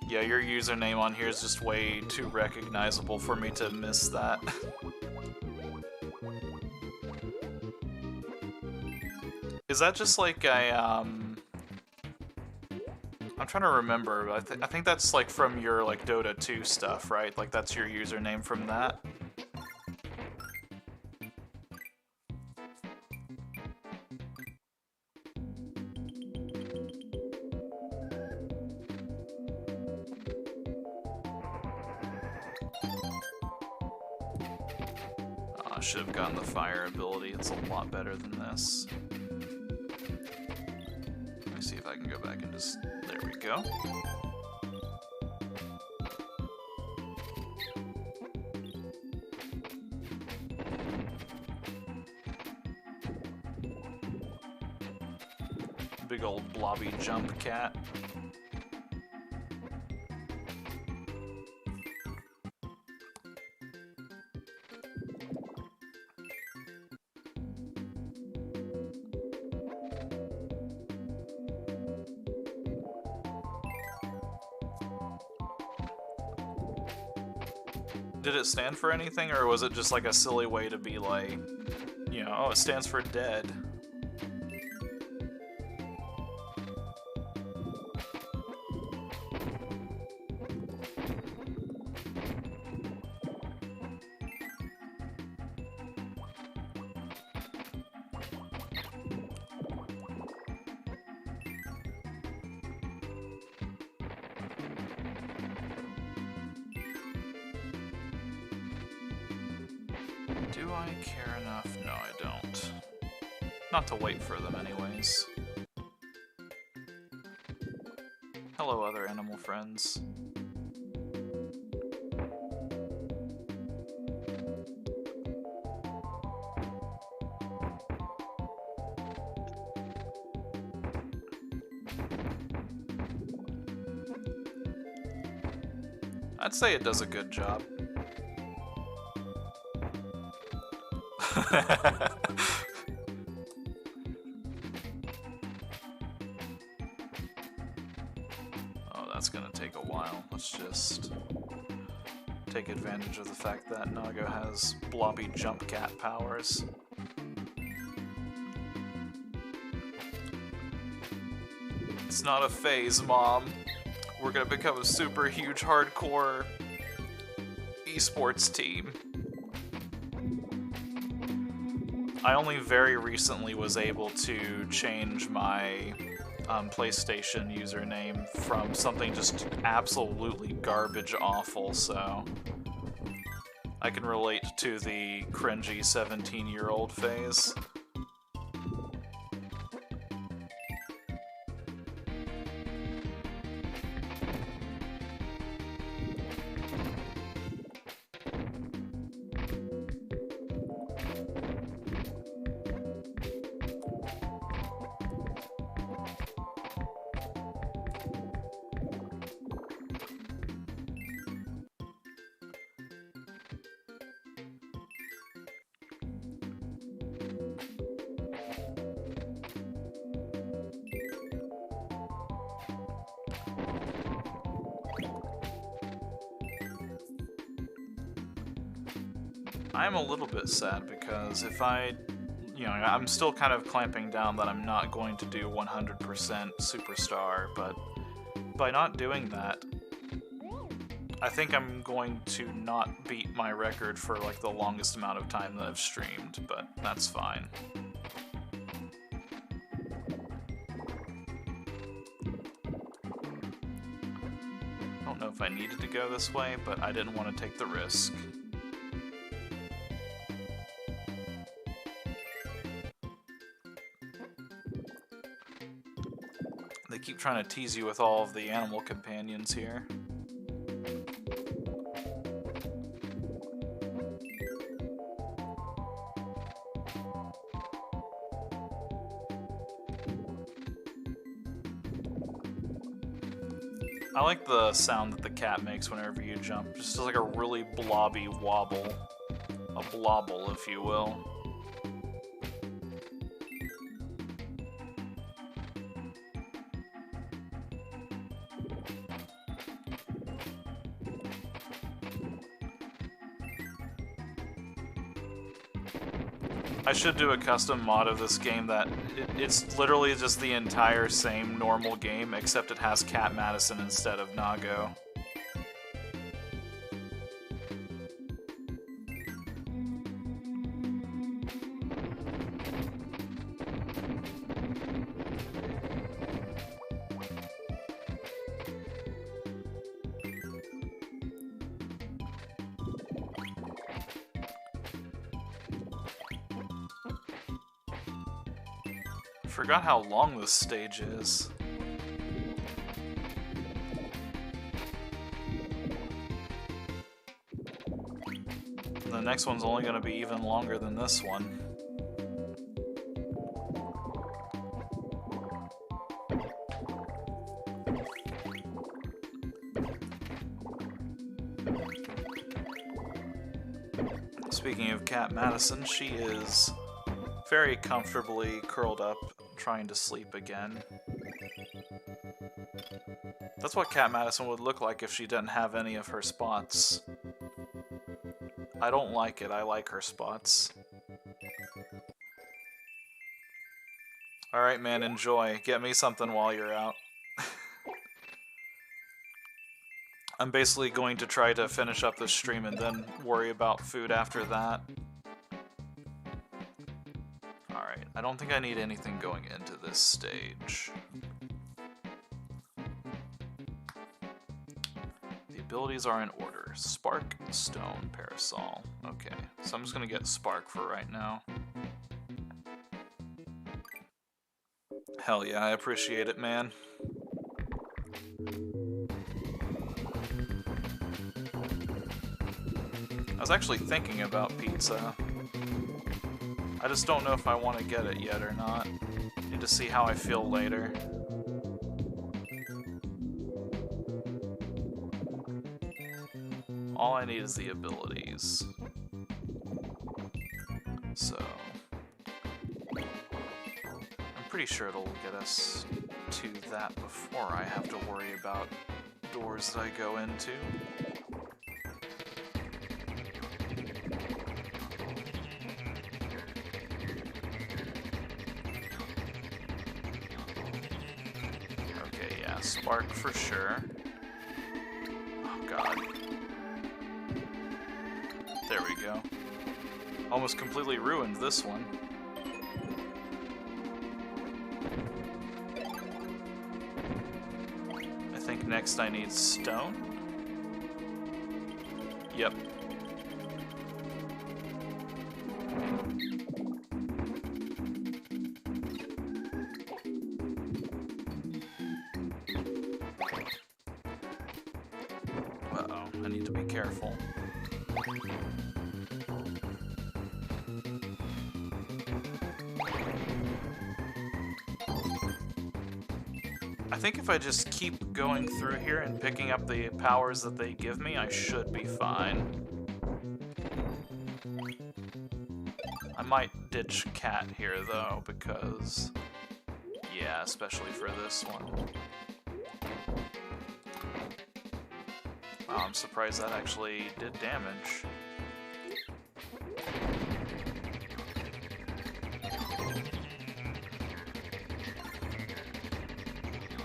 Yeah, your username on here is just way too recognizable for me to miss that. Is that just like a, I'm trying to remember, I think that's like from your like Dota 2 stuff, right? Like that's your username from that? I should have gotten the fire ability, it's a lot better than this. Let me see if I can go back and just... there we go. Big old blobby jump cat. Did it stand for anything, or was it just like a silly way to be like, you know, oh, it stands for dead? Do I care enough? No, I don't. Not to wait for them anyways. Hello, other animal friends. I'd say it does a good job. Oh, that's gonna take a while. Let's just take advantage of the fact that Nago has blobby jump cat powers. It's not a phase, Mom. We're gonna become a super huge hardcore esports team. I only very recently was able to change my PlayStation username from something just absolutely garbage awful, so I can relate to the cringy 17-year-old phase. I'm a little bit sad because if I'm still kind of clamping down that I'm not going to do 100% Superstar, but by not doing that, I think I'm going to not beat my record for like the longest amount of time that I've streamed, but that's fine. I don't know if I needed to go this way, but I didn't want to take the risk. They keep trying to tease you with all of the animal companions here. I like the sound that the cat makes whenever you jump. Just like a really blobby wobble. A blobble, if you will. I should do a custom mod of this game that it's literally just the entire same normal game, except it has Cat Madison instead of Nago. Forgot how long this stage is. And the next one's only going to be even longer than this one. Speaking of Cat Madison, she is very comfortably curled up, trying to sleep again. That's what Cat Madison would look like if she didn't have any of her spots. I don't like it, I like her spots. Alright man, enjoy. Get me something while you're out. I'm basically going to try to finish up this stream and then worry about food after that. Alright, I don't think I need anything going into this stage. The abilities are in order. Spark, Stone, Parasol. Okay. Okay, so I'm just gonna get Spark for right now. Hell yeah, I appreciate it, man. I was actually thinking about pizza. I just don't know if I want to get it yet or not. Need to see how I feel later. All I need is the abilities. So... I'm pretty sure it'll get us to that before I have to worry about doors that I go into. Okay, yeah, Spark for sure. Oh god. There we go. Almost completely ruined this one. I think next I need stone. Yep. Uh-oh, I need to be careful. I think if I just keep going through here and picking up the powers that they give me, I should be fine. I might ditch Cat here, though, because... yeah, especially for this one. Wow, I'm surprised that actually did damage.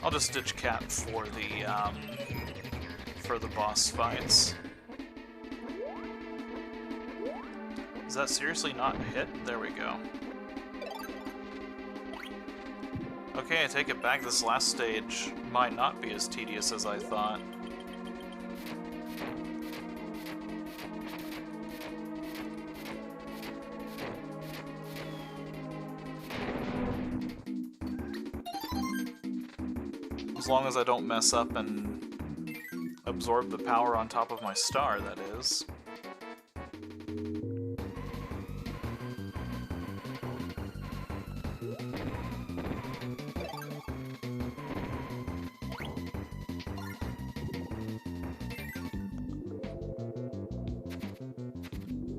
I'll just ditch Cat for the boss fights. Is that seriously not hit? There we go. Okay, I take it back. This last stage might not be as tedious as I thought. As long as I don't mess up and absorb the power on top of my star, that is.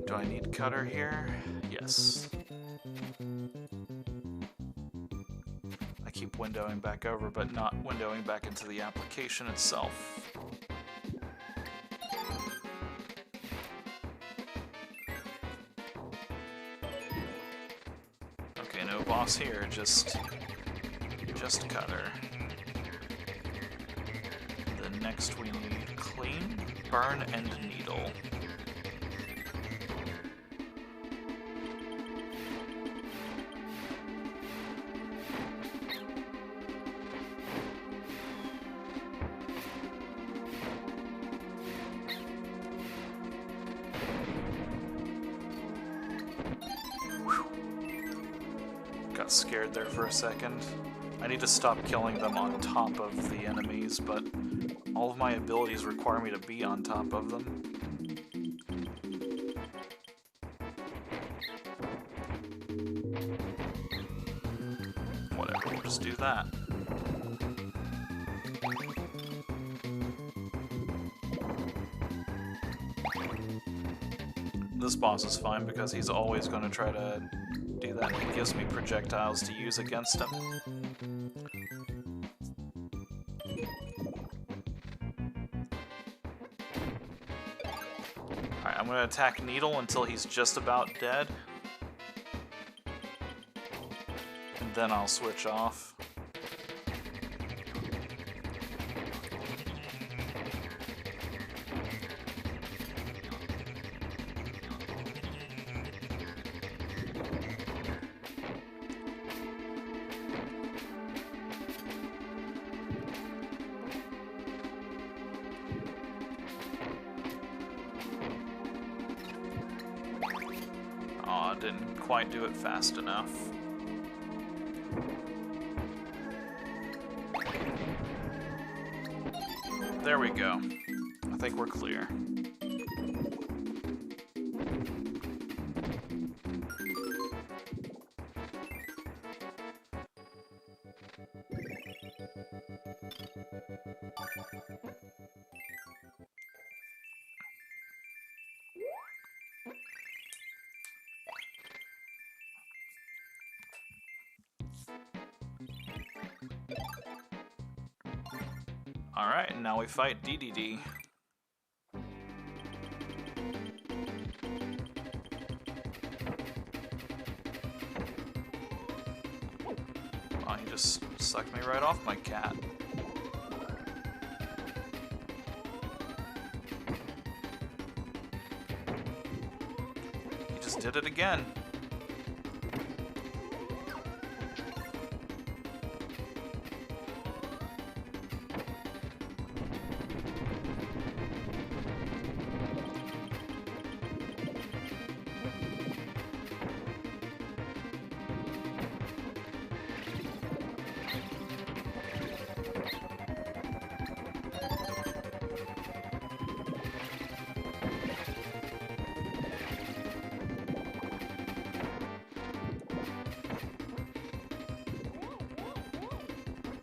Do I need Cutter here? Yes. I keep windowing back over, but not windowing back into the application itself. Okay, no boss here, just Cutter. Then next we need Clean, Burn, and Needle. Got scared there for a second. I need to stop killing them on top of the enemies, but all of my abilities require me to be on top of them. Whatever, we'll just do that. This boss is fine because he's always going to try to do that. He gives me projectiles to use against him. Alright, I'm going to attack Needle until he's just about dead. And then I'll switch off. didn't quite do it fast enough. There we go. I think we're clear. Alright, and now we fight DDD. Oh, he just sucked me right off my cat. He just did it again.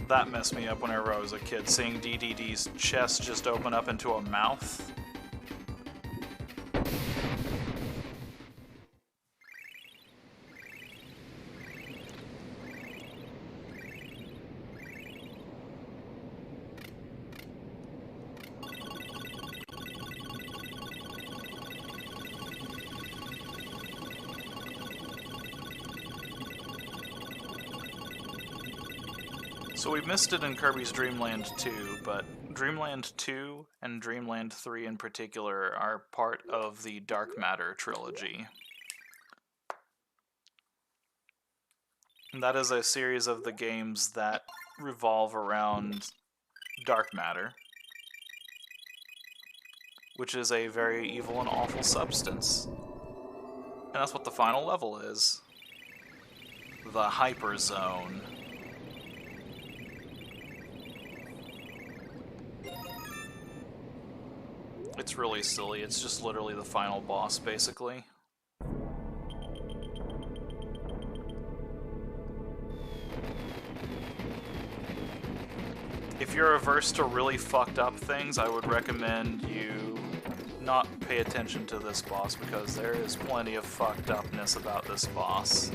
That messed me up whenever I was a kid, seeing DDD's chest just open up into a mouth. So we missed it in Kirby's Dreamland 2, but Dreamland 2 and Dreamland 3 in particular are part of the Dark Matter trilogy. And that is a series of the games that revolve around dark matter, which is a very evil and awful substance. And that's what the final level is. The Hyper Zone. It's really silly, it's just literally the final boss, basically. If you're averse to really fucked up things, I would recommend you not pay attention to this boss, because there is plenty of fucked upness about this boss.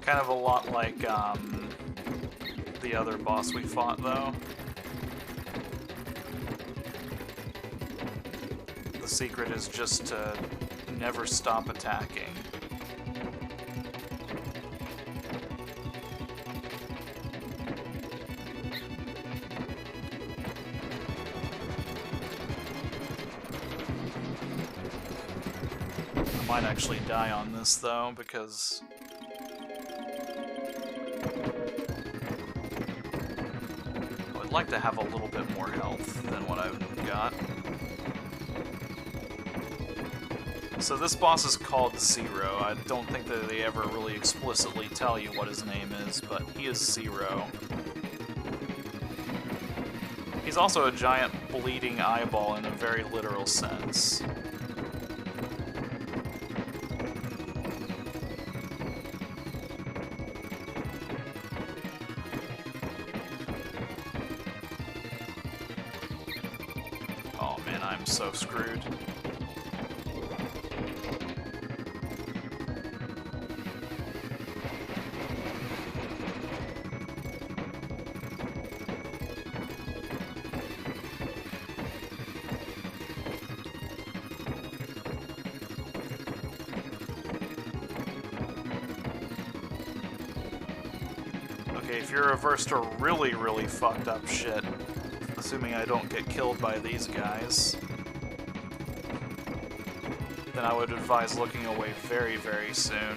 Kind of a lot like the other boss we fought, though. The secret is just to never stop attacking. I might actually die on this, though, because I'd like to have a little bit more health than what I've got. So this boss is called Zero. I don't think that they ever really explicitly tell you what his name is, but he is Zero. He's also a giant bleeding eyeball in a very literal sense. I'm so screwed. Okay, if you're averse to really, really fucked up shit, assuming I don't get killed by these guys, then I would advise looking away very, very soon.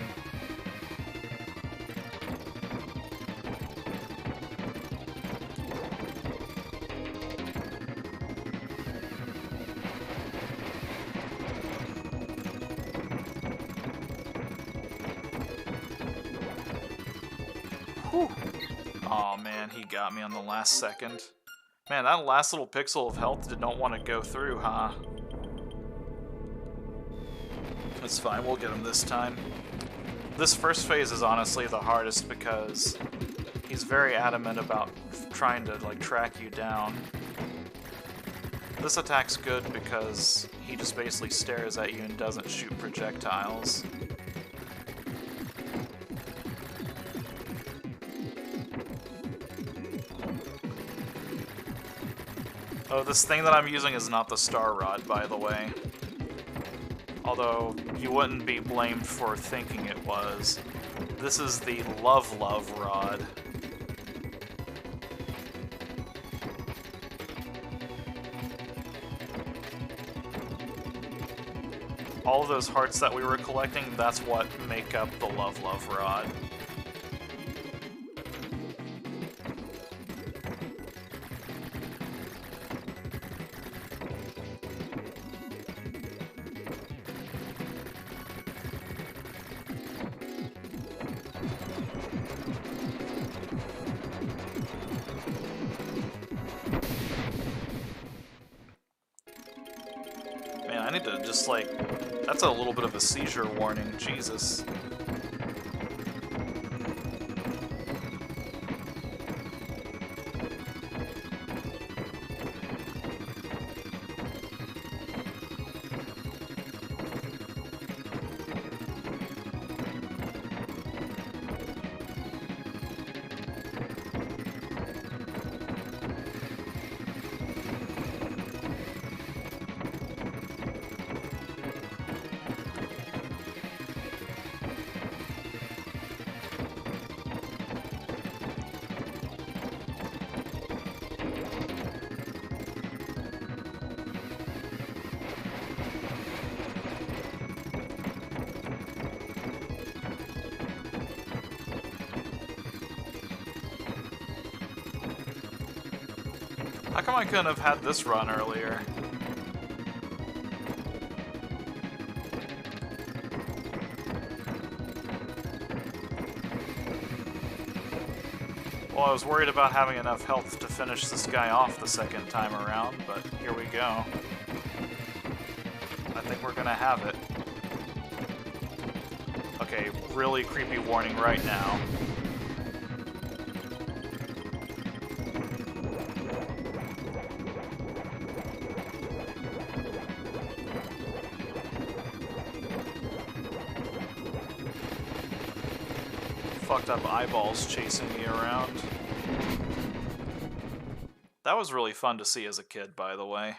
he got me on the last second. Man, that last little pixel of health did not want to go through, huh? It's fine, we'll get him this time. This first phase is honestly the hardest because he's very adamant about trying to, like, track you down. This attack's good because he just basically stares at you and doesn't shoot projectiles. Oh, this thing that I'm using is not the Star Rod, by the way. Although, you wouldn't be blamed for thinking it was. This is the Love Rod. All of those hearts that we were collecting, that's what make up the Love Rod. Man, I need to just, like... That's a little bit of a seizure warning, Jesus. How come I couldn't have had this run earlier? Well, I was worried about having enough health to finish this guy off the second time around, but here we go. I think we're gonna have it. Okay, really creepy warning right now. Fucked up eyeballs chasing me around. That was really fun to see as a kid, by the way.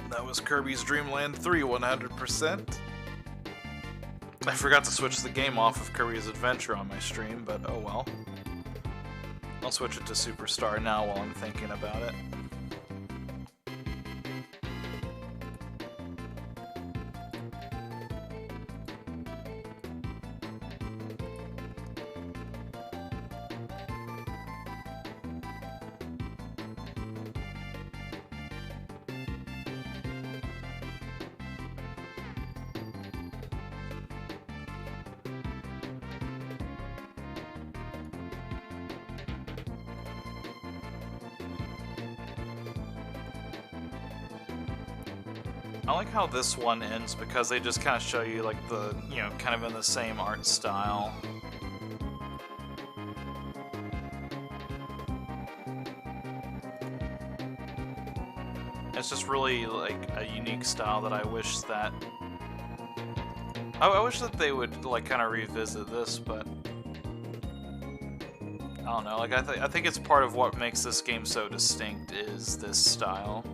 That was Kirby's Dreamland 3 100%. I forgot to switch the game off of Kirby's Adventure on my stream, but oh well. I'll switch it to Superstar now while I'm thinking about it. I like how this one ends because they just kind of show you like the, you know, kind of in the same art style. It's just really like a unique style that I wish that... I wish that they would like kind of revisit this, but... I don't know, like I think it's part of what makes this game so distinct is this style.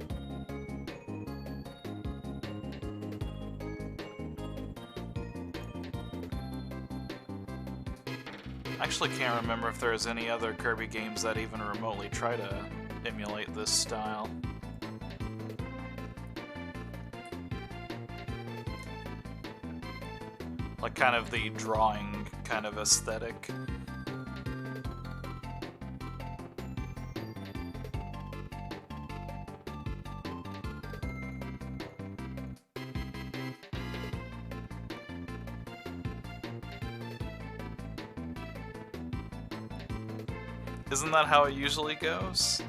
I actually can't remember if there's any other Kirby games that even remotely try to emulate this style. Like kind of the drawing kind of aesthetic. Isn't that how it usually goes?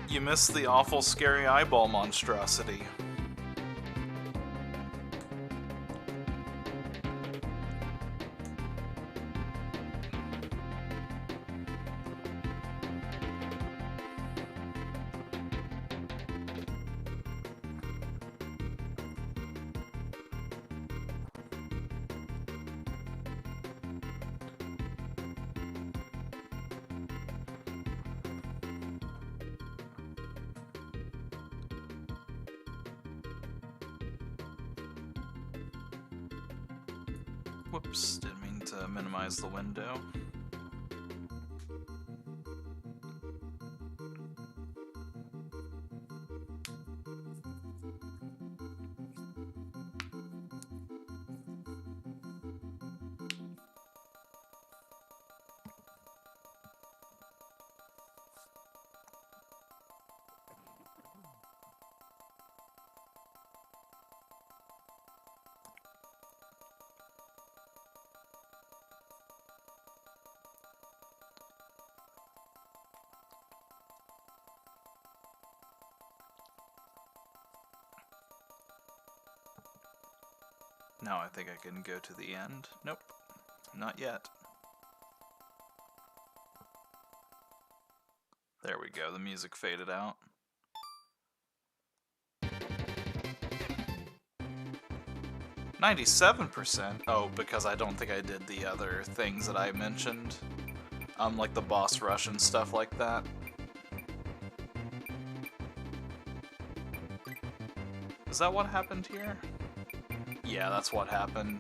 You missed the awful scary eyeball monstrosity. Whoops, didn't mean to minimize the window. Now I think I can go to the end. Nope, not yet. There we go, the music faded out. %97%? Oh, because I don't think I did the other things that I mentioned. Like the boss rush and stuff like that. Is that what happened here? Yeah, that's what happened.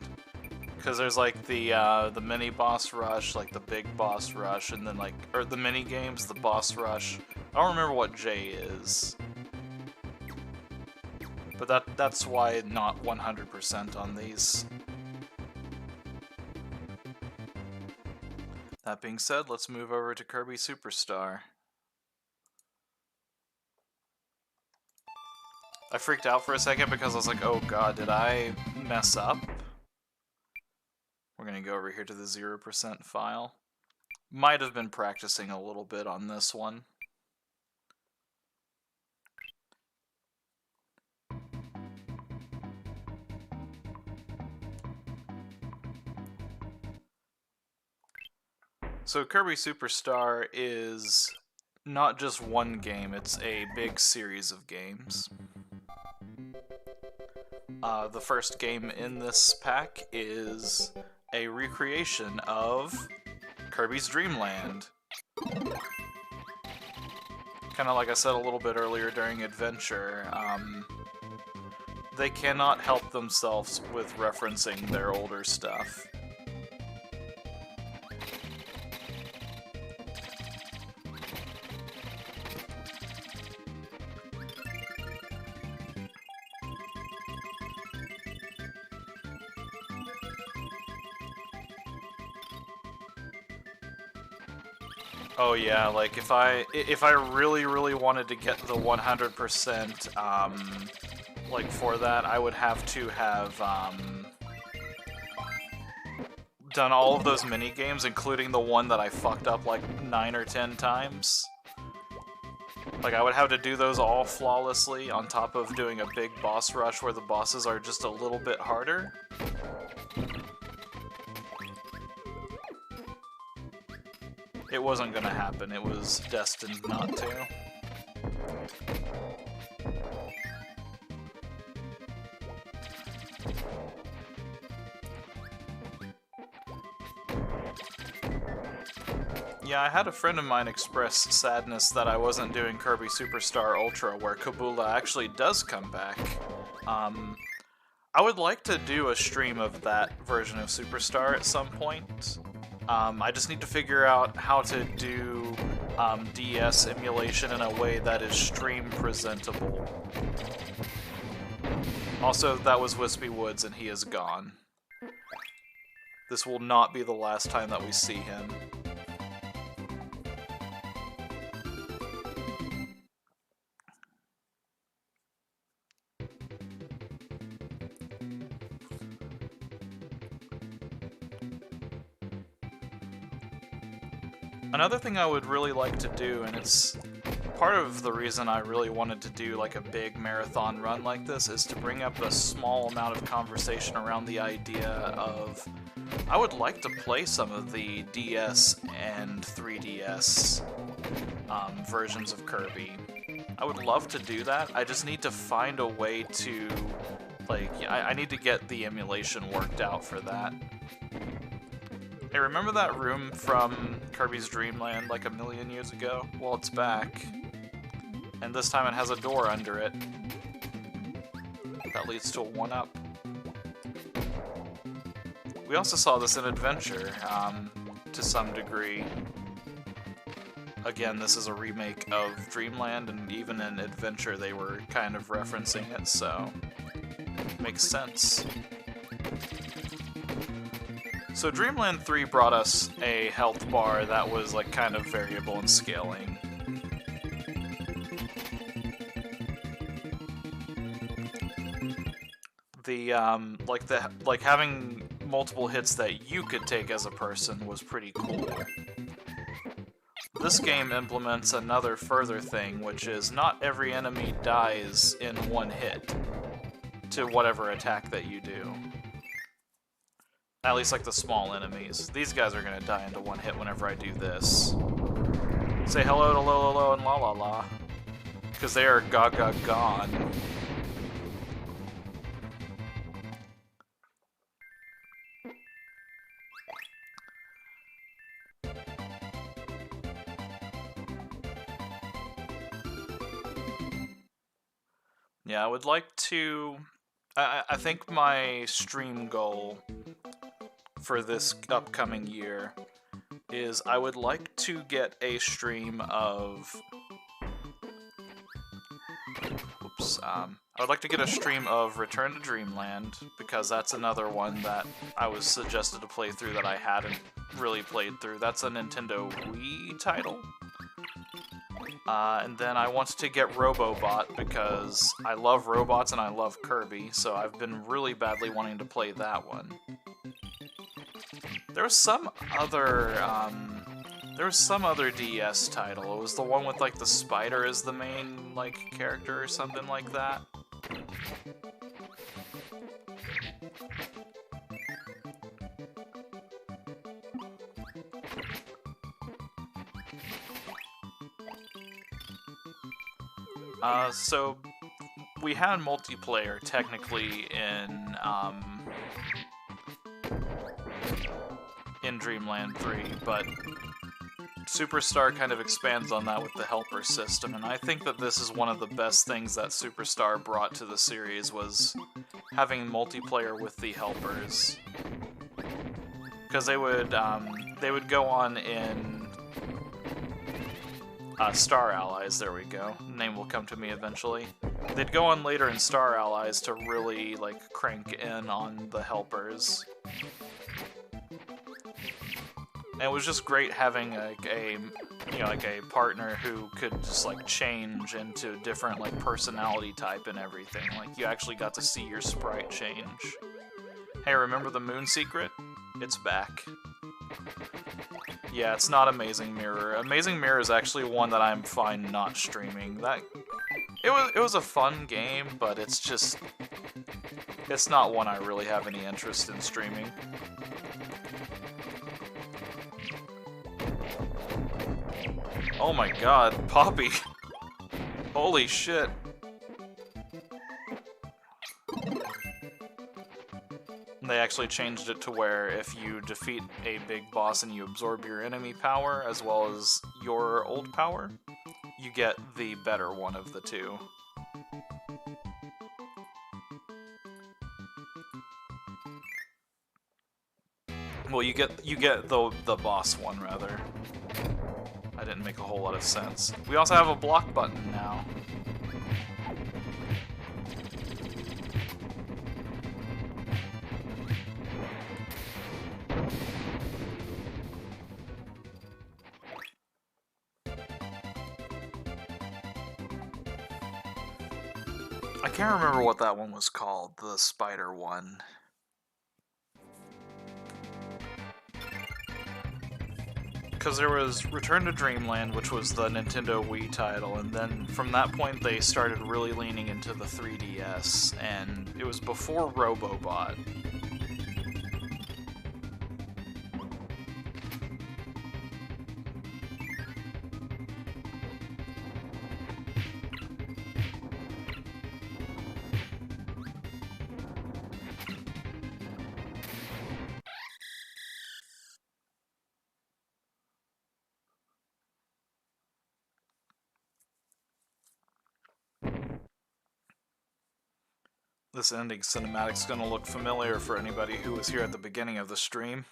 Because there's like the mini boss rush, like the big boss rush, and then like, or the mini games, the boss rush. I don't remember what J is. But that's why not 100% on these. That being said, let's move over to Kirby Superstar. I freaked out for a second because I was like, oh god, did I mess up? We're gonna go over here to the 0% file. Might have been practicing a little bit on this one. So Kirby Superstar is not just one game, it's a big series of games. The first game in this pack is a recreation of Kirby's Dreamland. Kind of like I said a little bit earlier during Adventure, they cannot help themselves with referencing their older stuff. Oh yeah, like if I really wanted to get the 100%, like for that, I would have to have done all of those mini games, including the one that I fucked up like 9 or 10 times. Like I would have to do those all flawlessly on top of doing a big boss rush where the bosses are just a little bit harder. It wasn't gonna happen, it was destined not to. Yeah, I had a friend of mine express sadness that I wasn't doing Kirby Superstar Ultra, where Kabula actually does come back. I would like to do a stream of that version of Superstar at some point. I just need to figure out how to do DS emulation in a way that is stream presentable. Also, that was Wispy Woods, and he is gone. This will not be the last time that we see him. Another thing I would really like to do, and it's part of the reason I really wanted to do like a big marathon run like this, is to bring up a small amount of conversation around the idea of I would like to play some of the DS and 3DS versions of Kirby. I would love to do that. I just need to find a way to, like, I need to get the emulation worked out for that. Hey, remember that room from Kirby's Dreamland like a million years ago? Well, it's back. And this time it has a door under it. That leads to a 1-up. We also saw this in Adventure, to some degree. Again, this is a remake of Dreamland, and even in Adventure they were kind of referencing it, so makes sense. So Dreamland 3 brought us a health bar that was like kind of variable in scaling. Like having multiple hits that you could take as a person was pretty cool. This game implements another further thing, which is not every enemy dies in one hit to whatever attack that you do. At least like the small enemies. These guys are gonna die into one hit whenever I do this. Say hello to Lololo and La La La, because they are gaga gone. Yeah, I would like to... I think my stream goal for this upcoming year is I would like to get a stream of... I would like to get a stream of Return to Dreamland, because that's another one that I was suggested to play through that I hadn't really played through. That's a Nintendo Wii title. And then I want to get Robobot because I love robots and I love Kirby, so I've been really badly wanting to play that one. There was some other DS title. It was the one with like the spider as the main like character or something like that. So we had multiplayer technically in Dreamland 3, but Superstar kind of expands on that with the helper system, and I think that this is one of the best things that Superstar brought to the series, was having multiplayer with the helpers. Because they would go on in Star Allies, there we go. Name will come to me eventually. They'd go on later in Star Allies to really, like, crank in on the helpers. And it was just great having, like, a partner who could just, like, change into different, like, personality type and everything. Like, you actually got to see your sprite change. Hey, remember the moon secret? It's back. Yeah, it's not Amazing Mirror. Amazing Mirror is actually one that I'm fine not streaming. It was a fun game, but it's just... it's not one I really have any interest in streaming. Oh my god, Poppy! Holy shit. They actually changed it to where if you defeat a big boss and you absorb your enemy power as well as your old power, you get the better one of the two. Well, you get the boss one, rather. That didn't make a whole lot of sense. We also have a block button now. I can't remember what that one was called, the spider one. Because there was Return to Dreamland, which was the Nintendo Wii title, and then from that point they started really leaning into the 3DS, and it was before Robobot. This ending cinematic's gonna look familiar for anybody who was here at the beginning of the stream.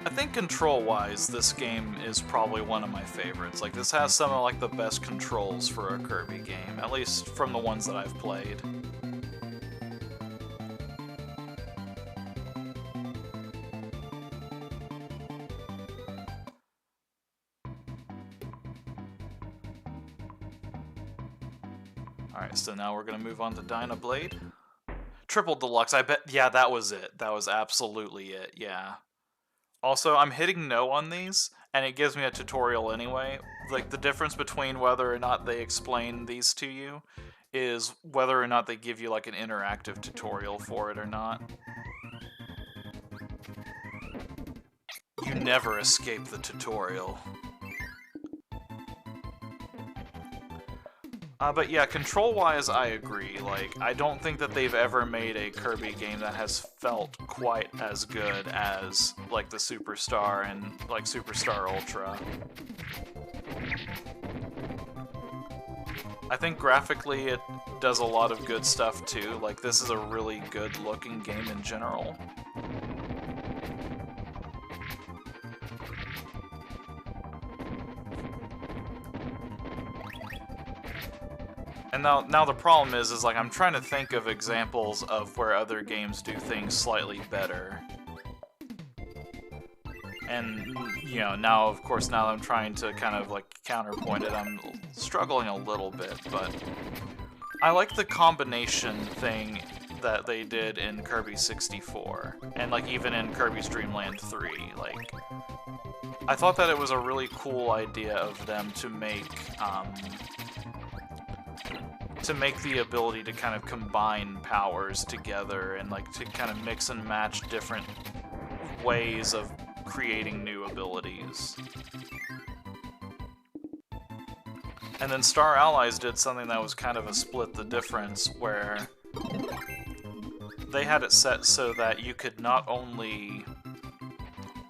I think control-wise, this game is probably one of my favorites. Like, this has some of like the best controls for a Kirby game, at least from the ones that I've played. Alright, so now we're gonna move on to Dynablade. Triple Deluxe, I bet, yeah, that was it. That was absolutely it, yeah. Also, I'm hitting no on these, and it gives me a tutorial anyway. Like, the difference between whether or not they explain these to you is whether or not they give you, like, an interactive tutorial for it or not. You never escape the tutorial. But yeah, control-wise, I agree. Like, I don't think that they've ever made a Kirby game that has felt quite as good as, like, the Superstar and, like, Superstar Ultra. I think graphically it does a lot of good stuff, too. Like, this is a really good-looking game in general. And now the problem is like I'm trying to think of examples of where other games do things slightly better. And, you know, now, of course, now that I'm trying to kind of, like, counterpoint it, I'm struggling a little bit, but I like the combination thing that they did in Kirby 64, and, like, even in Kirby's Dreamland 3, like, I thought that it was a really cool idea of them to make the ability to kind of combine powers together and, like, to kind of mix and match different ways of creating new abilities. And then Star Allies did something that was kind of a split the difference, where they had it set so that you could not only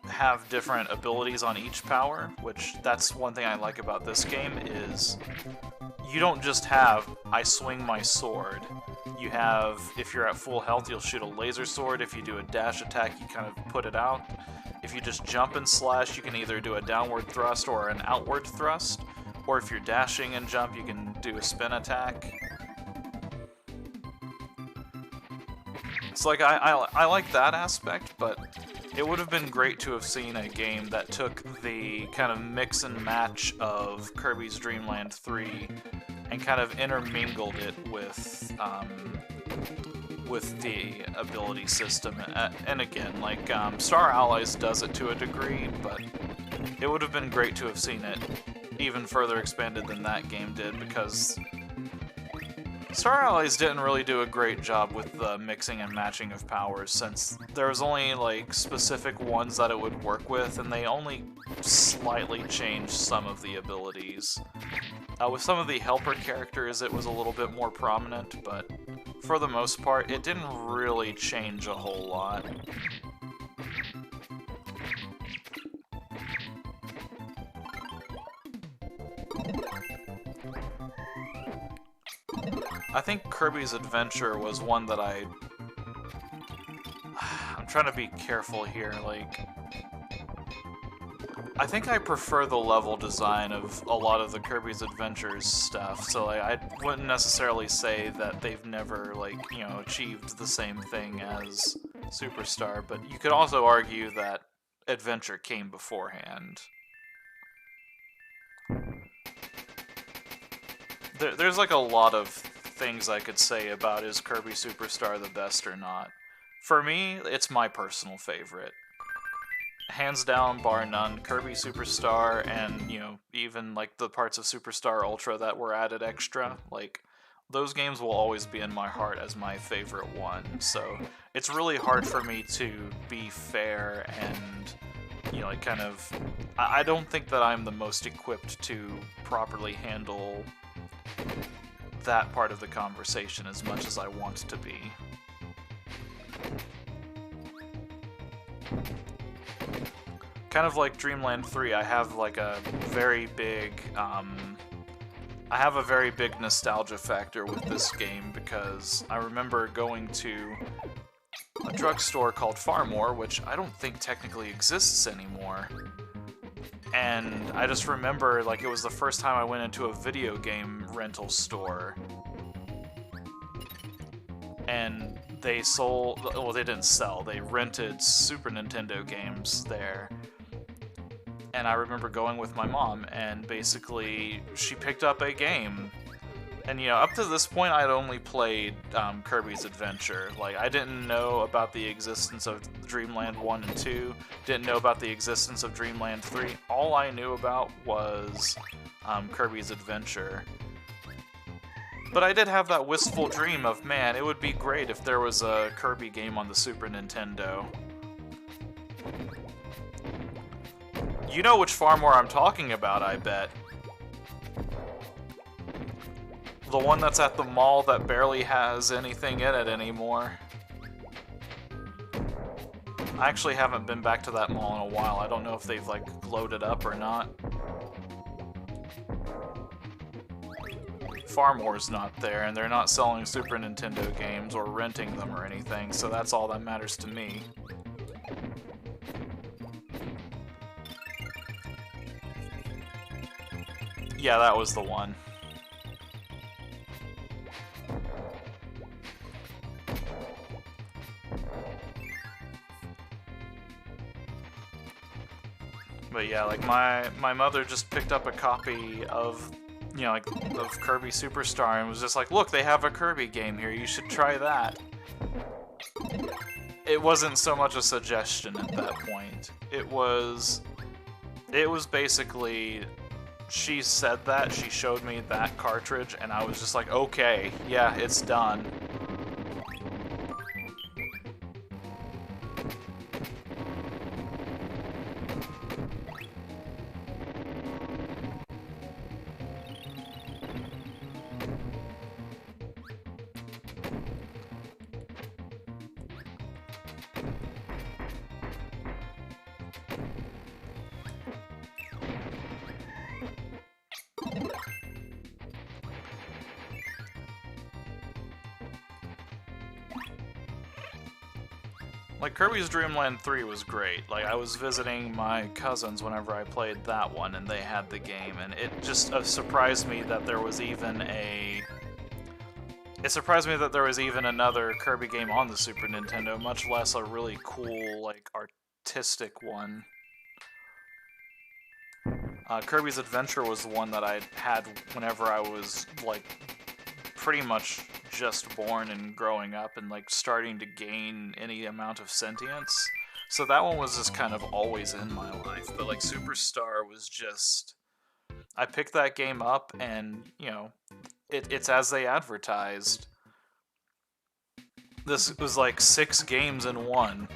have different abilities on each power, which that's one thing I like about this game, is you don't just have, I swing my sword. You have, if you're at full health, you'll shoot a laser sword. If you do a dash attack, you kind of put it out. If you just jump and slash, you can either do a downward thrust or an outward thrust, Or if you're dashing and jump, you can do a spin attack. It's like, I like that aspect, but it would have been great to have seen a game that took the kind of mix and match of Kirby's Dreamland 3 and kind of intermingled it with the ability system. And again, like, Star Allies does it to a degree, but it would have been great to have seen it even further expanded than that game did, because Star Allies didn't really do a great job with the mixing and matching of powers, since there was only, like, specific ones that it would work with, and they only slightly changed some of the abilities. With some of the helper characters, it was a little bit more prominent, but for the most part, it didn't really change a whole lot. I think Kirby's Adventure was one that I'm trying to be careful here, like, I think I prefer the level design of a lot of the Kirby's Adventures stuff, so like, I wouldn't necessarily say that they've never, like, you know, achieved the same thing as Superstar, but you could also argue that Adventure came beforehand. There's like a lot of things I could say about is Kirby Superstar the best or not. For me, it's my personal favorite. Hands down, bar none, Kirby Superstar and, you know, even like the parts of Superstar Ultra that were added extra, like, those games will always be in my heart as my favorite one, so it's really hard for me to be fair and, you know, like, kind of, I don't think that I'm the most equipped to properly handle that part of the conversation as much as I want to be. Kind of like Dreamland 3, I have like a very big, I have a very big nostalgia factor with this game because I remember going to a drugstore called Farmore, which I don't think technically exists anymore. And I just remember, like, it was the first time I went into a video game rental store. And they sold, well, they didn't sell, they rented Super Nintendo games there. And I remember going with my mom, and basically, she picked up a game. And, you know, up to this point, I'd only played Kirby's Adventure. Like, I didn't know about the existence of Dreamland 1 and 2, didn't know about the existence of Dreamland 3. All I knew about was Kirby's Adventure. But I did have that wistful dream of, man, it would be great if there was a Kirby game on the Super Nintendo. You know which Farmore I'm talking about, I bet. The one that's at the mall that barely has anything in it anymore. I actually haven't been back to that mall in a while. I don't know if they've, like, loaded up or not. Farmore's not there, and they're not selling Super Nintendo games or renting them or anything, so that's all that matters to me. Yeah, that was the one. But yeah, like, my mother just picked up a copy of, you know, like, of Kirby Superstar and was just like, look, they have a Kirby game here, you should try that. It wasn't so much a suggestion at that point. It was basically, she said that, she showed me that cartridge, and I was just like, okay, yeah, it's done. Like, Kirby's Dreamland 3 was great. Like, I was visiting my cousins whenever I played that one, and they had the game, and it just surprised me that there was even a... It surprised me that there was even another Kirby game on the Super Nintendo, much less a really cool, like, artistic one. Kirby's Adventure was the one that I had whenever I was, like, pretty much just born and growing up and, like, starting to gain any amount of sentience. So that one was just kind of always in my life. But, like, Superstar was just... I picked that game up and, you know, it's as they advertised. This was, like, 6 games in one.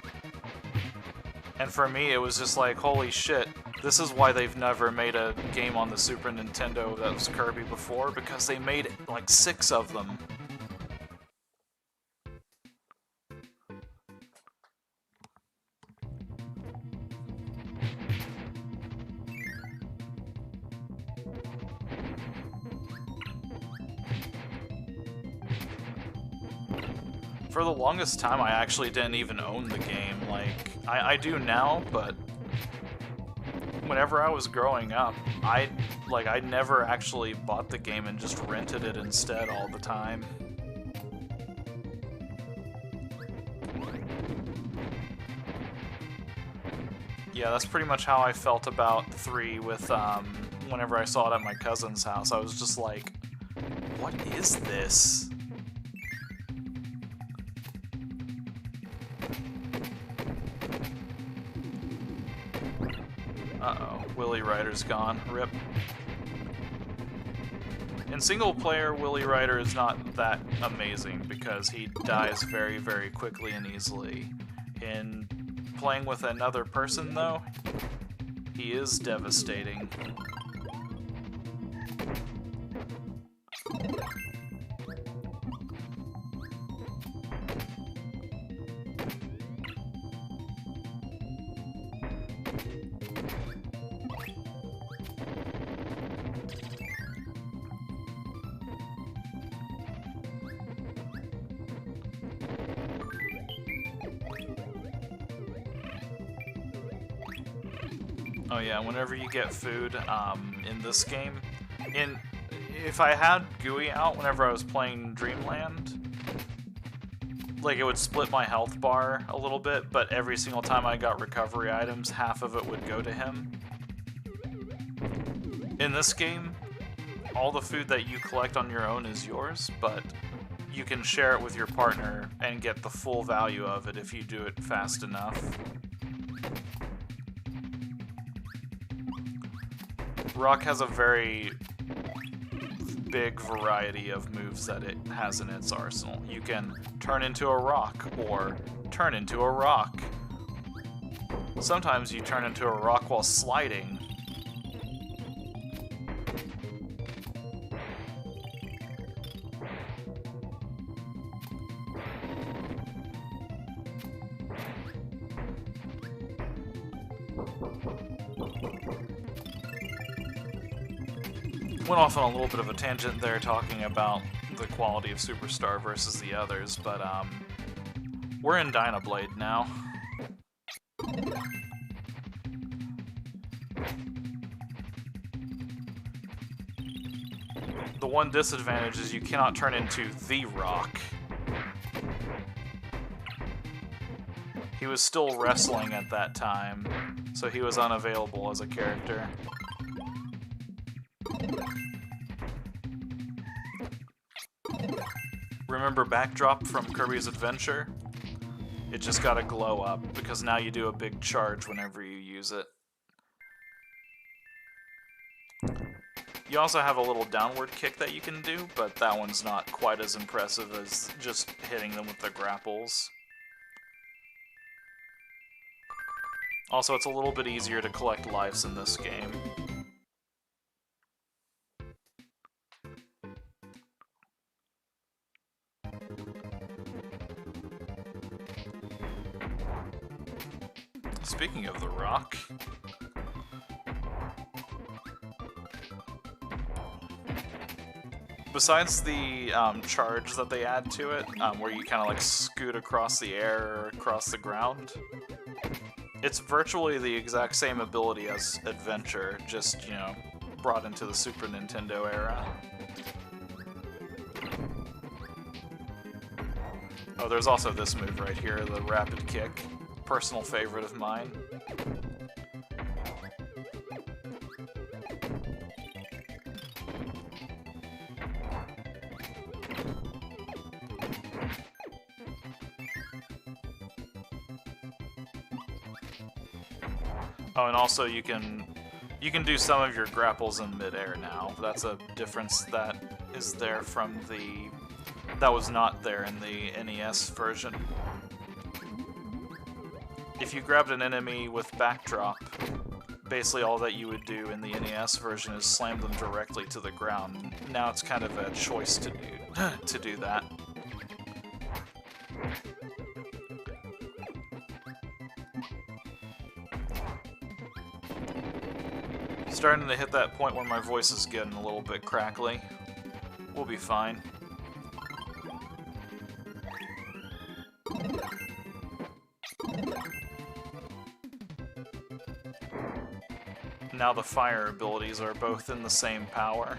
And for me, it was just like, holy shit, this is why they've never made a game on the Super Nintendo that was Kirby before, because they made, like, 6 of them. For the longest time, I actually didn't even own the game. Like, I do now, but whenever I was growing up, I never actually bought the game and just rented it instead all the time. Yeah, that's pretty much how I felt about 3 with, whenever I saw it at my cousin's house. I was just like, what is this? Uh-oh, Willy Rider's gone. Rip. In single player, Willy Rider is not that amazing because he dies very, very quickly and easily. In playing with another person, though, he is devastating. Oh yeah, whenever you get food in this game, if I had GUI out whenever I was playing Dreamland, like, it would split my health bar a little bit, but every single time I got recovery items, half of it would go to him. In this game, all the food that you collect on your own is yours, but you can share it with your partner and get the full value of it if you do it fast enough. Rock has a very big variety of moves that it has in its arsenal. You can turn into a rock, or turn into a rock. Sometimes you turn into a rock while sliding. Went off on a little bit of a tangent there talking about the quality of Superstar versus the others, but we're in Dynablade now. The one disadvantage is you cannot turn into the Rock. He was still wrestling at that time, so he was unavailable as a character. Remember Backdrop from Kirby's Adventure? It just got a glow up, because now you do a big charge whenever you use it. You also have a little downward kick that you can do, but that one's not quite as impressive as just hitting them with the grapples. Also, it's a little bit easier to collect lives in this game. Speaking of the Rock, Besides the charge that they add to it, where you kind of like scoot across the air or across the ground, it's virtually the exact same ability as Adventure, just, you know, brought into the Super Nintendo era. Oh, there's also this move right here, the Rapid Kick. Personal favorite of mine. Oh, and also you can do some of your grapples in midair now. That's a difference that is there from the... that was not there in the NES version. If you grabbed an enemy with backdrop, basically all that you would do in the NES version is slam them directly to the ground. Now it's kind of a choice to do that. Starting to hit that point where my voice is getting a little bit crackly. We'll be fine. Now the fire abilities are both in the same power.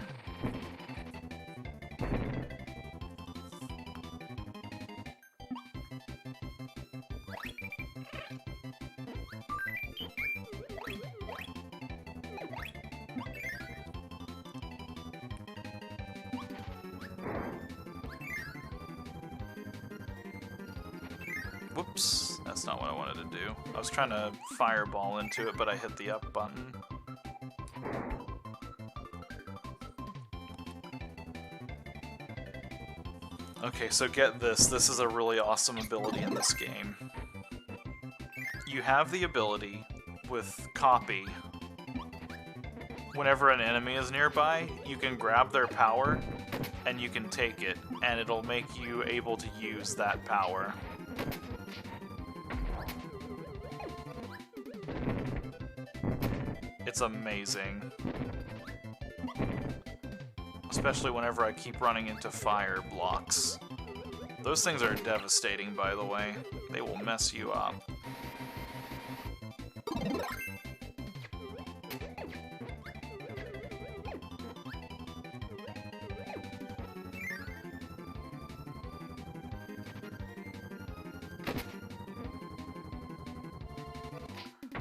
Whoops, that's not what I wanted to do. I was trying to fireball into it, but I hit the up button. Okay, so get this. This is a really awesome ability in this game. You have the ability with Copy. Whenever an enemy is nearby, you can grab their power and you can take it, and it'll make you able to use that power. It's amazing. Especially whenever I keep running into fire blocks. Those things are devastating, by the way. They will mess you up.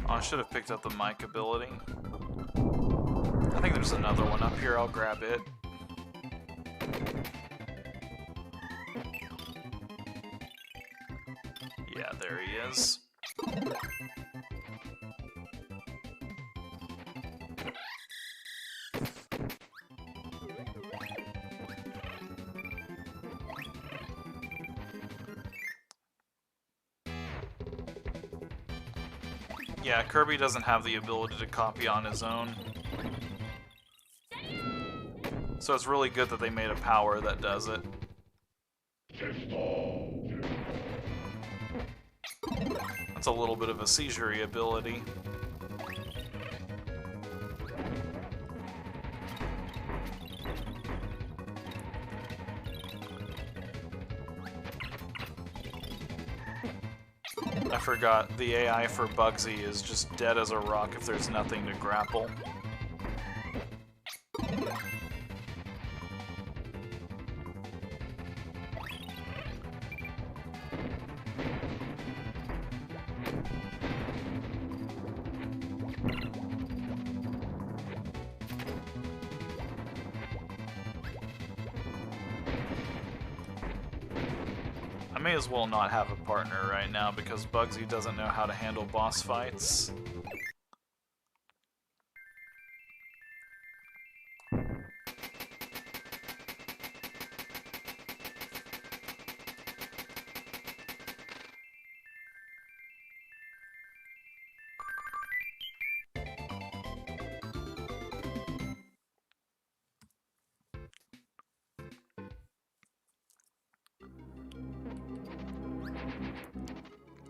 Oh, I should have picked up the mic ability. I think there's another one up here. I'll grab it. Yeah, there he is. Yeah, Kirby doesn't have the ability to copy on his own. So it's really good that they made a power that does it. That's a little bit of a seizure-y ability. I forgot, the AI for Bugsy is just dead as a rock if there's nothing to grapple. I may as well not have a partner right now because Bugsy doesn't know how to handle boss fights.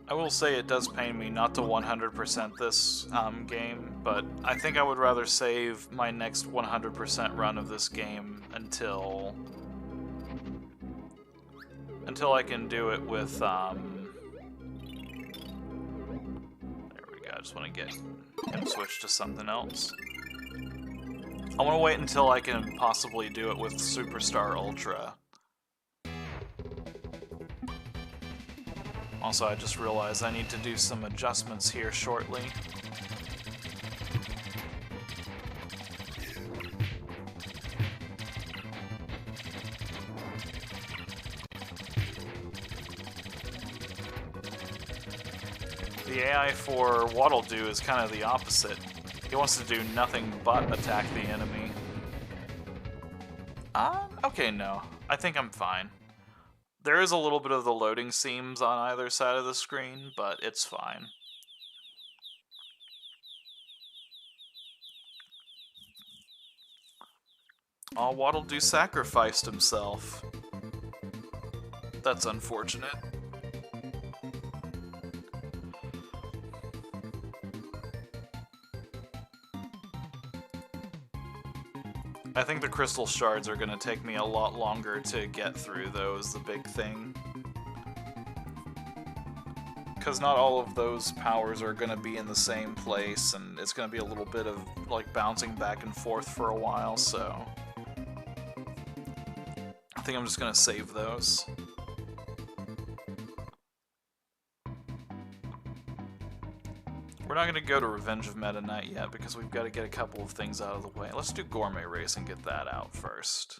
I will say it does pain me not to 100% this game, but I think I would rather save my next 100% run of this game until I can do it with, there we go, I just want to get him switched to something else. I want to wait until I can possibly do it with Superstar Ultra. Also, I just realized I need to do some adjustments here shortly. The AI for Waddle Doo is kind of the opposite. He wants to do nothing but attack the enemy. Okay, no. I think I'm fine. There is a little bit of the loading seams on either side of the screen, but it's fine. Oh, Waddle Doo sacrificed himself. That's unfortunate. I think the crystal shards are going to take me a lot longer to get through, though, is the big thing. Because not all of those powers are going to be in the same place, and it's going to be a little bit of, like, bouncing back and forth for a while, so... I think I'm just going to save those. We're not going to go to Revenge of Meta Knight yet because we've got to get a couple of things out of the way. Let's do Gourmet Race and get that out first.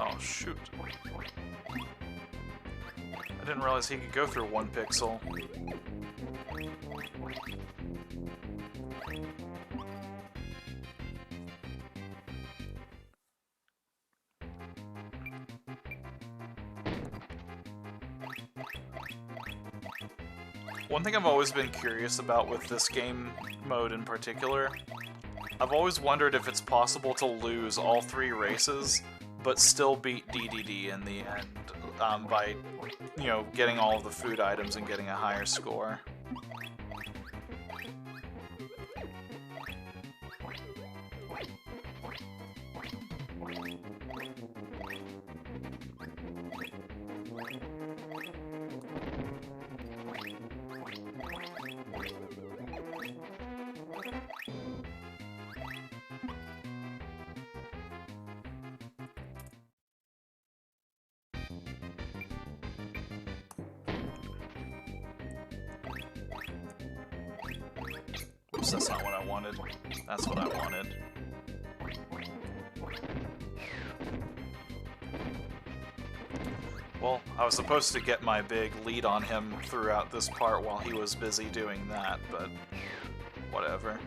Oh, shoot. I didn't realize he could go through 1 pixel. One thing I've always been curious about with this game mode in particular, I've always wondered if it's possible to lose all 3 races but still beat DDD in the end by, you know, getting all of the food items and getting a higher score. Oops, that's not what I wanted. That's what I wanted. Well, I was supposed to get my big lead on him throughout this part while he was busy doing that, but whatever.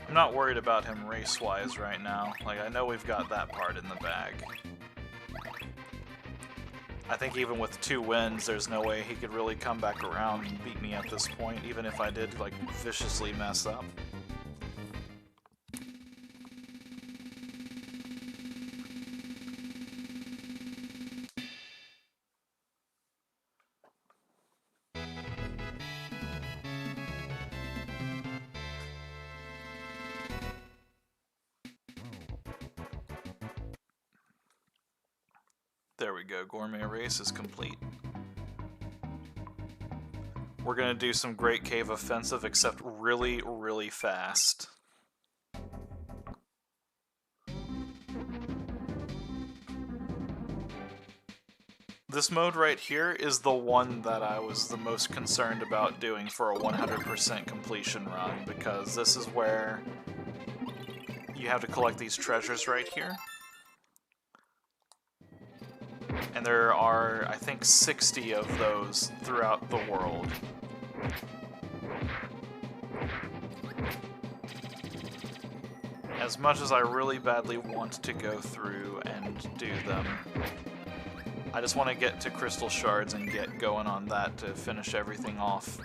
I'm not worried about him race-wise right now. Like, I know we've got that part in the bag. I think even with 2 wins, there's no way he could really come back around and beat me at this point, even if I did, like, viciously mess up. There we go, Gourmet Race is complete. We're gonna do some Great Cave Offensive, except really, really fast. This mode right here is the one that I was the most concerned about doing for a 100% completion run, because this is where you have to collect these treasures right here. And there are, I think, 60 of those throughout the world. As much as I really badly want to go through and do them, I just want to get to crystal shards and get going on that to finish everything off.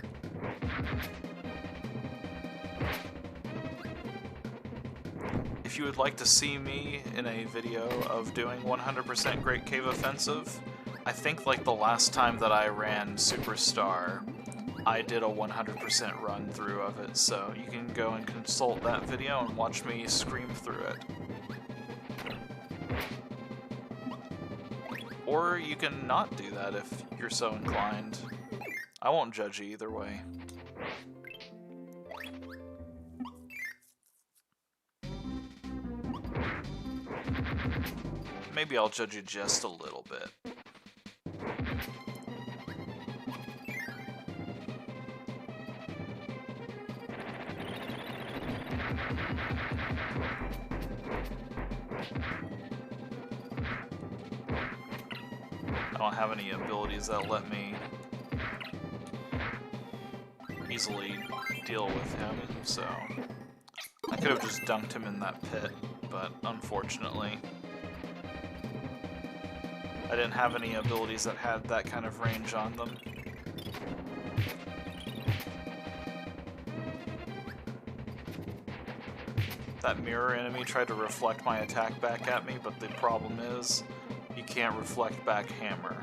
If you would like to see me in a video of doing 100% Great Cave Offensive, I think like the last time that I ran Superstar, I did a 100% run through of it, so you can go and consult that video and watch me scream through it. Or you can not do that if you're so inclined. I won't judge you either way. Maybe I'll judge you just a little bit. I don't have any abilities that let me easily deal with him, so I could have just dunked him in that pit, but unfortunately I didn't have any abilities that had that kind of range on them. That mirror enemy tried to reflect my attack back at me, but the problem is you can't reflect back hammer.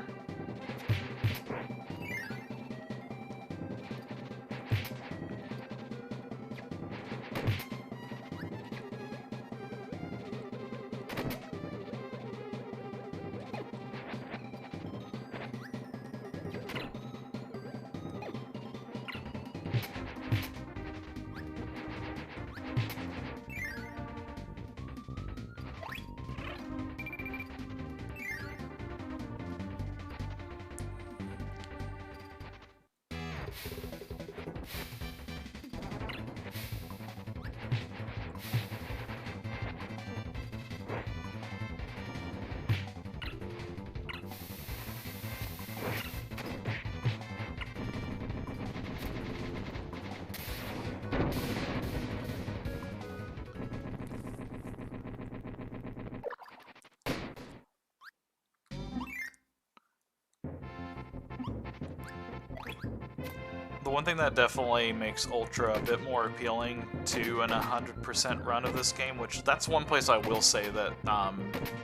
The one thing that definitely makes Ultra a bit more appealing to an 100% run of this game, which that's one place I will say that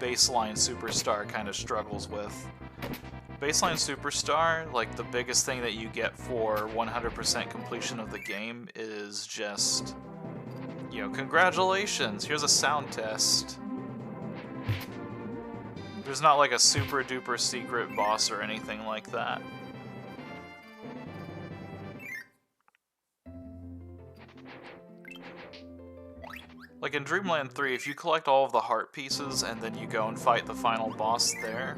Baseline Superstar kind of struggles with. Baseline Superstar, like the biggest thing that you get for 100% completion of the game is just, you know, congratulations, here's a sound test. There's not like a super duper secret boss or anything like that. Like in Dreamland 3, if you collect all of the heart pieces and then you go and fight the final boss there,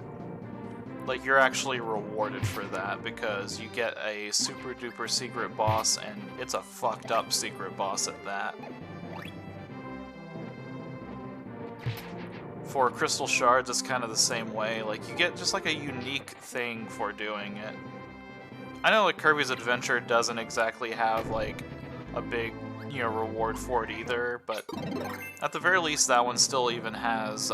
like you're actually rewarded for that because you get a super duper secret boss and it's a fucked up secret boss at that. For Crystal Shards, it's kind of the same way. Like you get just like a unique thing for doing it. I know like Kirby's Adventure doesn't exactly have like a big, you know, reward for it either, but at the very least that one still even has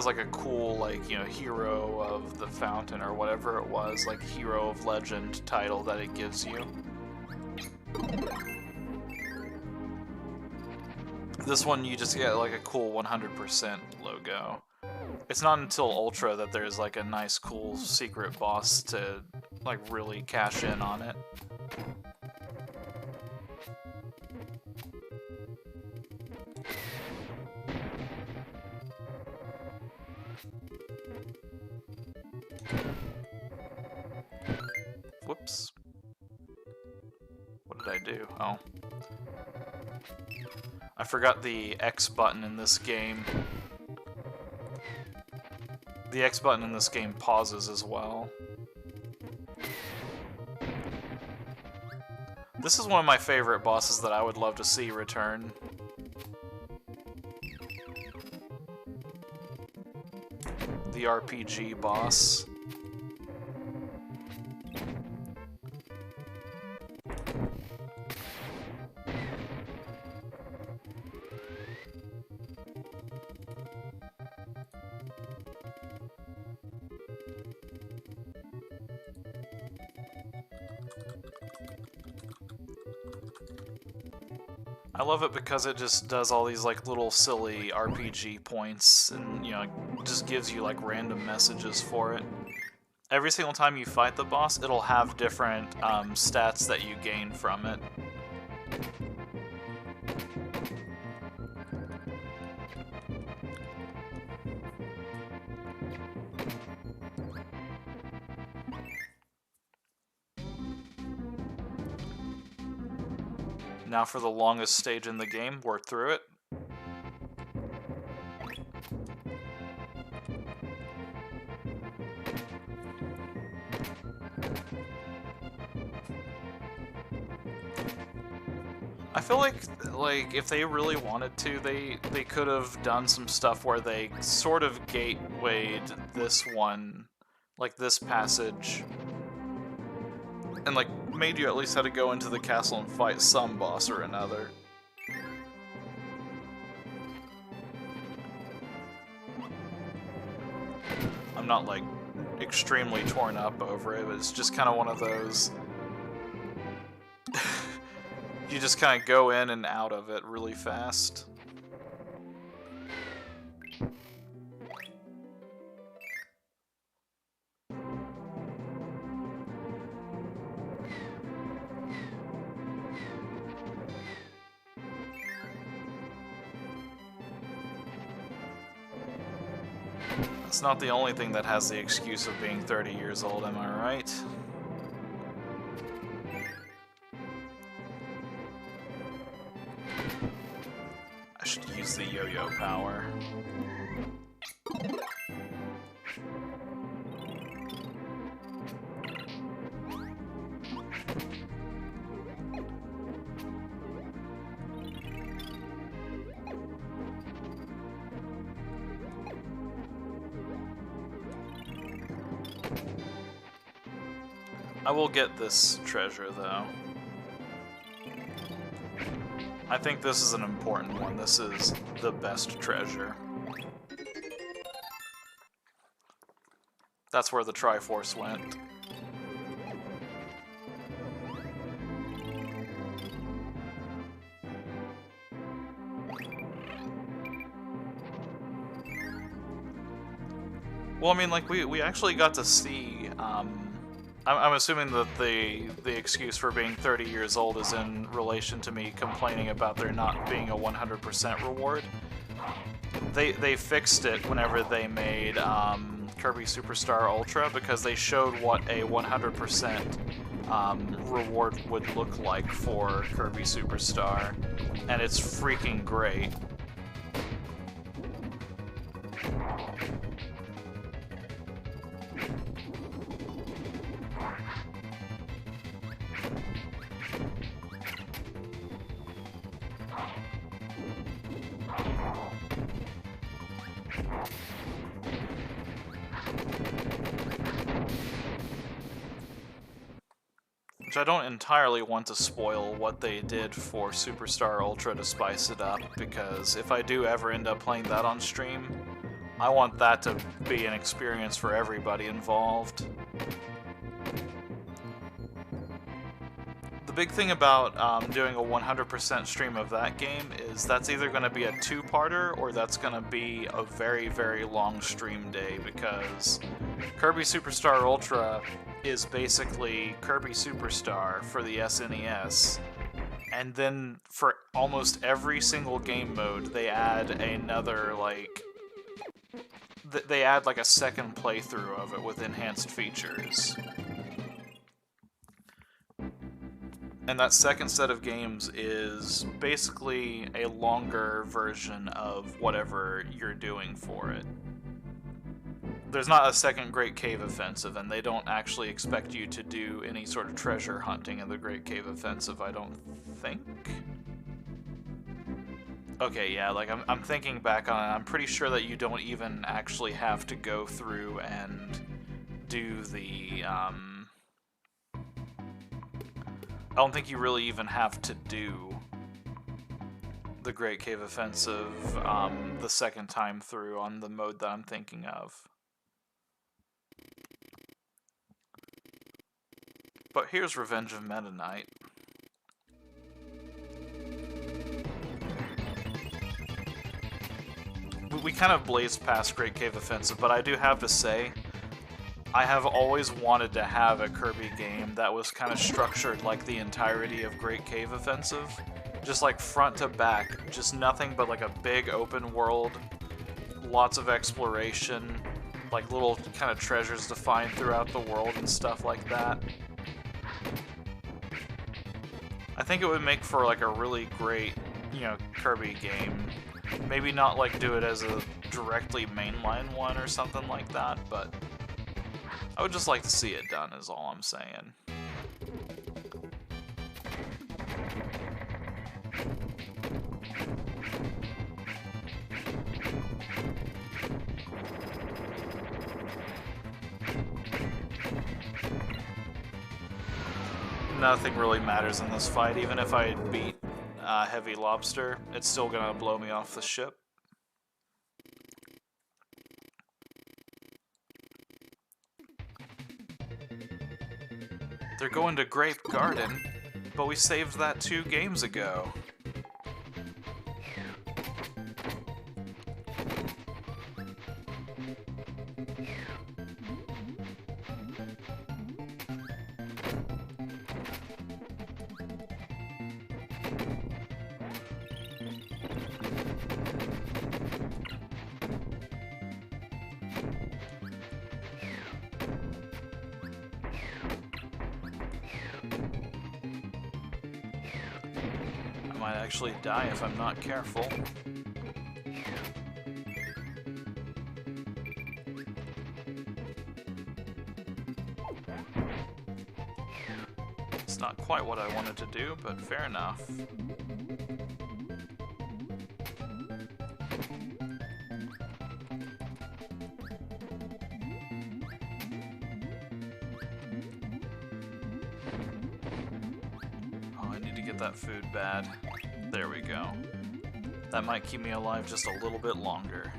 like a cool, like, you know, Hero of the Fountain or whatever it was, like Hero of Legend title that it gives you. This one you just get like a cool 100% logo. It's not until Ultra that there's like a nice cool secret boss to like really cash in on it. Whoops. What did I do? Oh. I forgot the X button in this game. The X button in this game pauses as well. This is one of my favorite bosses that I would love to see return. The RPG boss. I love it because it just does all these like little silly RPG points and, you know, just gives you like random messages for it. Every single time you fight the boss, it'll have different stats that you gain from it. Now for the longest stage in the game, work through it. I feel like if they really wanted to, they could have done some stuff where they sort of gatewayed this one, like this passage, and like made you at least have to go into the castle and fight some boss or another. I'm not like extremely torn up over it, but it's just kind of one of those you just kind of go in and out of it really fast. It's not the only thing that has the excuse of being 30 years old, am I right? I should use the yo-yo power. I will get this treasure, though. I think this is an important one. This is the best treasure. That's where the Triforce went. Well, I mean, like, we actually got to see, I'm assuming that the excuse for being 30 years old is in relation to me complaining about there not being a 100% reward. They fixed it whenever they made Kirby Superstar Ultra, because they showed what a 100% reward would look like for Kirby Superstar, and it's freaking great. I don't entirely want to spoil what they did for Superstar Ultra to spice it up, because if I do ever end up playing that on stream, I want that to be an experience for everybody involved. The big thing about doing a 100% stream of that game is that's either going to be a two-parter or that's going to be a very, very long stream day, because Kirby Superstar Ultra is basically Kirby Superstar for the SNES, and then for almost every single game mode they add another, like, they add like a second playthrough of it with enhanced features. And that second set of games is basically a longer version of whatever you're doing for it. there's not a second Great Cave Offensive, and they don't actually expect you to do any sort of treasure hunting in the Great Cave Offensive, I don't think. Okay, yeah, like, I'm thinking back on it, I'm pretty sure that you don't even actually have to go through and do the, I don't think you really even have to do the Great Cave Offensive, the second time through on the mode that I'm thinking of. But here's Revenge of Meta Knight. We kind of blazed past Great Cave Offensive, but I do have to say, I have always wanted to have a Kirby game that was kind of structured like the entirety of Great Cave Offensive. Just like front to back, just nothing but like a big open world, lots of exploration, like little kind of treasures to find throughout the world and stuff like that. I think it would make for like a really great, you know, Kirby game. Maybe not like do it as a directly mainline one or something like that, but I would just like to see it done is all I'm saying. Nothing really matters in this fight. Even if I beat Heavy Lobster, it's still gonna blow me off the ship. They're going to Grape Garden, but we saved that 2 games ago. I might actually die if I'm not careful. It's not quite what I wanted to do, but fair enough. Oh, I need to get that food bad. There we go. That might keep me alive just a little bit longer.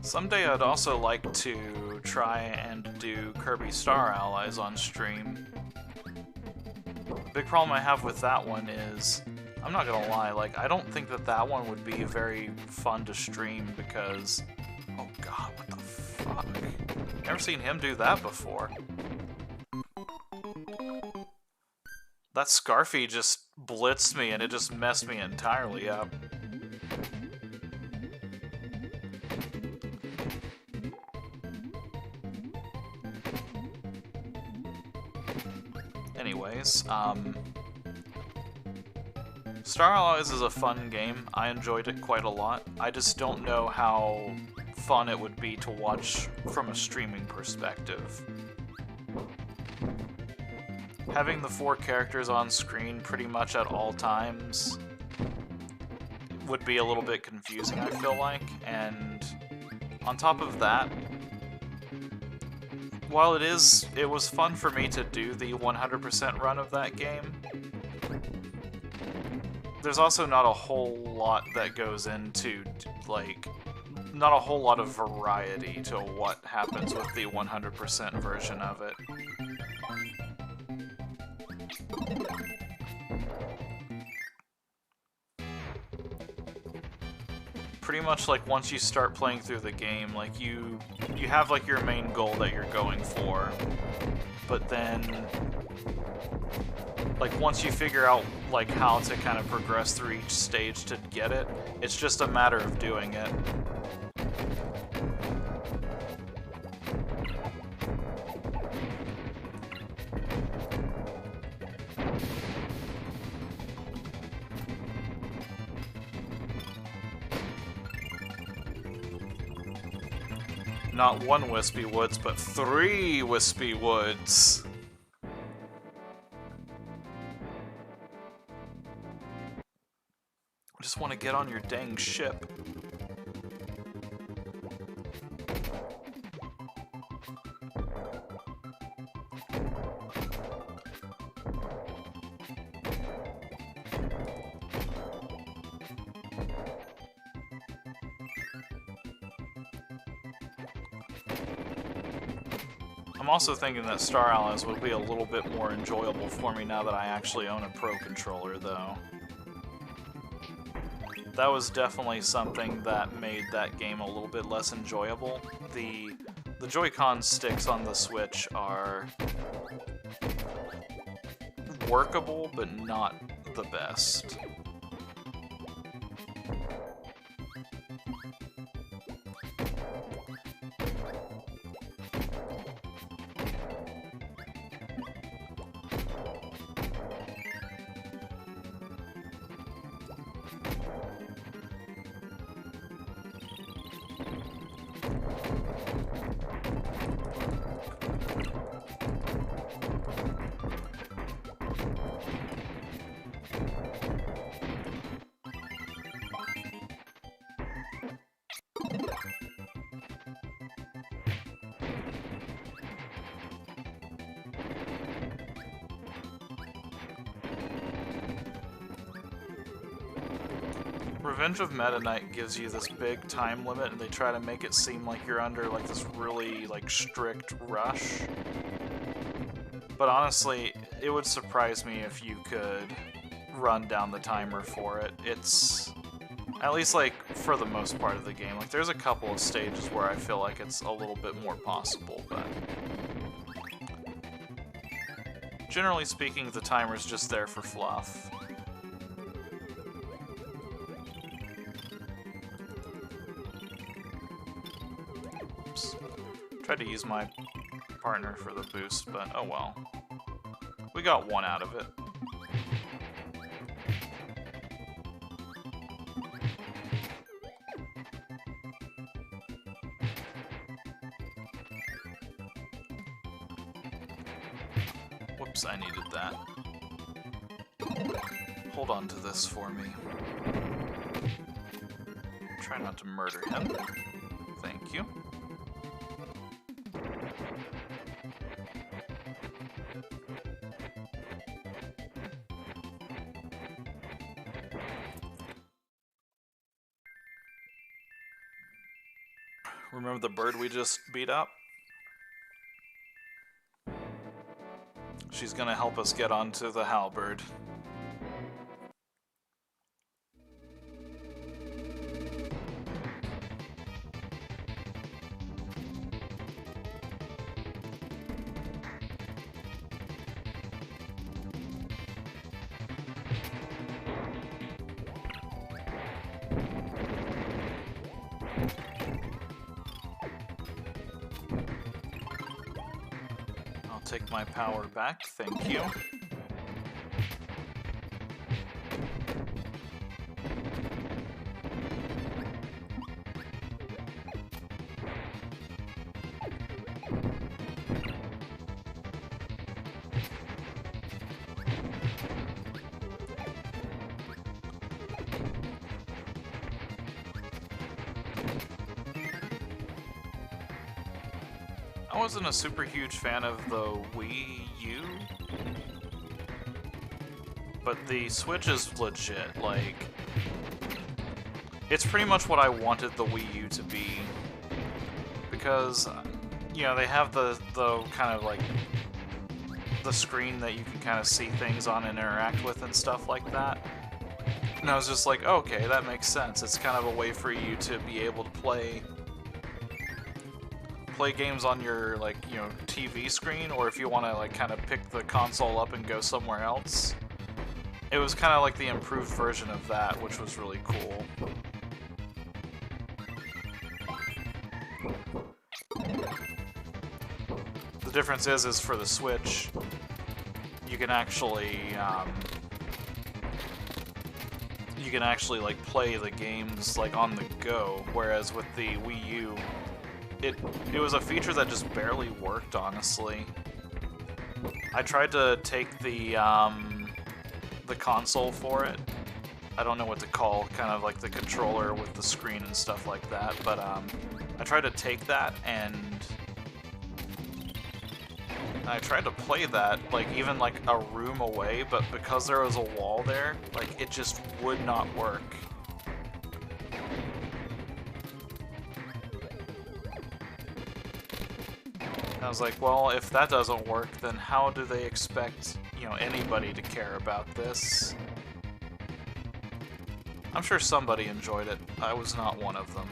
Someday I'd also like to try and do Kirby Star Allies on stream. The big problem I have with that one is, I'm not gonna lie, like, I don't think that that one would be very fun to stream because, oh god, what the fuck? Never seen him do that before. That Scarfy just blitzed me and it just messed me entirely up. Anyways, Star Allies is a fun game. I enjoyed it quite a lot. I just don't know how fun it would be to watch from a streaming perspective. Having the 4 characters on screen pretty much at all times would be a little bit confusing, I feel like, and on top of that, while it was fun for me to do the 100% run of that game, there's also not a whole lot that goes into, like, not a whole lot of variety to what happens with the 100% version of it. pretty much like once you start playing through the game, like you have like your main goal that you're going for, but then like once you figure out like how to kind of progress through each stage to get it, it's just a matter of doing it. Not one Wispy Woods, but 3 Wispy Woods. I just want to get on your dang ship. I'm also thinking that Star Allies would be a little bit more enjoyable for me now that I actually own a Pro Controller, though. That was definitely something that made that game a little bit less enjoyable. The Joy-Con sticks on the Switch are workable, but not the best. Revenge of Meta Knight gives you this big time limit, and they try to make it seem like you're under like this really like strict rush. But honestly, it would surprise me if you could run down the timer for it. It's at least like for the most part of the game. Like there's a couple of stages where I feel like it's a little bit more possible, but generally speaking, the timer's just there for fluff. Tried to use my partner for the boost, but oh well. We got one out of it. Whoops, I needed that. Hold on to this for me. Try not to murder him. Thank you. Remember the bird we just beat up? She's gonna help us get onto the halberd. Take my power back, thank you. I wasn't a super huge fan of the Wii U, but the Switch is legit. Like, it's pretty much what I wanted the Wii U to be, because, you know, they have the kind of like the screen that you can kind of see things on and interact with and stuff like that. And I was just like, okay, that makes sense. It's kind of a way for you to be able to play games on your, like, you know, TV screen, or if you want to, like, kind of pick the console up and go somewhere else. It was kind of like the improved version of that, which was really cool. The difference is for the Switch, you can actually like play the games like on the go, whereas with the Wii U, it was a feature that just barely worked, honestly. I tried to take the console for it. I don't know what to call kind of like the controller with the screen and stuff like that, but I tried to take that and I tried to play that like even like a room away, but because there was a wall there, like it just would not work. And I was like, well, if that doesn't work, then how do they expect, you know, anybody to care about this? I'm sure somebody enjoyed it. I was not one of them.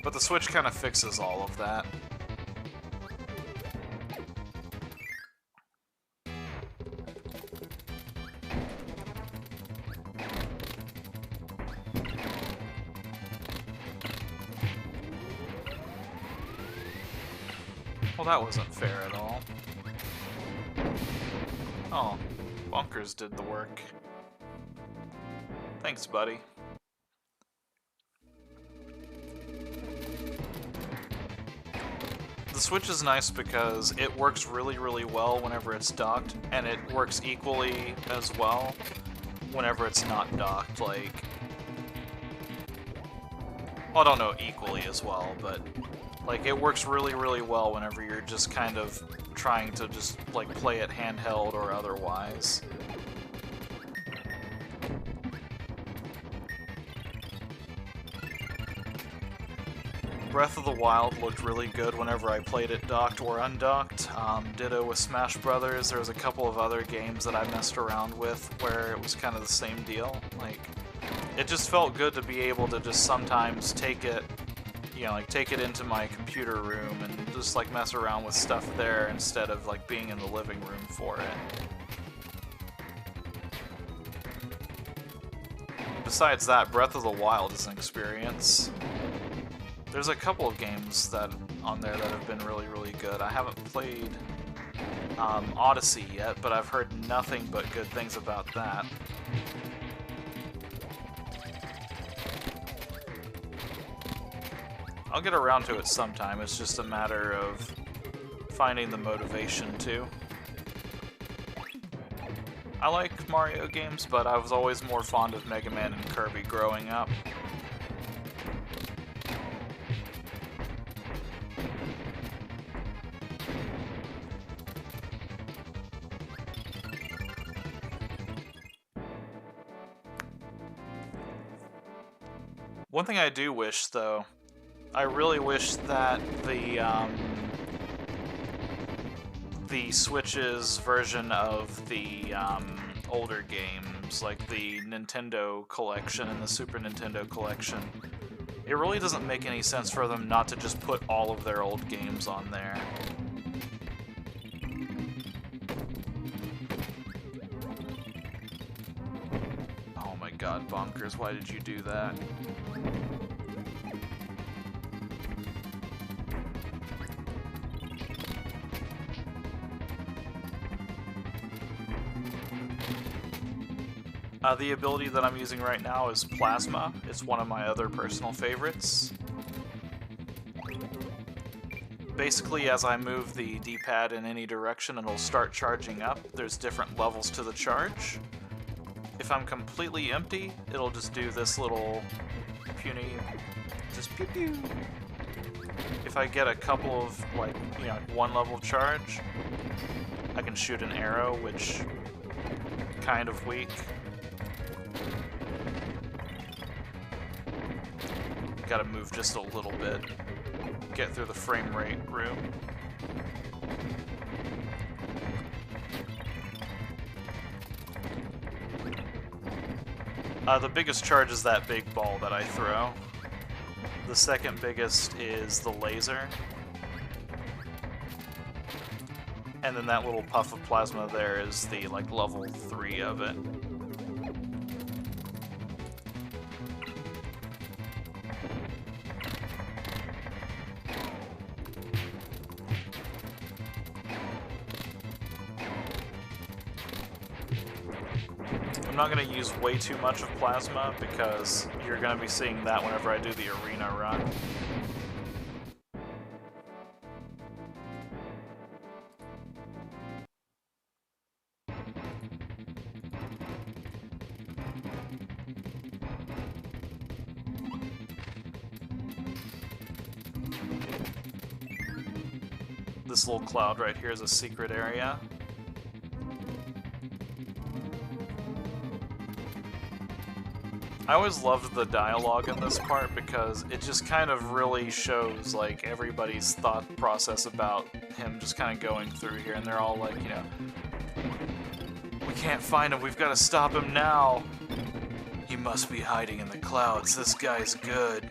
But the Switch kind of fixes all of that. Well, that wasn't fair at all. Oh, Bonkers did the work. Thanks, buddy. The Switch is nice because it works really, really well whenever it's docked, and it works equally as well whenever it's not docked. Like, well, I don't know equally as well, but like it works really, really well whenever you're just kind of trying to just like play it handheld or otherwise. Breath of the Wild looked really good whenever I played it docked or undocked. Ditto with Smash Brothers. There was a couple of other games that I messed around with where it was kind of the same deal. Like, it just felt good to be able to just sometimes take it, you know, like take it into my computer room and just like mess around with stuff there instead of like being in the living room for it. Besides that, Breath of the Wild is an experience. There's a couple of games that on there that have been really, really good. I haven't played Odyssey yet, but I've heard nothing but good things about that. I'll get around to it sometime. It's just a matter of finding the motivation to. I like Mario games, but I was always more fond of Mega Man and Kirby growing up. One thing I do wish, though, I really wish that the Switch's version of the older games, like the Nintendo Collection and the Super Nintendo Collection, it really doesn't make any sense for them not to just put all of their old games on there. Oh my god, Bonkers, why did you do that? The ability that I'm using right now is Plasma. It's one of my other personal favorites. Basically, as I move the D-pad in any direction, it'll start charging up. There's different levels to the charge. If I'm completely empty, it'll just do this little puny, just pew pew. If I get a couple of, like, you know, one level charge, I can shoot an arrow, which kind of weak. Gotta move just a little bit, get through the frame rate room. The biggest charge is that big ball that I throw. The second biggest is the laser. And then that little puff of plasma there is the, like, level 3 of it. I'm not going to use way too much of plasma because you're going to be seeing that whenever I do the arena run. This little cloud right here is a secret area. I always loved the dialogue in this part because it just kind of really shows, like, everybody's thought process about him just kind of going through here, and they're all like, you know, we can't find him, we've got to stop him now. He must be hiding in the clouds, this guy's good.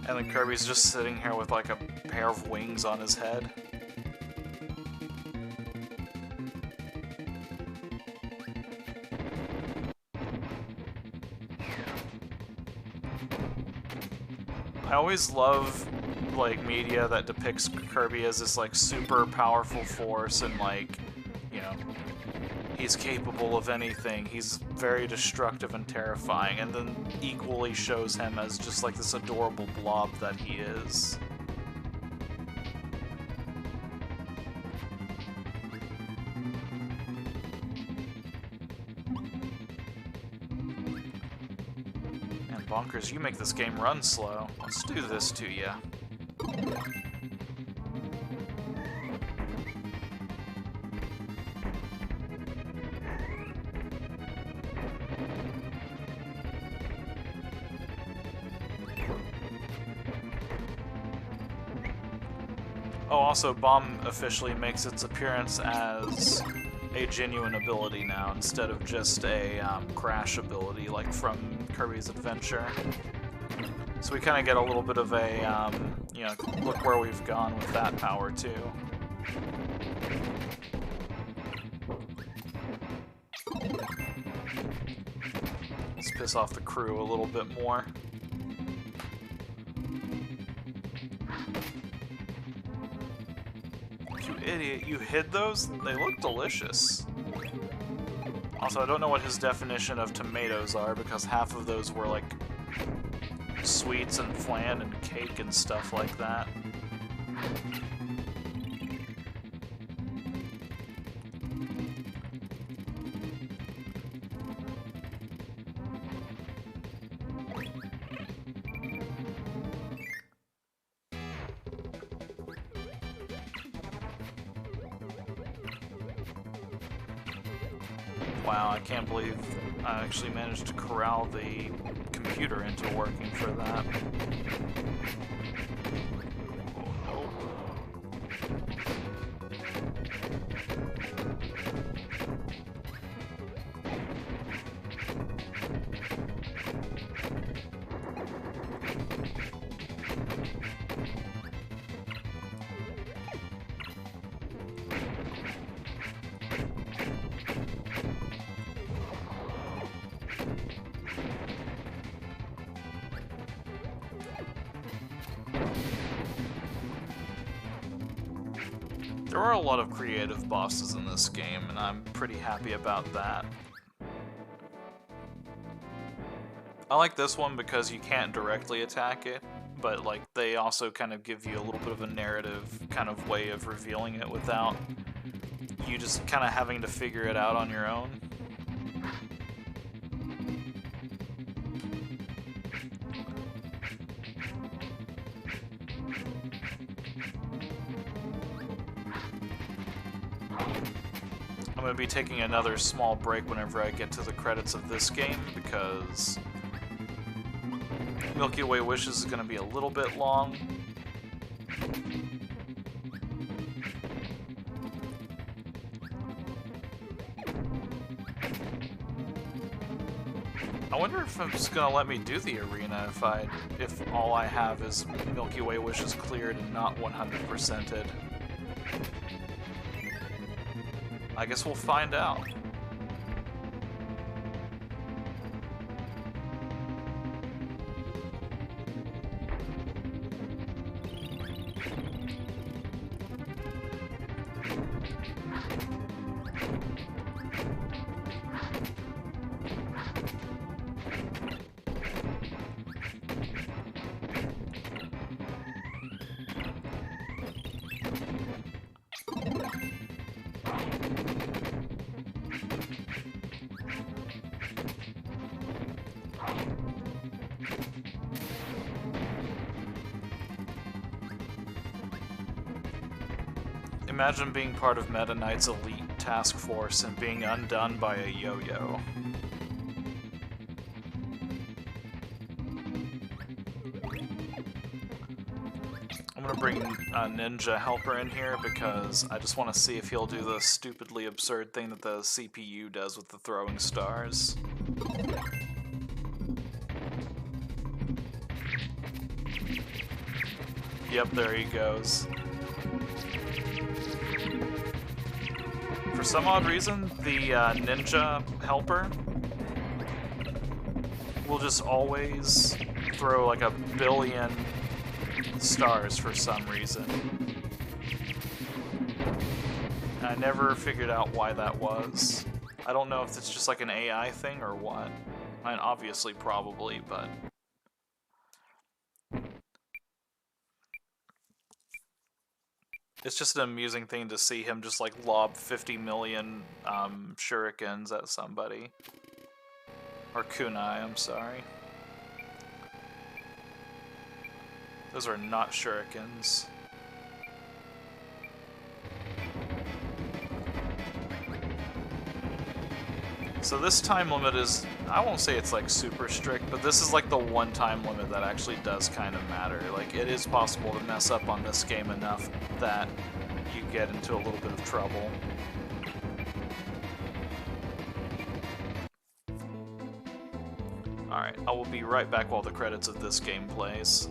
And then Kirby's just sitting here with, like, a pair of wings on his head. I always love, like, media that depicts Kirby as this, like, super powerful force and, like, you know, he's capable of anything. He's very destructive and terrifying, and then equally shows him as just, like, this adorable blob that he is. Bonkers, you make this game run slow. Let's do this to ya. Oh, also, Bomb officially makes its appearance as a genuine ability now, instead of just a crash ability, like from Kirby's Adventure. So we kind of get a little bit of a, you know, look where we've gone with that power, too. Let's piss off the crew a little bit more. You idiot, you hid those? They look delicious. Also, I don't know what his definition of tomatoes are, because half of those were, like, sweets and flan and cake and stuff like that. Wow, I can't believe I actually managed to corral the computer into working for that. Oh, there are a lot of creative bosses in this game, and I'm pretty happy about that. I like this one because you can't directly attack it, but like they also kind of give you a little bit of a narrative kind of way of revealing it without you just kind of having to figure it out on your own. I'm going to be taking another small break whenever I get to the credits of this game, because Milky Way Wishes is going to be a little bit long. I wonder if it's gonna let me do the arena if all I have is Milky Way wishes cleared and not 100%ed. I guess we'll find out. Imagine being part of Meta Knight's elite task force and being undone by a yo-yo. I'm gonna bring a Ninja Helper in here because I just want to see if he'll do the stupidly absurd thing that the CPU does with the throwing stars. Yep, there he goes. For some odd reason, the Ninja Helper will just always throw like 1 billion stars for some reason. And I never figured out why that was. I don't know if it's just like an AI thing or what. I mean, obviously, probably, but... It's just an amusing thing to see him just like lob 50 million shurikens at somebody. Or kunai, I'm sorry. Those are not shurikens. So this time limit is, I won't say it's like super strict, but this is like the one time limit that actually does kind of matter. Like, it is possible to mess up on this game enough that you get into a little bit of trouble. Alright, I will be right back while the credits of this game plays.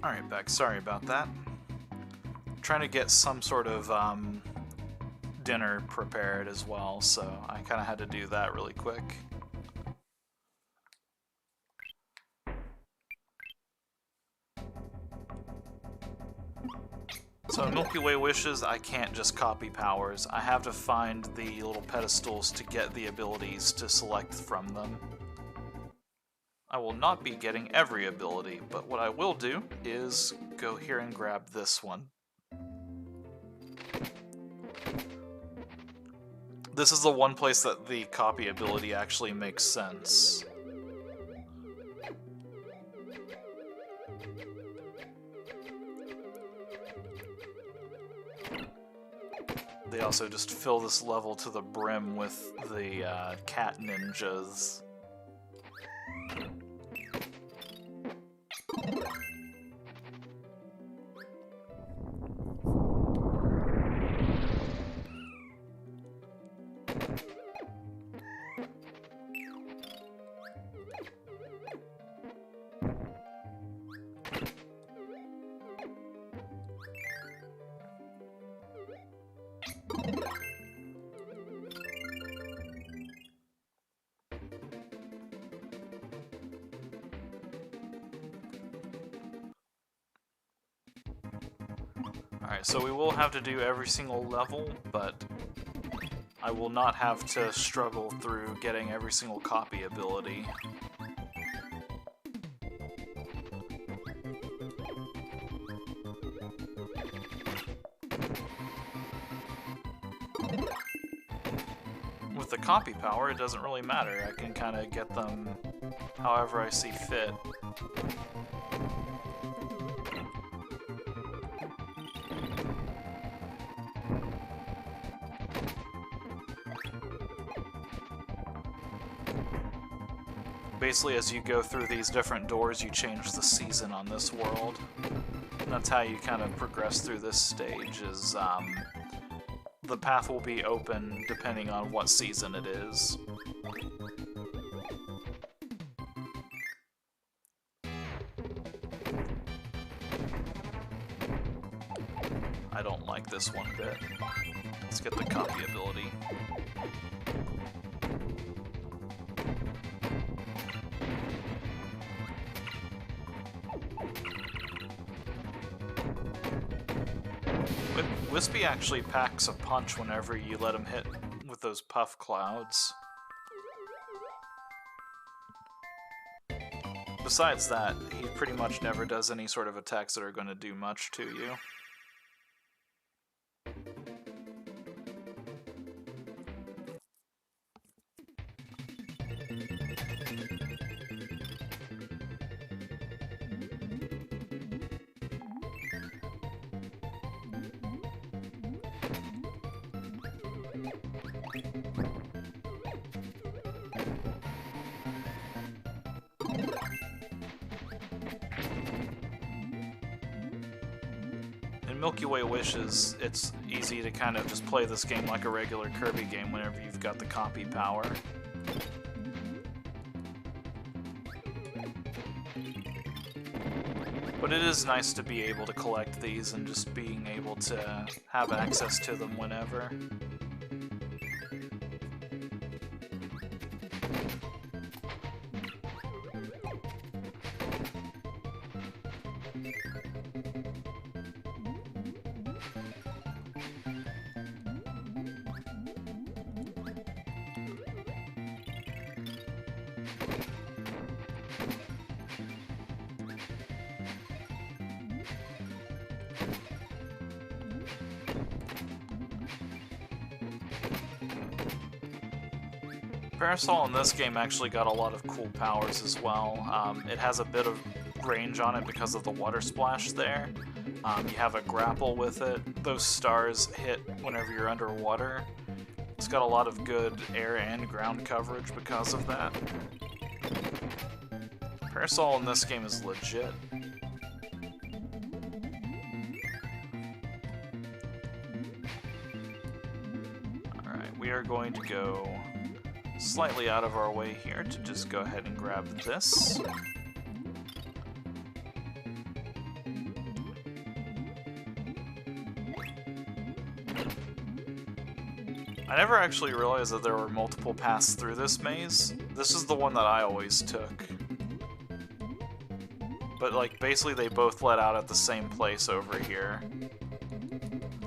Alright, back. Sorry about that. Trying to get some sort of dinner prepared as well, so I kind of had to do that really quick. So in Milky Way Wishes, I can't just copy powers. I have to find the little pedestals to get the abilities to select from them. I will not be getting every ability, but what I will do is go here and grab this one. This is the one place that the copy ability actually makes sense. They also just fill this level to the brim with the cat ninjas. Alright, so we will have to do every single level, but I will not have to struggle through getting every single copy ability. With the copy power, it doesn't really matter. I can kind of get them however I see fit. Basically, as you go through these different doors, you change the season on this world. And that's how you kind of progress through this stage, is the path will be open depending on what season it is. I don't like this one bit. Let's get the copy ability. Wispy actually packs a punch whenever you let him hit with those puff clouds. Besides that, he pretty much never does any sort of attacks that are going to do much to you. Milky Way Wishes, it's easy to kind of just play this game like a regular Kirby game whenever you've got the copy power. But it is nice to be able to collect these and just being able to have access to them whenever. Parasol in this game actually got a lot of cool powers as well. It has a bit of range on it because of the water splash there. You have a grapple with it. Those stars hit whenever you're underwater. It's got a lot of good air and ground coverage because of that. Parasol in this game is legit. Alright, we are going to go slightly out of our way here to just go ahead and grab this. I never actually realized that there were multiple paths through this maze. This is the one that I always took. But like basically they both led out at the same place over here.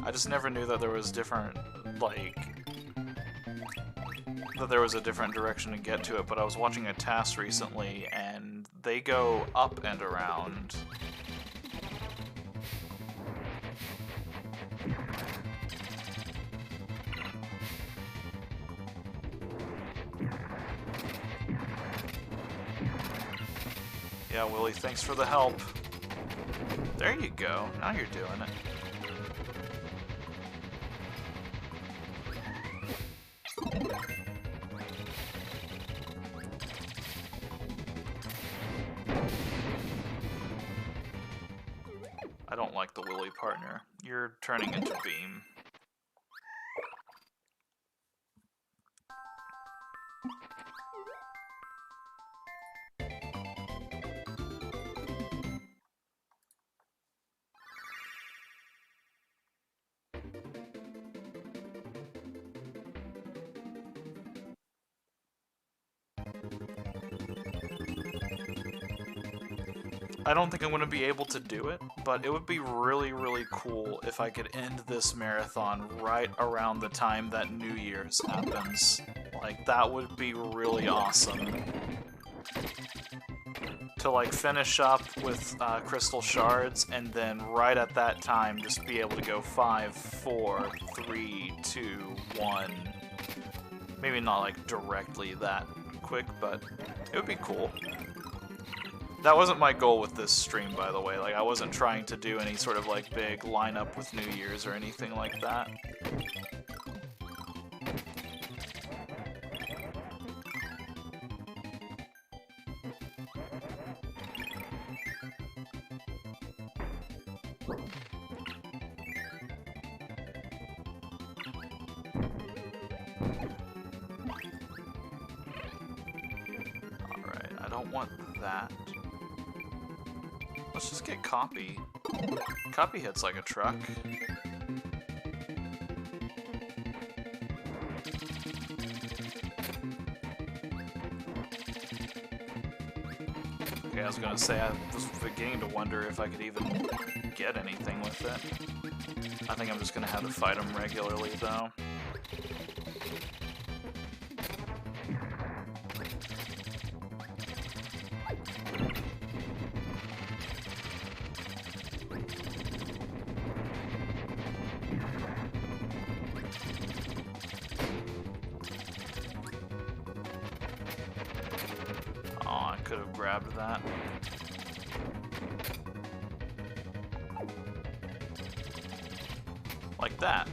I just never knew that there was different, like, that there was a different direction to get to it, but I was watching a task recently, and they go up and around. Yeah, Willie, thanks for the help. There you go. Now you're doing it. I don't like the Willie partner. You're turning into Beam. I don't think I'm going to be able to do it, but it would be really, really cool if I could end this marathon right around the time that New Year's happens. Like, that would be really awesome. To, like, finish up with Crystal Shards, and then right at that time just be able to go 5, 4, 3, 2, 1. Maybe not, like, directly that quick, but it would be cool. That wasn't my goal with this stream, by the way. Like, I wasn't trying to do any sort of, like, big lineup with New Year's or anything like that. Alright, I don't want that. Let's just get Copy. Copy hits like a truck. Okay, I was gonna say, I was beginning to wonder if I could even get anything with it. I think I'm just gonna have to fight him regularly, though. Could have grabbed that. Like that.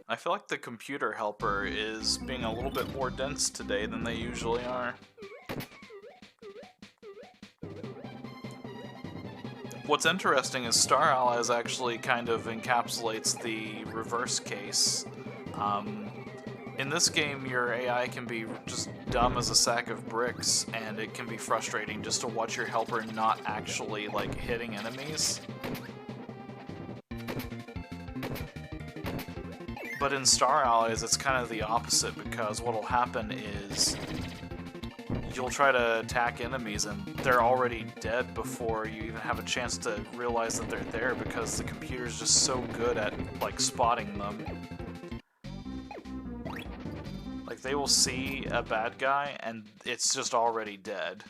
I feel like the computer helper is being a little bit more dense today than they usually are. What's interesting is Star Allies actually kind of encapsulates the reverse case. In this game, your AI can be just dumb as a sack of bricks, and it can be frustrating just to watch your helper not actually, like, hitting enemies. But in Star Allies, it's kind of the opposite, because what'll happen is you'll try to attack enemies and they're already dead before you even have a chance to realize that they're there, because the computer's just so good at, like, spotting them. Like, they will see a bad guy and it's just already dead.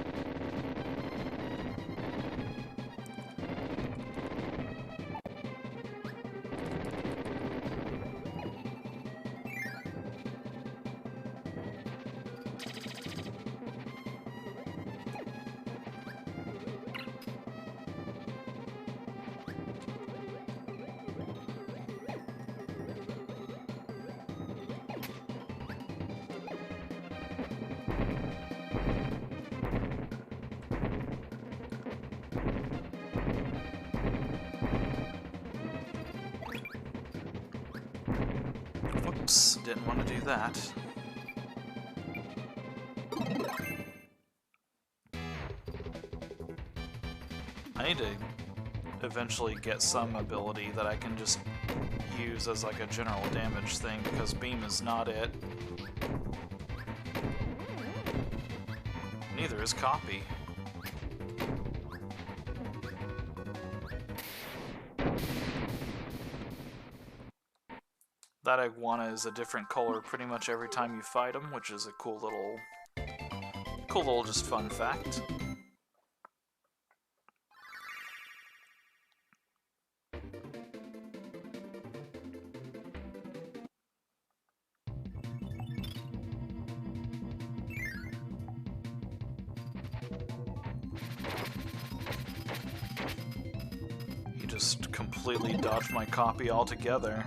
Whoops, didn't want to do that. I need to eventually get some ability that I can just use as like a general damage thing, because beam is not it. Neither is copy. That iguana is a different color pretty much every time you fight him, which is a cool little just fun fact. He just completely dodged my copy altogether.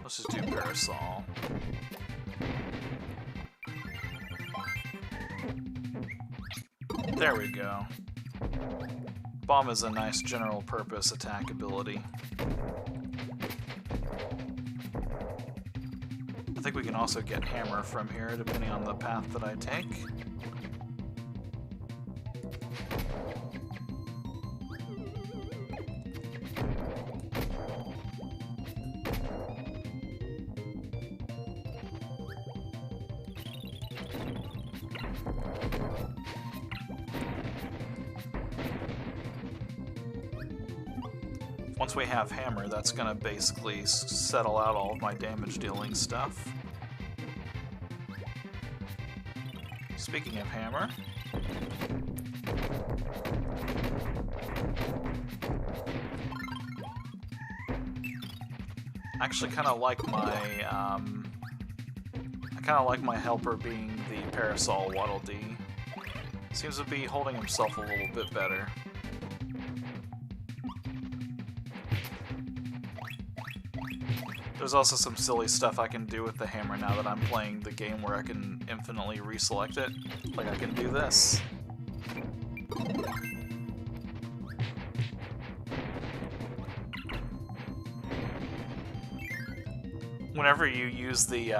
Let's just do Parasol. There we go. Bomb is a nice general purpose attack ability. I think we can also get Hammer from here, depending on the path that I take. Once we have Hammer, that's gonna basically settle out all of my damage dealing stuff. Speaking of Hammer, I actually kind of like my helper being the Parasol Waddle Dee. Seems to be holding himself a little bit better. There's also some silly stuff I can do with the hammer now that I'm playing the game where I can infinitely reselect it. Like I can do this. Whenever you use the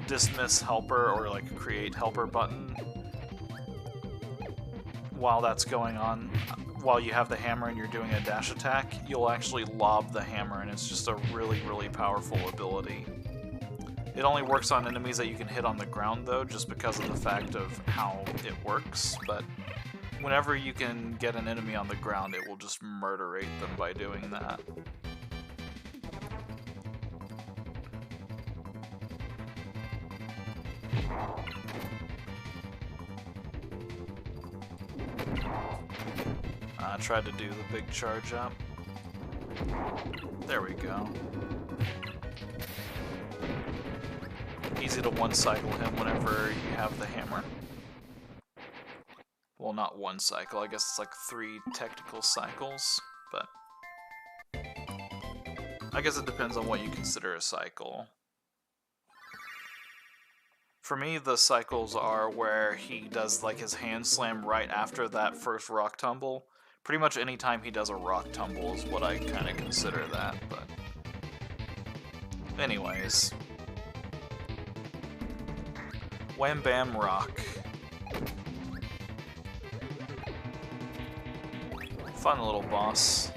dismiss helper or like create helper button, while that's going on, while you have the hammer and you're doing a dash attack, you'll actually lob the hammer, and it's just a really, really powerful ability. It only works on enemies that you can hit on the ground, though, just because of the fact of how it works, but whenever you can get an enemy on the ground, it will just murderate them by doing that. I tried to do the big charge up. There we go. Easy to one-cycle him whenever you have the hammer. Well, not one cycle, I guess it's like 3 technical cycles, but I guess it depends on what you consider a cycle. For me, the cycles are where he does like his hand slam right after that first rock tumble. Pretty much any time he does a rock tumble is what I kind of consider that, but anyways. Wham Bam Rock. Fun little boss.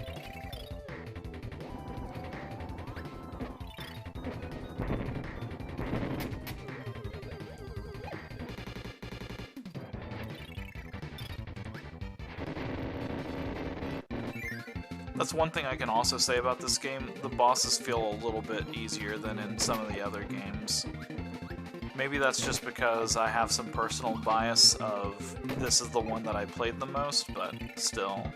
That's one thing I can also say about this game. The bosses feel a little bit easier than in some of the other games. Maybe that's just because I have some personal bias of this is the one that I played the most, but still.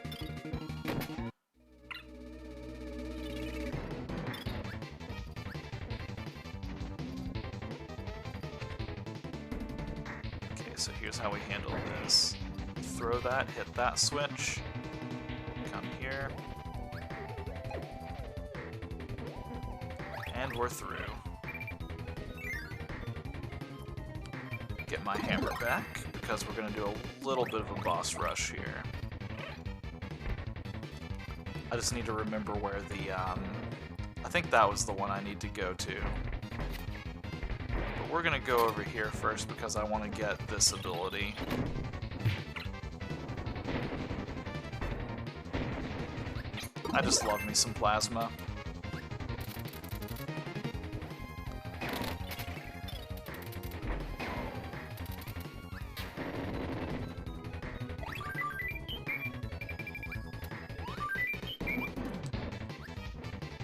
Okay, so here's how we handle this. throw that, hit that switch, come here, and we're through. Get my hammer back, because we're going to do a little bit of a boss rush here. I just need to remember where the, I think that was the one I need to go to. But we're going to go over here first because I want to get this ability. I just love me some plasma.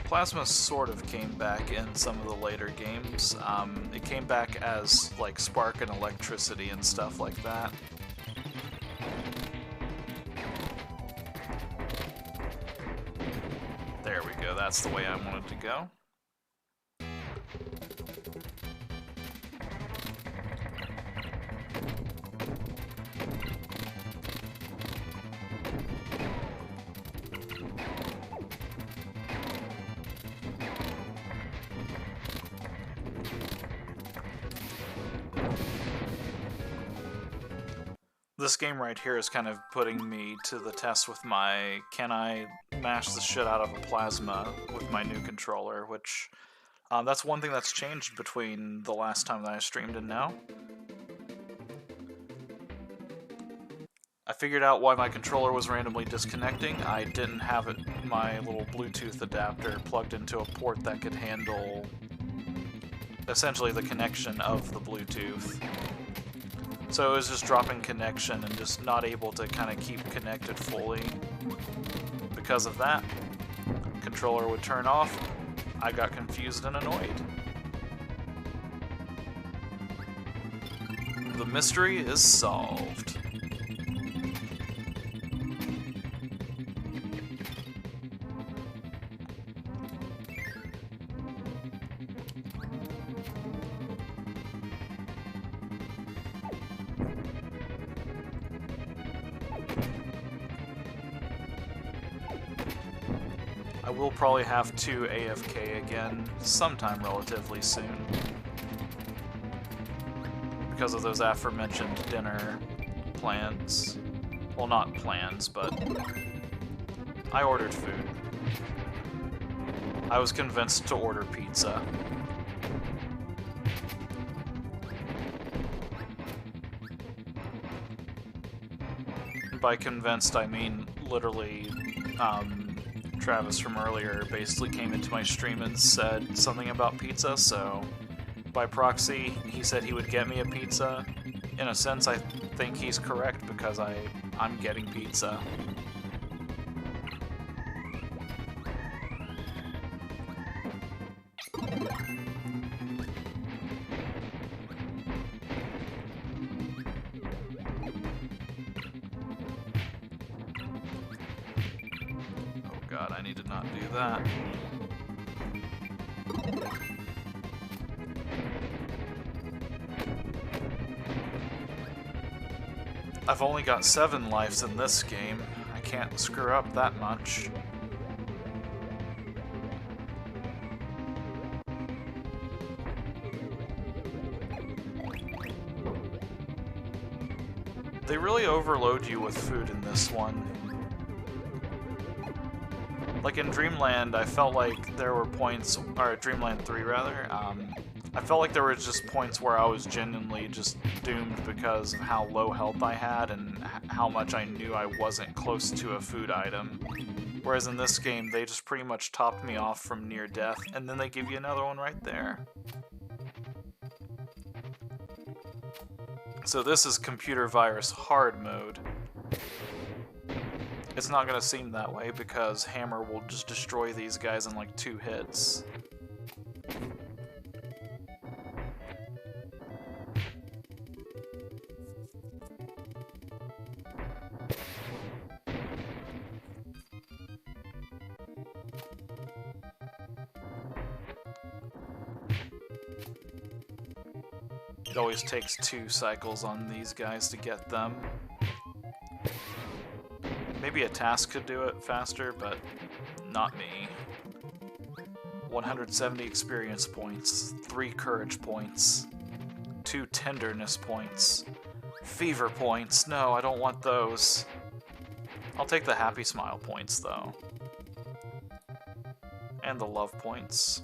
Plasma sort of came back in some of the later games. It came back as like spark and electricity and stuff like that. There we go, that's the way I wanted to go. This game right here is kind of putting me to the test with my, can I mash the shit out of a plasma with my new controller, which, that's one thing that's changed between the last time that I streamed and now. I figured out why my controller was randomly disconnecting. I didn't have my little Bluetooth adapter plugged into a port that could handle, essentially, the connection of the Bluetooth. So it was just dropping connection and just not able to kind of keep connected fully. Because of that, controller would turn off, I got confused and annoyed. The mystery is solved. I will probably have to AFK again sometime relatively soon. Because of those aforementioned dinner plans. Well, not plans, but I ordered food. I was convinced to order pizza. By convinced, I mean literally, Travis from earlier basically came into my stream and said something about pizza, so by proxy, he said he would get me a pizza. In a sense, I think he's correct because I'm getting pizza. God, I need to not do that. I've only got 7 lives in this game. I can't screw up that much. They really overload you with food in this one. Like in Dreamland, I felt like there were points, or Dreamland 3 rather, I felt like there were just points where I was genuinely just doomed because of how low health I had and how much I knew I wasn't close to a food item. Whereas in this game, they just pretty much topped me off from near death, and then they give you another one right there. So this is computer virus hard mode. It's not going to seem that way because Hammer will just destroy these guys in like 2 hits. It always takes 2 cycles on these guys to get them. Maybe a task could do it faster, but not me. 170 experience points, 3 courage points, 2 tenderness points, fever points. No, I don't want those. I'll take the happy smile points, though. And the love points.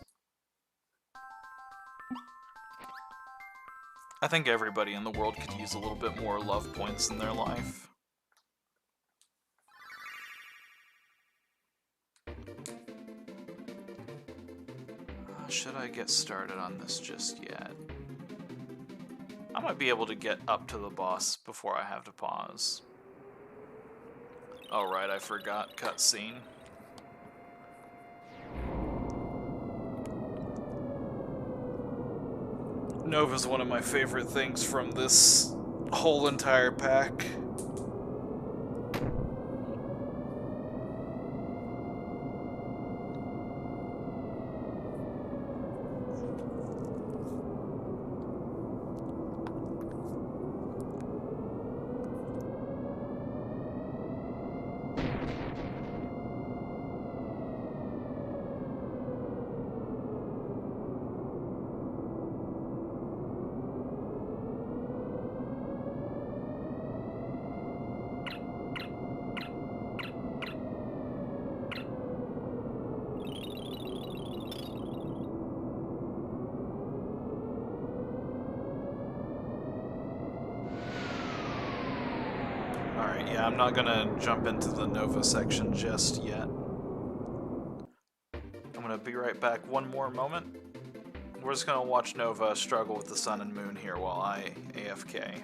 I think everybody in the world could use a little bit more love points in their life. Should I get started on this just yet? I might be able to get up to the boss before I have to pause. Oh right, I forgot cutscene. Nova's one of my favorite things from this whole entire pack. Alright, yeah, I'm not gonna jump into the Nova section just yet. I'm gonna be right back one more moment. We're just gonna watch Nova struggle with the sun and moon here while I AFK.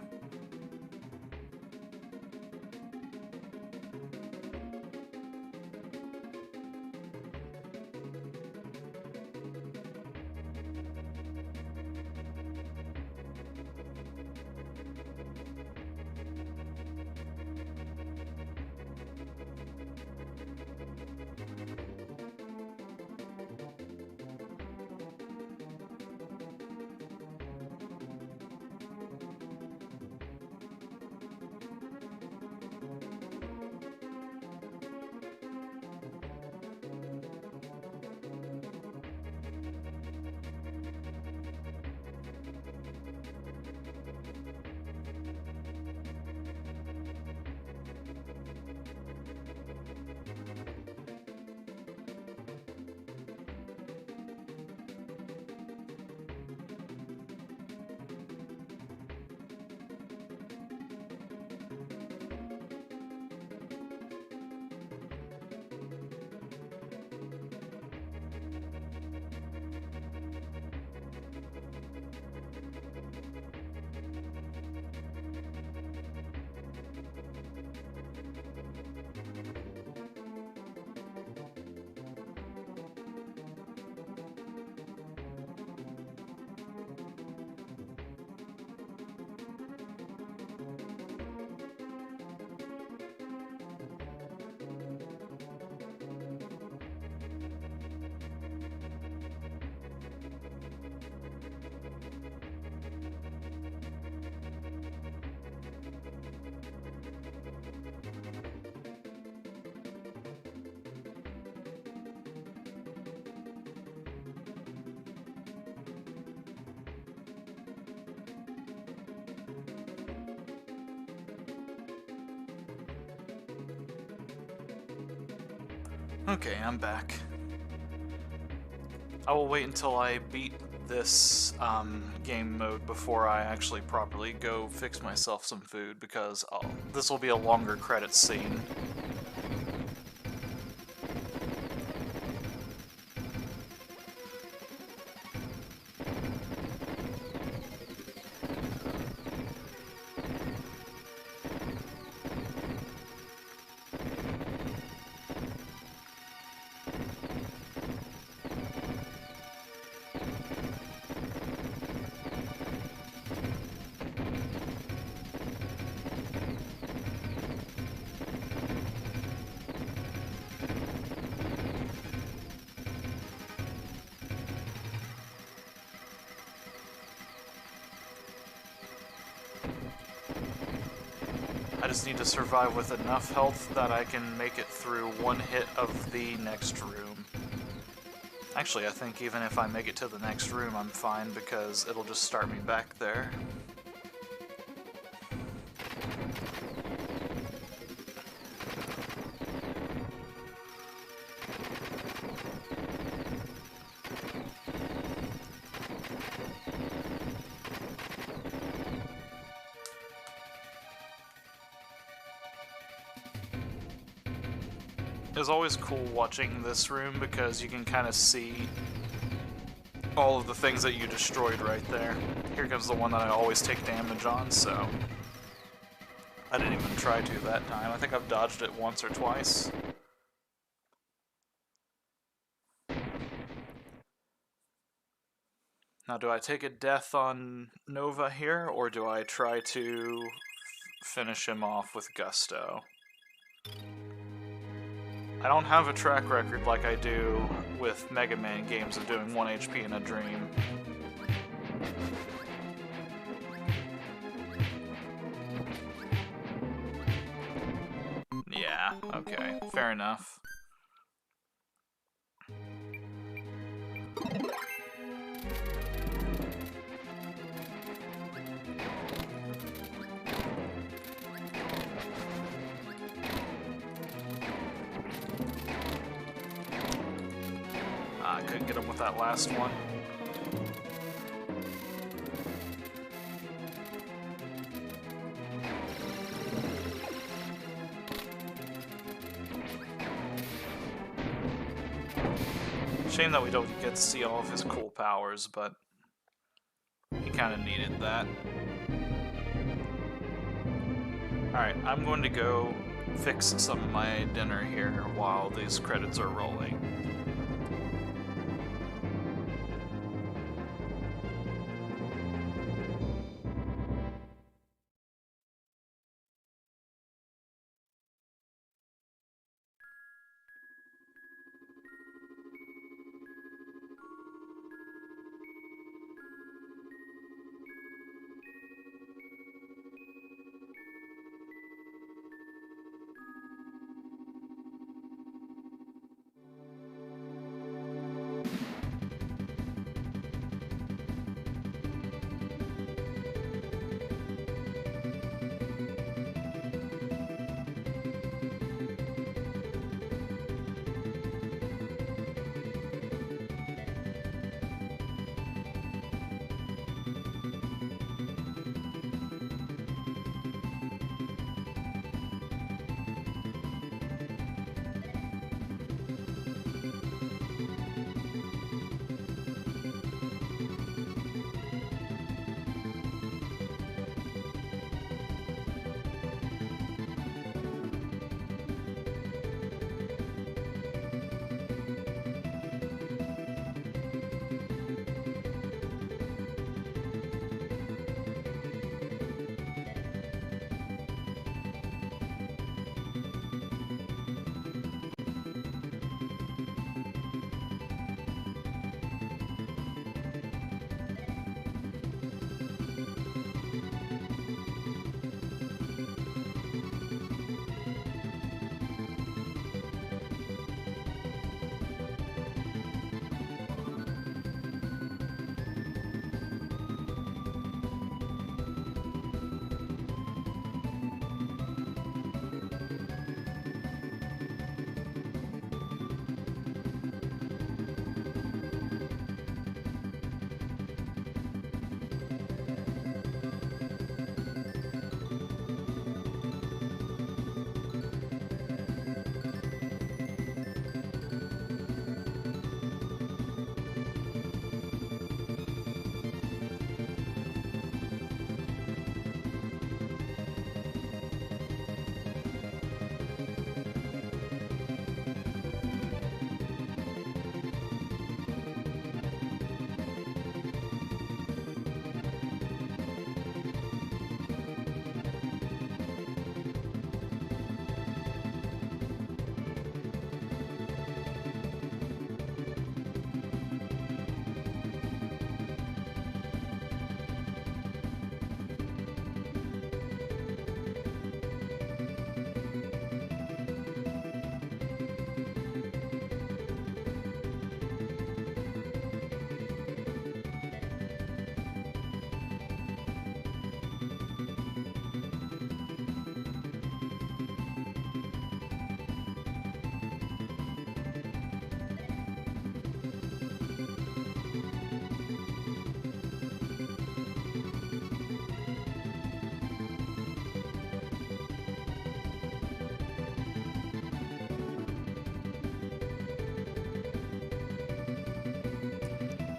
Okay, I'm back. I will wait until I beat this game mode before I actually properly go fix myself some food, because this will be a longer credits scene. I just need to survive with enough health that I can make it through one hit of the next room. Actually, I think even if I make it to the next room, I'm fine because it'll just start me back there. It's always cool watching this room because you can kind of see all of the things that you destroyed right there. Here comes the one that I always take damage on, so I didn't even try to that time. I think I've dodged it once or twice. Now, do I take a death on Nova here, or do I try to finish him off with gusto? I don't have a track record like I do with Mega Man games of doing 1 HP in a dream. Yeah, okay, fair enough. I couldn't get him with that last one. Shame that we don't get to see all of his cool powers, but he kind of needed that. Alright, I'm going to go fix some of my dinner here while these credits are rolling.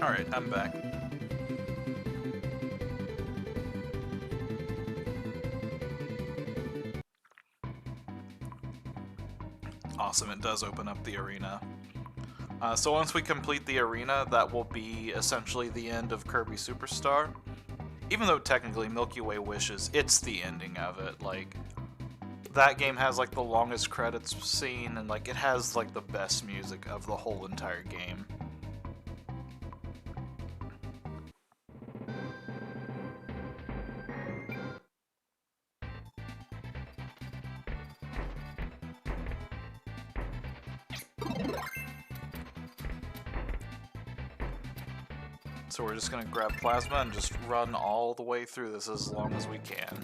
Alright, I'm back. Awesome, it does open up the arena. So once we complete the arena, that will be essentially the end of Kirby Superstar. Even though technically Milky Way Wishes, it's the ending of it. Like, that game has like the longest credits scene, and like it has like the best music of the whole entire game. So we're just gonna grab Plasma and just run all the way through this as long as we can.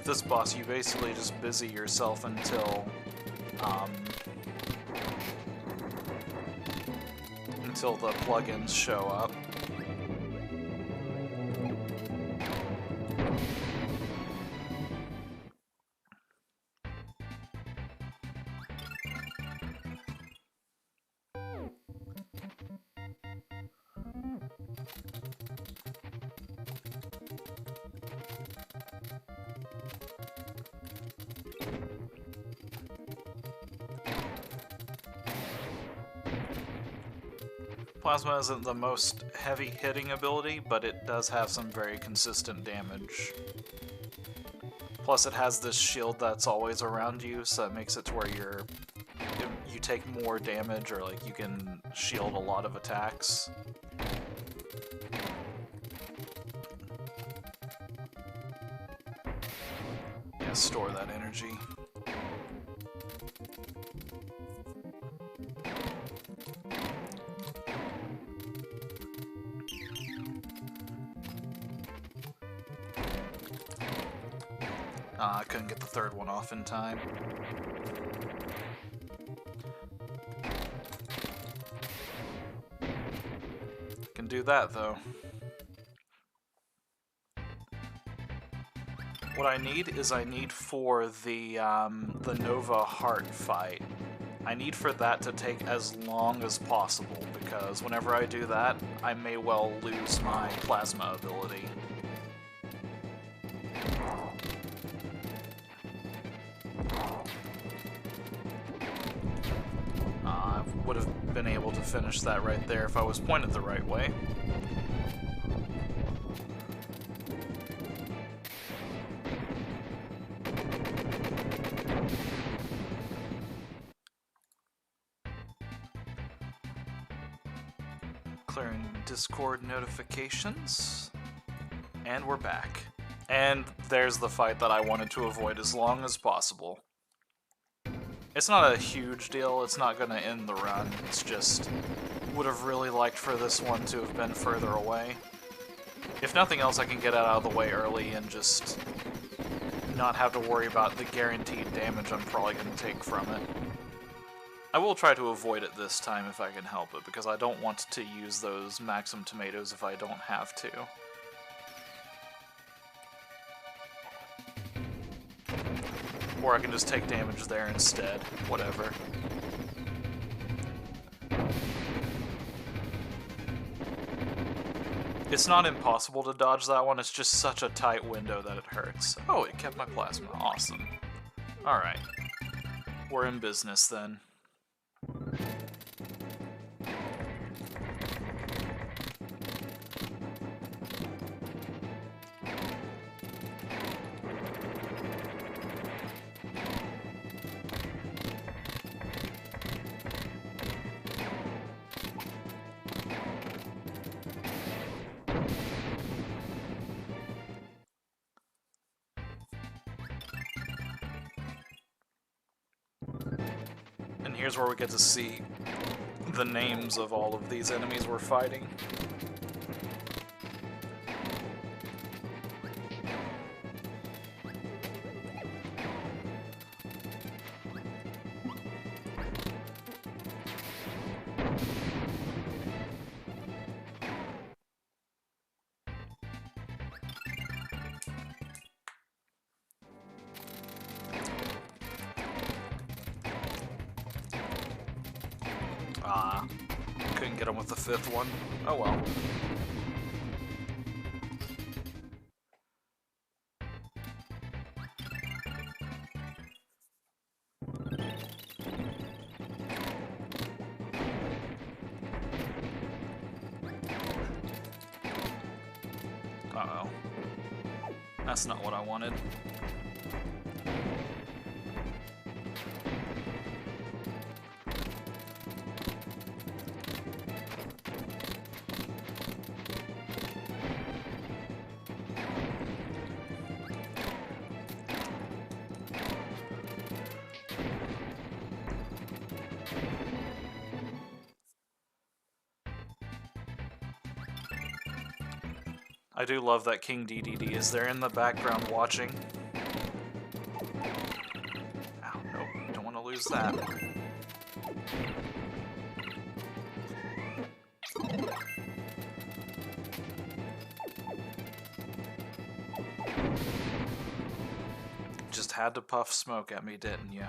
This boss, you basically just busy yourself until the plugins show up. Plasma isn't the most heavy-hitting ability, but it does have some very consistent damage. Plus, it has this shield that's always around you, so it makes it to where you take more damage, or like you can shield a lot of attacks. Yeah, store that energy. I couldn't get the third one off in time. Can do that though. What I need for the Nova Heart fight. I need for that to take as long as possible, because whenever I do that, I may well lose my Plasma ability. Would have been able to finish that right there if I was pointed the right way. Clearing Discord notifications. And we're back. And there's the fight that I wanted to avoid as long as possible. It's not a huge deal, it's not gonna end the run, it's just would have really liked for this one to have been further away. If nothing else, I can get it out of the way early and just not have to worry about the guaranteed damage I'm probably gonna take from it. I will try to avoid it this time if I can help it, because I don't want to use those Maxim tomatoes if I don't have to. Or I can just take damage there instead. Whatever. It's not impossible to dodge that one, it's just such a tight window that it hurts. Oh, it kept my Plasma. Awesome. Alright. We're in business then. And here's where we get to see the names of all of these enemies we're fighting. didn't get him with the 5th one. Oh well. Uh-oh. That's not what I wanted. I do love that King DDD is there in the background watching. Ow, nope, don't want to lose that. Just had to puff smoke at me, didn't ya?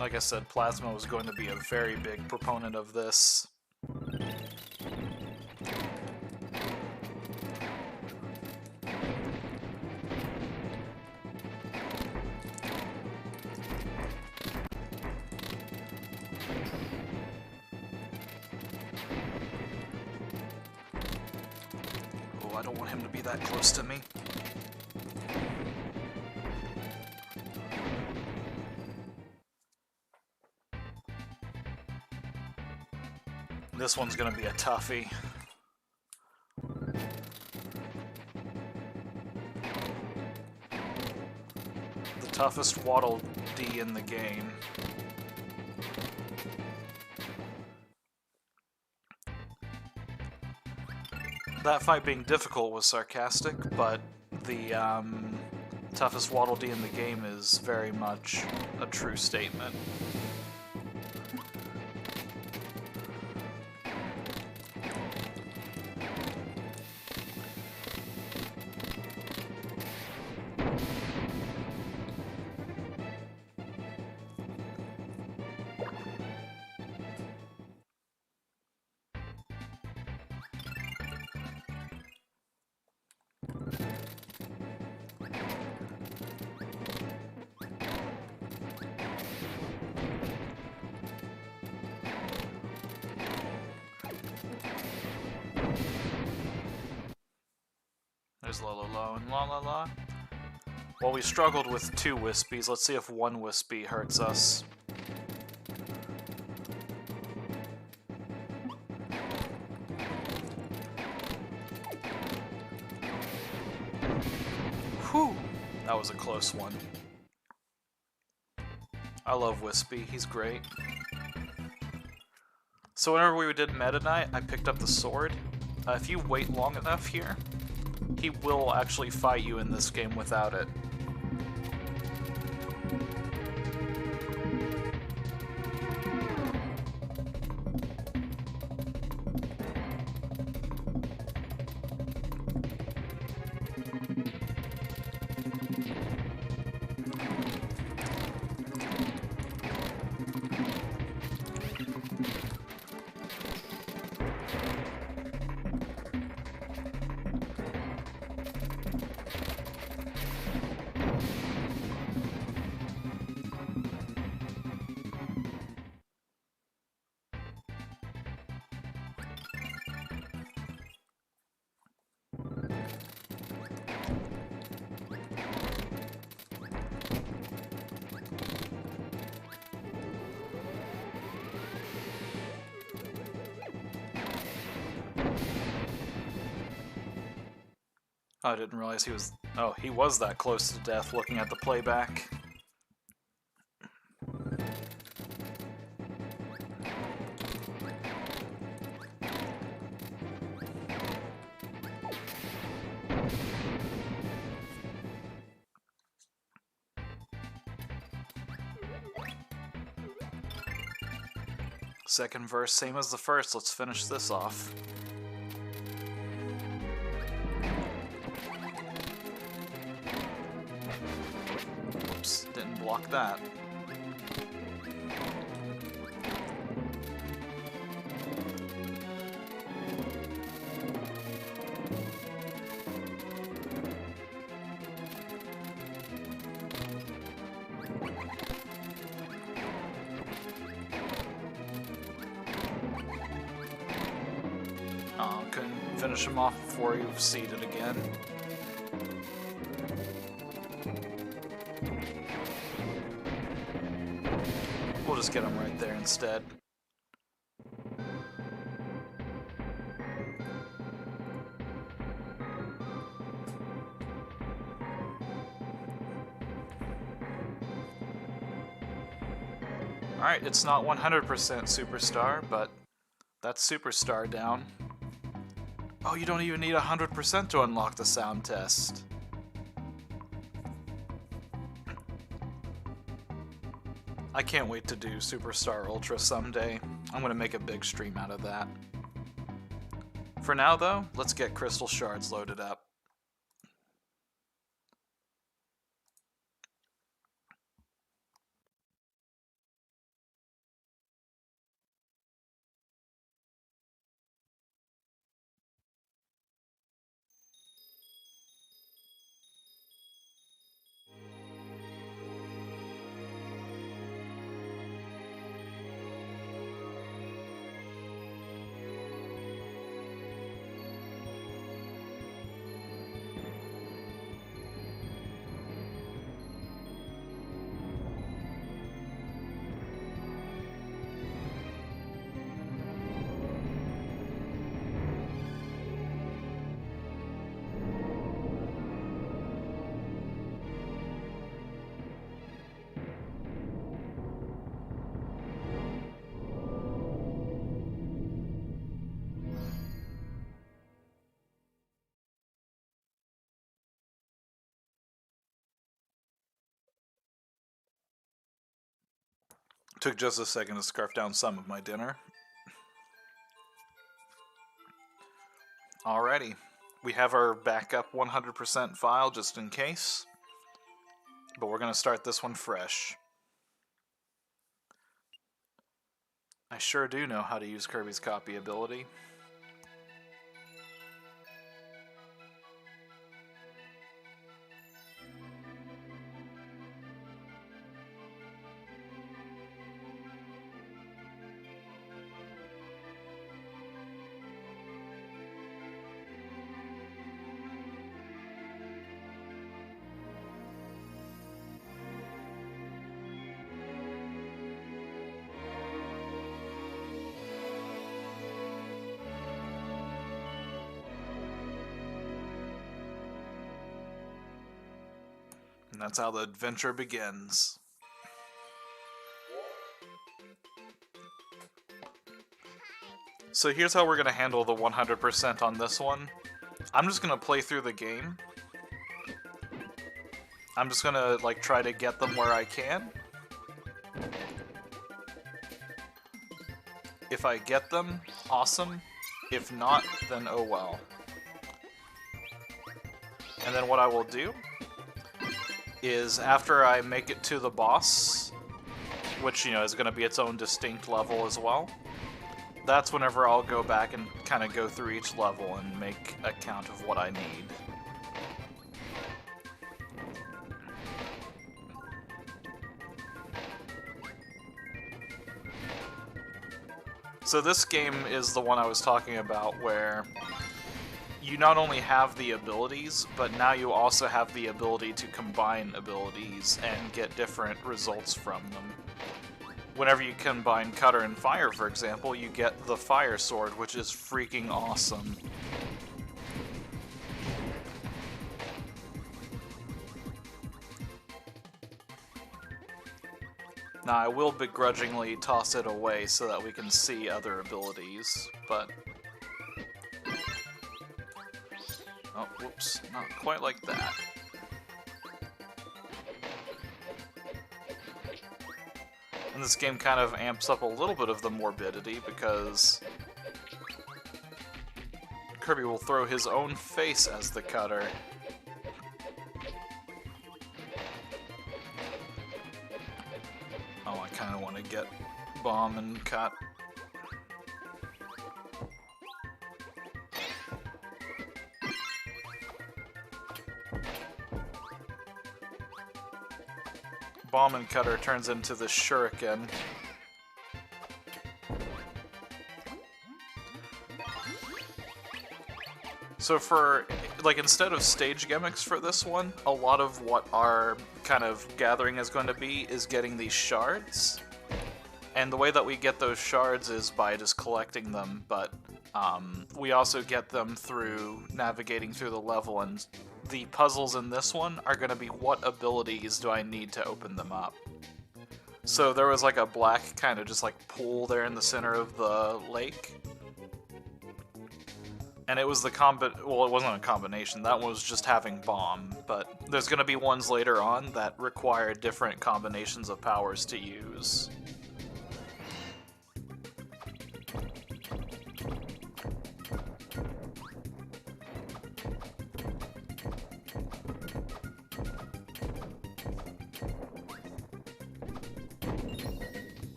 Like I said, Plasma was going to be a very big proponent of this. Oh, I don't want him to be that close to me. This one's gonna be a toughie. The toughest Waddle Dee in the game. That fight being difficult was sarcastic, but the toughest Waddle Dee in the game is very much a true statement. There's La La La and La La La. Well, we struggled with 2 Wispies. Let's see if 1 Wispy hurts us. Whew! That was a close one. I love Wispy. He's great. So whenever we did Meta Knight, I picked up the sword. If you wait long enough here, he will actually fight you in this game without it. I didn't realize he was... Oh, he was that close to death looking at the playback. Second verse, same as the first. Let's finish this off. Oops, didn't block that. Couldn't finish him off before you've seeded again. We'll just get him right there instead. Alright, it's not 100% Superstar, but that's Superstar down. Oh, you don't even need 100% to unlock the sound test. I can't wait to do Superstar Ultra someday. I'm gonna make a big stream out of that. For now, though, let's get Crystal Shards loaded up. Took just a second to scarf down some of my dinner. Alrighty, we have our backup 100% file just in case, but we're going to start this one fresh. I sure do know how to use Kirby's copy ability. And that's how the adventure begins. So here's how we're going to handle the 100% on this one. I'm just going to play through the game. I'm just going to like try to get them where I can. If I get them, awesome. If not, then oh well. And then what I will do is after I make it to the boss, which, you know, is going to be its own distinct level as well, that's whenever I'll go back and kind of go through each level and make a count of what I need. So this game is the one I was talking about where you not only have the abilities, but now you also have the ability to combine abilities and get different results from them. Whenever you combine Cutter and Fire, for example, you get the Fire Sword, which is freaking awesome. Now, I will begrudgingly toss it away so that we can see other abilities, but... Oh, whoops, not quite like that. And this game kind of amps up a little bit of the morbidity because Kirby will throw his own face as the cutter. Oh, I kind of want to get bomb and cut. Bomb and cutter turns into the shuriken. So for, like, instead of stage gimmicks for this one, a lot of what our kind of gathering is going to be is getting these shards. And the way that we get those shards is by just collecting them, but we also get them through navigating through the level, and the puzzles in this one are going to be what abilities do I need to open them up. So there was like a black kind of just like pool there in the center of the lake. And it was the well, it wasn't a combination, that was just having bomb, but there's going to be ones later on that require different combinations of powers to use.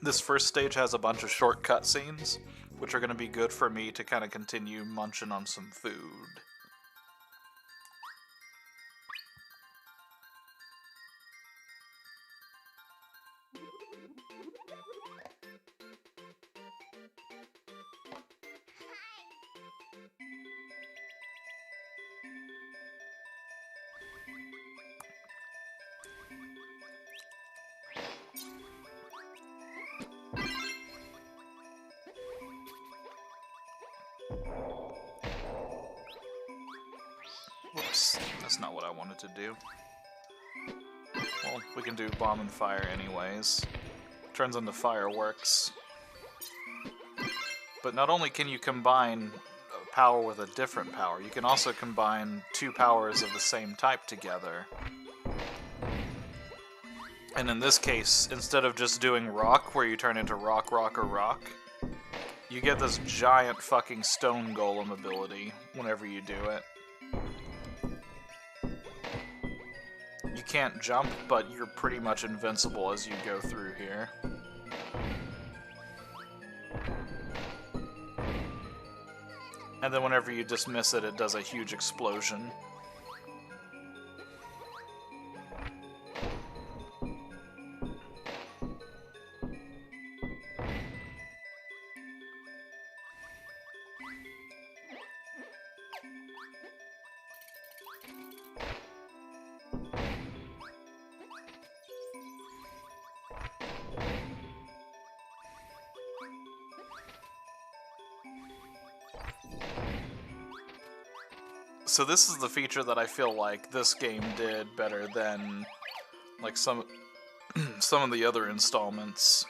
This first stage has a bunch of short cutscenes, which are going to be good for me to kind of continue munching on some food. Whoops, that's not what I wanted to do. Well, we can do bomb and fire anyways. Turns into fireworks. But not only can you combine a power with a different power, you can also combine two powers of the same type together. And in this case, instead of just doing rock, where you turn into rock, rock, or rock, you get this giant fucking stone golem ability whenever you do it. You can't jump, but you're pretty much invincible as you go through here. And then whenever you dismiss it, it does a huge explosion. So this is the feature that I feel like this game did better than like some of the other installments.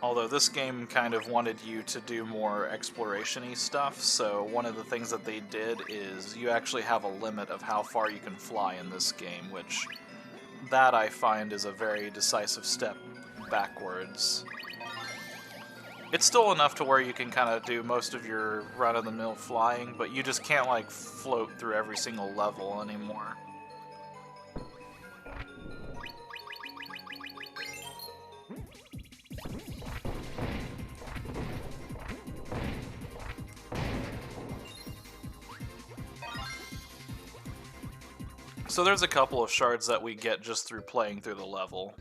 Although this game kind of wanted you to do more exploration-y stuff, so one of the things that they did is you actually have a limit of how far you can fly in this game, which that I find is a very decisive step backwards. It's still enough to where you can kind of do most of your run-of-the-mill flying, but you just can't like float through every single level anymore. So there's a couple of shards that we get just through playing through the level.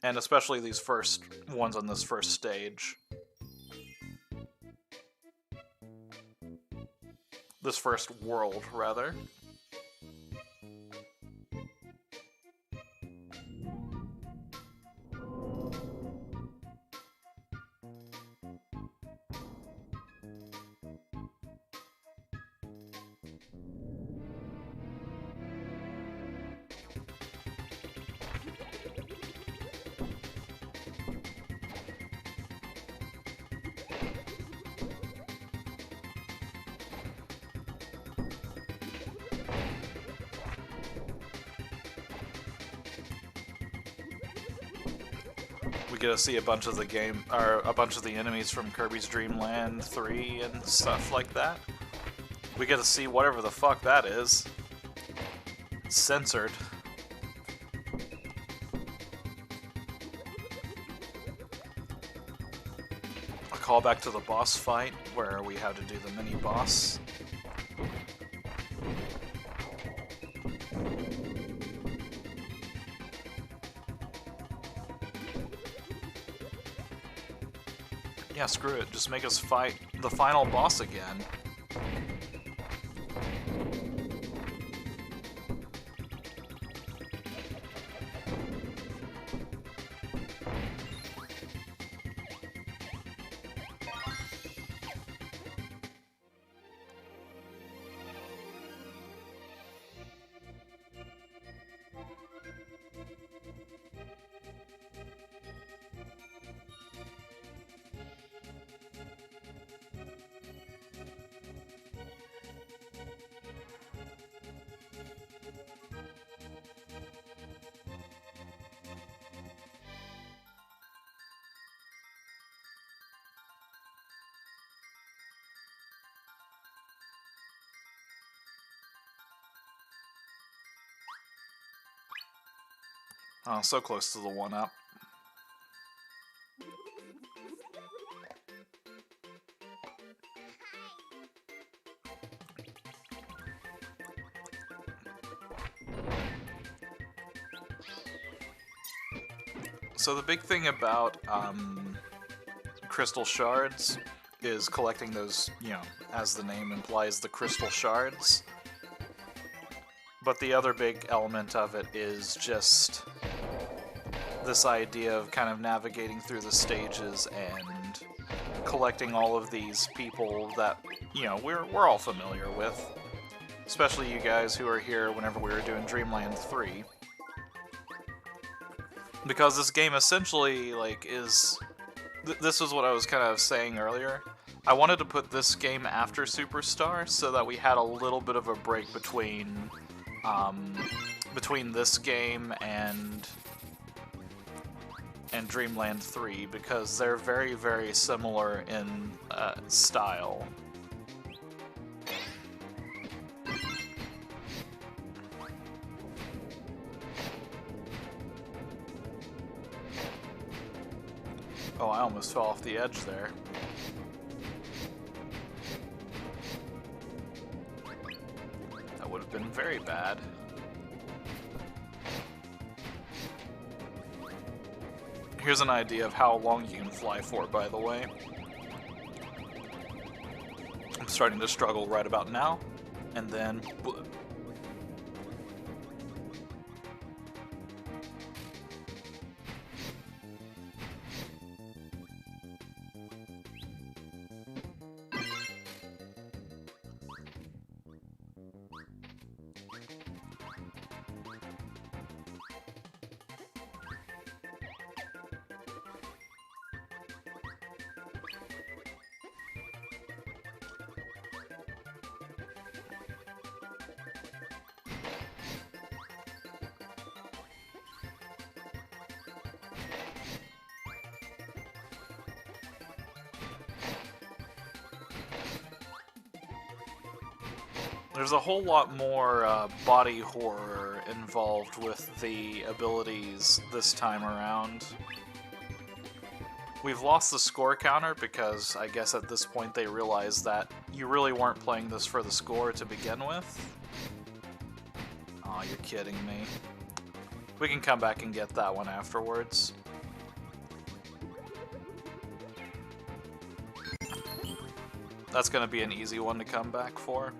And especially these first ones on this first stage. This first world, rather. get to see a bunch of the game, or a bunch of the enemies from Kirby's Dreamland 3 and stuff like that. We get to see whatever the fuck that is. It's censored. A callback to the boss fight, where we had to do the mini-boss. Yeah, screw it. Just make us fight the final boss again. Oh, so close to the 1-up. So the big thing about crystal shards is collecting those, you know, as the name implies, the crystal shards. But the other big element of it is just this idea of kind of navigating through the stages and collecting all of these people that, you know, we're all familiar with. Especially you guys who are here whenever we were doing Dreamland 3. Because this game essentially, like, is... this is what I was kind of saying earlier. I wanted to put this game after Superstar so that we had a little bit of a break between this game and Dreamland 3, because they're very, very similar in style. Oh, I almost fell off the edge there. That would have been very bad. Here's an idea of how long you can fly for, by the way. I'm starting to struggle right about now, and then... There's a whole lot more body horror involved with the abilities this time around. We've lost the score counter because I guess at this point they realized that you really weren't playing this for the score to begin with. Aw, you're kidding me. We can come back and get that one afterwards. That's gonna be an easy one to come back for.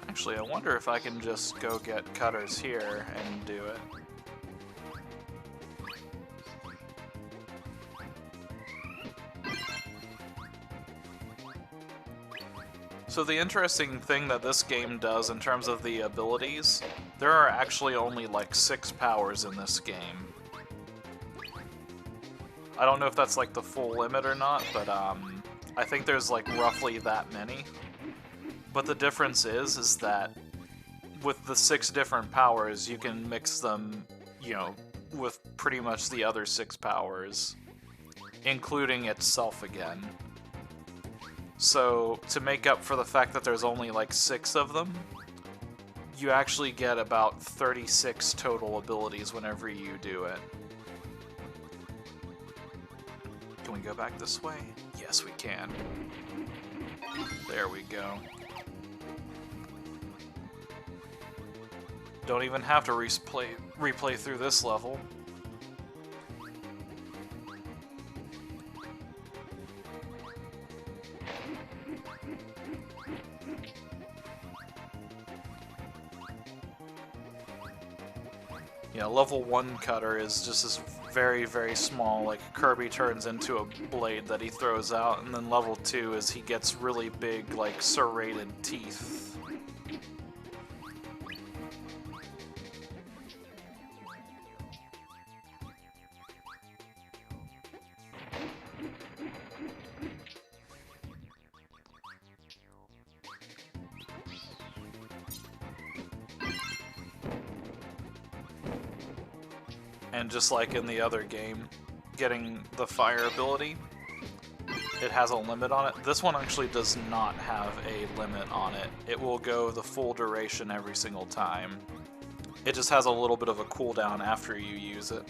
Actually, I wonder if I can just go get cutters here and do it. So the interesting thing that this game does in terms of the abilities, there are actually only like 6 powers in this game. I don't know if that's like the full limit or not, but I think there's like roughly that many. But the difference is that with the 6 different powers, you can mix them, you know, with pretty much the other 6 powers, including itself again. So, to make up for the fact that there's only like 6 of them, you actually get about 36 total abilities whenever you do it. Can we go back this way? Yes, we can. There we go. Don't even have to replay through this level. Yeah, level 1 cutter is just this very, very small, like Kirby turns into a blade that he throws out, and then level 2 is he gets really big, like serrated teeth. And just like in the other game, getting the fire ability, it has a limit on it. This one actually does not have a limit on it. It will go the full duration every single time. It just has a little bit of a cooldown after you use it.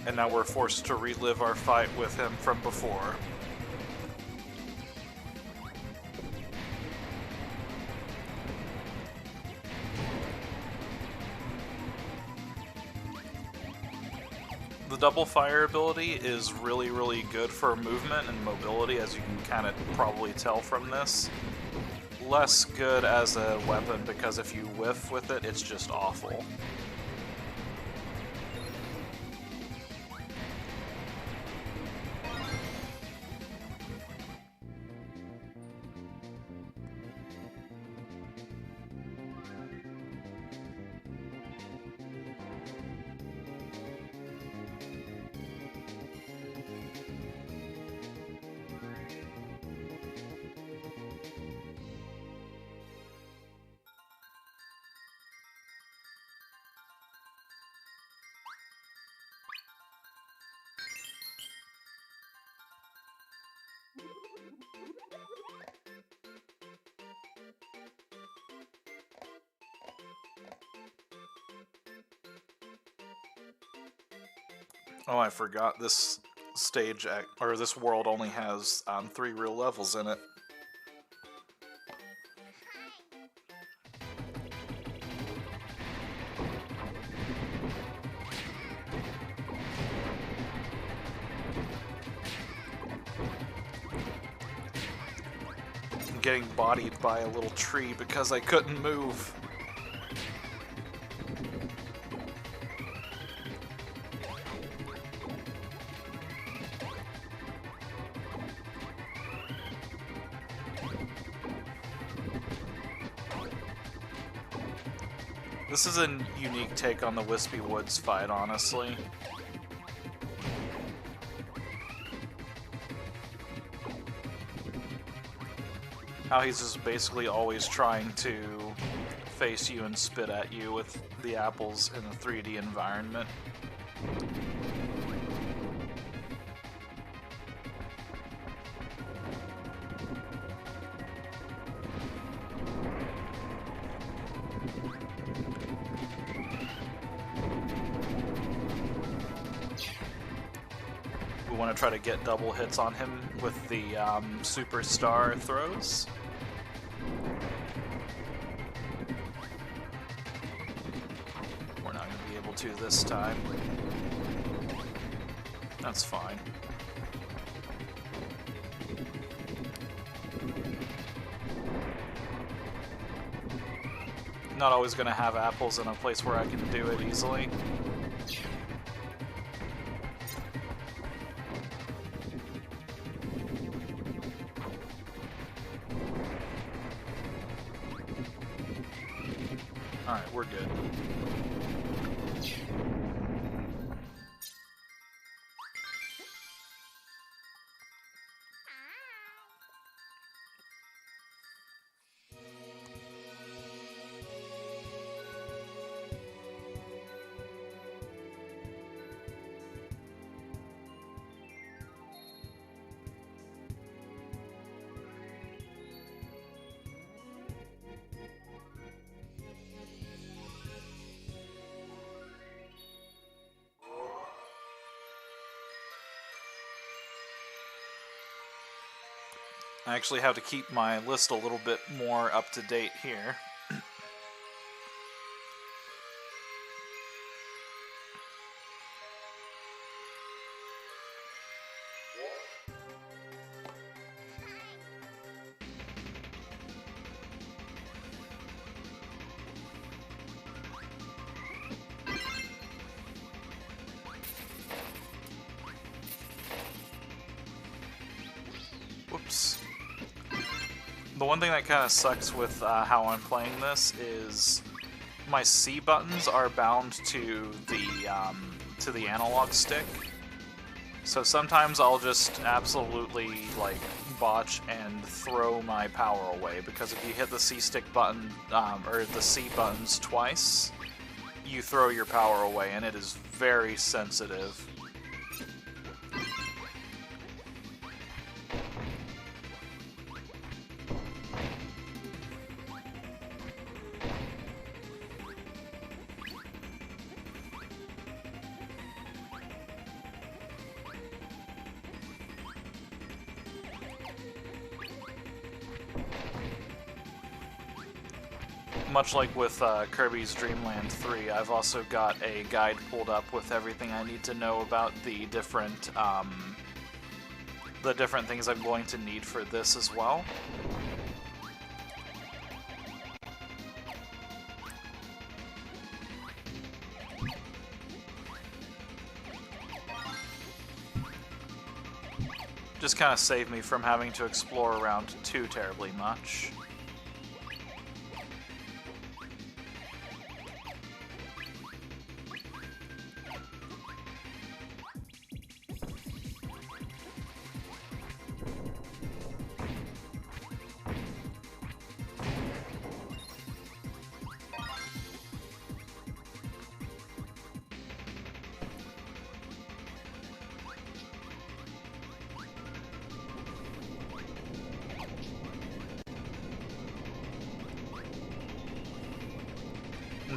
And now we're forced to relive our fight with him from before. The double fire ability is really, really good for movement and mobility, as you can kind of probably tell from this. Less good as a weapon, because if you whiff with it, it's just awful. Oh, I forgot this stage, or this world only has 3 real levels in it. I'm getting bodied by a little tree because I couldn't move. This is a unique take on the Wispy Woods fight, honestly. How he's just basically always trying to face you and spit at you with the apples in a 3D environment. We want to try to get double hits on him with the Superstar throws. We're not going to be able to this time. That's fine. not always going to have apples in a place where I can do it easily. Alright, we're good. I actually have to keep my list a little bit more up to date here. Whoops. The one thing that kind of sucks with how I'm playing this is my C buttons are bound to the analog stick. So sometimes I'll just absolutely like botch and throw my power away, because if you hit the C stick button or the C buttons twice, you throw your power away, and it is very sensitive. Much like with Kirby's Dreamland 3, I've also got a guide pulled up with everything I need to know about the different things I'm going to need for this as well. Just kind of save me from having to explore around too terribly much.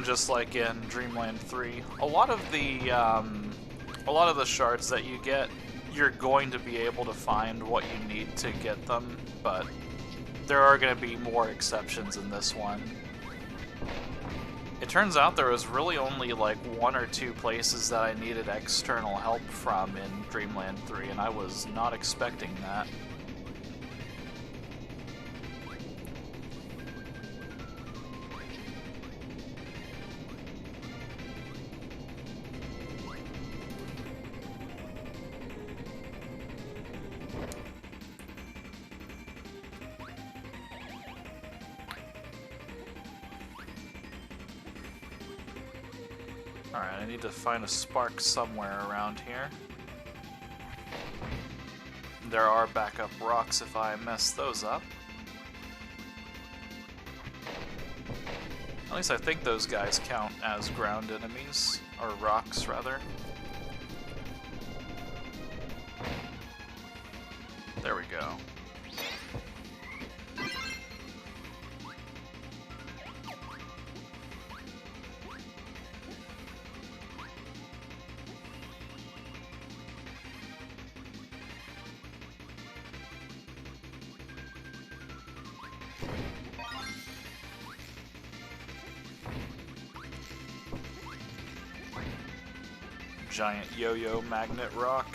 Just like in Dreamland 3, a lot of the shards that you get, you're going to be able to find what you need to get them, but there are going to be more exceptions in this one. It turns out there was really only like 1 or 2 places that I needed external help from in Dreamland 3, and I was not expecting that. Alright, I need to find a spark somewhere around here. There are backup rocks if I mess those up. At least I think those guys count as ground enemies, or rocks rather. There we go. Giant yo-yo magnet rock.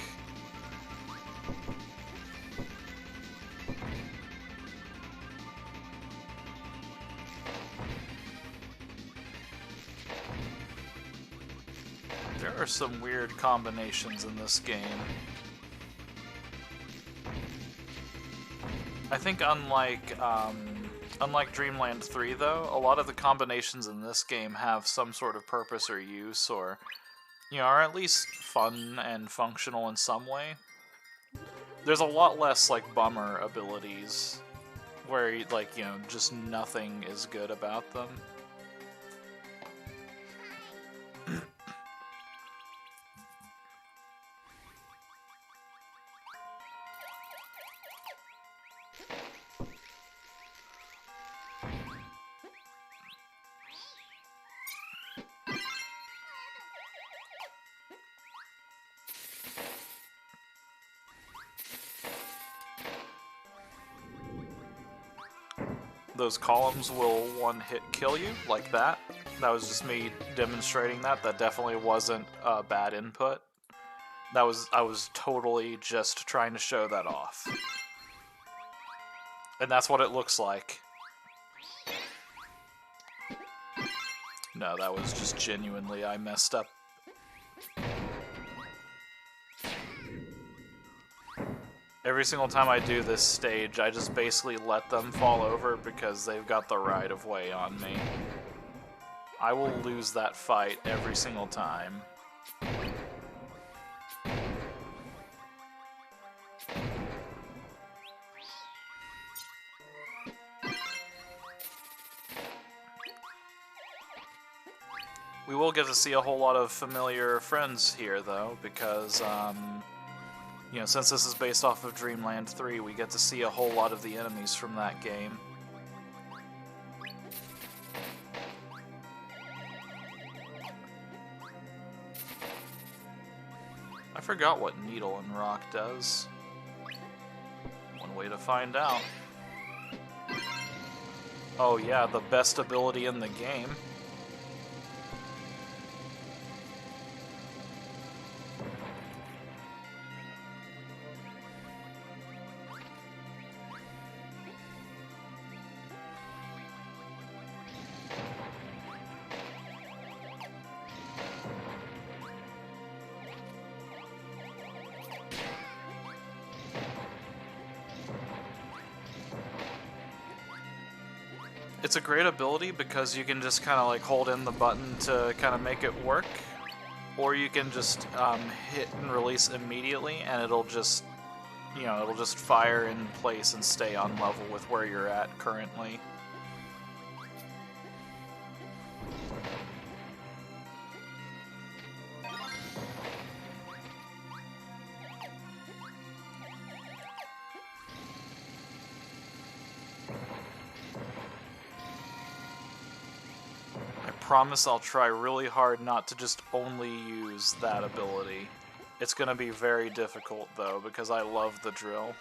are some weird combinations in this game. I think unlike Dreamland 3, though, a lot of the combinations in this game have some sort of purpose or use, or, you know, are at least fun and functional in some way. There's a lot less, like, bummer abilities, where, like, you know, just nothing is good about them. Those columns will one-hit kill you, like that. That was just me demonstrating that. That definitely wasn't a bad input. I was totally just trying to show that off. And that's what it looks like. No, that was just genuinely, I messed up. Every single time I do this stage, I just basically let them fall over because they've got the right of way on me. I will lose that fight every single time. We will get to see a whole lot of familiar friends here, though, because, you know, since this is based off of Dreamland 3, we get to see a whole lot of the enemies from that game. I forgot what Needle and Rock does. One way to find out. Oh yeah, the best ability in the game. It's a great ability because you can just kind of like hold in the button to kind of make it work, or you can just hit and release immediately and it'll just, you know, it'll just fire in place and stay on level with where you're at currently. I promise I'll try really hard not to just only use that ability. It's gonna be very difficult though, because I love the drill.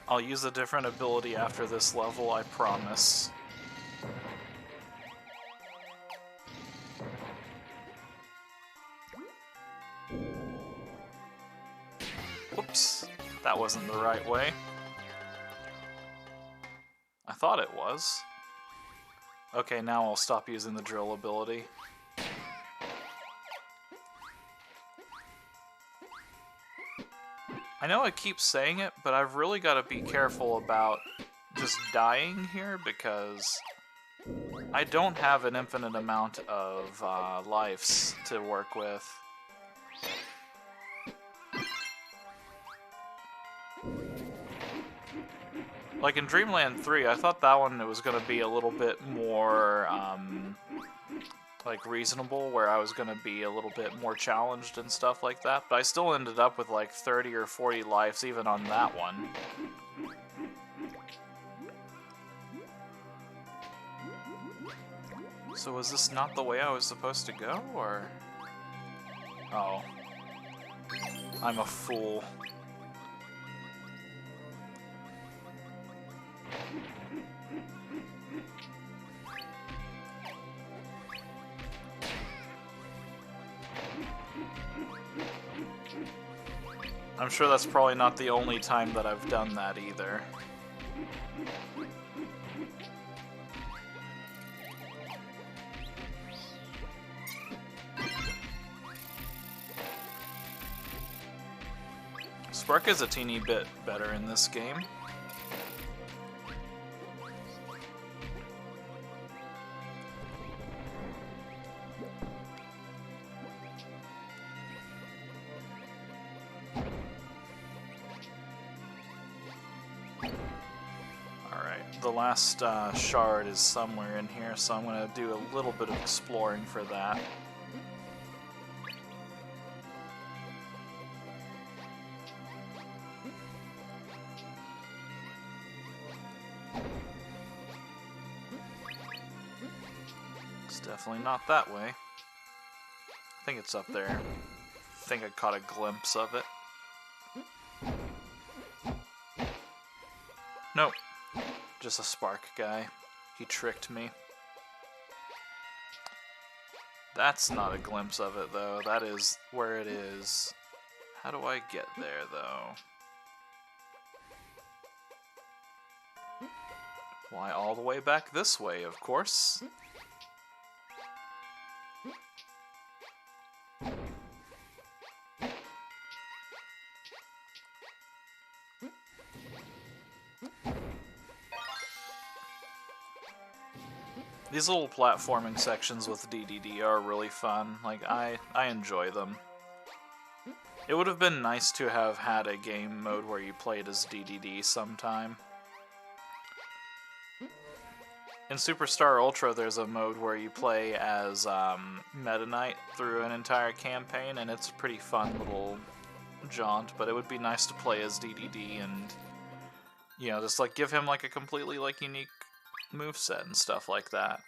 I'll use a different ability after this level, I promise. Whoops, that wasn't the right way. I thought it was. Okay, now I'll stop using the drill ability. I know I keep saying it, but I've really got to be careful about just dying here because I don't have an infinite amount of lives to work with. Like in Dreamland 3, I thought that one was going to be a little bit more like reasonable, where I was going to be a little bit more challenged and stuff like that, but I still ended up with like 30 or 40 lives even on that one. So was this not the way I was supposed to go, or... Oh. I'm a fool. I'm sure that's probably not the only time that I've done that either. Spark is a teeny bit better in this game. Alright, the last shard is somewhere in here, so I'm going to do a little bit of exploring for that. Definitely not that way. I think it's up there. I think I caught a glimpse of it. Nope. Just a spark guy. He tricked me. That's not a glimpse of it, though. That is where it is. How do I get there, though? Why, all the way back this way, of course. These little platforming sections with DDD are really fun. Like, I enjoy them. It would have been nice to have had a game mode where you played as DDD sometime. In Superstar Ultra, there's a mode where you play as Meta Knight through an entire campaign, and it's a pretty fun little jaunt, but it would be nice to play as DDD and, you know, just, like, give him, like, a completely, like, unique moveset and stuff like that.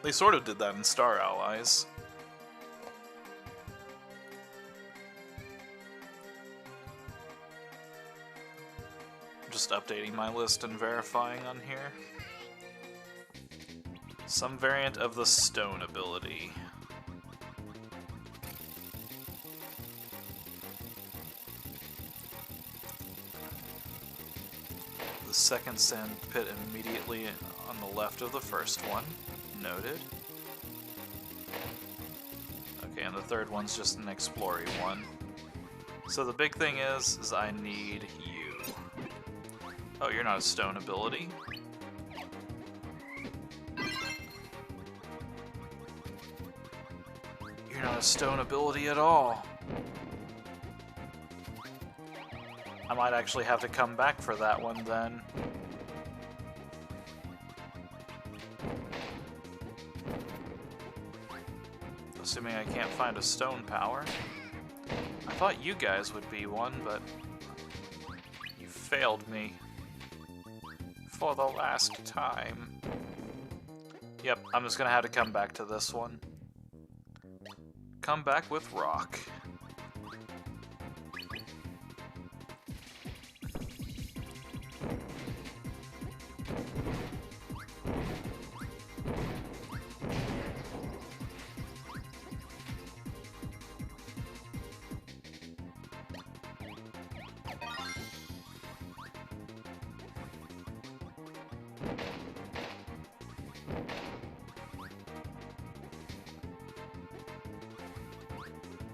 They sort of did that in Star Allies. Just updating my list and verifying on here. Some variant of the stone ability. The second sand pit immediately on the left of the first one. Noted. Okay, and the third one's just an exploring one. So the big thing is I need you. Oh, you're not a stone ability? You're not a stone ability at all. I might actually have to come back for that one then. Assuming I can't find a stone power. I thought you guys would be one, but you failed me. For the last time. Yep, I'm just gonna have to come back to this one. Come back with rock.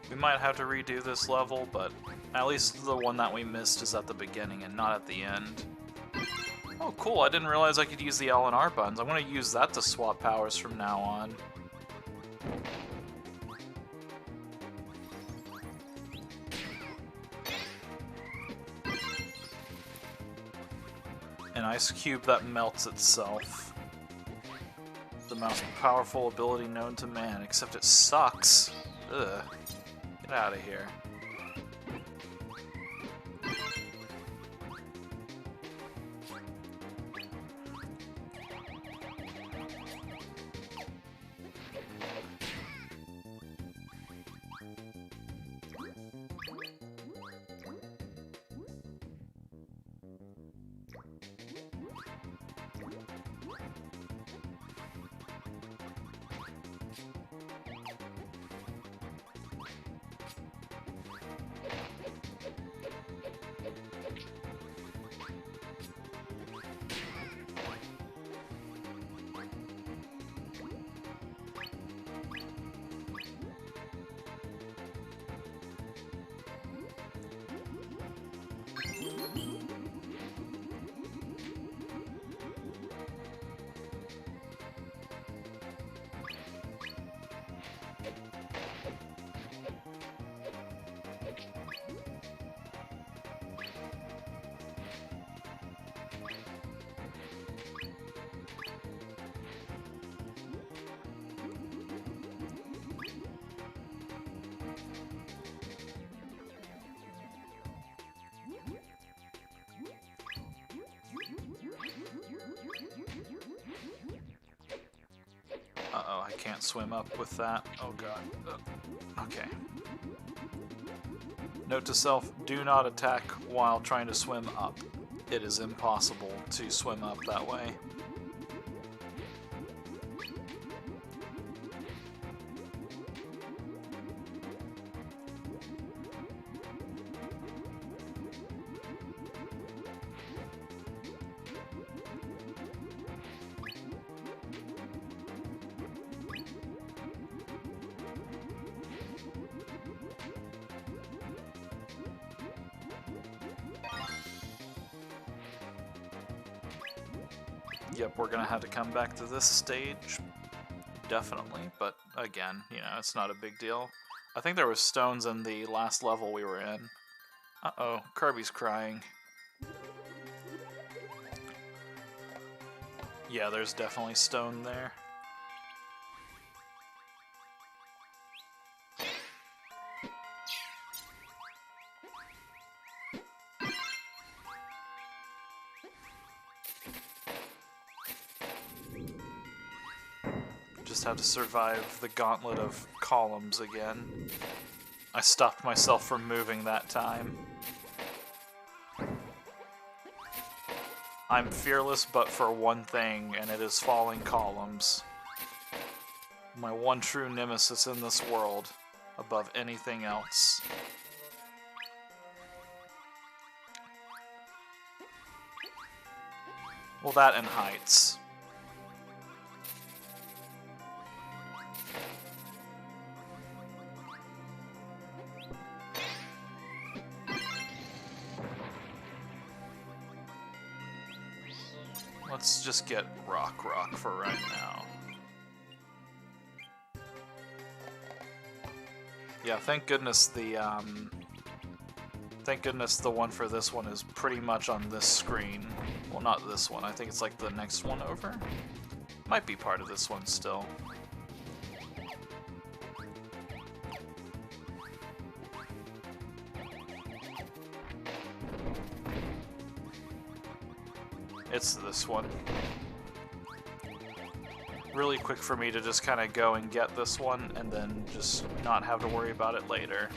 We might have to redo this level, but at least the one that we missed is at the beginning and not at the end. Oh, cool, I didn't realize I could use the L and R buttons. I'm going to use that to swap powers from now on. An ice cube that melts itself. The most powerful ability known to man, except it sucks. Ugh. Get out of here. Can't swim up with that. Oh god. Okay. Note to self, do not attack while trying to swim up. It is impossible to swim up that way. Yep, we're gonna have to come back to this stage. Definitely, but again, you know, it's not a big deal. I think there was stones in the last level we were in. Uh-oh, Kirby's crying. Yeah, there's definitely stone there. Just have to survive the gauntlet of columns again. I stopped myself from moving that time. I'm fearless but for one thing, and it is falling columns. My one true nemesis in this world, above anything else. Well, that and heights. Let's just get rock for right now. Yeah, thank goodness the one for this one is pretty much on this screen. Well, not this one. I think it's like the next one over. Might be part of this one still. It's this one. Really quick for me to just kind of go and get this one and then just not have to worry about it later.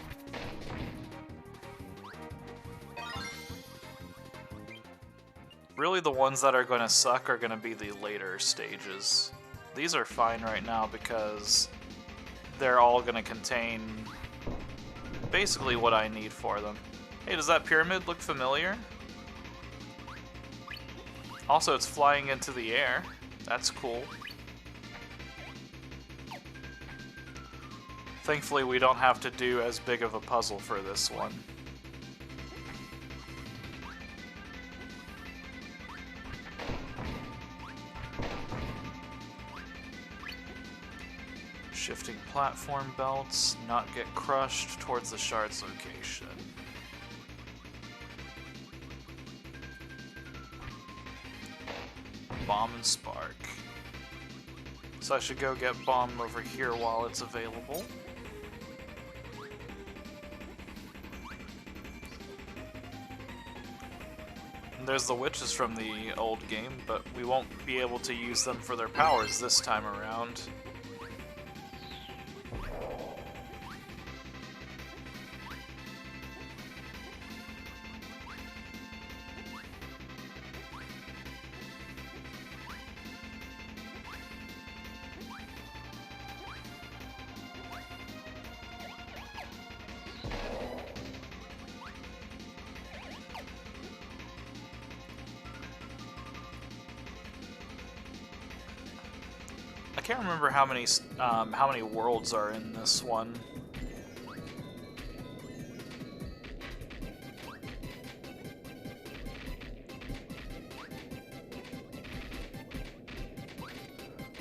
Really, the ones that are going to suck are going to be the later stages. These are fine right now because they're all going to contain basically what I need for them. Hey, does that pyramid look familiar? Also, it's flying into the air. That's cool. Thankfully, we don't have to do as big of a puzzle for this one. Shifting platform belts, not get crushed towards the shard's location. Bomb and spark. So I should go get bomb over here while it's available. And there's the witches from the old game, but we won't be able to use them for their powers this time around. I can't remember how many worlds are in this one.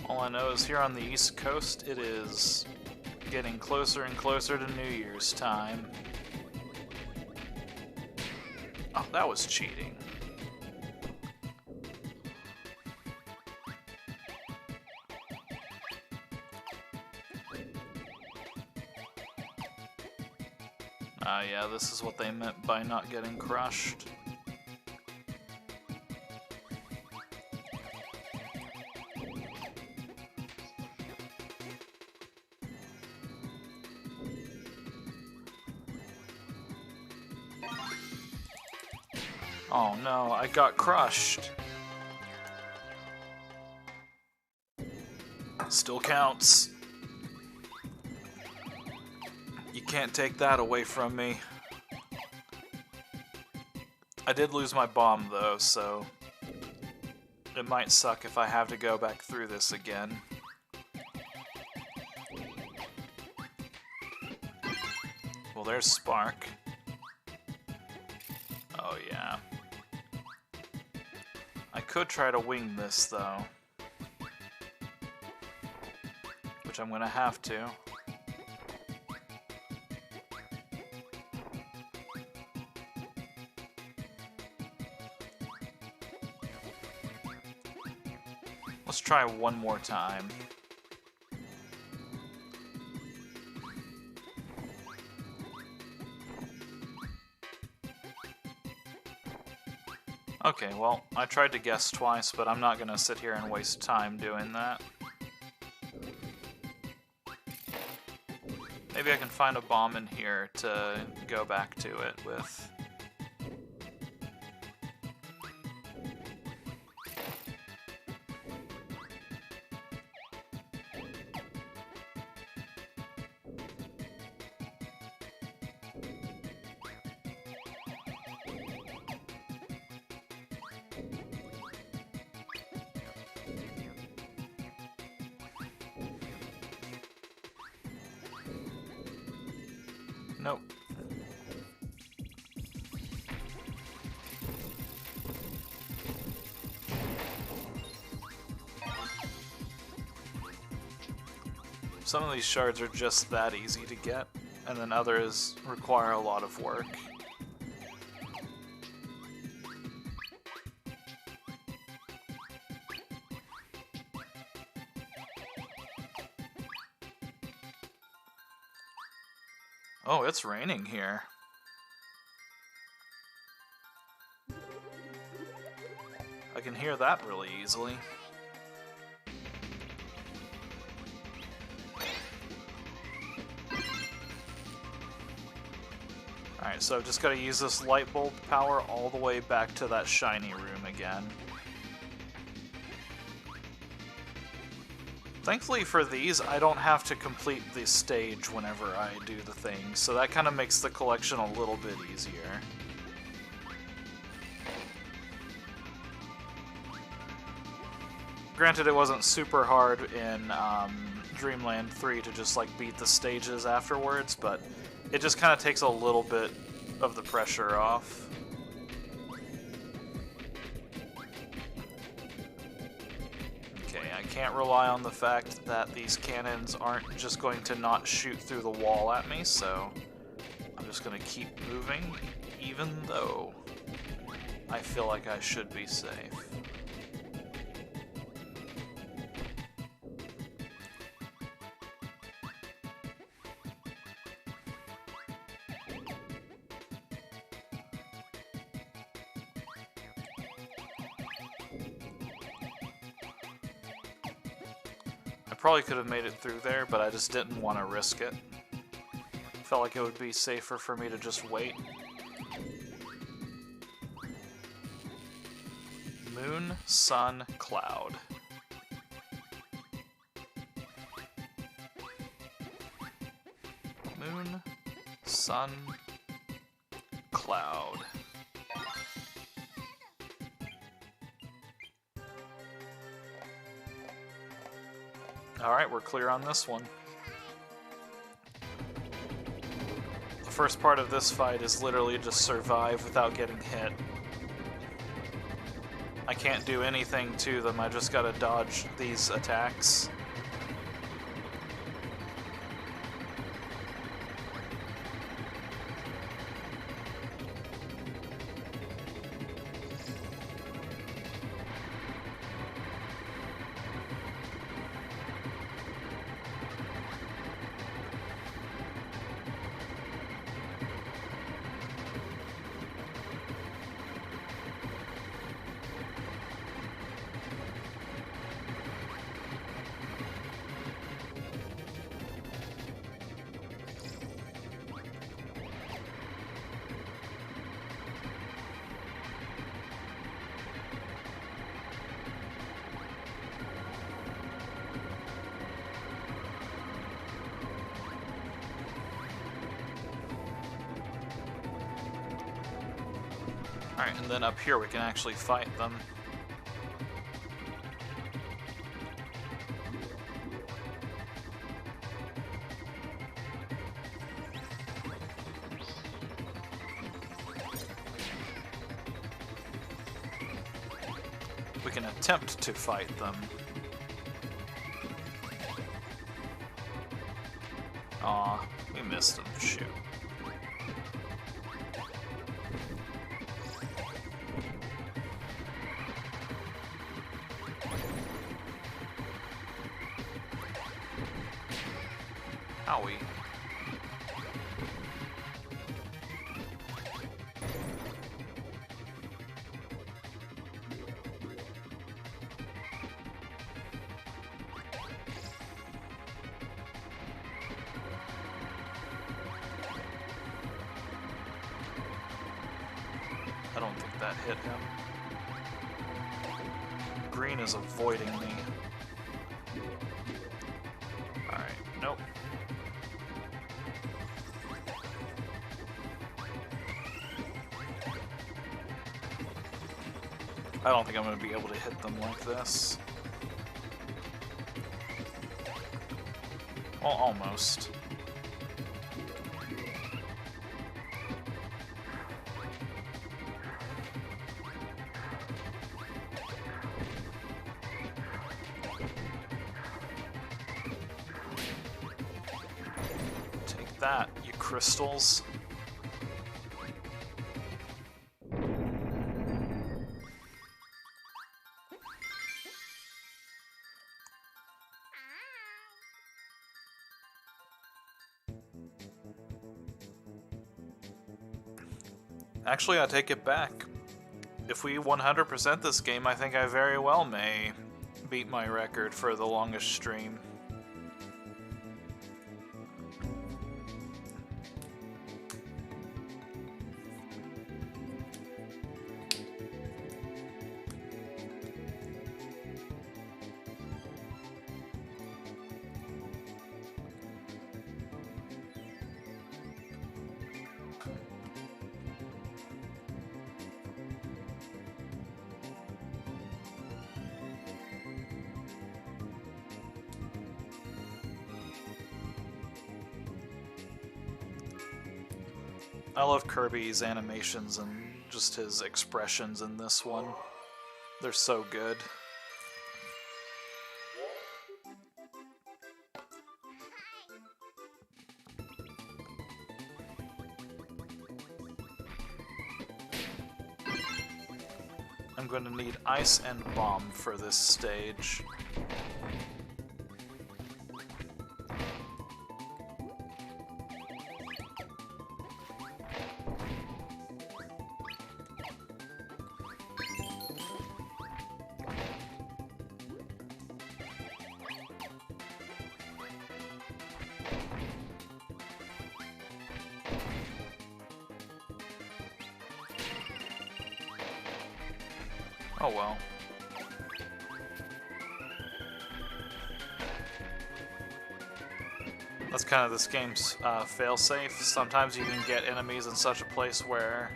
All I know is here on the East Coast, it is getting closer and closer to New Year's time. Oh, that was cheating. Yeah, this is what they meant by not getting crushed. Oh no, I got crushed. Still counts. You can't take that away from me. I did lose my bomb though, so it might suck if I have to go back through this again. Well, there's Spark. Oh yeah. I could try to wing this though, which I'm gonna have to. Let's try one more time. Okay, well, I tried to guess twice, but I'm not gonna sit here and waste time doing that. Maybe I can find a bomb in here to go back to it with. Nope. Some of these shards are just that easy to get, and then others require a lot of work. Oh, it's raining here. I can hear that really easily. Alright, so I've just got to use this light bulb power all the way back to that shiny room again. Thankfully for these, I don't have to complete the stage whenever I do the thing, so that kind of makes the collection a little bit easier. Granted, it wasn't super hard in Dreamland 3 to just like beat the stages afterwards, but it just kind of takes a little bit of the pressure off. I can't rely on the fact that these cannons aren't just going to not shoot through the wall at me, so I'm just going to keep moving, even though I feel like I should be safe. Probably could have made it through there, but I just didn't want to risk it. Felt like it would be safer for me to just wait. Moon, sun, cloud. Moon, sun, cloud. Alright, we're clear on this one. The first part of this fight is literally just survive without getting hit. I can't do anything to them, I just gotta dodge these attacks. Alright, and then up here we can actually fight them. We can attempt to fight them. Aw, we missed them. Shoot. Owie. I don't think that hit him. Green is avoiding me. Alright, nope. I don't think I'm going to be able to hit them like this. Well, almost. Take that, you crystals. Actually, I take it back. If we 100% this game, I think I very well may beat my record for the longest stream. I love Kirby's animations and just his expressions in this one. They're so good. I'm going to need Ice and Bomb for this stage. Oh well. That's kind of this game's failsafe. Sometimes you can get enemies in such a place where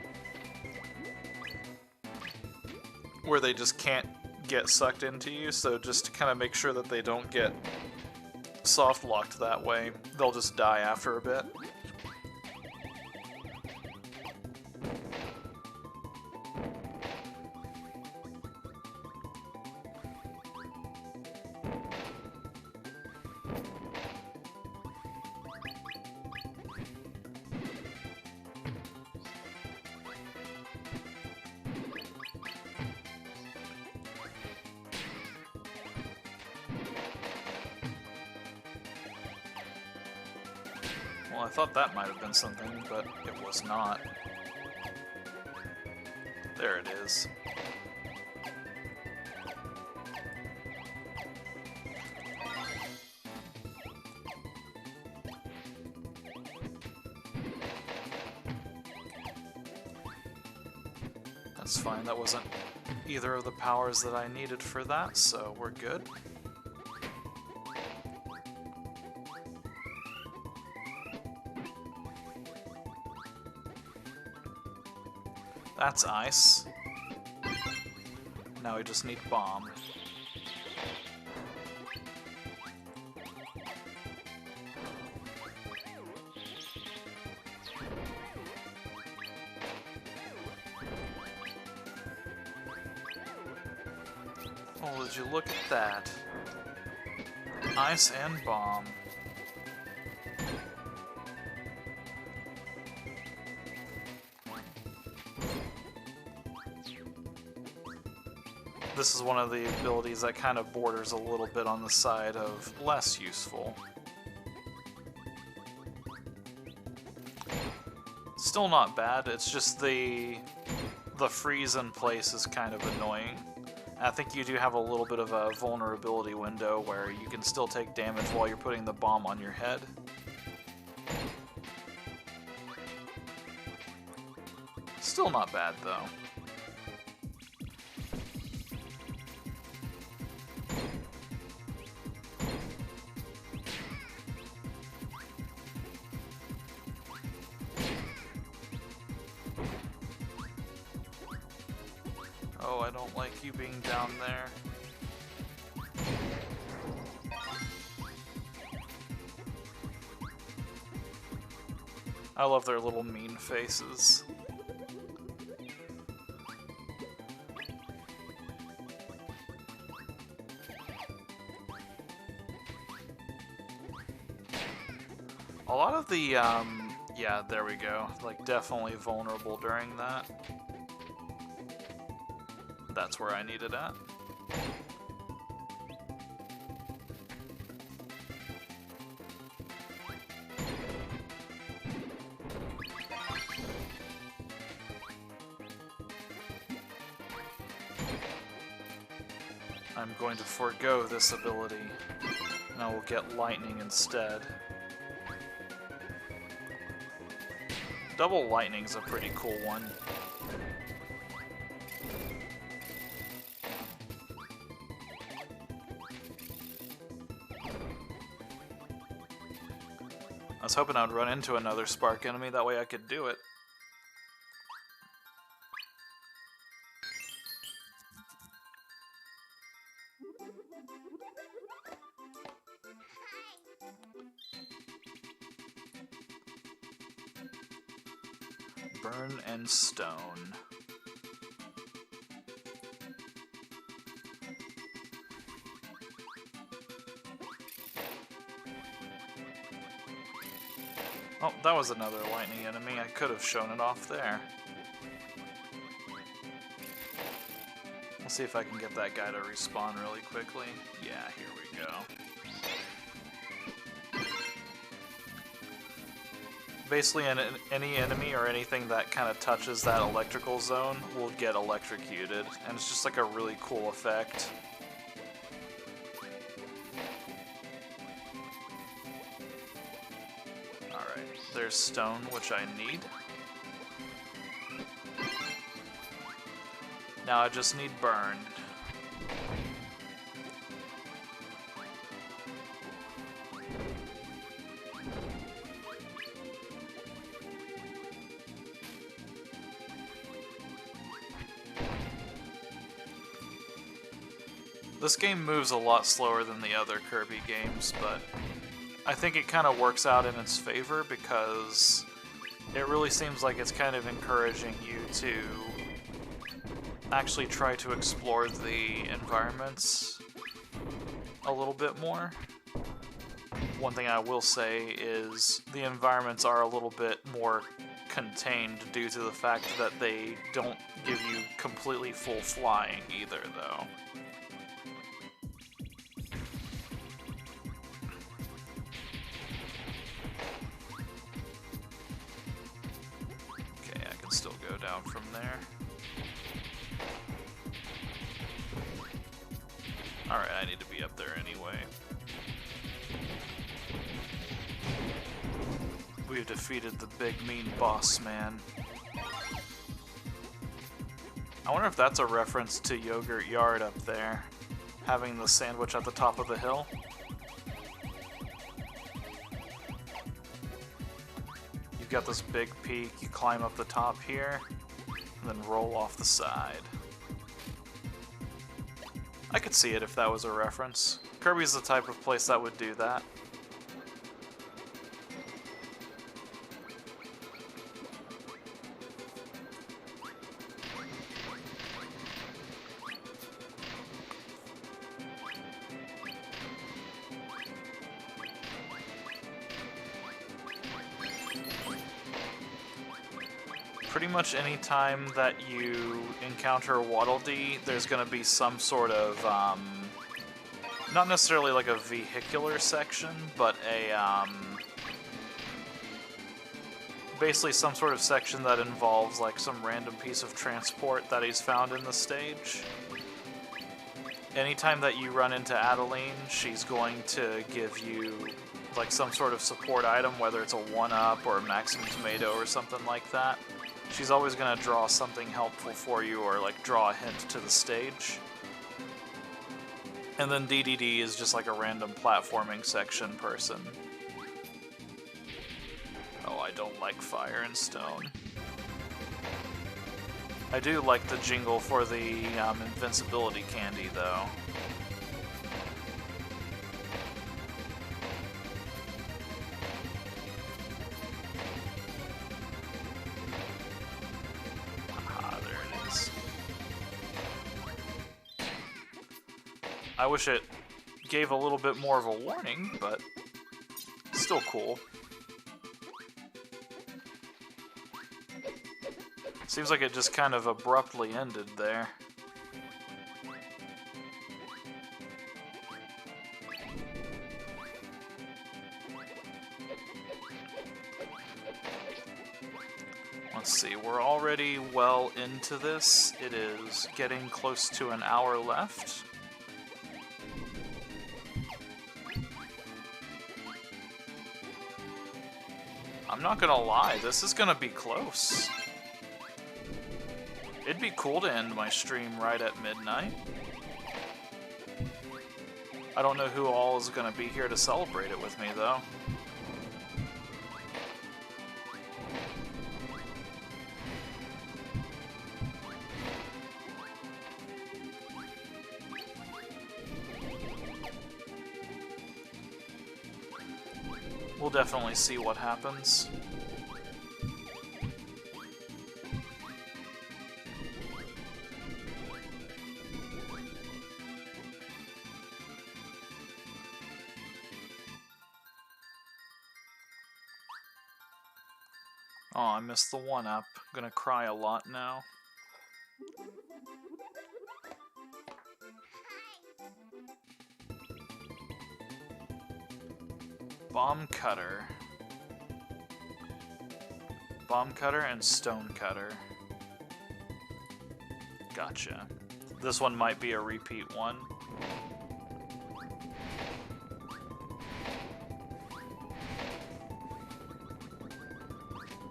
they just can't get sucked into you, so just to kind of make sure that they don't get soft locked that way, they'll just die after a bit. Well, I thought that might have been something, but it was not. There it is. That's fine, that wasn't either of the powers that I needed for that, so we're good. That's ice. Now we just need bomb. Oh, would you look at that? Ice and bomb. This is one of the abilities that kind of borders a little bit on the side of less useful. Still not bad, it's just the freeze in place is kind of annoying. I think you do have a little bit of a vulnerability window where you can still take damage while you're putting the bomb on your head. Still not bad, though. Oh, I don't like you being down there. I love their little mean faces. A lot of the, yeah, there we go. Like, definitely vulnerable during that. That's where I need it at. I'm going to forego this ability, and I will get lightning instead. Double lightning's a pretty cool one. I was hoping I'd run into another spark enemy, that way I could do it. Burn and stone. Oh, that was another lightning enemy. I could have shown it off there. Let's see if I can get that guy to respawn really quickly. Yeah, here we go. Basically, any enemy or anything that kind of touches that electrical zone will get electrocuted, and it's just like a really cool effect. Alright, there's stone, which I need. Now I just need burned. This game moves a lot slower than the other Kirby games, but I think it kind of works out in its favor because it really seems like it's kind of encouraging you to actually try to explore the environments a little bit more. One thing I will say is the environments are a little bit more contained due to the fact that they don't give you completely full flying either, though. Okay, I can still go down from there. Alright, I need to be up there anyway. We've defeated the big mean boss man. I wonder if that's a reference to Yogurt Yard up there, having the sandwich at the top of the hill. You've got this big peak, you climb up the top here, and then roll off the side. I could see it if that was a reference. Kirby's the type of place that would do that. Pretty much any time that you encounter Waddle Dee, there's going to be some sort of, not necessarily like a vehicular section, but a, basically some sort of section that involves like some random piece of transport that he's found in the stage. Anytime that you run into Adeline, she's going to give you like some sort of support item, whether it's a 1-up or a Maximum Tomato or something like that. She's always going to draw something helpful for you or like draw a hint to the stage. And then DDD is just like a random platforming section person. Oh, I don't like Fire and Stone. I do like the jingle for the invincibility candy, though. Ah, there it is. I wish it gave a little bit more of a warning, but still cool. Seems like it just kind of abruptly ended there. Let's see, we're already well into this. It is getting close to an hour left. I'm not gonna lie, this is gonna be close. It'd be cool to end my stream right at midnight. I don't know who all is going to be here to celebrate it with me, though. We'll definitely see what happens. Oh, I missed the 1-up. Gonna cry a lot now. Bomb Cutter. Bomb Cutter and Stone Cutter. Gotcha. This one might be a repeat one.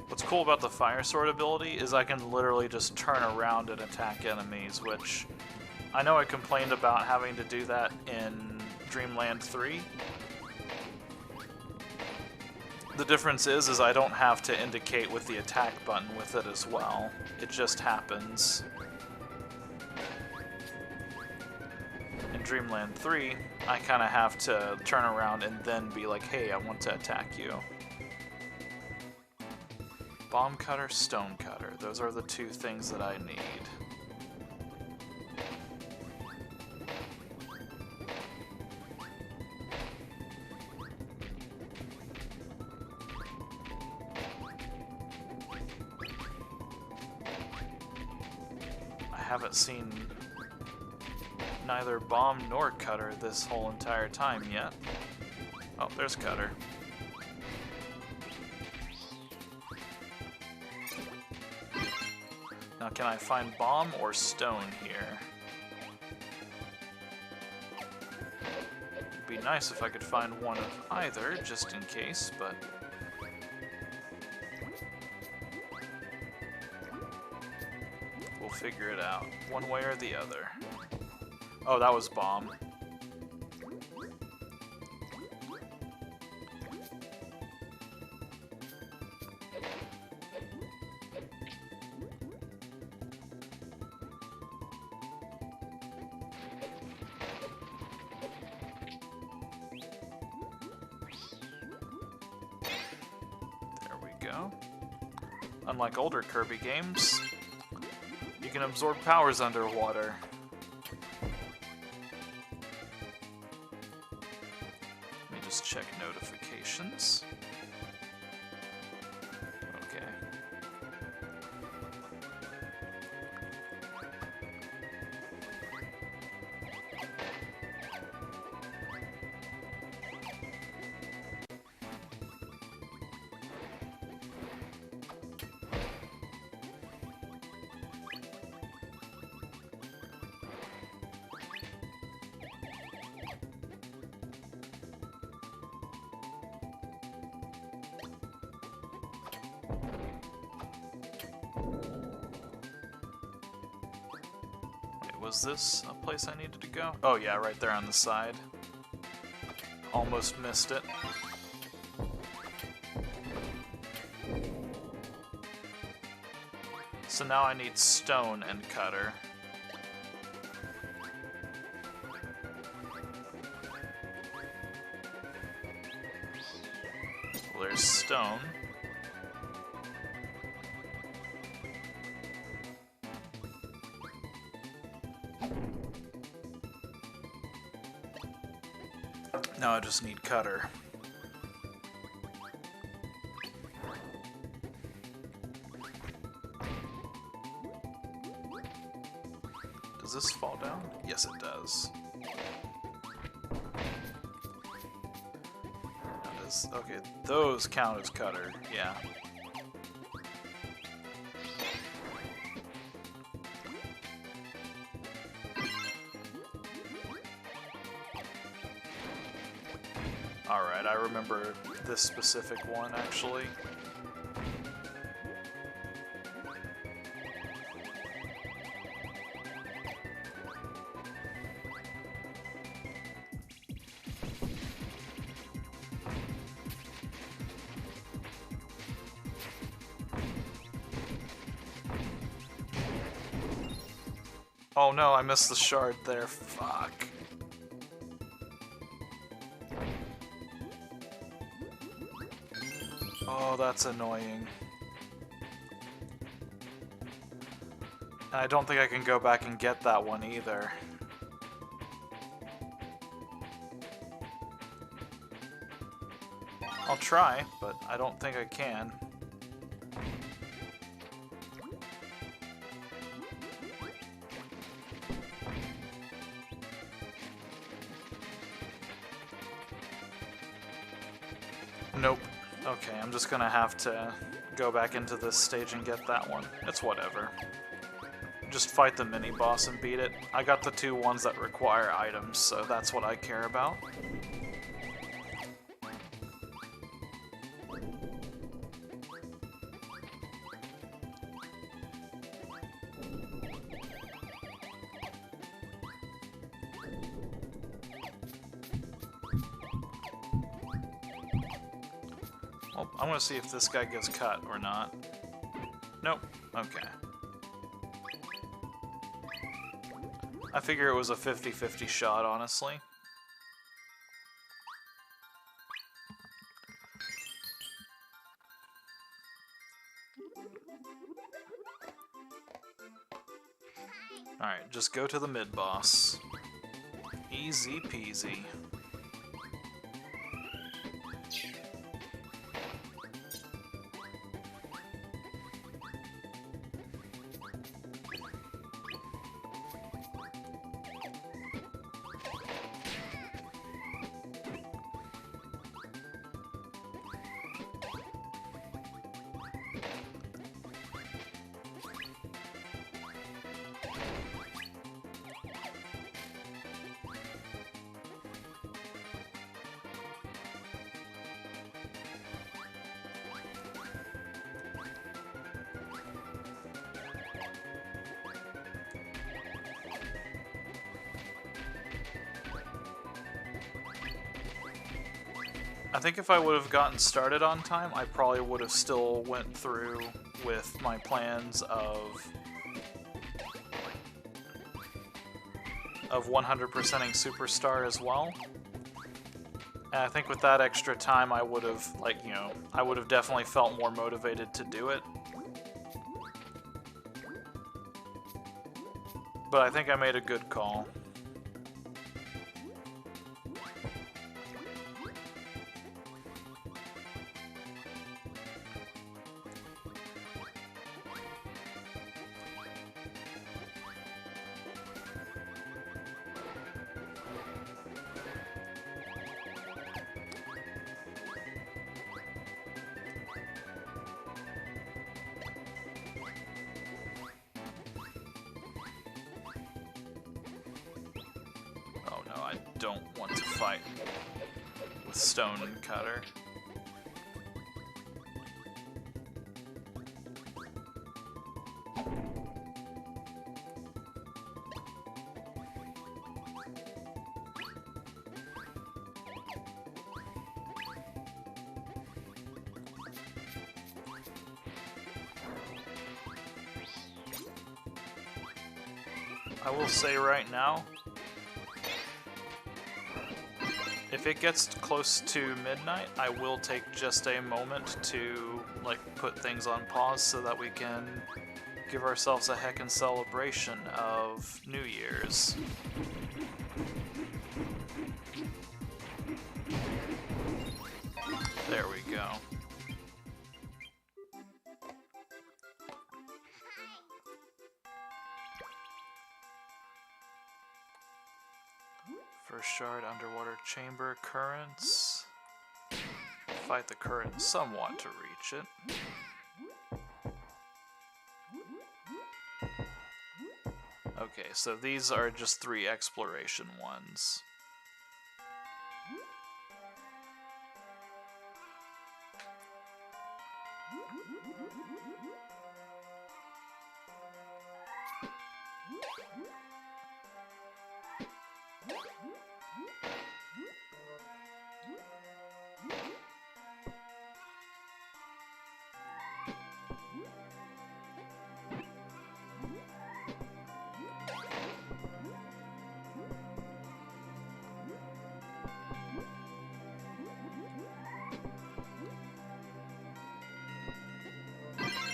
What's cool about the Fire Sword ability is I can literally just turn around and attack enemies, which I know I complained about having to do that in Dreamland 3. The difference is I don't have to indicate with the attack button with it as well. It just happens. In Dreamland 3, I kind of have to turn around and then be like, hey, I want to attack you. Bomb Cutter, Stone Cutter. Those are the two things that I need. I haven't seen neither Bomb nor Cutter this whole entire time yet. Oh, there's Cutter. Now, can I find Bomb or Stone here? It'd be nice if I could find one of either, just in case, but... we'll figure it out, one way or the other. Oh, that was Bomb. go. Unlike older Kirby games, you can absorb powers underwater. Let me just check notifications. Okay. Was this a place I needed to go? Oh yeah, right there on the side. Almost missed it. So now I need stone and cutter. Well, there's stone. Now I just need cutter. Does this fall down? Yes, it does. Okay, those count as cutter, yeah. Alright, I remember this specific one, actually. Oh no, I missed the shard there. Fuck. Oh, that's annoying. And I don't think I can go back and get that one either. I'll try, but I don't think I can. Nope. Okay, I'm just gonna have to go back into this stage and get that one. It's whatever. Just fight the mini-boss and beat it. I got the two ones that require items, so that's what I care about. Well, I'm gonna see if this guy gets cut or not. Nope. Okay. I figure it was a 50-50 shot, honestly. Alright, just go to the mid-boss. Easy peasy. I think if I would have gotten started on time, I probably would have still went through with my plans of 100%ing Superstar as well. And I think with that extra time, I would have, like, you know, I would have definitely felt more motivated to do it. But I think I made a good call. I don't want to fight with Stone Cutter. I will say right now, if it gets close to midnight, I will take just a moment to, like, put things on pause so that we can give ourselves a heckin' celebration of New Year's. There we go. First shard, underwater chamber, currents. Fight the current somewhat to reach it. Okay, so these are just 3 exploration ones.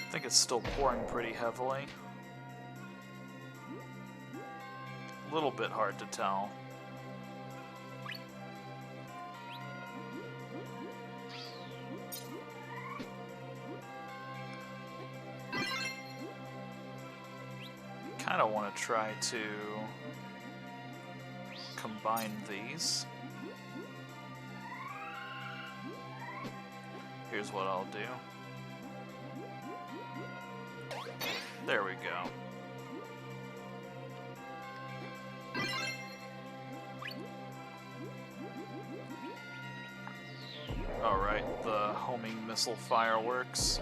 I think it's still pouring pretty heavily. A little bit hard to tell. Kind of want to try to combine these. Here's what I'll do. There we go. Alright, the homing missile fireworks.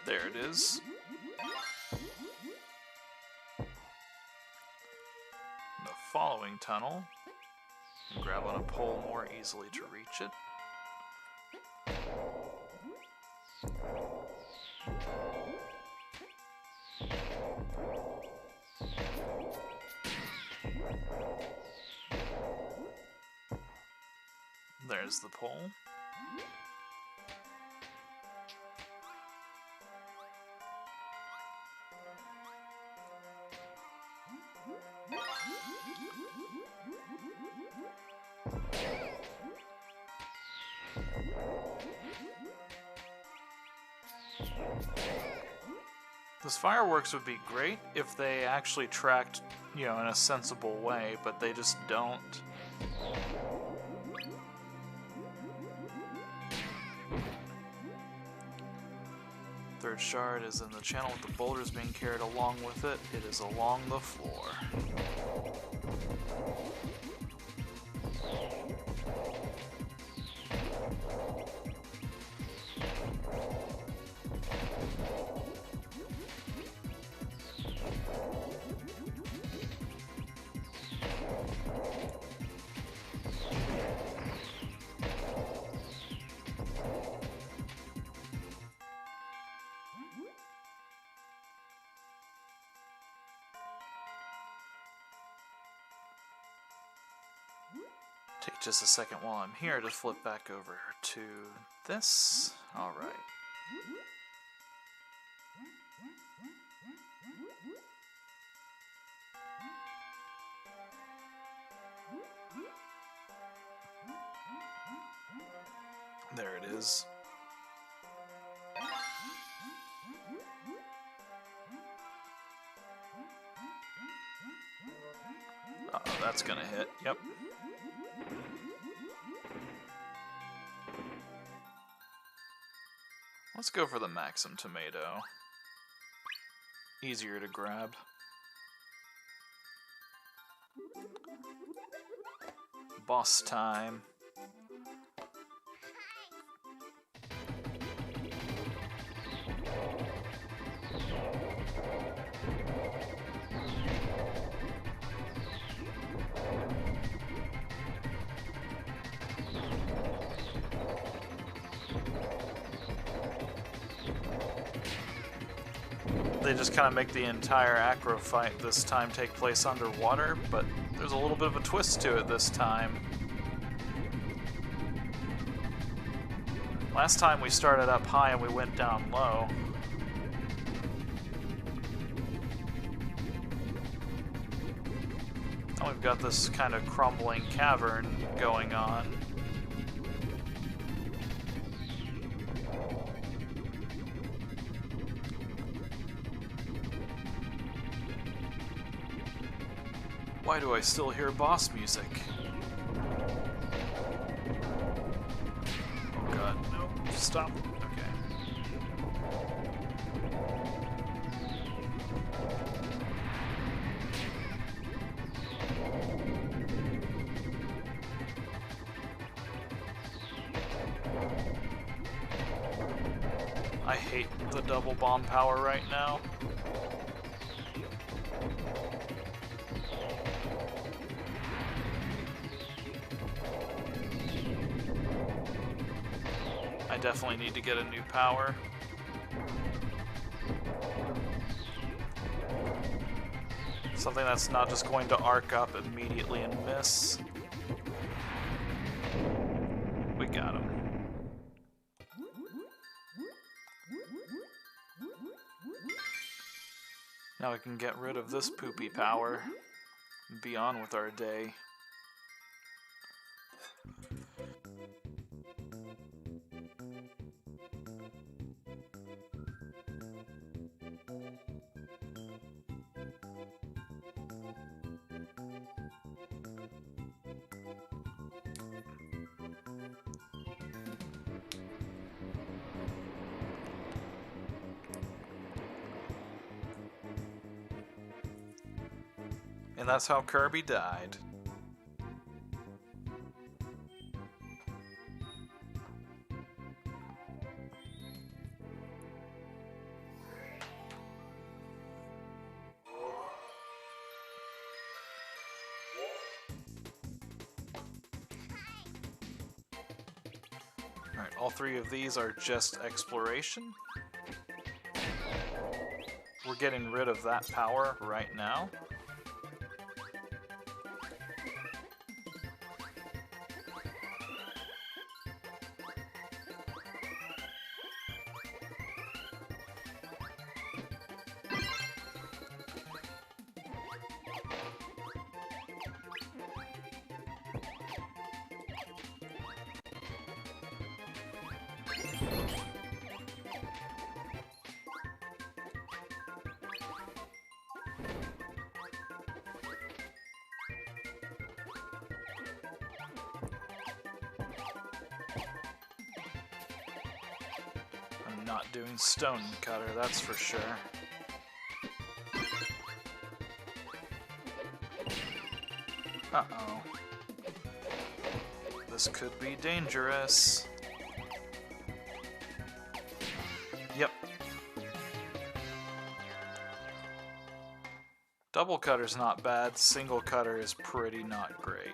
There it is. The following tunnel. Grab on a pole more easily to reach it. There's the pole. Those fireworks would be great if they actually tracked, you know, in a sensible way, but they just don't. Third shard is in the channel with the boulders being carried along with it. It is along the floor. Take just a second while I'm here to flip back over to this. Alright. There it is. Uh-oh, that's gonna hit. Yep. Let's go for the Maxim Tomato. Easier to grab. Boss time. They just kind of make the entire acro fight this time take place underwater, but there's a little bit of a twist to it this time. Last time we started up high and we went down low. Now we've got this kind of crumbling cavern going on. Why do I still hear boss music? Oh god, no, stop. Okay. I hate the double bomb power right now. I definitely need to get a new power. Something that's not just going to arc up immediately and miss. We got him. Now we can get rid of this poopy power and be on with our day. And that's how Kirby died. Alright, all three of these are just exploration. We're getting rid of that power right now. not doing stone cutter, that's for sure. Uh-oh. This could be dangerous. Yep. Double cutter's not bad, single cutter is pretty not great.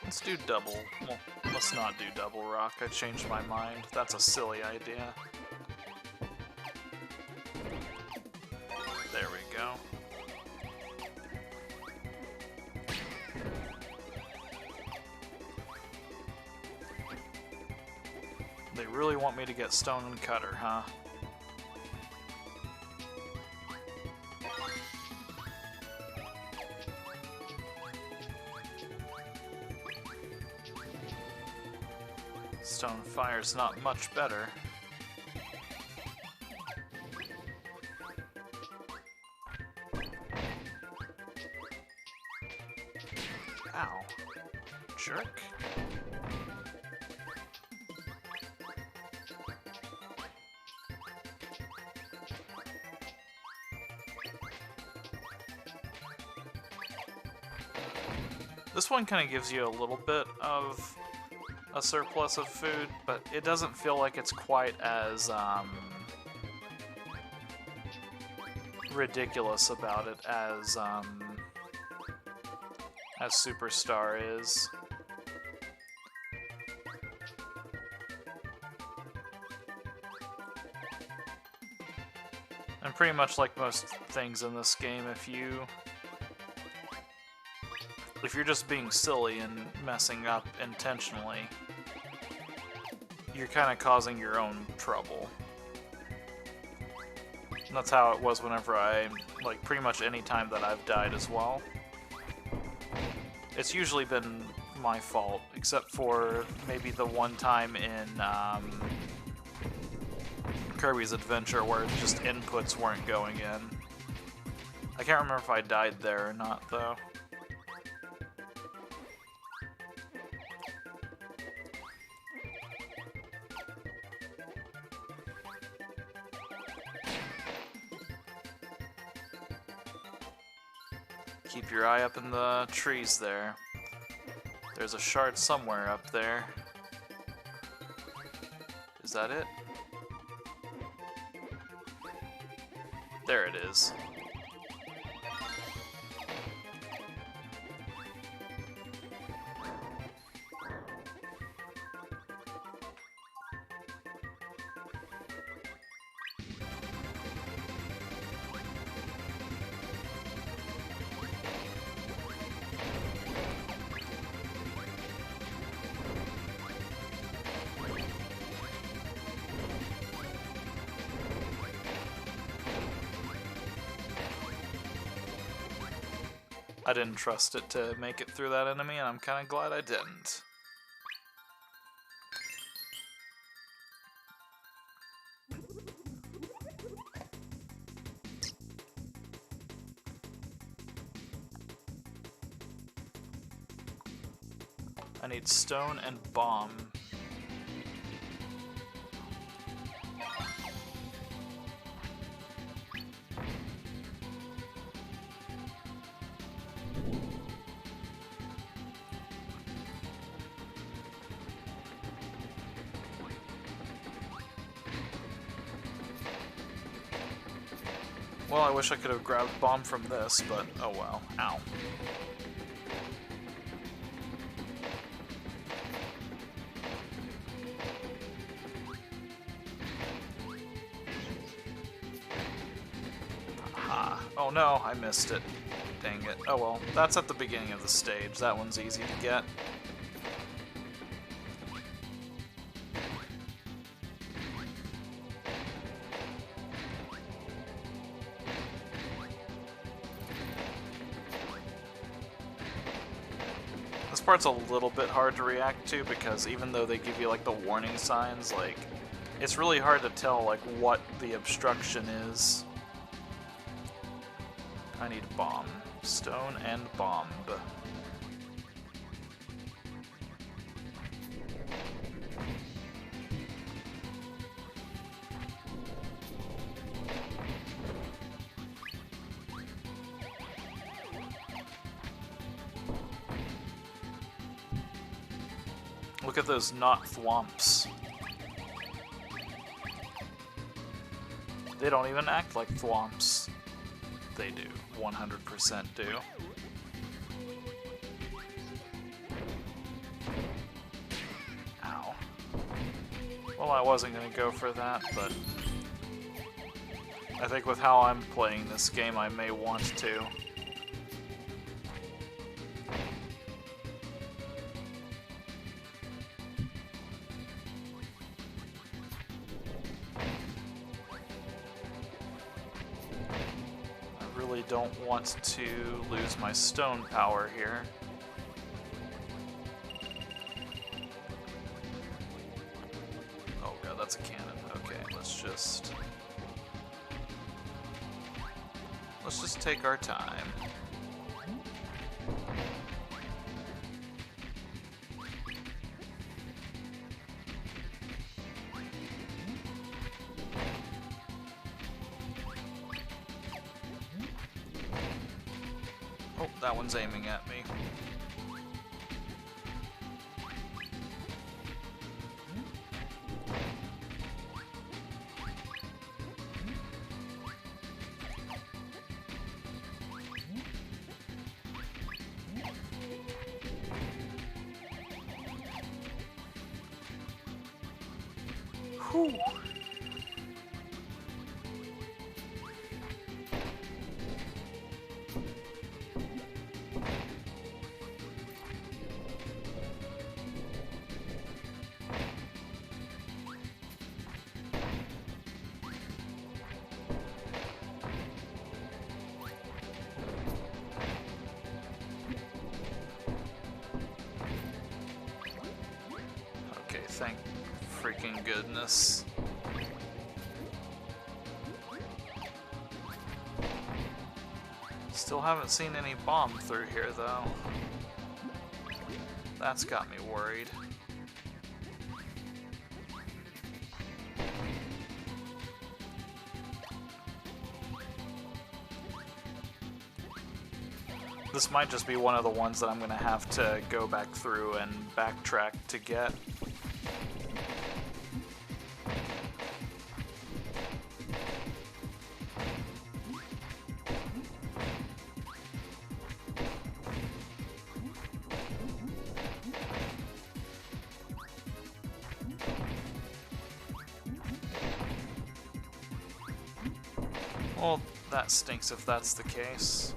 Let's do double. Well, let's not do double rock. I changed my mind. That's a silly idea. There we go. They really want me to get stone and cutter, huh? Stone fire's not much better. Ow. Jerk. This one kind of gives you a little bit of a surplus of food, but it doesn't feel like it's quite as ridiculous about it as Superstar is. And pretty much like most things in this game, if you're just being silly and messing up intentionally, you're kind of causing your own trouble. And that's how it was whenever like, pretty much any time that I've died as well. It's usually been my fault, except for maybe the one time in Kirby's Adventure where just inputs weren't going in. I can't remember if I died there or not, though. Keep your eye up in the trees there. There's a shard somewhere up there. Is that it? There it is. I didn't trust it to make it through that enemy, and I'm kind of glad I didn't. I need stone and bomb. Well, I wish I could have grabbed bomb from this, but oh well. Ow. Oh no, I missed it. Dang it. Oh well, that's at the beginning of the stage. That one's easy to get. This part's a little bit hard to react to because even though they give you like the warning signs, like it's really hard to tell like what the obstruction is. I need bomb. Stone and bomb. Look at those not thwomps. They don't even act like thwomps. They do. 100% do. Ow. Well, I wasn't going to go for that, but I think with how I'm playing this game, I may want to. Don't want to lose my stone power here. Oh god, that's a cannon. Okay, let's just take our time. Oh, that one's aiming at me. Whew. Thank freaking goodness. Still haven't seen any bomb through here, though. That's got me worried. This might just be one of the ones that I'm gonna have to go back through and backtrack to get. Well, that stinks if that's the case.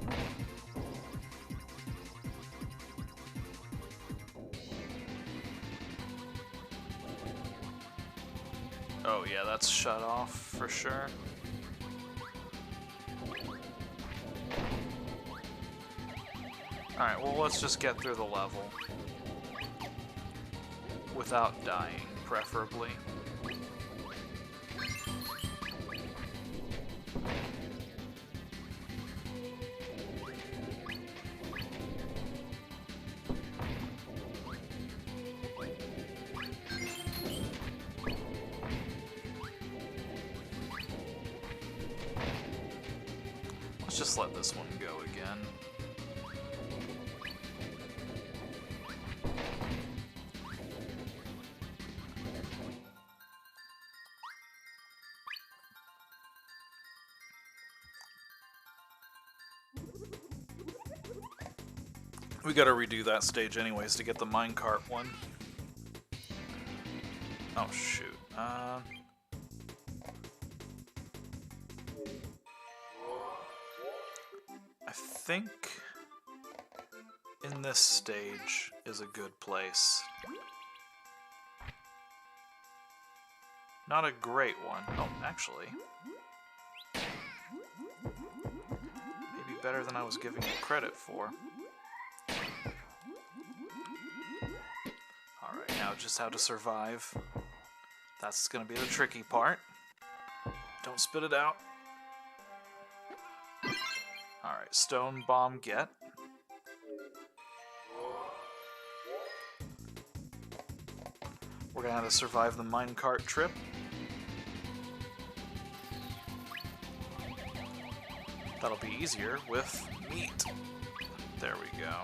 Oh yeah, that's shut off for sure. Alright, well let's just get through the level. Without dying, preferably. Let's just let this one go again. We gotta redo that stage anyways to get the minecart one. Oh shoot. think in this stage is a good place. Not a great one. Oh, actually. Maybe better than I was giving it credit for. Alright, now just how to survive. That's gonna be the tricky part. Don't spit it out. Alright, stone bomb get. We're gonna have to survive the minecart trip. That'll be easier with meat. There we go.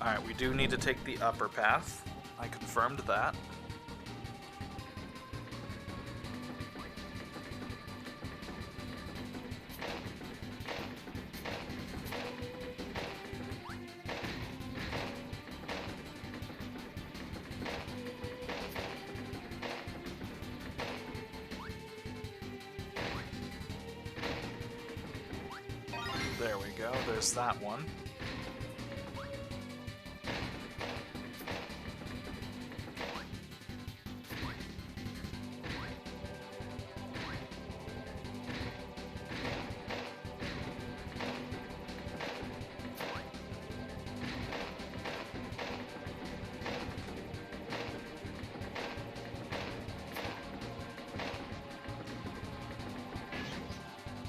Alright, we do need to take the upper path. I confirmed that. There we go, there's that one.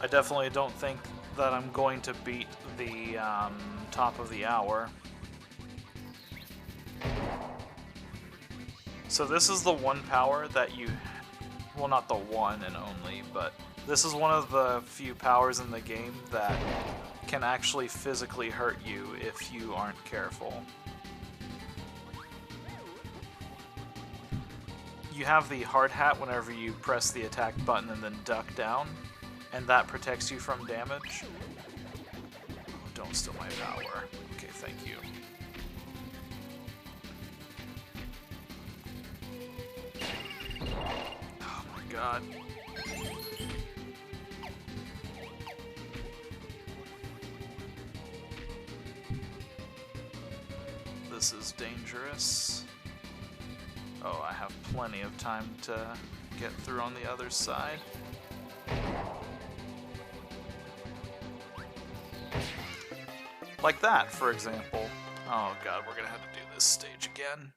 I definitely don't think that I'm going to beat the top of the hour. So this is the one power that you... Well, not the one and only, but this is one of the few powers in the game that can actually physically hurt you if you aren't careful. You have the hard hat whenever you press the attack button and then duck down, and that protects you from damage. Oh, don't steal my power. Okay, thank you. Oh my god. This is dangerous. Oh, I have plenty of time to get through on the other side. Like that, for example. Oh god, we're gonna have to do this stage again.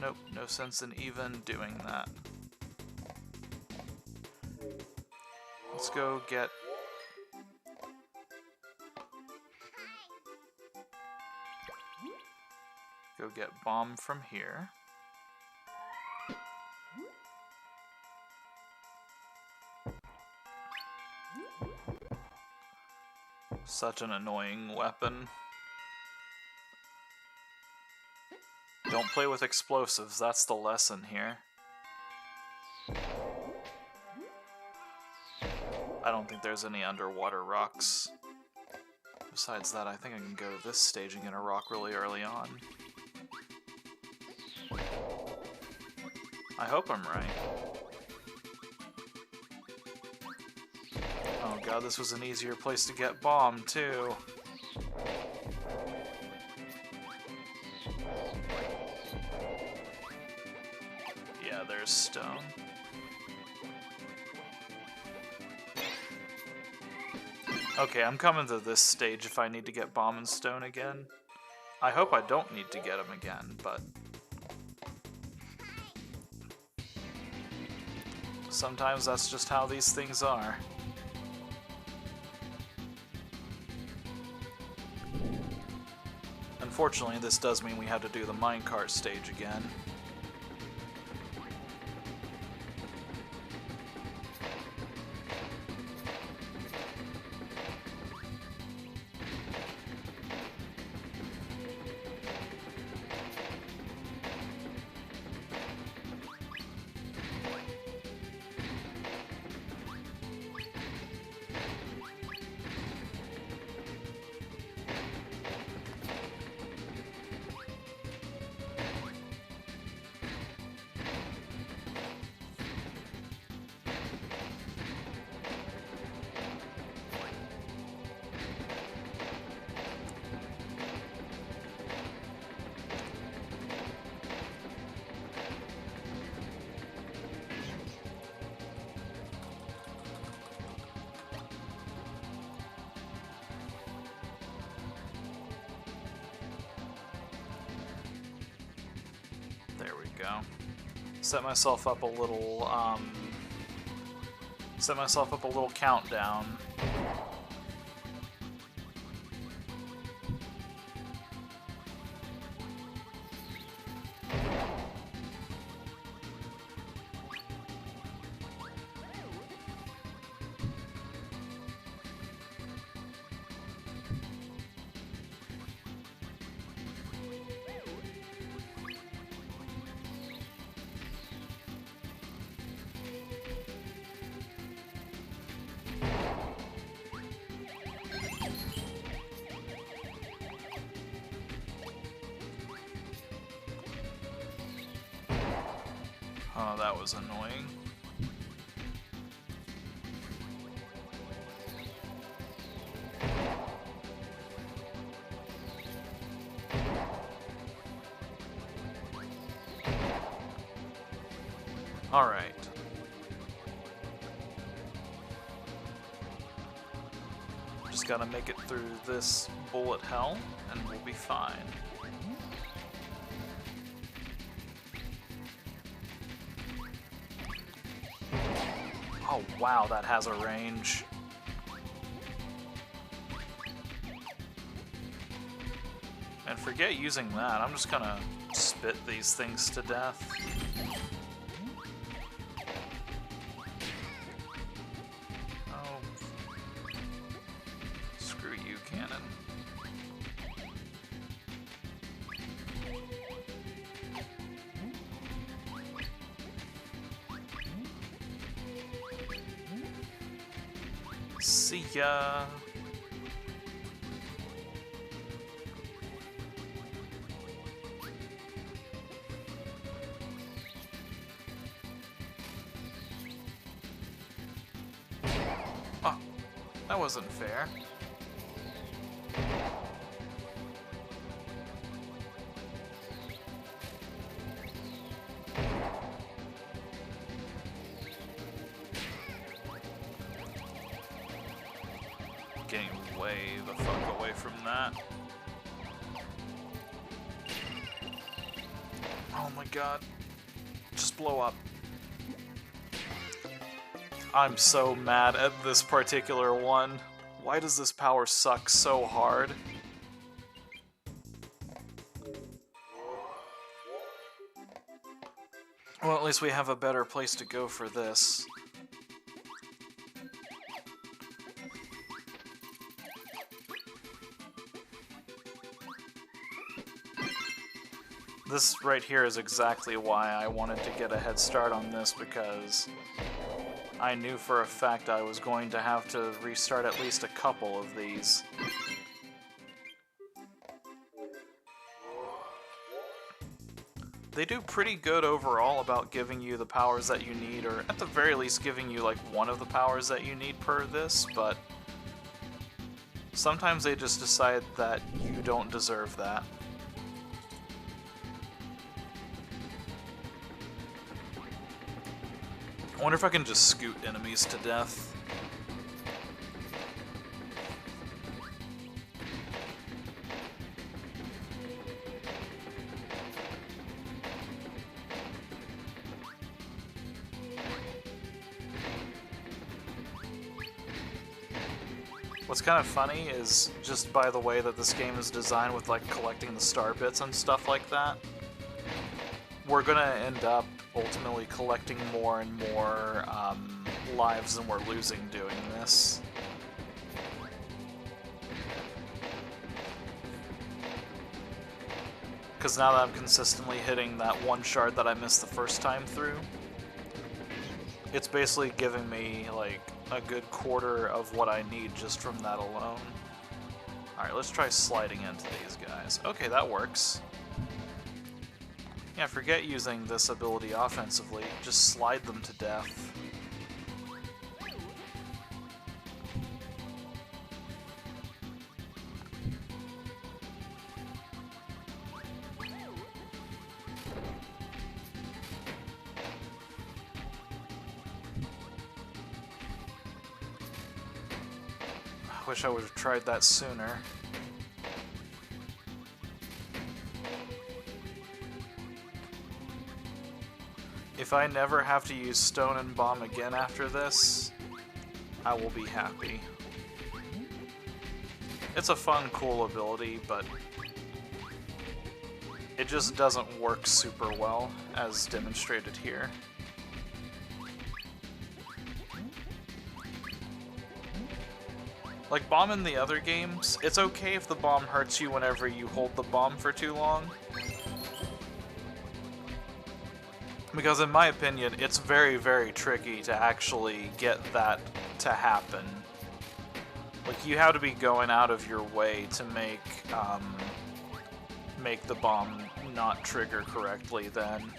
Nope, no sense in even doing that. Let's go get... Go get bomb from here. Such an annoying weapon. Don't play with explosives, that's the lesson here. I don't think there's any underwater rocks. Besides that, I think I can go to this stage and get a rock really early on. I hope I'm right. Oh god, this was an easier place to get bombed, too. Yeah, there's stone. Okay, I'm coming to this stage if I need to get bomb and stone again. I hope I don't need to get them again, but... sometimes that's just how these things are. Unfortunately, this does mean we have to do the minecart stage again. go. Set myself up a little, countdown. Oh, that was annoying. All right. Just gotta make it through this bullet hell, and we'll be fine. Oh wow, that has a range. And forget using that, I'm just gonna spit these things to death. Oh. Screw you, cannon. See ya. Oh, that wasn't fair. Getting way the fuck away from that. Oh my god. Just blow up. I'm so mad at this particular one. Why does this power suck so hard? Well, at least we have a better place to go for this. This right here is exactly why I wanted to get a head start on this, because I knew for a fact I was going to have to restart at least a couple of these. They do pretty good overall about giving you the powers that you need, or at the very least giving you like one of the powers that you need per this, but sometimes they just decide that you don't deserve that. I wonder if I can just scoot enemies to death. What's kind of funny is, just by the way that this game is designed with like collecting the star bits and stuff like that, we're gonna end up ultimately collecting more and more lives than we're losing doing this. Because now that I'm consistently hitting that one shard that I missed the first time through, it's basically giving me like a good quarter of what I need just from that alone. Alright, let's try sliding into these guys. Okay, that works. Yeah, forget using this ability offensively, just slide them to death. I wish I would have tried that sooner. If I never have to use Stone and Bomb again after this, I will be happy. It's a fun, cool ability, but it just doesn't work super well, as demonstrated here. Like Bomb in the other games, it's okay if the bomb hurts you whenever you hold the bomb for too long. Because in my opinion, it's very, very tricky to actually get that to happen. Like, you have to be going out of your way to make the bomb not trigger correctly then.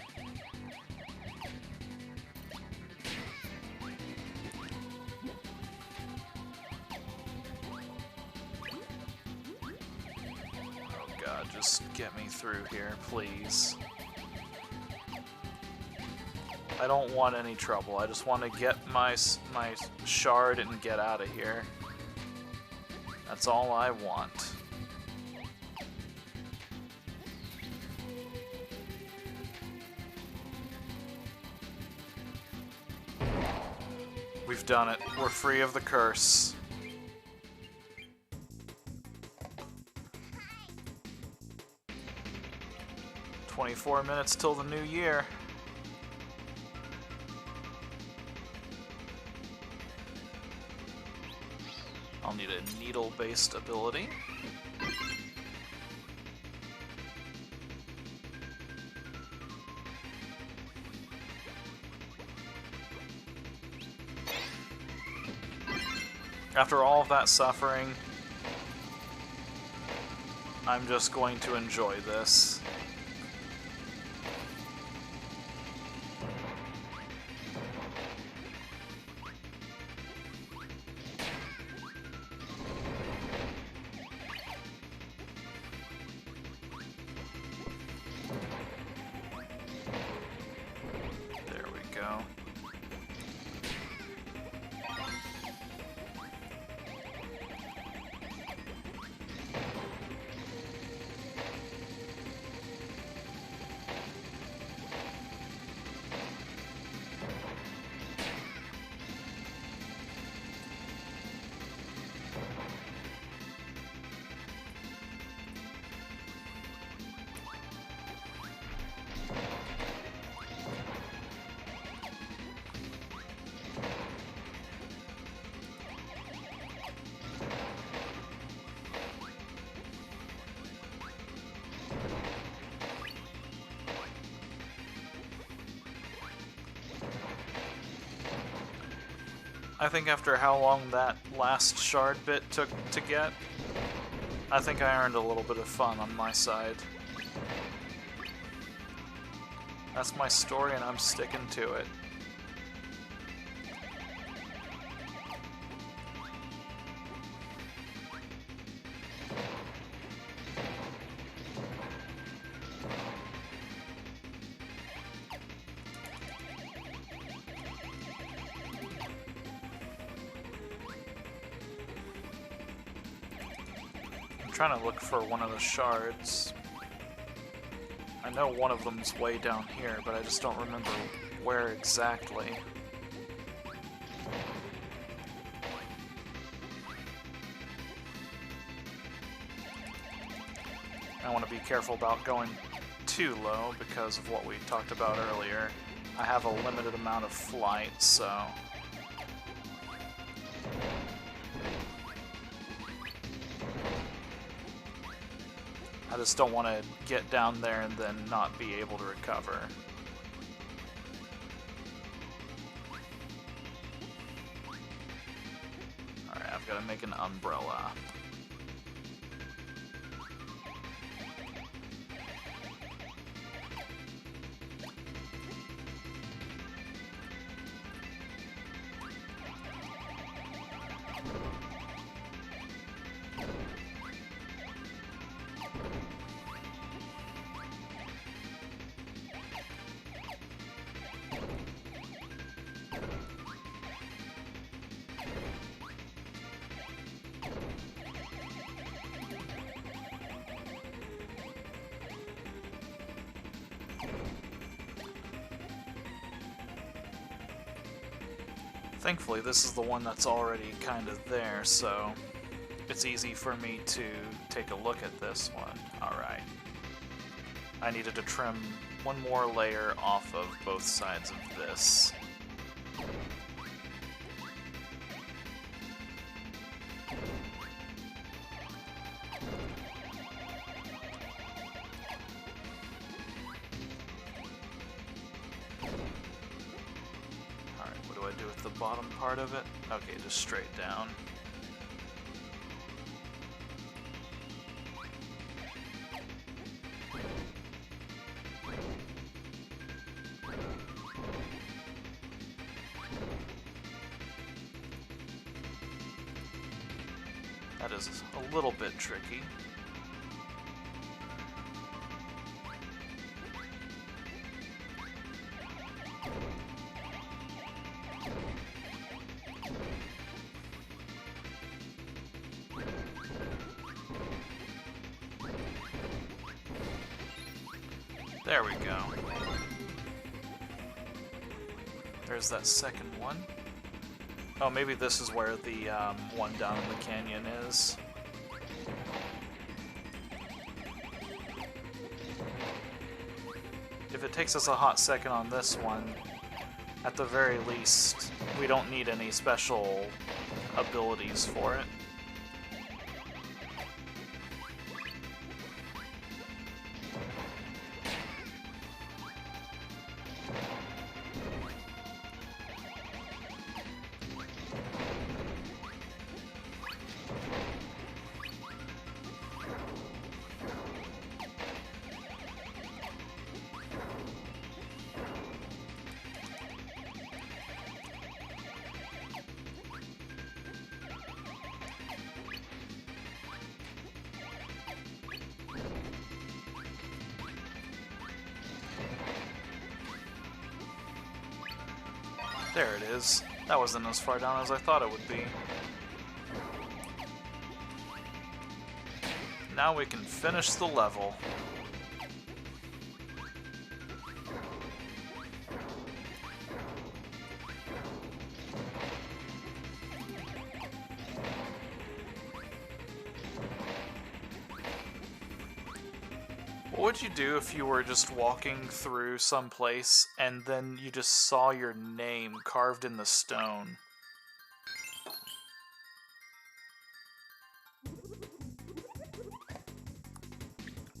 Oh god, just get me through here, please. I don't want any trouble. I just want to get my shard and get out of here. That's all I want. We've done it. We're free of the curse. "24 minutes till the new year." I'll need a needle-based ability. After all of that suffering, I'm just going to enjoy this. There we go. I think after how long that last shard bit took to get, I think I earned a little bit of fun on my side. That's my story and I'm sticking to it. I'm trying to look for one of the shards. I know one of them's way down here, but I just don't remember where exactly. I want to be careful about going too low because of what we talked about earlier. I have a limited amount of flight, so... I just don't want to get down there and then not be able to recover. Alright, I've got to make an umbrella. Thankfully, this is the one that's already kind of there, so it's easy for me to take a look at this one. Alright. I needed to trim one more layer off of both sides of this. Bottom part of it? Okay, just straight down. That is a little bit tricky. There we go. There's that second one. Oh, maybe this is where the one down in the canyon is. If it takes us a hot second on this one, at the very least, we don't need any special abilities for it. There it is. That wasn't as far down as I thought it would be. Now we can finish the level. What would you do if you were just walking through some place and then you just saw your name carved in the stone?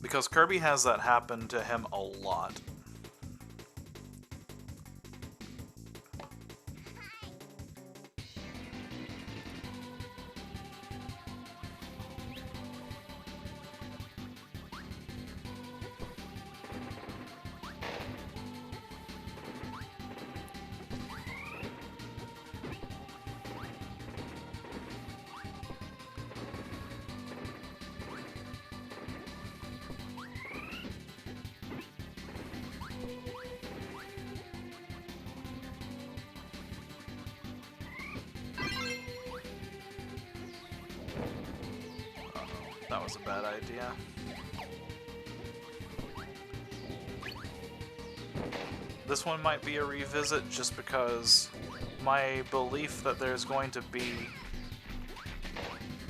Because Kirby has that happen to him a lot. That was a bad idea. This one might be a revisit just because my belief that there's going to be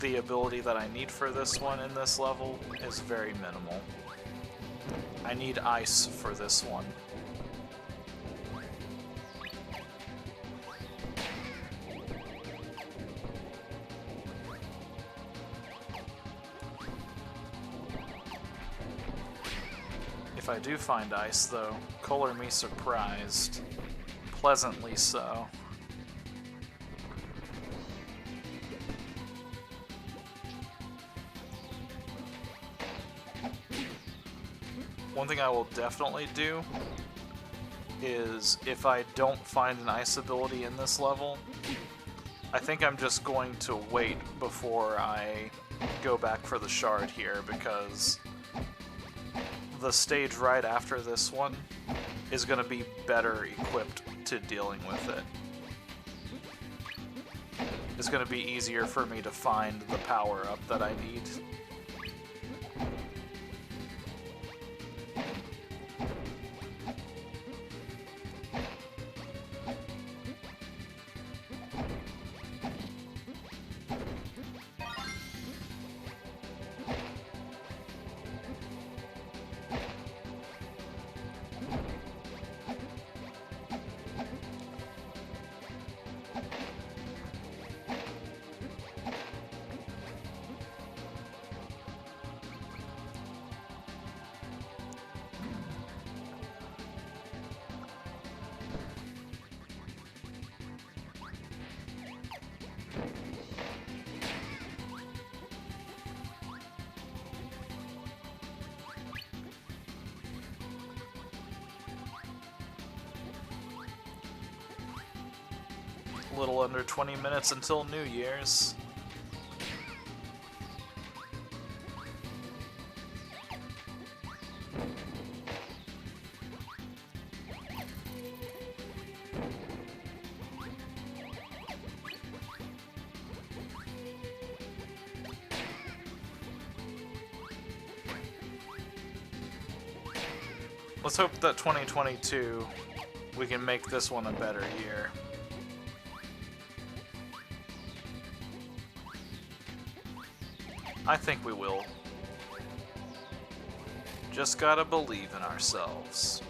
the ability that I need for this one in this level is very minimal. I need ice for this one. If I do find ice, though, color me surprised. Pleasantly so. One thing I will definitely do is, if I don't find an ice ability in this level, I think I'm just going to wait before I go back for the shard here, because the stage right after this one is going to be better equipped to dealing with it. It's going to be easier for me to find the power-up that I need. A little under 20 minutes until New Year's. Let's hope that 2022, we can make this one a better year. I think we will. Just gotta believe in ourselves.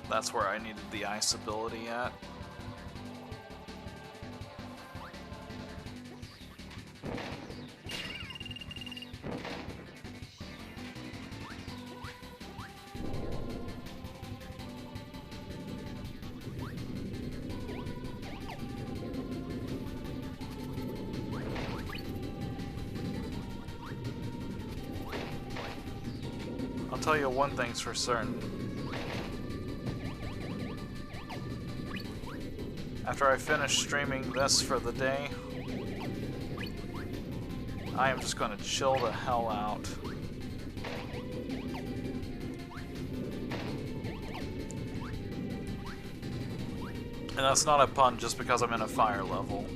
That's where I needed the ice ability at. I'll tell you one thing's for certain. After I finish streaming this for the day, I am just going to chill the hell out. And that's not a pun just because I'm in a fire level.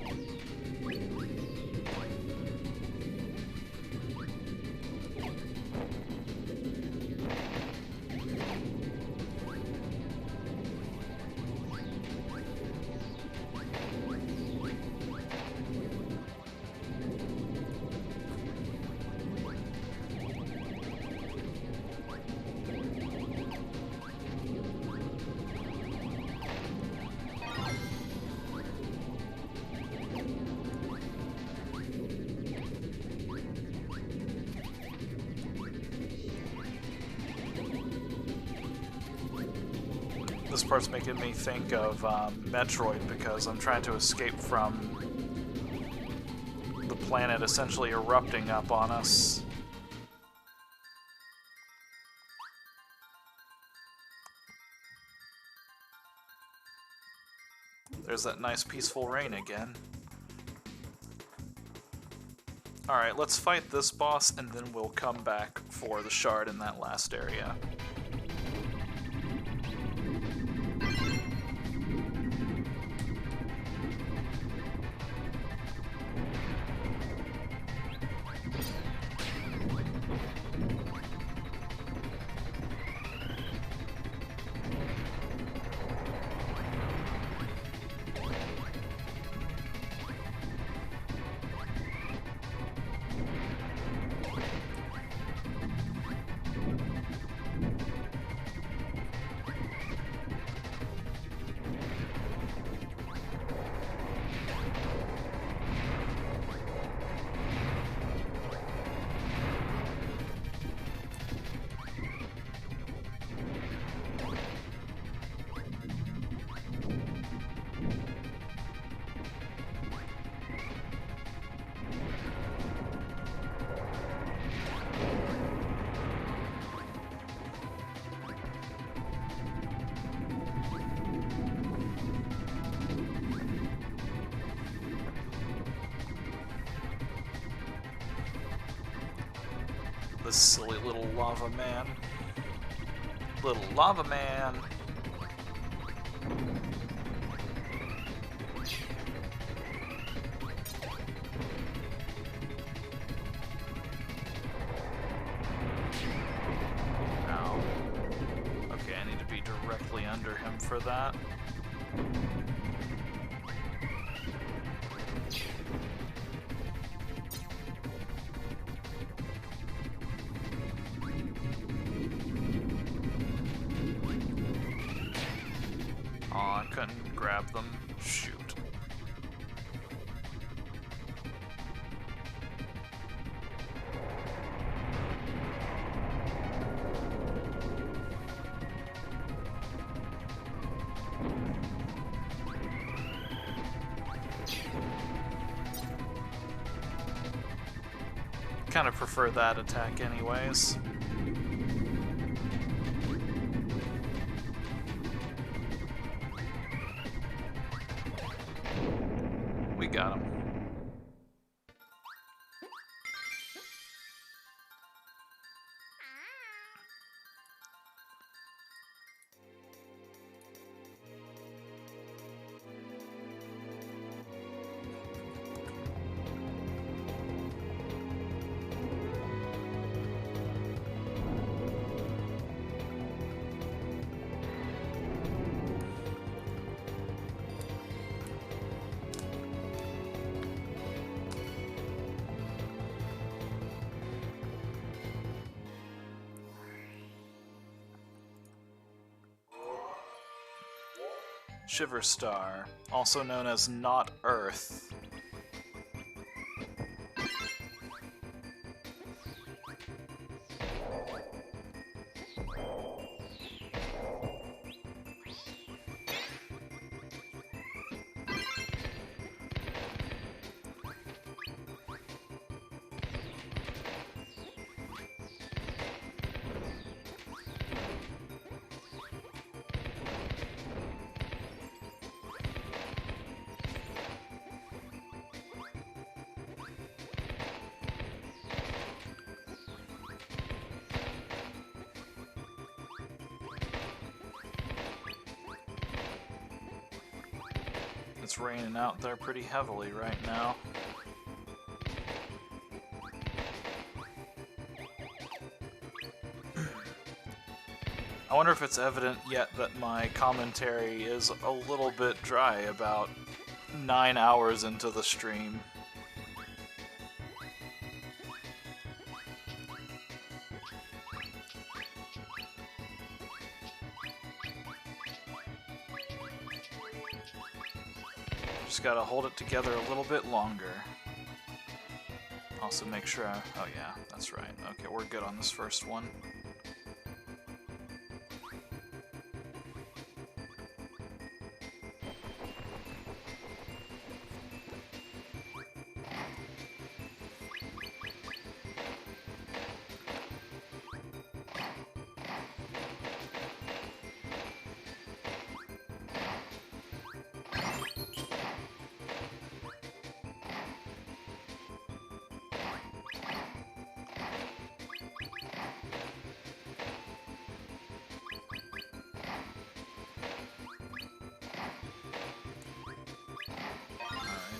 This part's making me think of Metroid because I'm trying to escape from the planet essentially erupting up on us. There's that nice peaceful rain again. Alright, let's fight this boss and then we'll come back for the shard in that last area. This silly little lava man. Little lava man. Ow. Okay, I need to be directly under him for that. Aw, I couldn't grab them. Shoot. kind of prefer that attack anyways. We got him. Superstar, also known as Not Earth. It's raining out there pretty heavily right now. I wonder if it's evident yet that my commentary is a little bit dry about 9 hours into the stream. Just gotta hold it together a little bit longer. Also make sure oh yeah, that's right. Okay, we're good on this first one.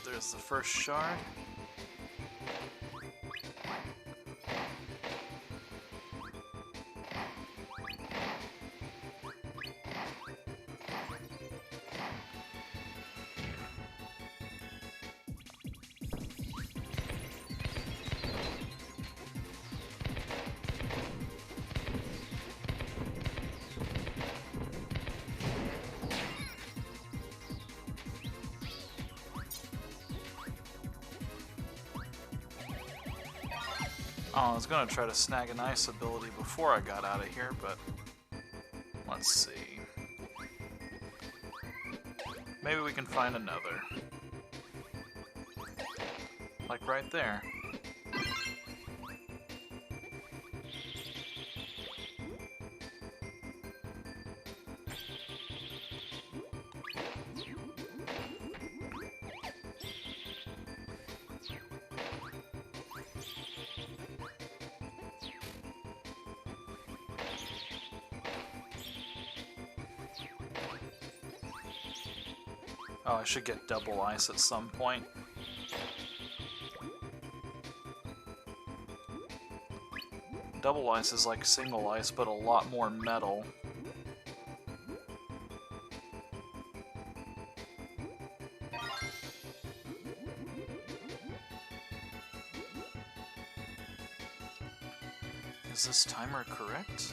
There's the first shard. Oh, I was gonna try to snag an ice ability before I got out of here, but let's see. Maybe we can find another. Like right there. Oh, I should get double ice at some point. Double ice is like single ice, but a lot more metal. Is this timer correct?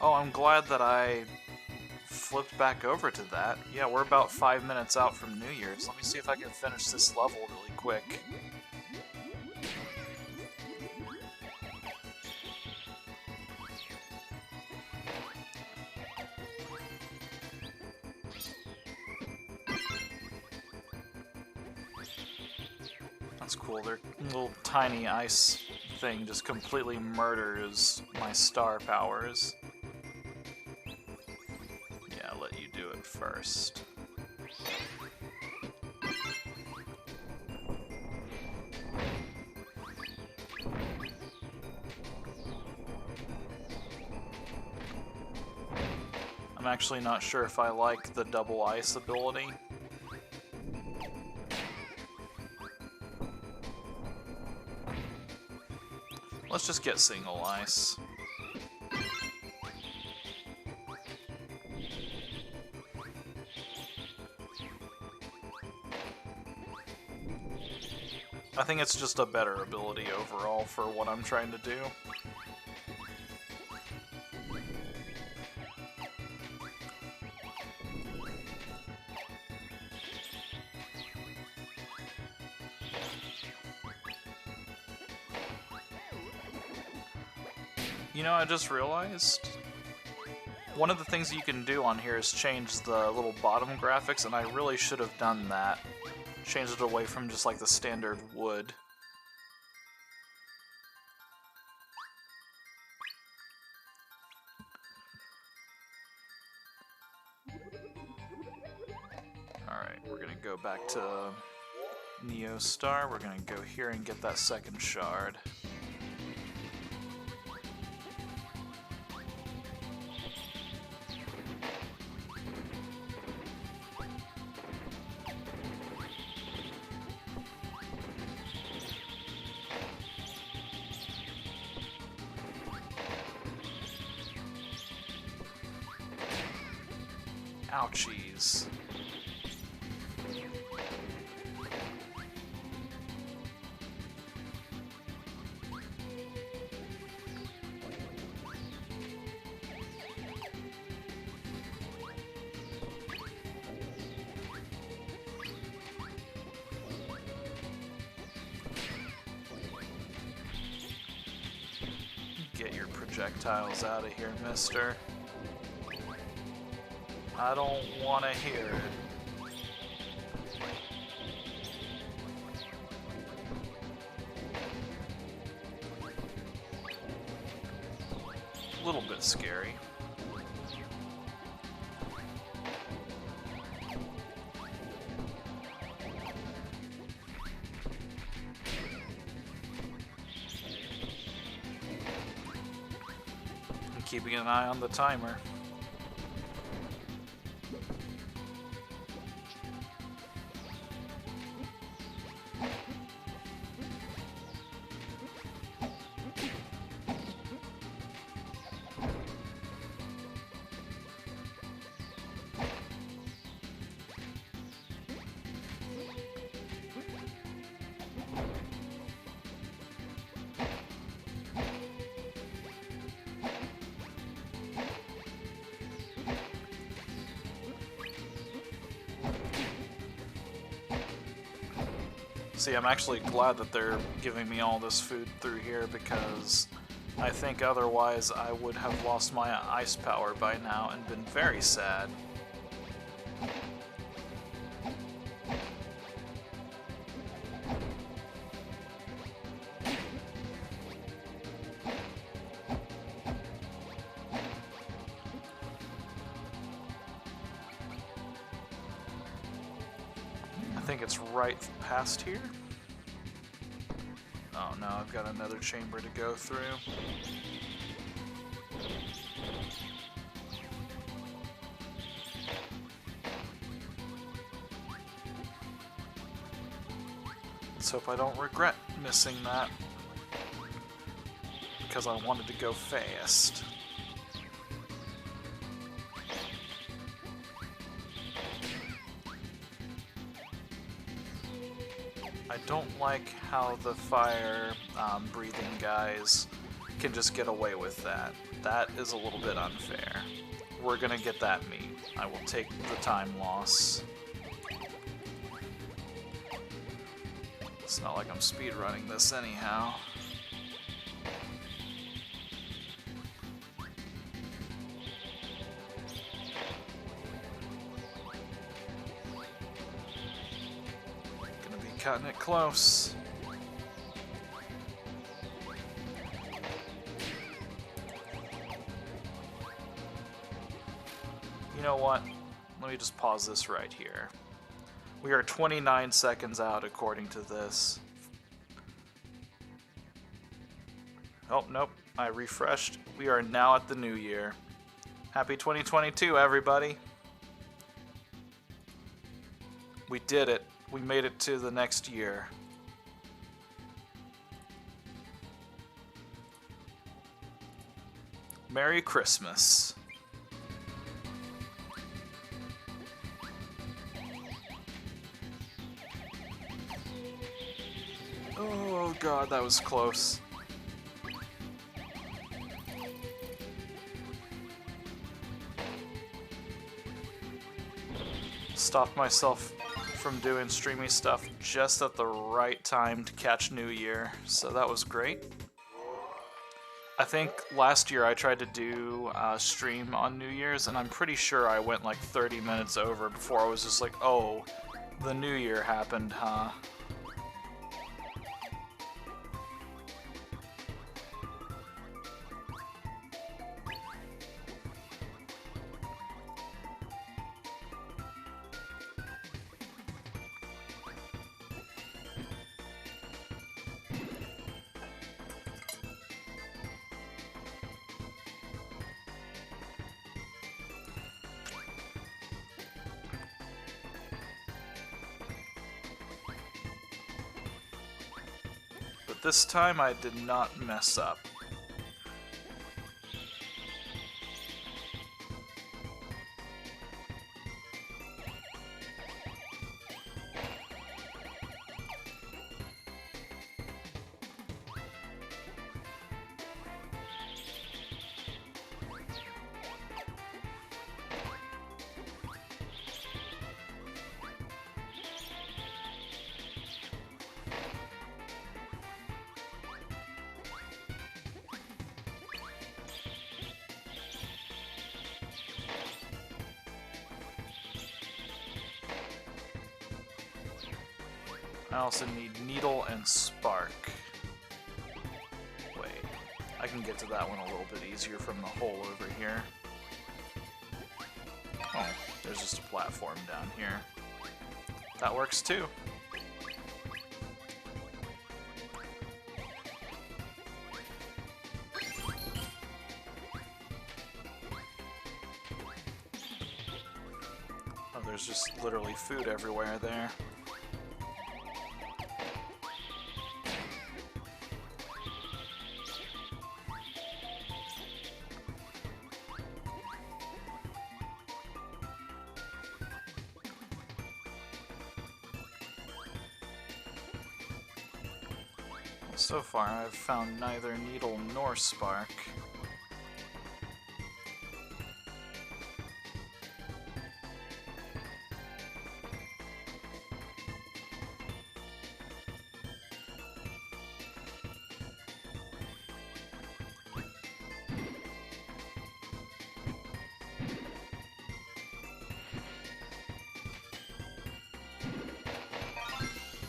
Oh, I'm glad that I flipped back over to that. Yeah, we're about 5 minutes out from New Year's. Let me see if I can finish this level really quick. That's cool. Their little tiny ice thing just completely murders my star powers. Yeah, I'll let you do it first. I'm actually not sure if I like the double ice ability. Let's just get single ice. I think it's just a better ability overall for what I'm trying to do. You know, I just realized one of the things you can do on here is change the little bottom graphics, and I really should have done that. Change it away from just like the standard wood. Alright, we're gonna go back to Neo Star. We're gonna go here and get that second shard. Ouchies. Get your projectiles out of here, mister. I don't want to hear it. A little bit scary. I'm keeping an eye on the timer. See, I'm actually glad that they're giving me all this food through here, because I think otherwise I would have lost my ice power by now and been very sad. I think it's right past here. Oh no, I've got another chamber to go through. Let's hope I don't regret missing that, because I wanted to go fast. I don't like how the fire breathing guys can just get away with that. That is a little bit unfair. We're gonna get that meat. I will take the time loss. It's not like I'm speedrunning this anyhow. Cutting it close. what? Let me just pause this right here. We are 29 seconds out according to this. Oh, nope. I refreshed. We are now at the new year. Happy 2022, everybody. We did it. We made it to the next year. Merry Christmas. Oh god, that was close. Stopped myself from doing streamy stuff just at the right time to catch New Year, so that was great. I think last year I tried to do a stream on New Year's, and I'm pretty sure I went like 30 minutes over before I was just like, oh, the New Year happened, huh? But this time I did not mess up. I also need Needle and Spark. Wait, I can get to that one a little bit easier from the hole over here. Oh, there's just a platform down here. That works too. Oh, there's just literally food everywhere there. So far, I've found neither Needle nor Spark.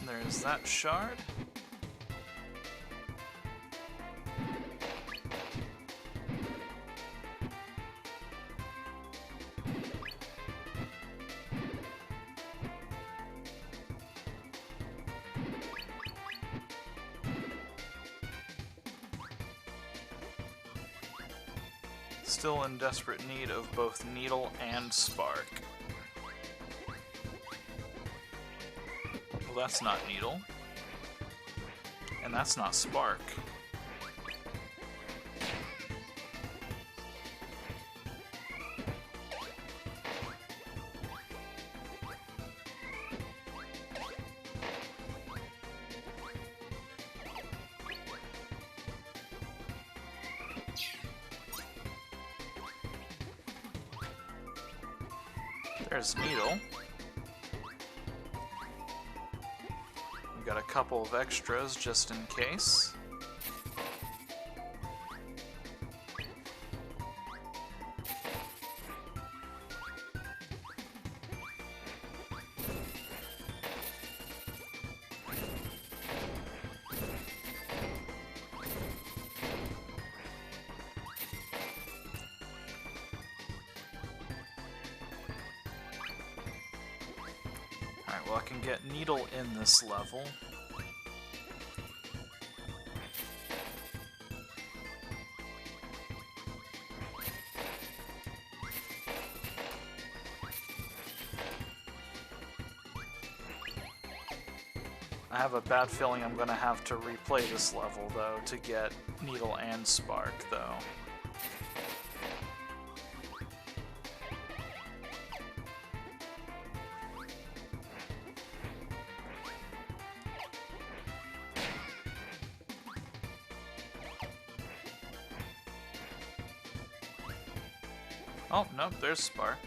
There's that shard. Still in desperate need of both Needle and Spark. Well, that's not Needle. And that's not Spark. There's Needle. We got a couple of extras just in case. well, I can get Needle in this level. I have a bad feeling I'm gonna have to replay this level, though, to get Needle and Spark, though. Oh, nope, there's Spark.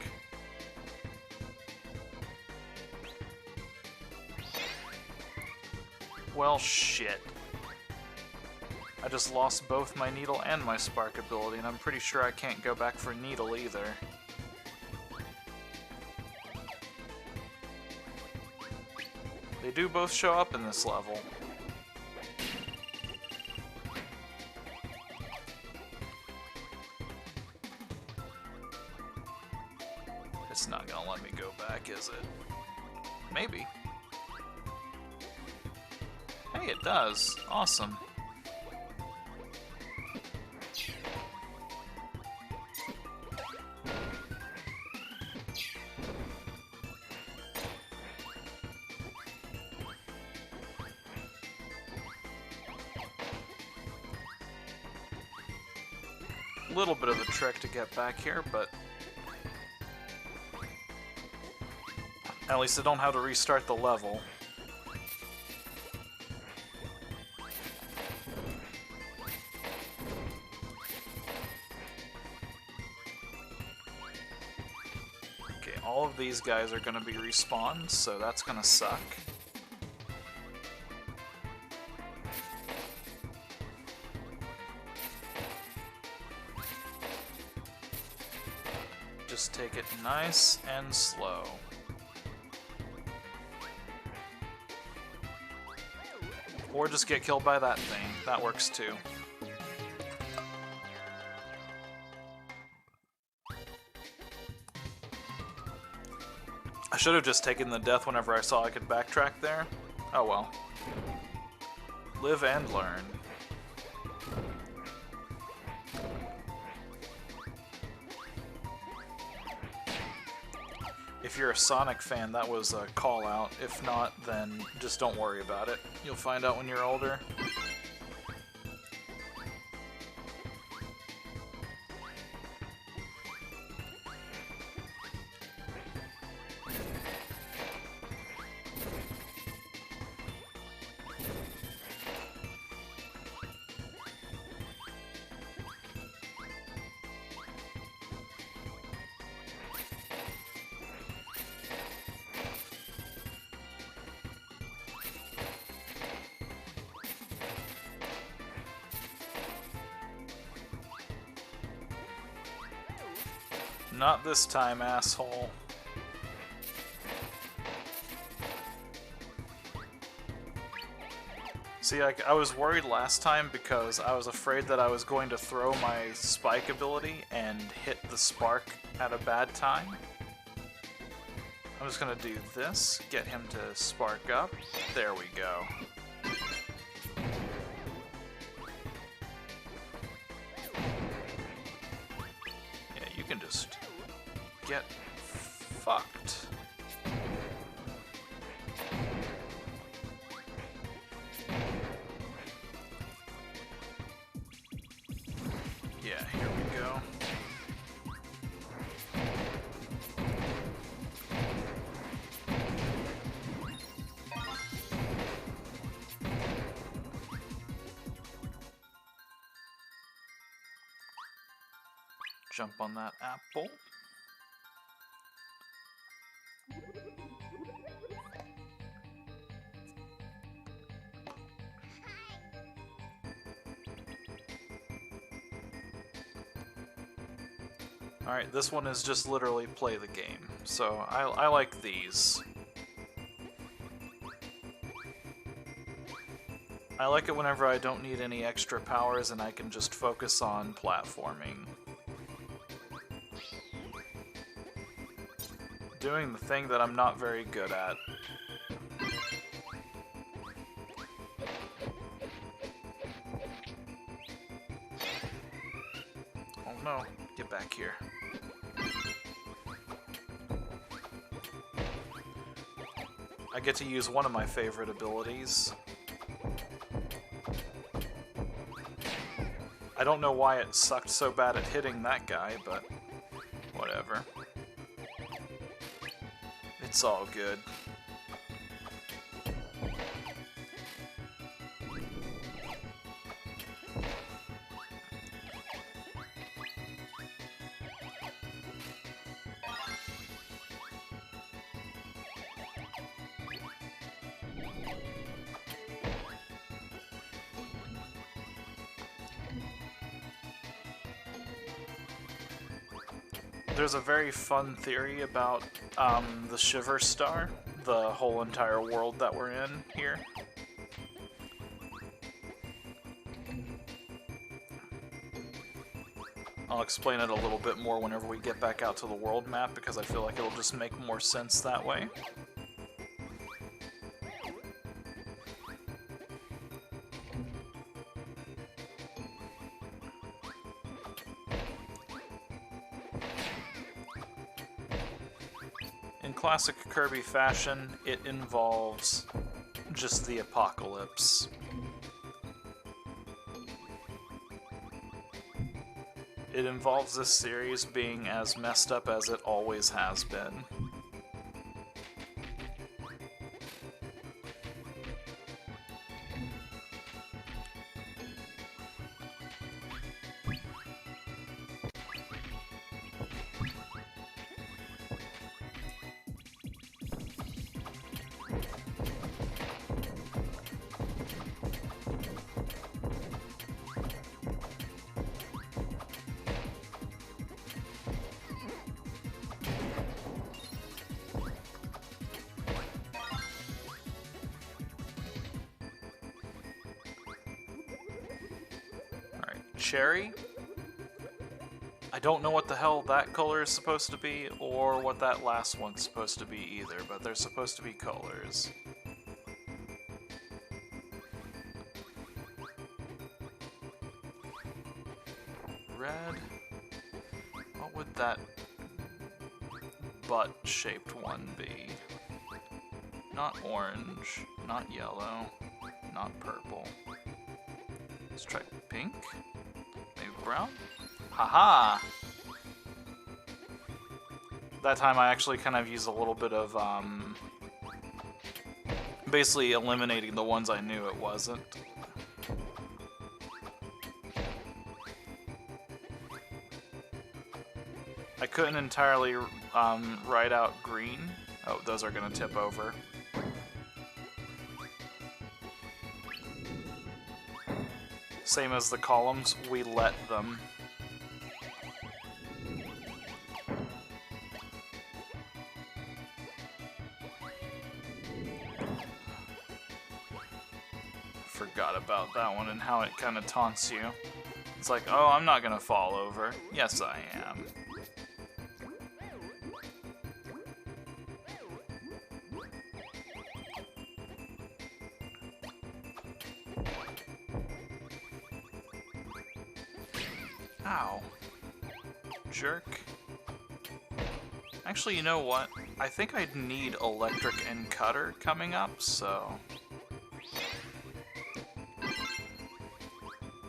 Well, shit. I just lost both my Needle and my Spark ability, and I'm pretty sure I can't go back for Needle either. They do both show up in this level. It's not gonna let me go back, is it? Maybe. Hey, it does. Awesome. A little bit of a trick to get back here, but at least I don't have to restart the level. Okay, all of these guys are going to be respawned, so that's going to suck. Just take it nice and slow. Or just get killed by that thing. That works too. I should have just taken the death whenever I saw I could backtrack there. Oh well. Live and learn. If you're a Sonic fan, that was a call out. If not, then just don't worry about it. You'll find out when you're older. Not this time, asshole. See, I was worried last time because I was afraid that I was going to throw my spike ability and hit the spark at a bad time. I'm just gonna do this, get him to spark up. There we go. Yeah, you can just get fucked. Yeah, here we go. Jump on that apple. Alright, this one is just literally play the game, so I like these. I like it whenever I don't need any extra powers and I can just focus on platforming. doing the thing that I'm not very good at. Oh no, get back here. I get to use one of my favorite abilities. I don't know why it sucked so bad at hitting that guy, but whatever. It's all good. There's a very fun theory about the Shiver Star, the whole entire world that we're in here. I'll explain it a little bit more whenever we get back out to the world map, because I feel like it'll just make more sense that way. In classic Kirby fashion, it involves just the apocalypse. It involves this series being as messed up as it always has been. Cherry? I don't know what the hell that color is supposed to be, or what that last one's supposed to be either, but they're supposed to be colors. Red? What would that butt-shaped one be? Not orange, not yellow, not purple. Let's try pink? Maybe brown? Haha! That time I actually kind of used a little bit of, basically eliminating the ones I knew it wasn't. I couldn't entirely write out green. Oh, those are gonna tip over. Same as the columns, we let them. Forgot about that one and how it kind of taunts you. It's like, oh, I'm not gonna fall over. Yes, I am. Ow. Jerk. Actually, you know what? I think I'd need Electric and Cutter coming up, so...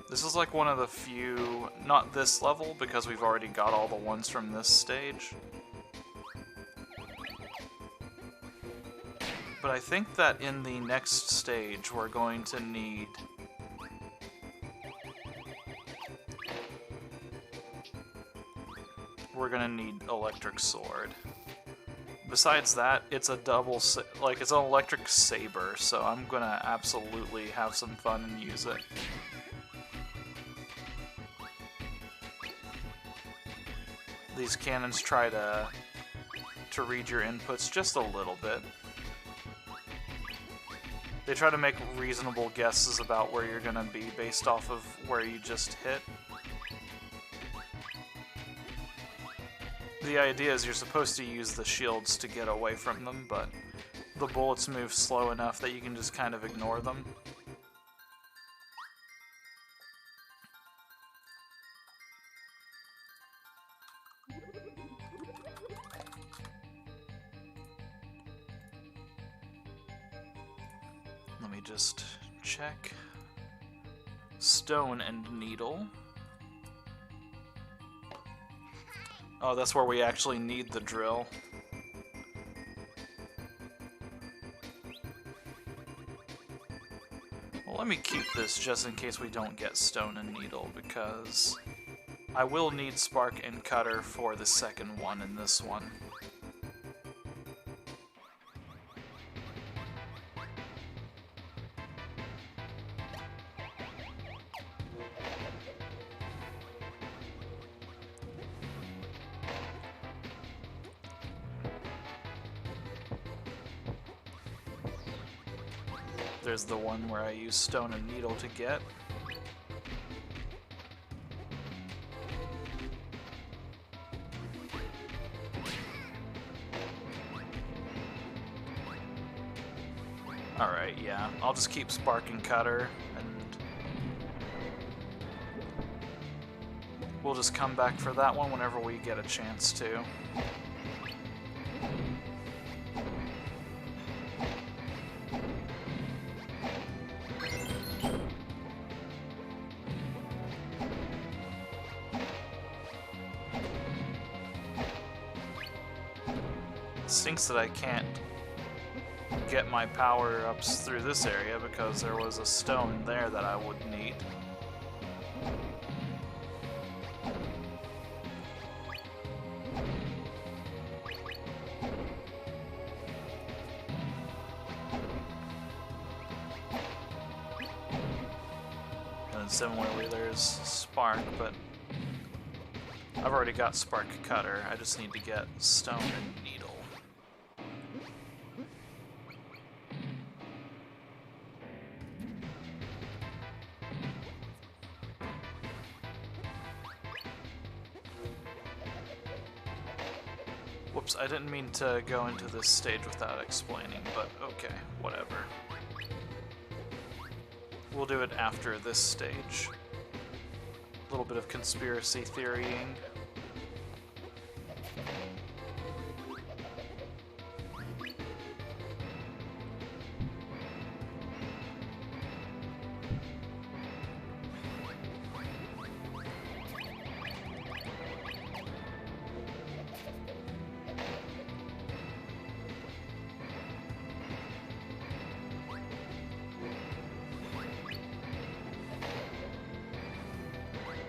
This is like one of the few... Not this level, because we've already got all the ones from this stage. But I think that in the next stage, we're going to need... We're gonna need Electric Sword. Besides that, it's a double, like, it's an Electric Saber, so I'm gonna absolutely have some fun and use it. These cannons try to read your inputs just a little bit. They try to make reasonable guesses about where you're gonna be based off of where you just hit. The idea is you're supposed to use the shields to get away from them, but the bullets move slow enough that you can just kind of ignore them. Let me just check. Stone and needle. Oh, that's where we actually need the drill. Well, let me keep this just in case we don't get stone and needle, because I will need spark and cutter for the second one in this one. There's the one where I use stone and needle to get. Alright, yeah. I'll just keep spark and cutter, and we'll just come back for that one whenever we get a chance to. Stinks that I can't get my power-ups through this area because there was a stone there that I would need. And then similarly there's spark, but I've already got spark cutter. I just need to get stone and needle. Whoops, I didn't mean to go into this stage without explaining, but okay, whatever. We'll do it after this stage. A little bit of conspiracy theorying.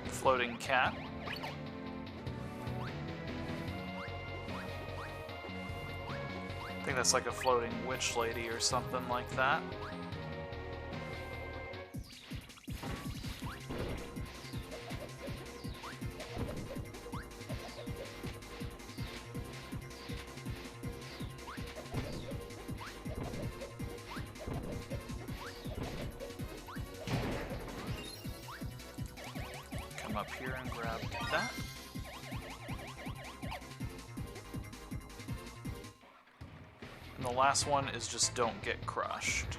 Floating cat. I think that's like a floating witch lady or something like that. Up here and grab that. And the last one is just don't get crushed.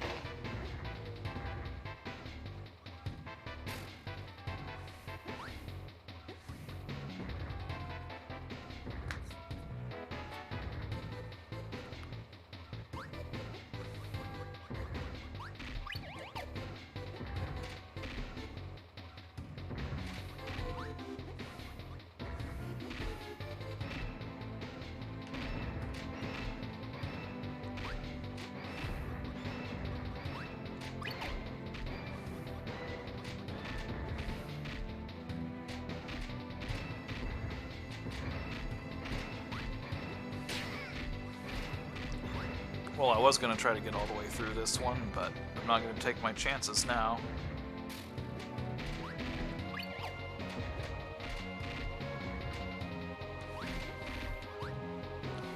Well, I was going to try to get all the way through this one, but I'm not going to take my chances now.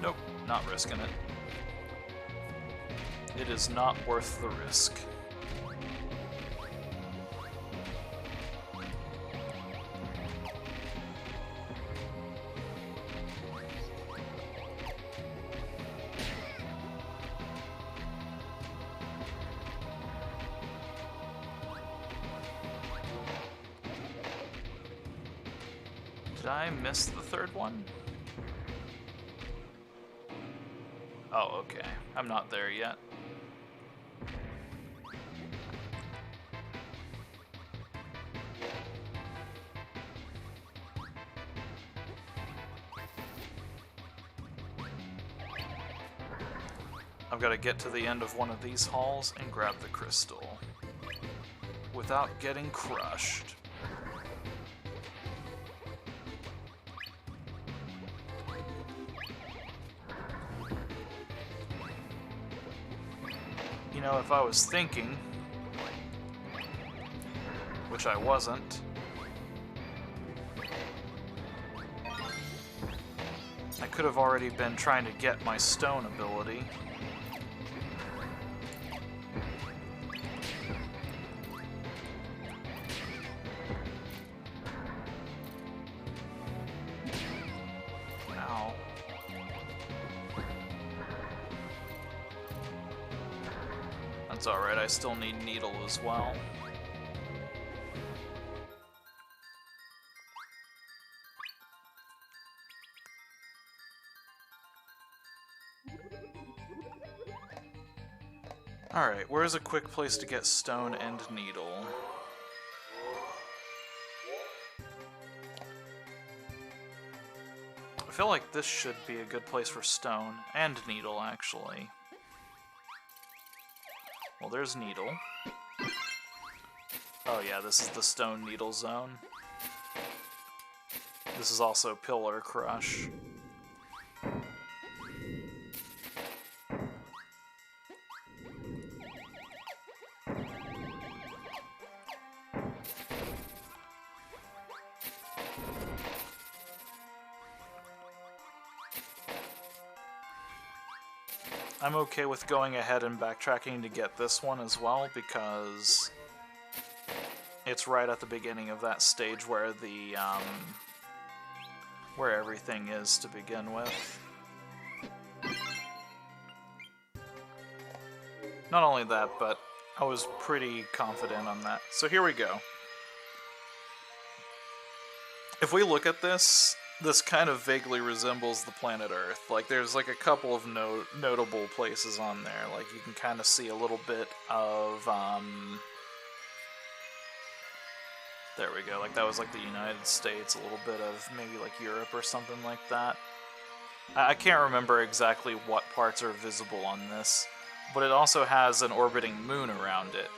Nope, not risking it. It is not worth the risk. Did I miss the third one? Oh, okay. I'm not there yet. I've got to get to the end of one of these halls and grab the crystal without getting crushed. You know, if I was thinking, which I wasn't, I could have already been trying to get my stone ability. Ow. That's alright, I still need Needle as well. Alright, where's a quick place to get stone and needle? I feel like this should be a good place for stone and needle, actually. Well, there's needle. Oh yeah, this is the stone needle zone. This is also Pillar Crush. I'm okay with going ahead and backtracking to get this one as well, because it's right at the beginning of that stage where the, where everything is to begin with. Not only that, but I was pretty confident on that. So here we go. If we look at this, this kind of vaguely resembles the planet Earth. Like, there's like a couple of notable places on there. Like, you can kind of see a little bit of, there we go. Like, that was like the United States, a little bit of maybe like Europe or something like that. I can't remember exactly what parts are visible on this, but it also has an orbiting moon around it.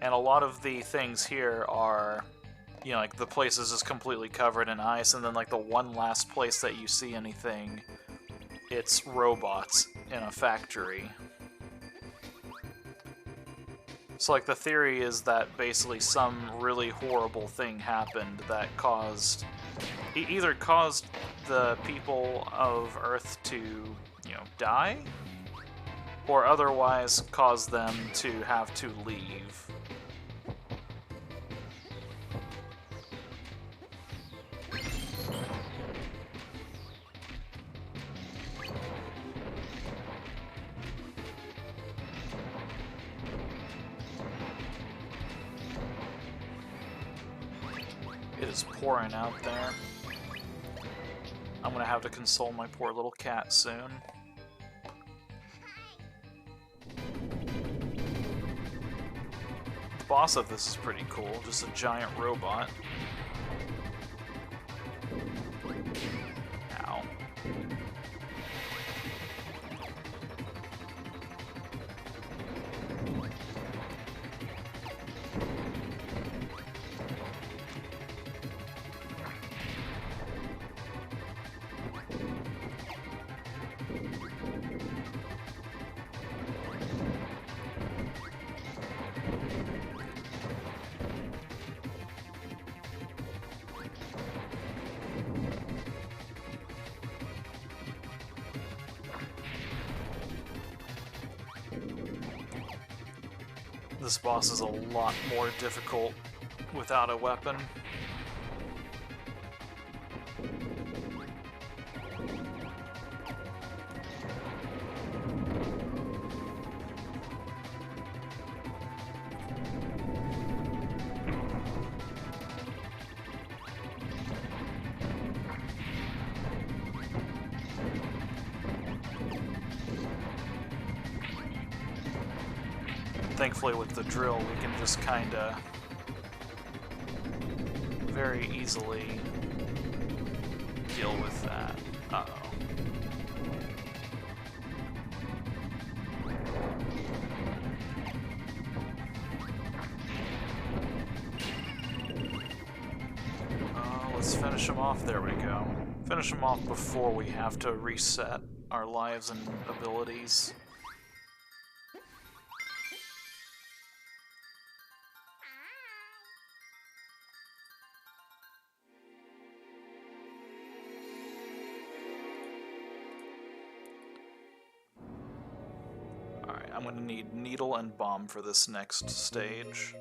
And a lot of the things here are, you know, like the place is just completely covered in ice, and then like the one last place that you see anything, it's robots in a factory. So like the theory is that basically some really horrible thing happened that caused, either caused the people of Earth to, you know, die, or otherwise caused them to have to leave. It is pouring out there. I'm gonna have to console my poor little cat soon. The boss of this is pretty cool, just a giant robot. Ow. This boss is a lot more difficult without a weapon. Thankfully with the drill we can just kinda very easily deal with that. Uh-oh. Let's finish him off. There we go. Finish him off before we have to reset our lives and abilities. Alright, I'm gonna need needle and bomb for this next stage.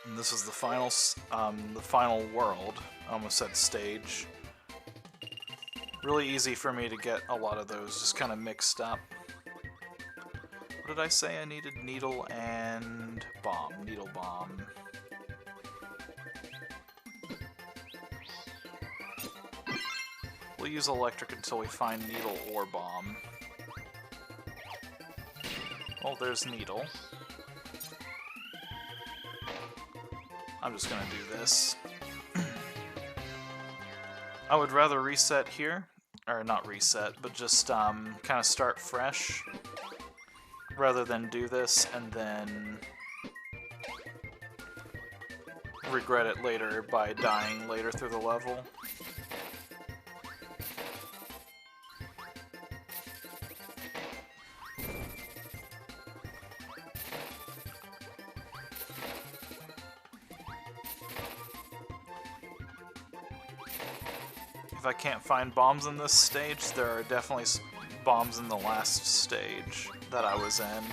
And this is the final world. I almost said stage. Really easy for me to get a lot of those just kind of mixed up. What did I say? I needed needle and bomb. Needle bomb. We'll use electric until we find needle or bomb. Oh, there's needle. I'm just gonna do this. I would rather reset here, or not reset, but just kind of start fresh, rather than do this and then regret it later by dying later through the level. If I can't find bombs in this stage, there are definitely bombs in the last stage that I was in.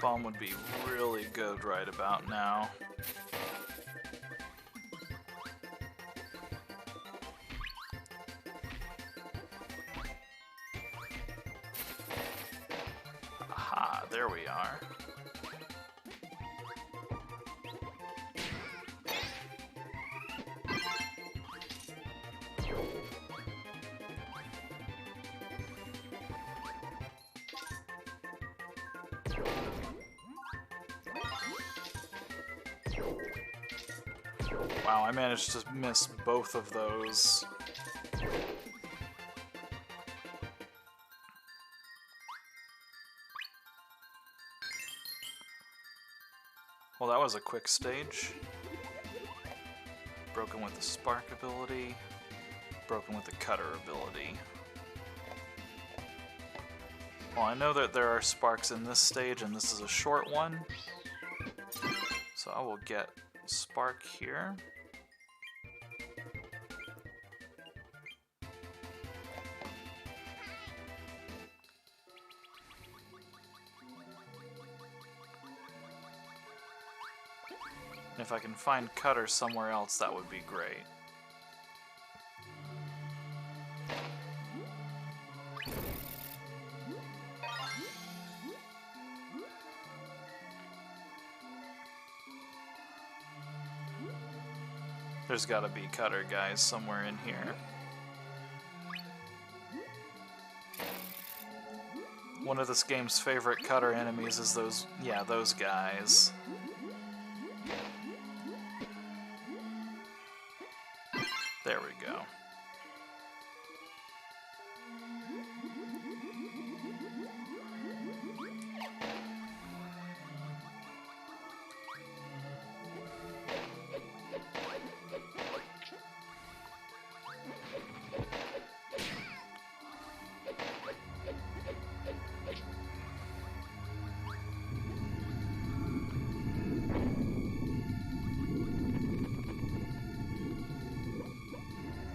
Bomb would be really good right about now. Aha, there we are. Wow, I managed to miss both of those. Well, that was a quick stage. Broken with the spark ability. Broken with the cutter ability. Well, I know that there are sparks in this stage, and this is a short one. So I will get spark here. And if I can find cutter somewhere else, that would be great. There's gotta be cutter guys somewhere in here. One of this game's favorite cutter enemies is those guys. There we go.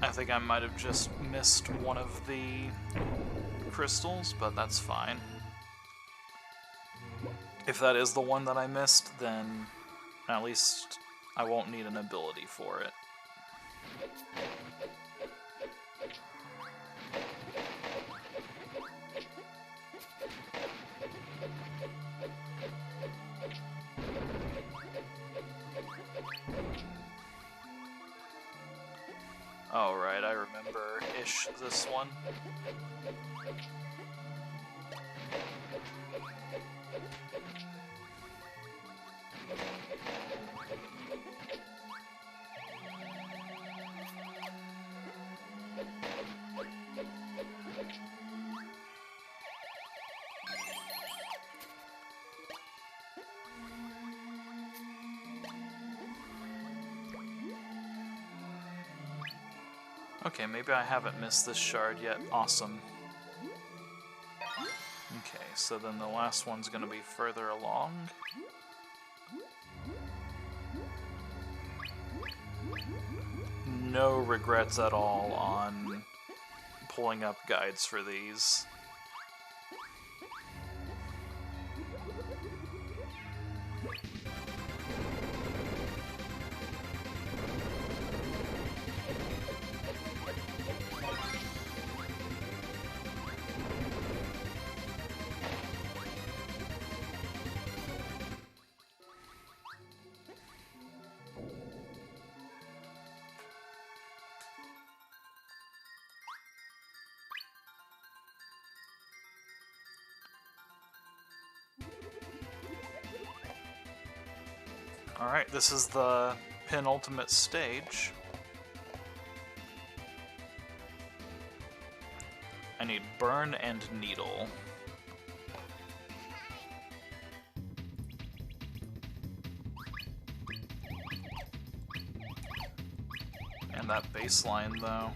I think I might have just missed one of the crystals, but that's fine. If that is the one that I missed, then at least I won't need an ability for it. Oh, right, I remember-ish this one. Okay, maybe I haven't missed this shard yet. Awesome. Okay, so then the last one's gonna be further along. No regrets at all on pulling up guides for these. Alright, this is the penultimate stage. I need Burn and Needle. And that baseline, though.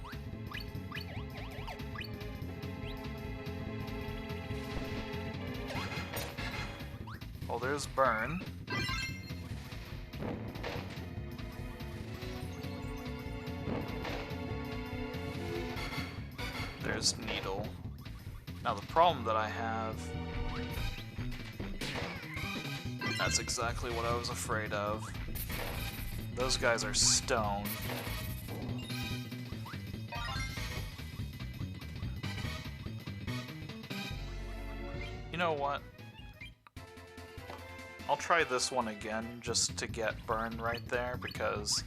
Well, there's Burn. There's Needle. Now the problem that I have... That's exactly what I was afraid of. Those guys are stone. You know what? I'll try this one again just to get Burn right there, because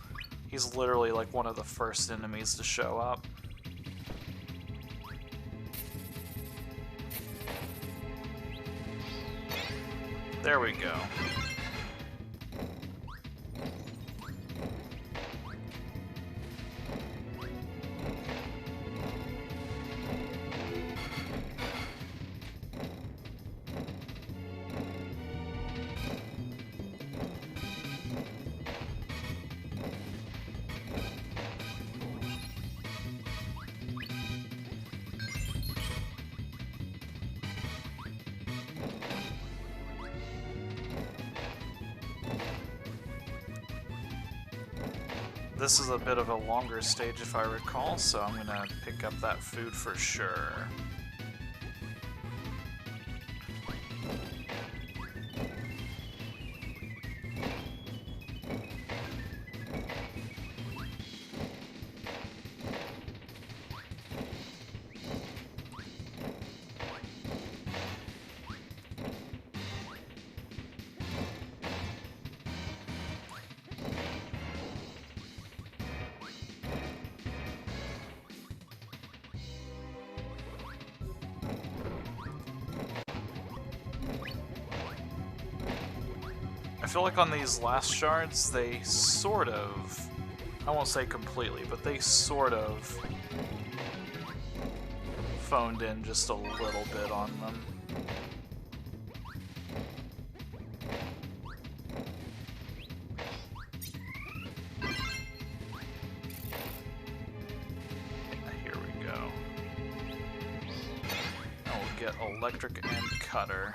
he's literally like one of the first enemies to show up. There we go. This is a bit of a longer stage if I recall, so I'm gonna pick up that food for sure. I feel like on these last shards, they sort of, I won't say completely, but they sort of phoned in just a little bit on them. Here we go. And we'll get Electric and Cutter.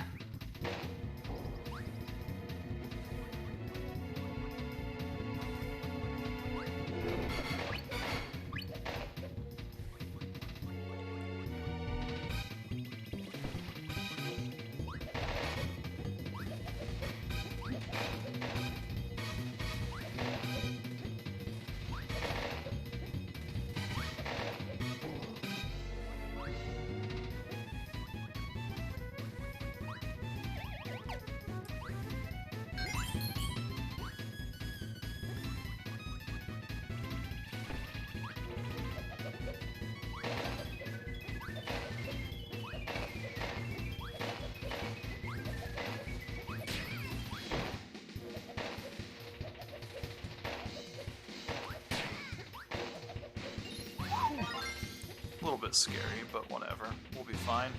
A little bit scary, but whatever. We'll be fine.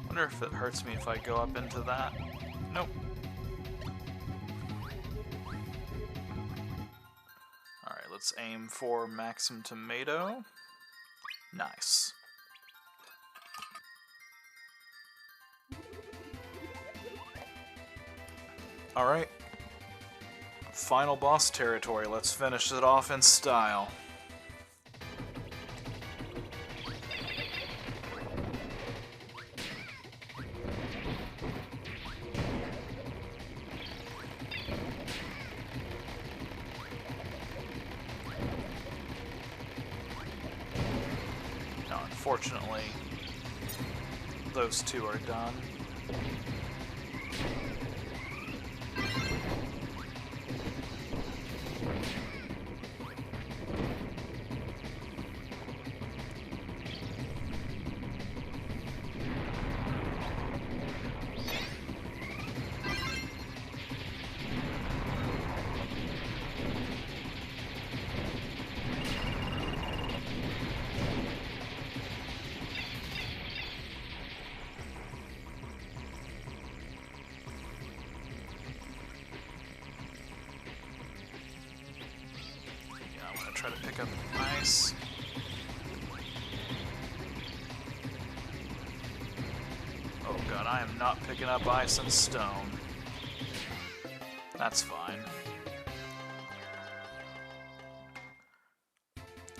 Wonder if it hurts me if I go up into that. Nope. Alright, let's aim for Maxim Tomato. Nice. Alright. Final boss territory. Let's finish it off in style. Now, unfortunately, those two are done. Try to pick up ice. Oh god, I am not picking up ice and stone. That's fine.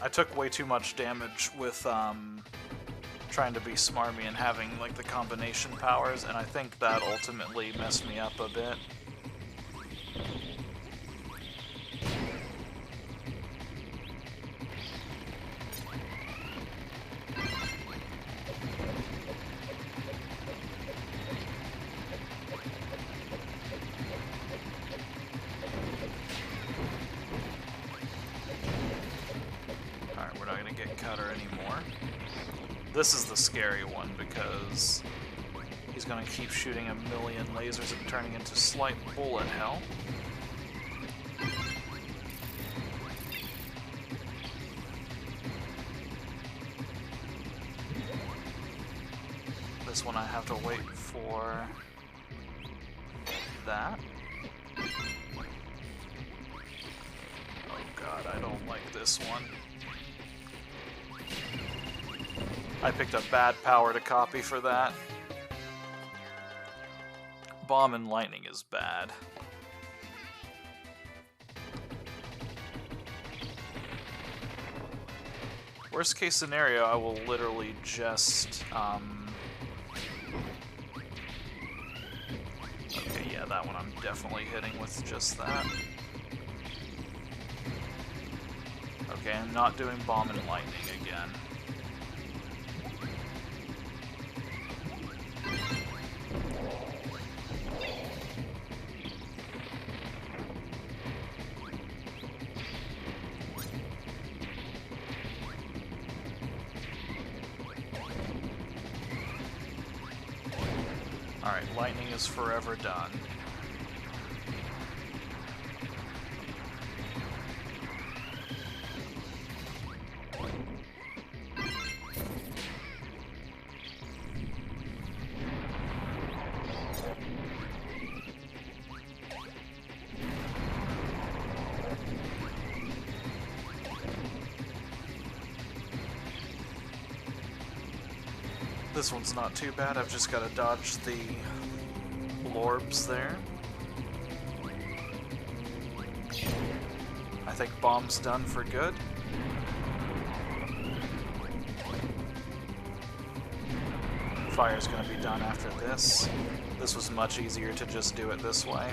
I took way too much damage with trying to be smarmy and having like the combination powers, and I think that ultimately messed me up a bit. This is the scary one because he's going to keep shooting a million lasers and turning into slight bullet hell. This one I have to wait for that. Oh god, I don't like this one. I picked a bad power to copy for that. Bomb and lightning is bad. Worst case scenario, I will literally just, okay, yeah, that one I'm definitely hitting with just that. Okay, I'm not doing bomb and lightning again. Alright, lightning is forever done. This one's not too bad, I've just got to dodge the orbs there. I think bomb's done for good. Fire's gonna be done after this. This was much easier to just do it this way.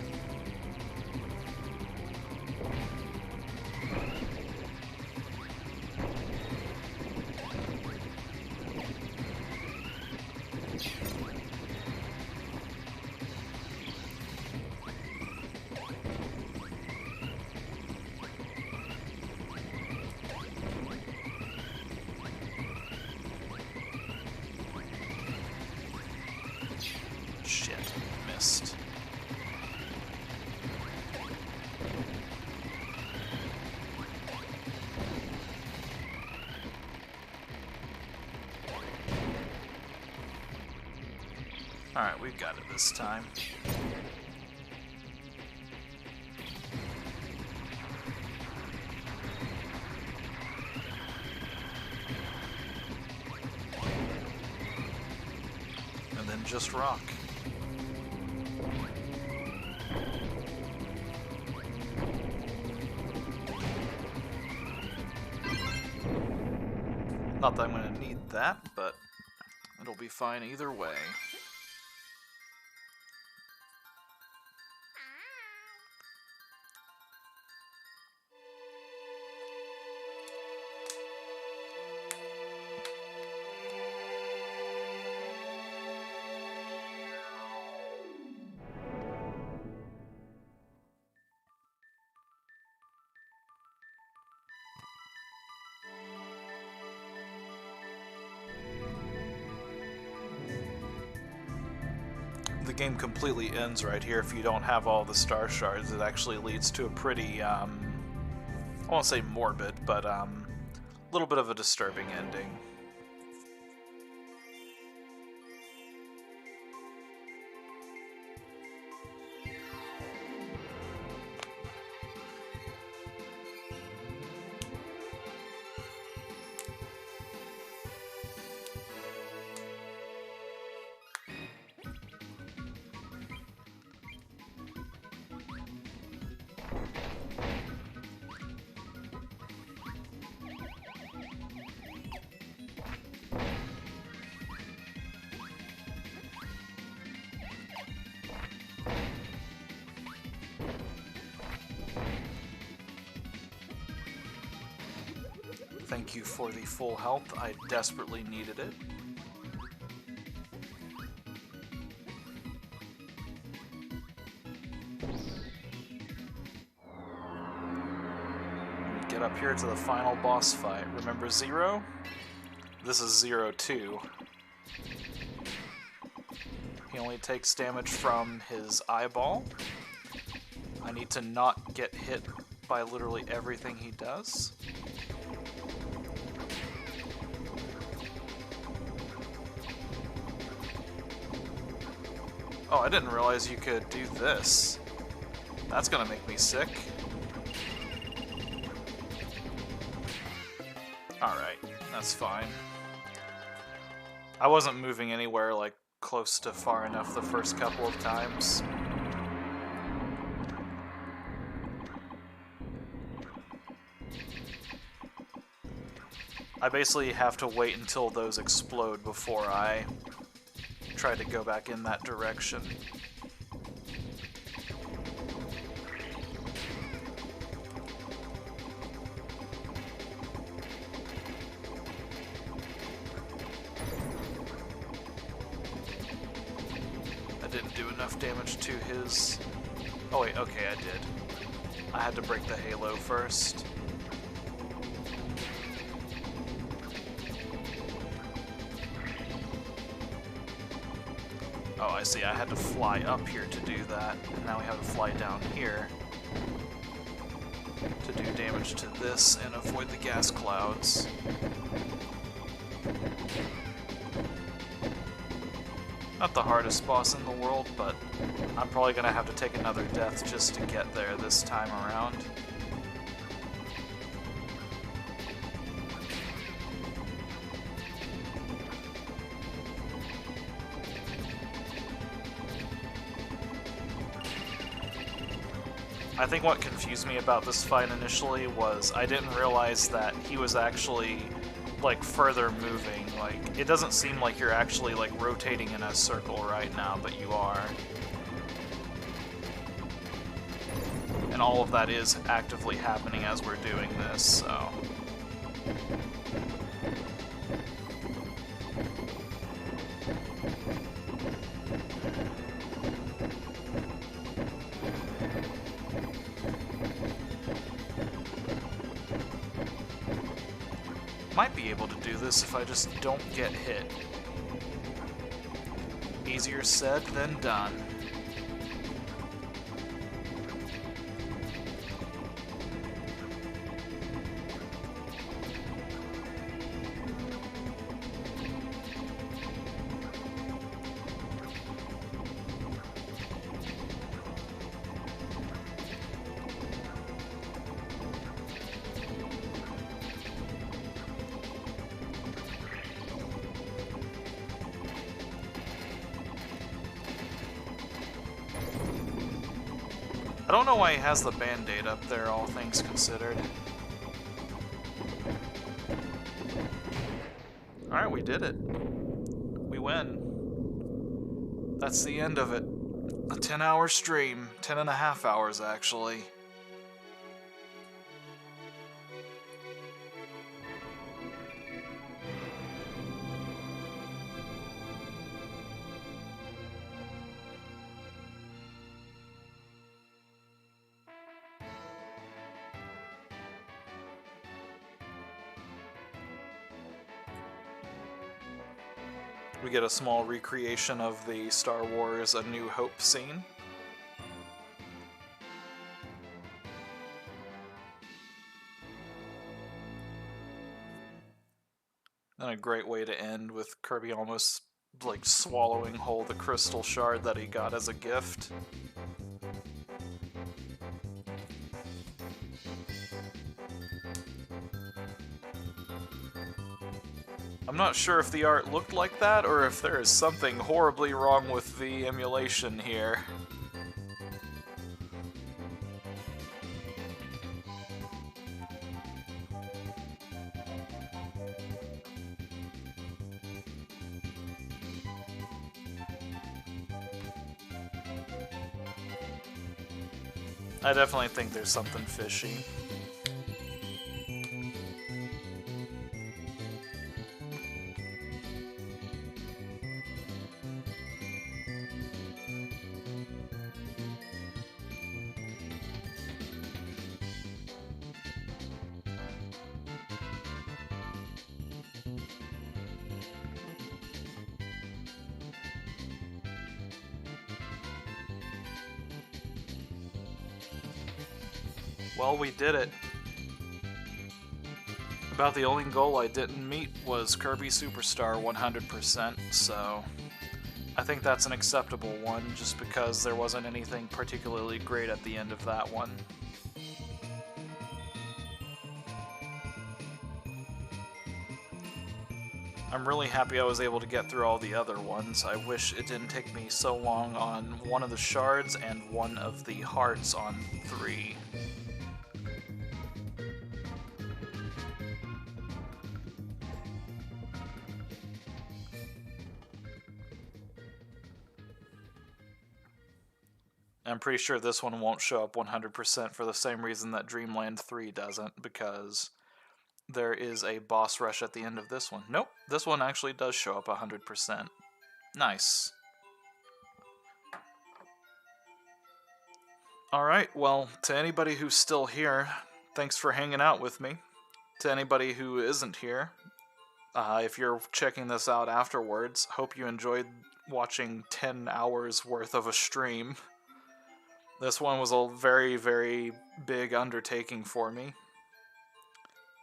Shit. Alright, we've got it this time. And then just rock. Not that I'm going to need that, but it'll be fine either way. The game completely ends right here if you don't have all the star shards. It actually leads to a pretty, I won't say morbid, but a little bit of a disturbing ending. Thank you for the full health. I desperately needed it. We get up here to the final boss fight. Remember Zero? This is Zero 2. He only takes damage from his eyeball. I need to not get hit by literally everything he does. Oh, I didn't realize you could do this. That's gonna make me sick. Alright, that's fine. I wasn't moving anywhere like close to far enough the first couple of times. I basically have to wait until those explode before I try to go back in that direction. I didn't do enough damage to his... Oh wait, okay, I did. I had to break the halo first. Oh, I see. I had to fly up here to do that, and now we have to fly down here to do damage to this and avoid the gas clouds. Not the hardest boss in the world, but I'm probably going to have to take another death just to get there this time around. I think what confused me about this fight initially was I didn't realize that he was actually, like, further moving. Like, it doesn't seem like you're actually, like, rotating in a circle right now, but you are. And all of that is actively happening as we're doing this, so... Might be able to do this if I just don't get hit. Easier said than done. I don't know why he has the band-aid up there, all things considered. Alright, we did it. We win. That's the end of it. A 10-hour stream. 10.5 hours, actually. We get a small recreation of the Star Wars A New Hope scene. And a great way to end with Kirby almost, like, swallowing whole the crystal shard that he got as a gift. I'm not sure if the art looked like that, or if there is something horribly wrong with the emulation here. I definitely think there's something fishy. Well, we did it. About the only goal I didn't meet was Kirby Superstar 100%, so I think that's an acceptable one, just because there wasn't anything particularly great at the end of that one. I'm really happy I was able to get through all the other ones. I wish it didn't take me so long on one of the shards and one of the hearts on 3. I'm pretty sure this one won't show up 100% for the same reason that Dreamland 3 doesn't, because there is a boss rush at the end of this one. Nope, this one actually does show up 100%. Nice. Alright, well, to anybody who's still here, thanks for hanging out with me. To anybody who isn't here, if you're checking this out afterwards, hope you enjoyed watching 10 hours worth of a stream. This one was a very, very big undertaking for me.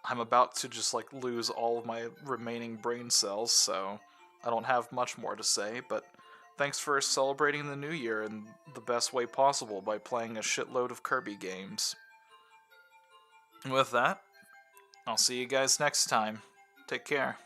I'm about to just, like, lose all of my remaining brain cells, so I don't have much more to say, but thanks for celebrating the new year in the best way possible by playing a shitload of Kirby games. And with that, I'll see you guys next time. Take care.